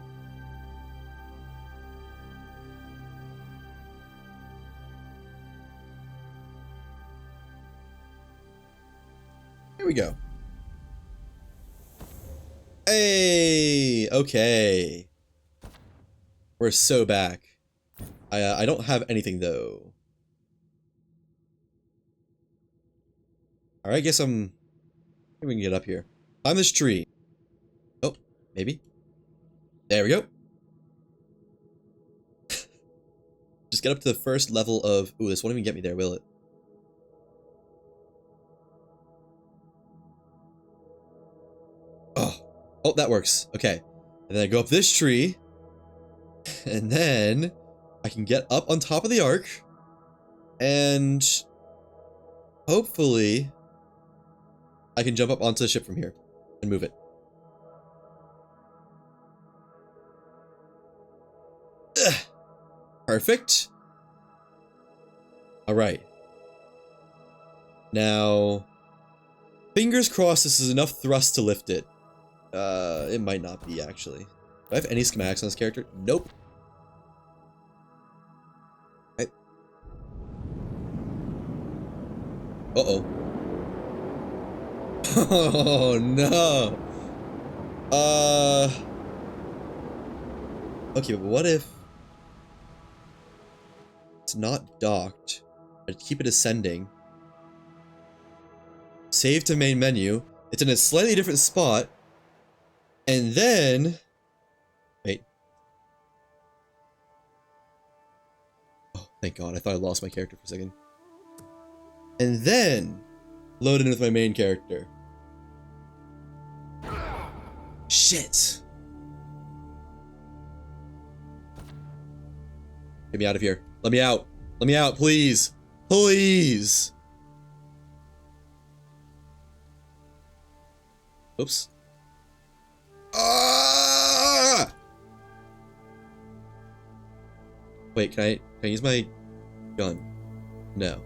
Here we go. Hey! Okay. We're so back. I don't have anything, though. Alright, guess maybe we can get up here. Climb this tree. Oh, maybe. There we go. Just get up to the first level of... Ooh, this won't even get me there, will it? Oh, that works. Okay. And then I go up this tree. And then I can get up on top of the Ark. And hopefully I can jump up onto the ship from here and move it. Ugh. Perfect. All right. Now, fingers crossed this is enough thrust to lift it. It might not be, actually. Do I have any schematics on this character? Nope. Uh-oh. Oh, no. Okay, but what if it's not docked? I keep it ascending. Save to main menu. It's in a slightly different spot. And then... Wait. Thank God, I thought I lost my character for a second. And then, load in with my main character. Shit! Get me out of here. Let me out. Let me out, please. Please! Oops. Ah! Wait, can I use my gun? No.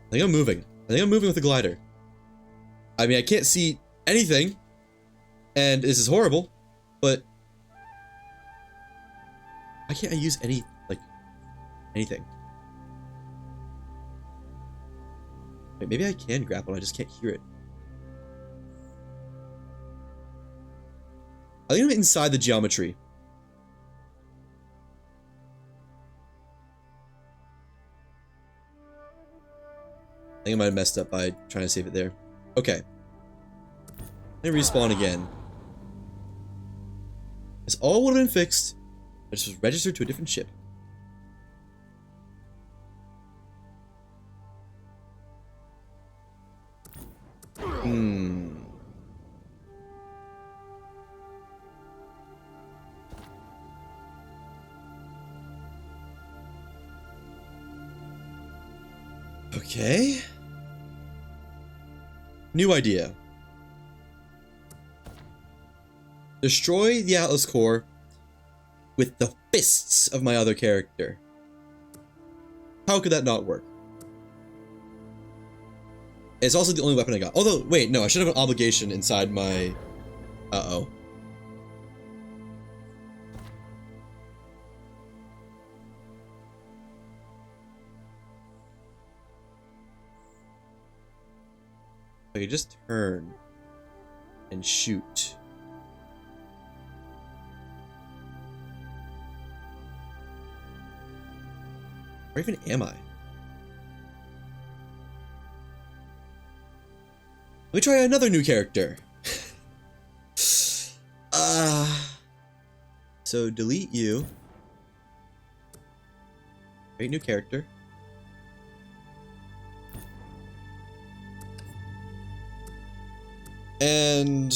I think I'm moving. I think I'm moving with the glider. I mean, I can't see anything, and this is horrible, but why can't I use any, like, anything? Wait, maybe I can grapple, I just can't hear it. I think I'm inside the geometry. I think I might have messed up by trying to save it there. Okay. Let me respawn again. This all would have been fixed. I just was registered to a different ship. Okay. New idea. Destroy the Atlas core with the fists of my other character. How could that not work? It's also the only weapon I got. Although, wait, no, I should have an obligation inside my... Uh-oh. I could just turn and shoot. Where even am I? Let me try another new character. So delete you. Create new character. And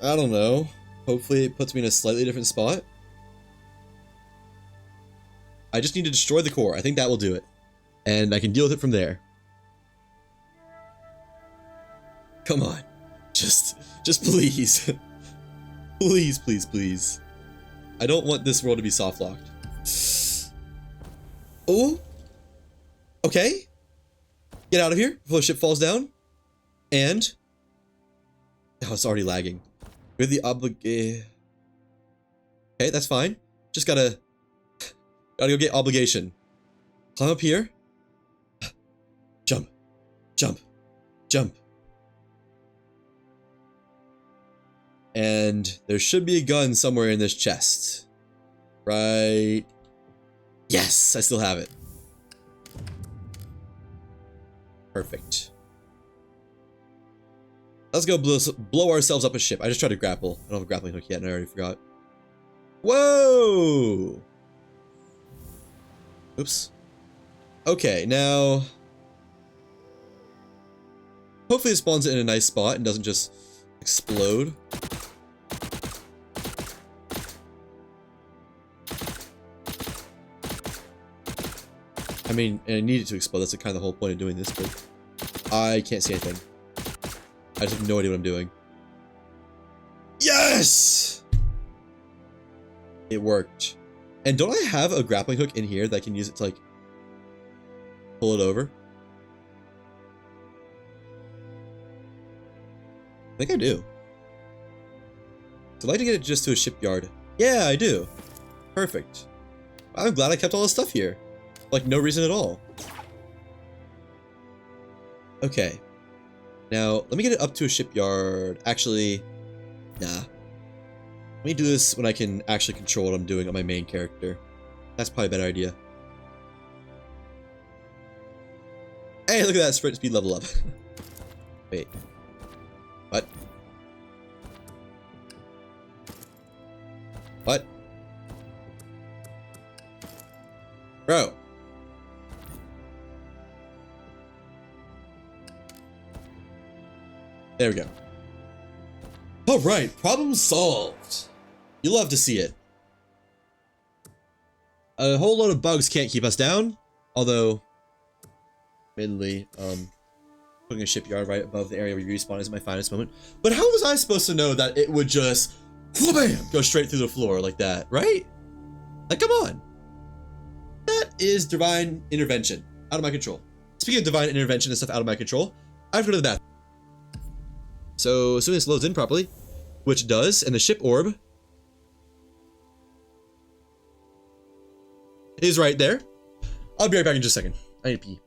I don't know. Hopefully it puts me in a slightly different spot. I just need to destroy the core. I think that will do it. And I can deal with it from there. Come on. Just please. Please, please, please. I don't want this world to be soft locked. Oh. Okay. Get out of here before the ship falls down. And... oh, it's already lagging. With the Okay, that's fine. Just gotta go get obligation. Climb up here. Jump. Jump. Jump. And there should be a gun somewhere in this chest. Right. Yes, I still have it. Perfect. Let's go blow ourselves up a ship. I just tried to grapple. I don't have a grappling hook yet, and I already forgot. Whoa! Oops. Okay, now... hopefully it spawns it in a nice spot and doesn't just explode. I mean, and it needed to explode. That's kind of the whole point of doing this, but I can't see anything. I just have no idea what I'm doing. Yes! It worked. And don't I have a grappling hook in here that I can use it to, like, pull it over? I think I do. So I'd like to get it just to a shipyard. Yeah, I do. Perfect. I'm glad I kept all this stuff here. Like, no reason at all. Okay. Now, let me get it up to a shipyard. Actually, nah. Let me do this when I can actually control what I'm doing on my main character. That's probably a better idea. Hey, look at that sprint speed level up. Wait. What? Bro. There we go. Alright, problem solved. You love to see it. A whole load of bugs can't keep us down. Although, admittedly, putting a shipyard right above the area we respawn is my finest moment. But how was I supposed to know that it would just, bam, go straight through the floor like that, right? Like, come on. That is divine intervention. Out of my control. Speaking of divine intervention and stuff out of my control, I have to go to the bathroom. So, as soon as it loads in properly, which it does, and the ship orb is right there. I'll be right back in just a second. I need to pee.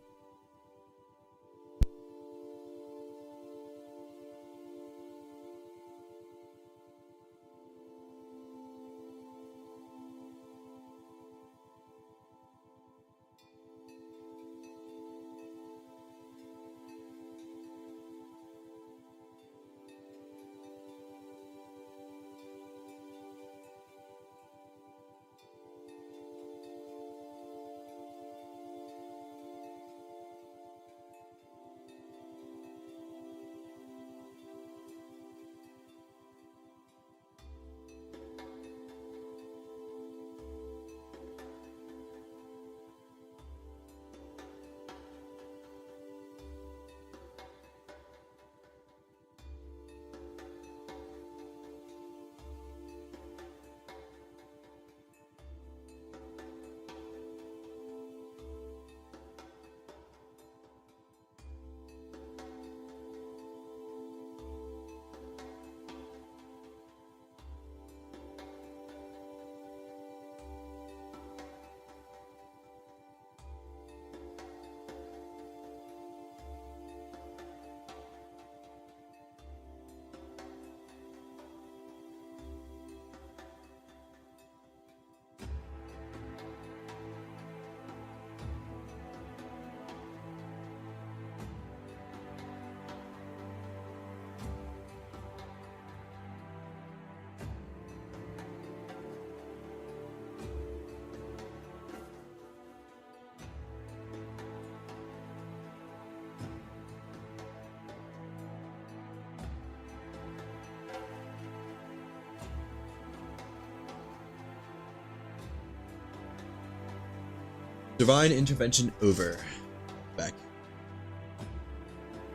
Divine intervention over. Back.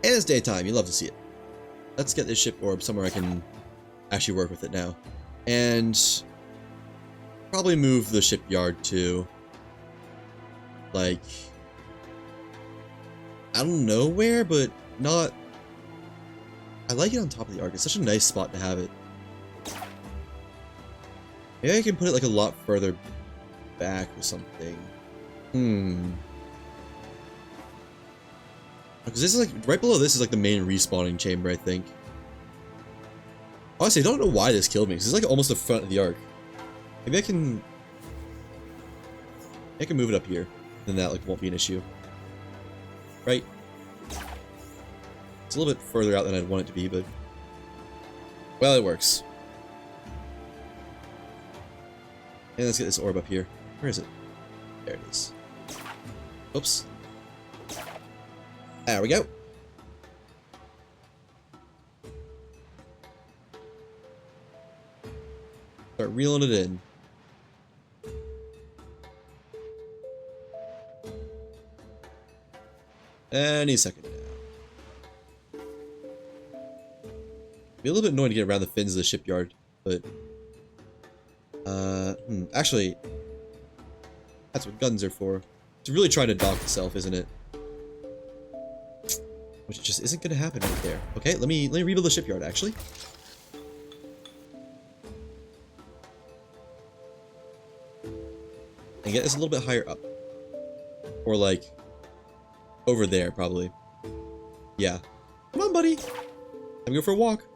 And it's daytime. You love to see it. Let's get this ship orb somewhere I can actually work with it now. And probably move the shipyard too. Like, I don't know where, but not. I like it on top of the arc. It's such a nice spot to have it. Maybe I can put it like a lot further back or something. Because this is like, right below this is like the main respawning chamber, I think. Honestly, I don't know why this killed me, because it's like almost the front of the arc. Maybe I can move it up here, then that like won't be an issue. Right? It's a little bit further out than I'd want it to be, but well, it works. And let's get this orb up here. Where is it? There it is. Oops. There we go. Start reeling it in. Any second now. Be a little bit annoying to get around the fins of the shipyard, but actually, that's what guns are for. It's really trying to dock itself, isn't it? Which just isn't gonna happen right there. Okay, let me rebuild the shipyard actually. And get this a little bit higher up. Or like over there probably. Yeah. Come on, buddy. Let me go for a walk.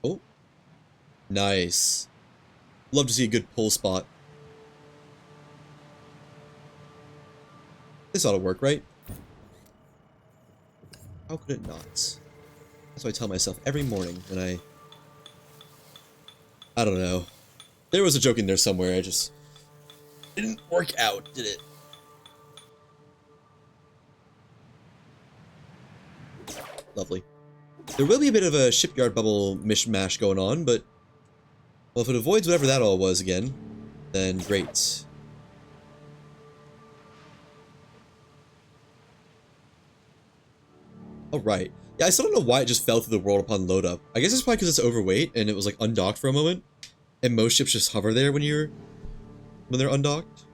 Oh. Nice. Love to see a good pull spot. This ought to work, right? How could it not? That's what I tell myself every morning when I don't know. There was a joke in there somewhere, I just didn't work out, did it? Lovely. There will be a bit of a shipyard bubble mishmash going on, but... Well, if it avoids whatever that all was again, then great. Alright. Yeah, I still don't know why it just fell through the world upon load up. I guess it's probably because it's overweight and it was like undocked for a moment. And most ships just hover there when they're undocked.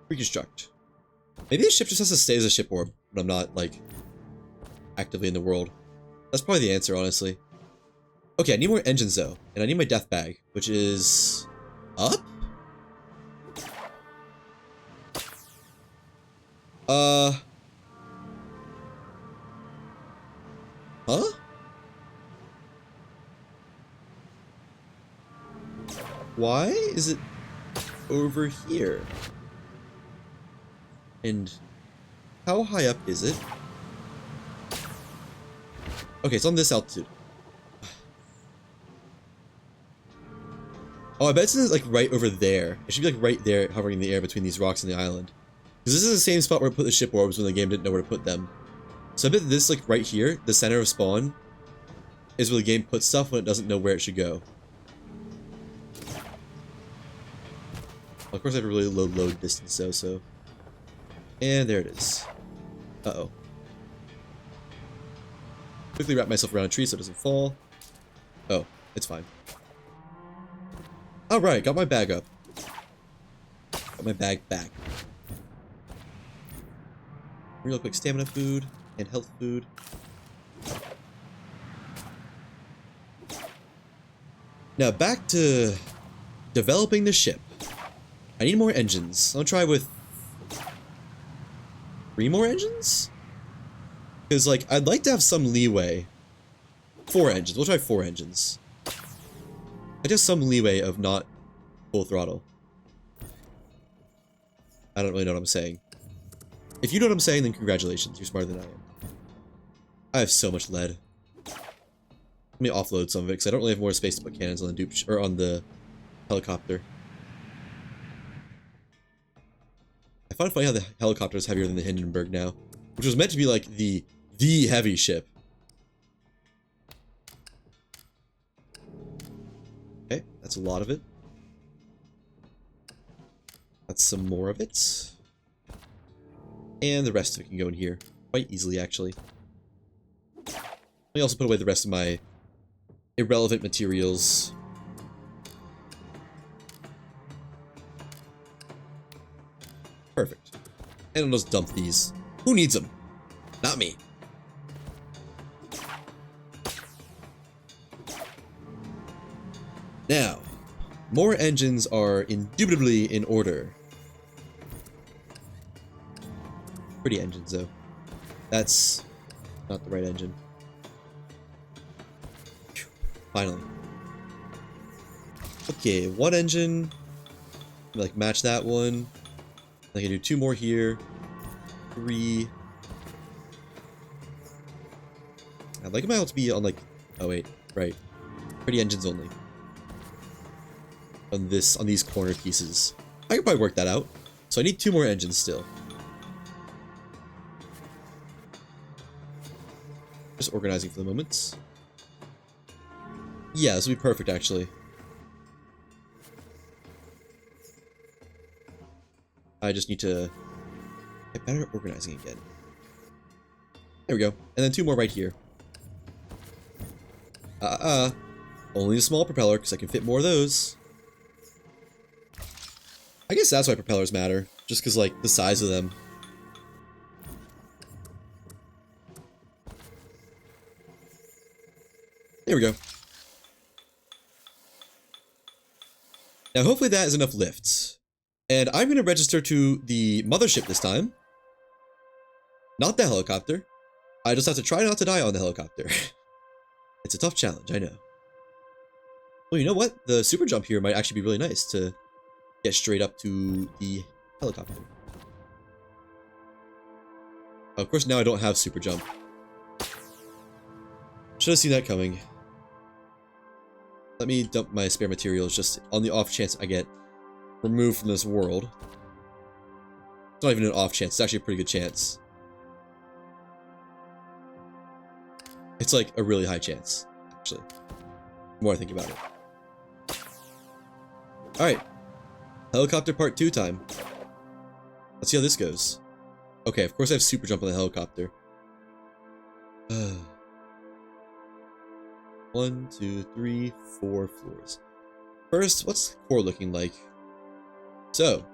Reconstruct. Maybe the ship just has to stay as a ship orb when I'm not, like, actively in the world. That's probably the answer, honestly. Okay, I need more engines, though. And I need my death bag, which is... up? Huh? Why is it over here? And how high up is it? Okay, it's on this altitude. Oh, I bet it's like right over there. It should be like right there, hovering in the air between these rocks and the island. Because this is the same spot where I put the ship orbs when the game didn't know where to put them. So I bet this, like right here, the center of spawn, is where the game puts stuff when it doesn't know where it should go. Well, of course I have a really low load distance though, so... And there it is. Uh-oh. Quickly wrap myself around a tree so it doesn't fall. Oh, it's fine. Alright, got my bag up. Got my bag back. Real quick stamina food and health food. Now back to developing the ship. I need more engines. I'll try with 3 more engines? Because, like, I'd like to have some leeway. 4 engines. We'll try 4 engines. I just some leeway of not full throttle. I don't really know what I'm saying. If you know what I'm saying, then congratulations. You're smarter than I am. I have so much lead. Let me offload some of it, because I don't really have more space to put cannons on the dupe or on the helicopter. I find it funny how the helicopter is heavier than the Hindenburg now, which was meant to be like the heavy ship. Okay, that's a lot of it. That's some more of it. And the rest of it can go in here quite easily, actually. Let me also put away the rest of my irrelevant materials. Perfect. And I'll just dump these. Who needs them? Not me. Now, more engines are indubitably in order. Pretty engines, though. That's not the right engine. Phew. Finally. Okay, one engine. Like, match that one. I can do 2 more here. 3. I'd like my able to be on, like... Oh, wait. Right. Pretty engines only. On these corner pieces. I could probably work that out. So I need 2 more engines still. Just organizing for the moment. Yeah, this will be perfect, actually. I just need to get better at organizing again. There we go. And then 2 more right here. Only a small propeller, because I can fit more of those. I guess that's why propellers matter. Just because, like, the size of them. There we go. Now, hopefully that is enough lift. And I'm going to register to the mothership this time. Not the helicopter. I just have to try not to die on the helicopter. It's a tough challenge, I know. Well, you know what? The super jump here might actually be really nice to get straight up to the helicopter. Of course, now I don't have super jump. Should have seen that coming. Let me dump my spare materials just on the off chance I get removed from this world. It's not even an off chance, it's actually a pretty good chance. It's like a really high chance, actually. The more I think about it. Alright. Helicopter part 2 time. Let's see how this goes. Okay, of course I have super jump on the helicopter. 1, 2, 3, 4 floors. First, what's the core looking like? So,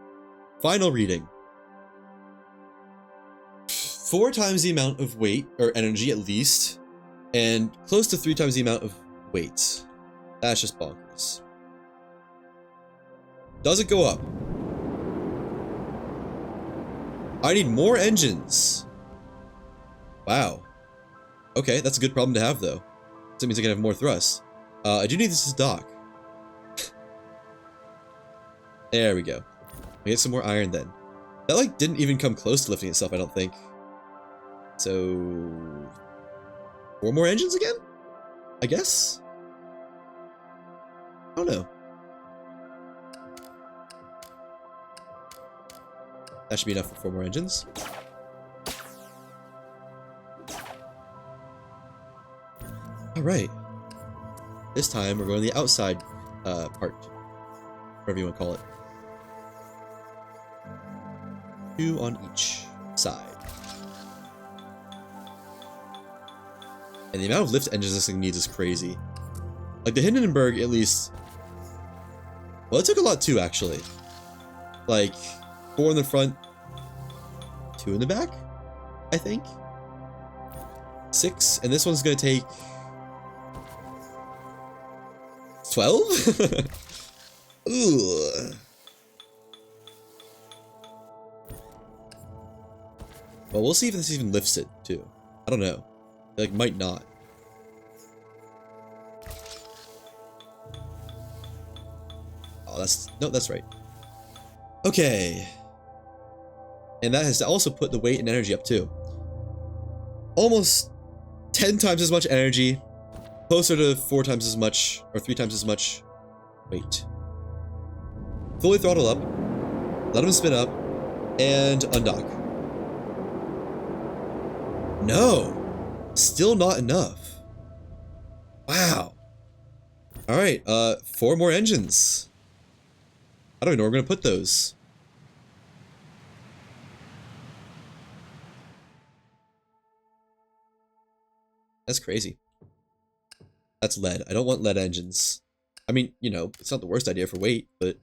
final reading. 4 times the amount of weight, or energy at least, and close to 3 times the amount of weight. That's just bonkers. Does it go up? I need more engines. Wow. Okay, that's a good problem to have, though. That means I can have more thrust. I do need this as dock. There we go. We get some more iron then. That, like, didn't even come close to lifting itself, I don't think. So... 4 more engines again? I guess? I don't know. That should be enough for 4 more engines. Alright. This time we're going to the outside part. Whatever you want to call it. 2 on each side. And the amount of lift engines this thing needs is crazy. Like the Hindenburg, at least... Well, it took a lot too, actually. Like, 4 in the front, 2 in the back, I think. 6, and this one's gonna take... 12? Ugh. Well, we'll see if this even lifts it, too. I don't know. It, like, might not. Oh, that's... No, that's right. Okay. And that has also put the weight and energy up, too. Almost 10 times as much energy. Closer to 4 times as much, or 3 times as much weight. Fully throttle up. Let him spin up. And undock. No! Still not enough. Wow. Alright, 4 more engines. I don't even know where we're gonna put those. That's crazy. That's lead. I don't want lead engines. I mean, you know, it's not the worst idea for weight, but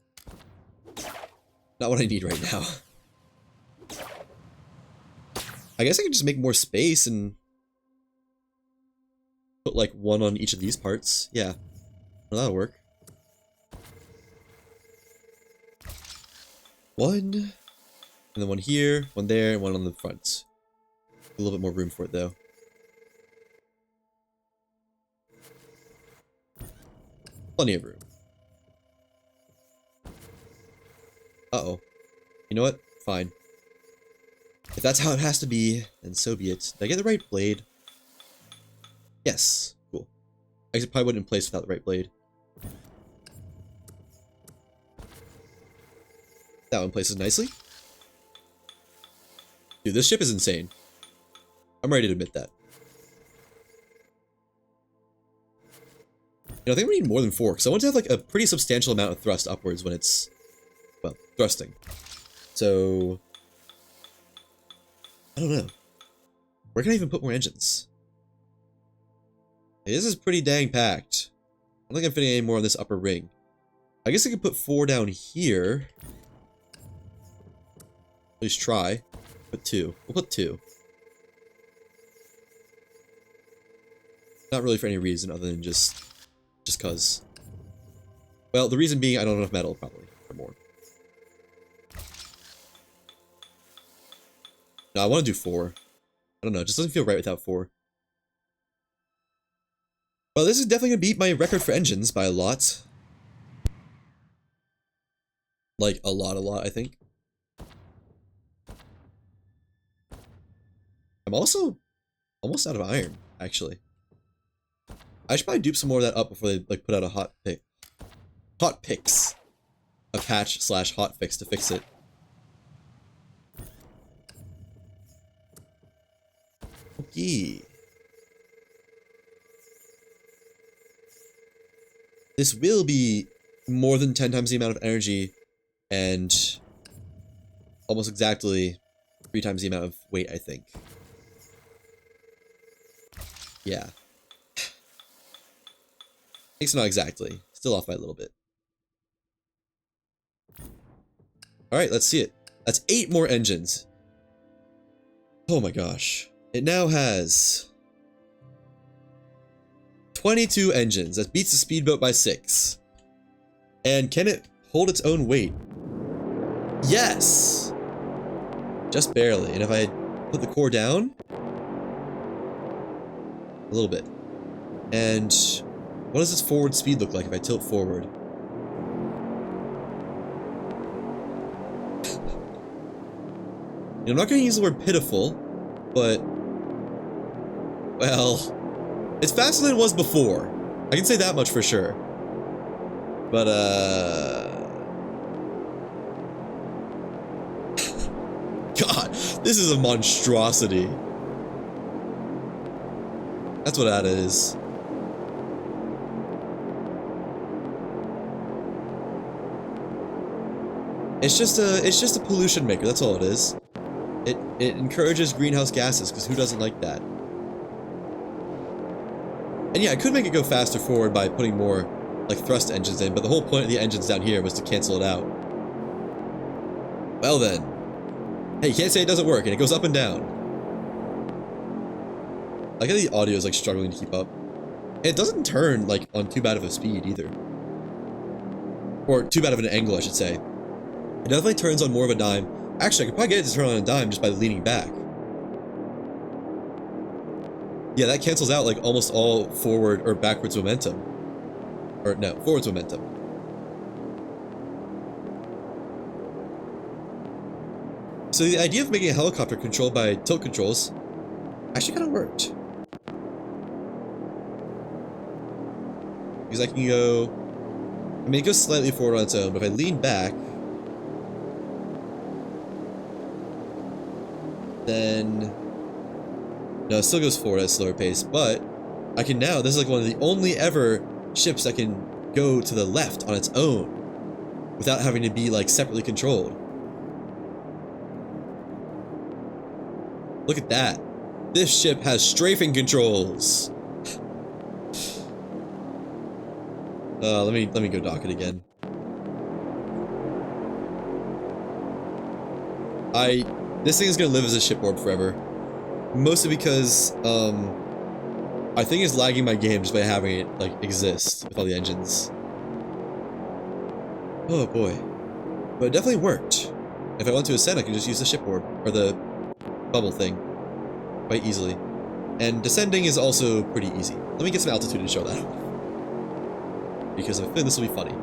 not what I need right now. I guess I could just make more space and put like 1 on each of these parts. Yeah, well, that'll work. 1, and then 1 here, 1 there, and 1 on the front. A little bit more room for it though. Plenty of room. Uh-oh. You know what? Fine. If that's how it has to be, then so be it. Did I get the right blade? Yes. Cool. I guess it probably wouldn't in place without the right blade. That one places nicely. Dude, this ship is insane. I'm ready to admit that. You know, I think we need more than 4, because I want to have like a pretty substantial amount of thrust upwards when it's, well, thrusting. So, I don't know. Where can I even put more engines? Hey, this is pretty dang packed. I don't think I'm fitting any more on this upper ring. I guess I could put 4 down here. At least try. Put 2. We'll put 2. Not really for any reason other than just cause. Well, the reason being I don't have enough metal, probably, or more. No, I want to do 4. I don't know, it just doesn't feel right without 4. Well, this is definitely going to beat my record for engines by a lot. Like, a lot, I think. I'm also almost out of iron, actually. I should probably dupe some more of that up before they like put out a hot fix, a patch slash hot fix to fix it. Okay. This will be more than 10 times the amount of energy and almost exactly 3 times the amount of weight, I think. Yeah. It's not exactly. Still off by a little bit. Alright, let's see it. That's 8 more engines. Oh my gosh. It now has 22 engines. That beats the speedboat by 6. And can it hold its own weight? Yes! Just barely. And if I put the core down? A little bit. And what does its forward speed look like if I tilt forward? I'm not going to use the word pitiful, but, well, it's faster than it was before. I can say that much for sure. But, God, this is a monstrosity. That's what that is. It's just a pollution maker, that's all it is. It encourages greenhouse gases, because who doesn't like that? And yeah, I could make it go faster forward by putting more, like, thrust engines in, but the whole point of the engines down here was to cancel it out. Well then. Hey, you can't say it doesn't work, and it goes up and down. I get the audio is, like, struggling to keep up. And it doesn't turn, like, on too bad of a speed, either. Or too bad of an angle, I should say. It definitely turns on more of a dime. Actually, I could probably get it to turn on a dime just by leaning back. Yeah, that cancels out like almost all forward or backwards momentum. Or no, forwards momentum. So the idea of making a helicopter controlled by tilt controls actually kind of worked. Because I can go... I mean, it goes slightly forward on its own, but if I lean back... then... No, it still goes forward at a slower pace, but I can now, this is like one of the only ever ships that can go to the left on its own without having to be like separately controlled. Look at that. This ship has strafing controls. Let me go dock it again. This thing is gonna live as a shipboard forever. Mostly because, I think it's lagging my game just by having it, like, exist with all the engines. Oh boy. But it definitely worked. If I want to ascend, I can just use the shipboard, or the bubble thing, quite easily. And descending is also pretty easy. Let me get some altitude to show that. Because I think this will be funny.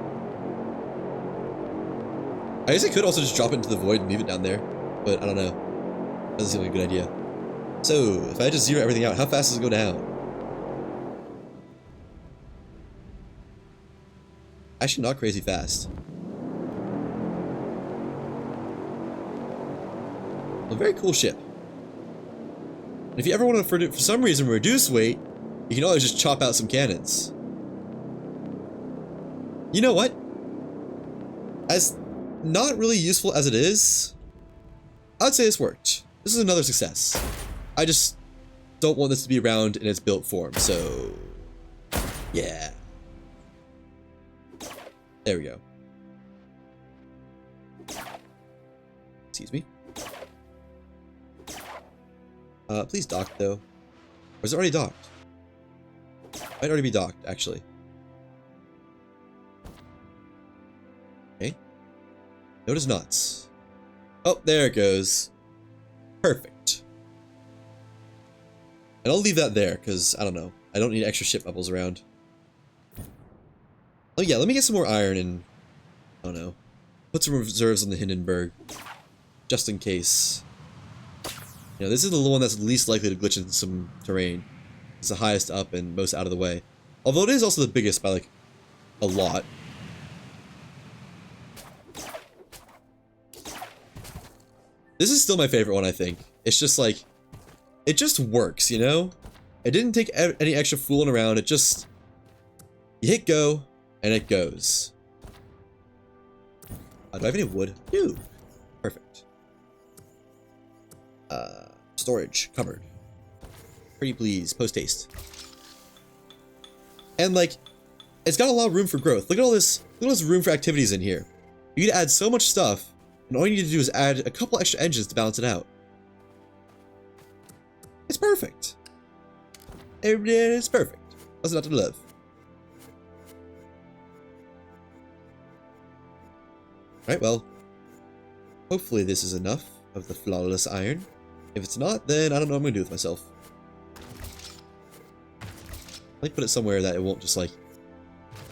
I guess I could also just drop it into the void and leave it down there, but I don't know. Doesn't seem like a good idea. So, if I just zero everything out, how fast does it go down? Actually, not crazy fast. A very cool ship. And if you ever want to, for some reason, reduce weight, you can always just chop out some cannons. You know what? As not really useful as it is, I'd say this worked. This is another success. I just don't want this to be around in its built form, so yeah. There we go. Excuse me. Please dock though. Or is it already docked? Might already be docked, actually. Okay. No, it is not. Oh, there it goes. Perfect. And I'll leave that there, because, I don't know. I don't need extra ship bubbles around. Oh yeah, let me get some more iron and... I don't know. Put some reserves on the Hindenburg. Just in case. You know, this is the one that's least likely to glitch into some terrain. It's the highest up and most out of the way. Although it is also the biggest by, like, a lot. This is still my favorite one, I think. It's just, like, it just works, you know? It didn't take any extra fooling around. It just... You hit go, and it goes. Do I have any wood? No. Perfect. Storage. Cupboard. Pretty please. Post-haste. And, like, it's got a lot of room for growth. Look at all this room for activities in here. You can add so much stuff, and all you need to do is add a couple extra engines to balance it out. It's perfect. It's perfect. What's not to love? Right, well, hopefully this is enough of the flawless iron. If it's not, then I don't know what I'm gonna do with myself. Let me put it somewhere that it won't just, like,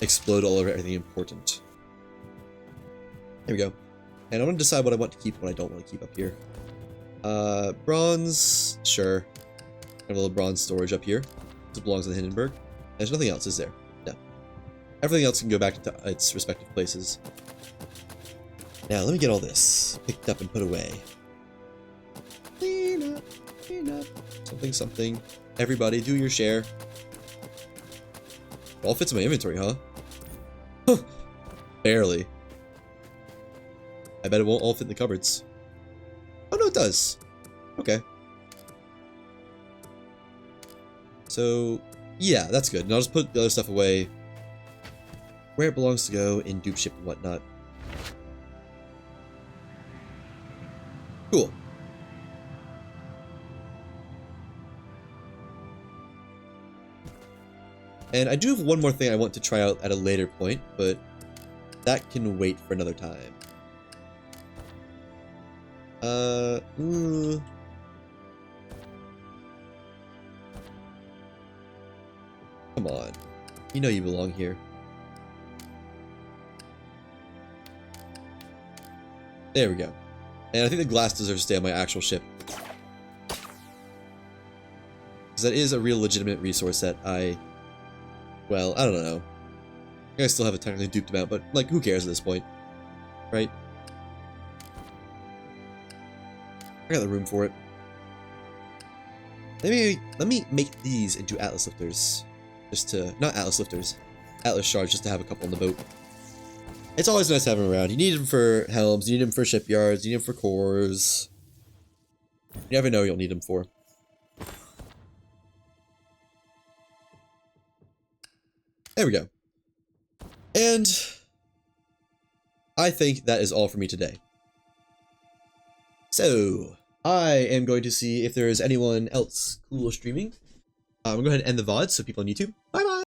explode all over everything important. There we go. And I want to decide what I want to keep and what I don't want to keep up here. Bronze, sure. I have a little bronze storage up here. This belongs in Hindenburg. There's nothing else, is there? No. Everything else can go back to its respective places. Now, let me get all this picked up and put away. Clean up, clean up. Something, something. Everybody, do your share. It all fits in my inventory, huh? Barely. I bet it won't all fit in the cupboards. Oh, no, it does. Okay. So, yeah, that's good. And I'll just put the other stuff away where it belongs to go in dupe ship and whatnot. Cool. And I do have one more thing I want to try out at a later point, but that can wait for another time. Come on. You know you belong here. There we go. And I think the glass deserves to stay on my actual ship. Because that is a real legitimate resource that well, I don't know. I still have a technically duped amount, but, like, who cares at this point? Right? I got the room for it. Let me make these into Atlas lifters. Just to... Not Atlas lifters. Atlas shards, just to have a couple on the boat. It's always nice to have them around. You need them for helms, you need them for shipyards, you need them for cores. You never know what you'll need them for. There we go. And I think that is all for me today. So, I am going to see if there is anyone else cool streaming. I'm going to go ahead and end the VOD so people on YouTube. Bye bye!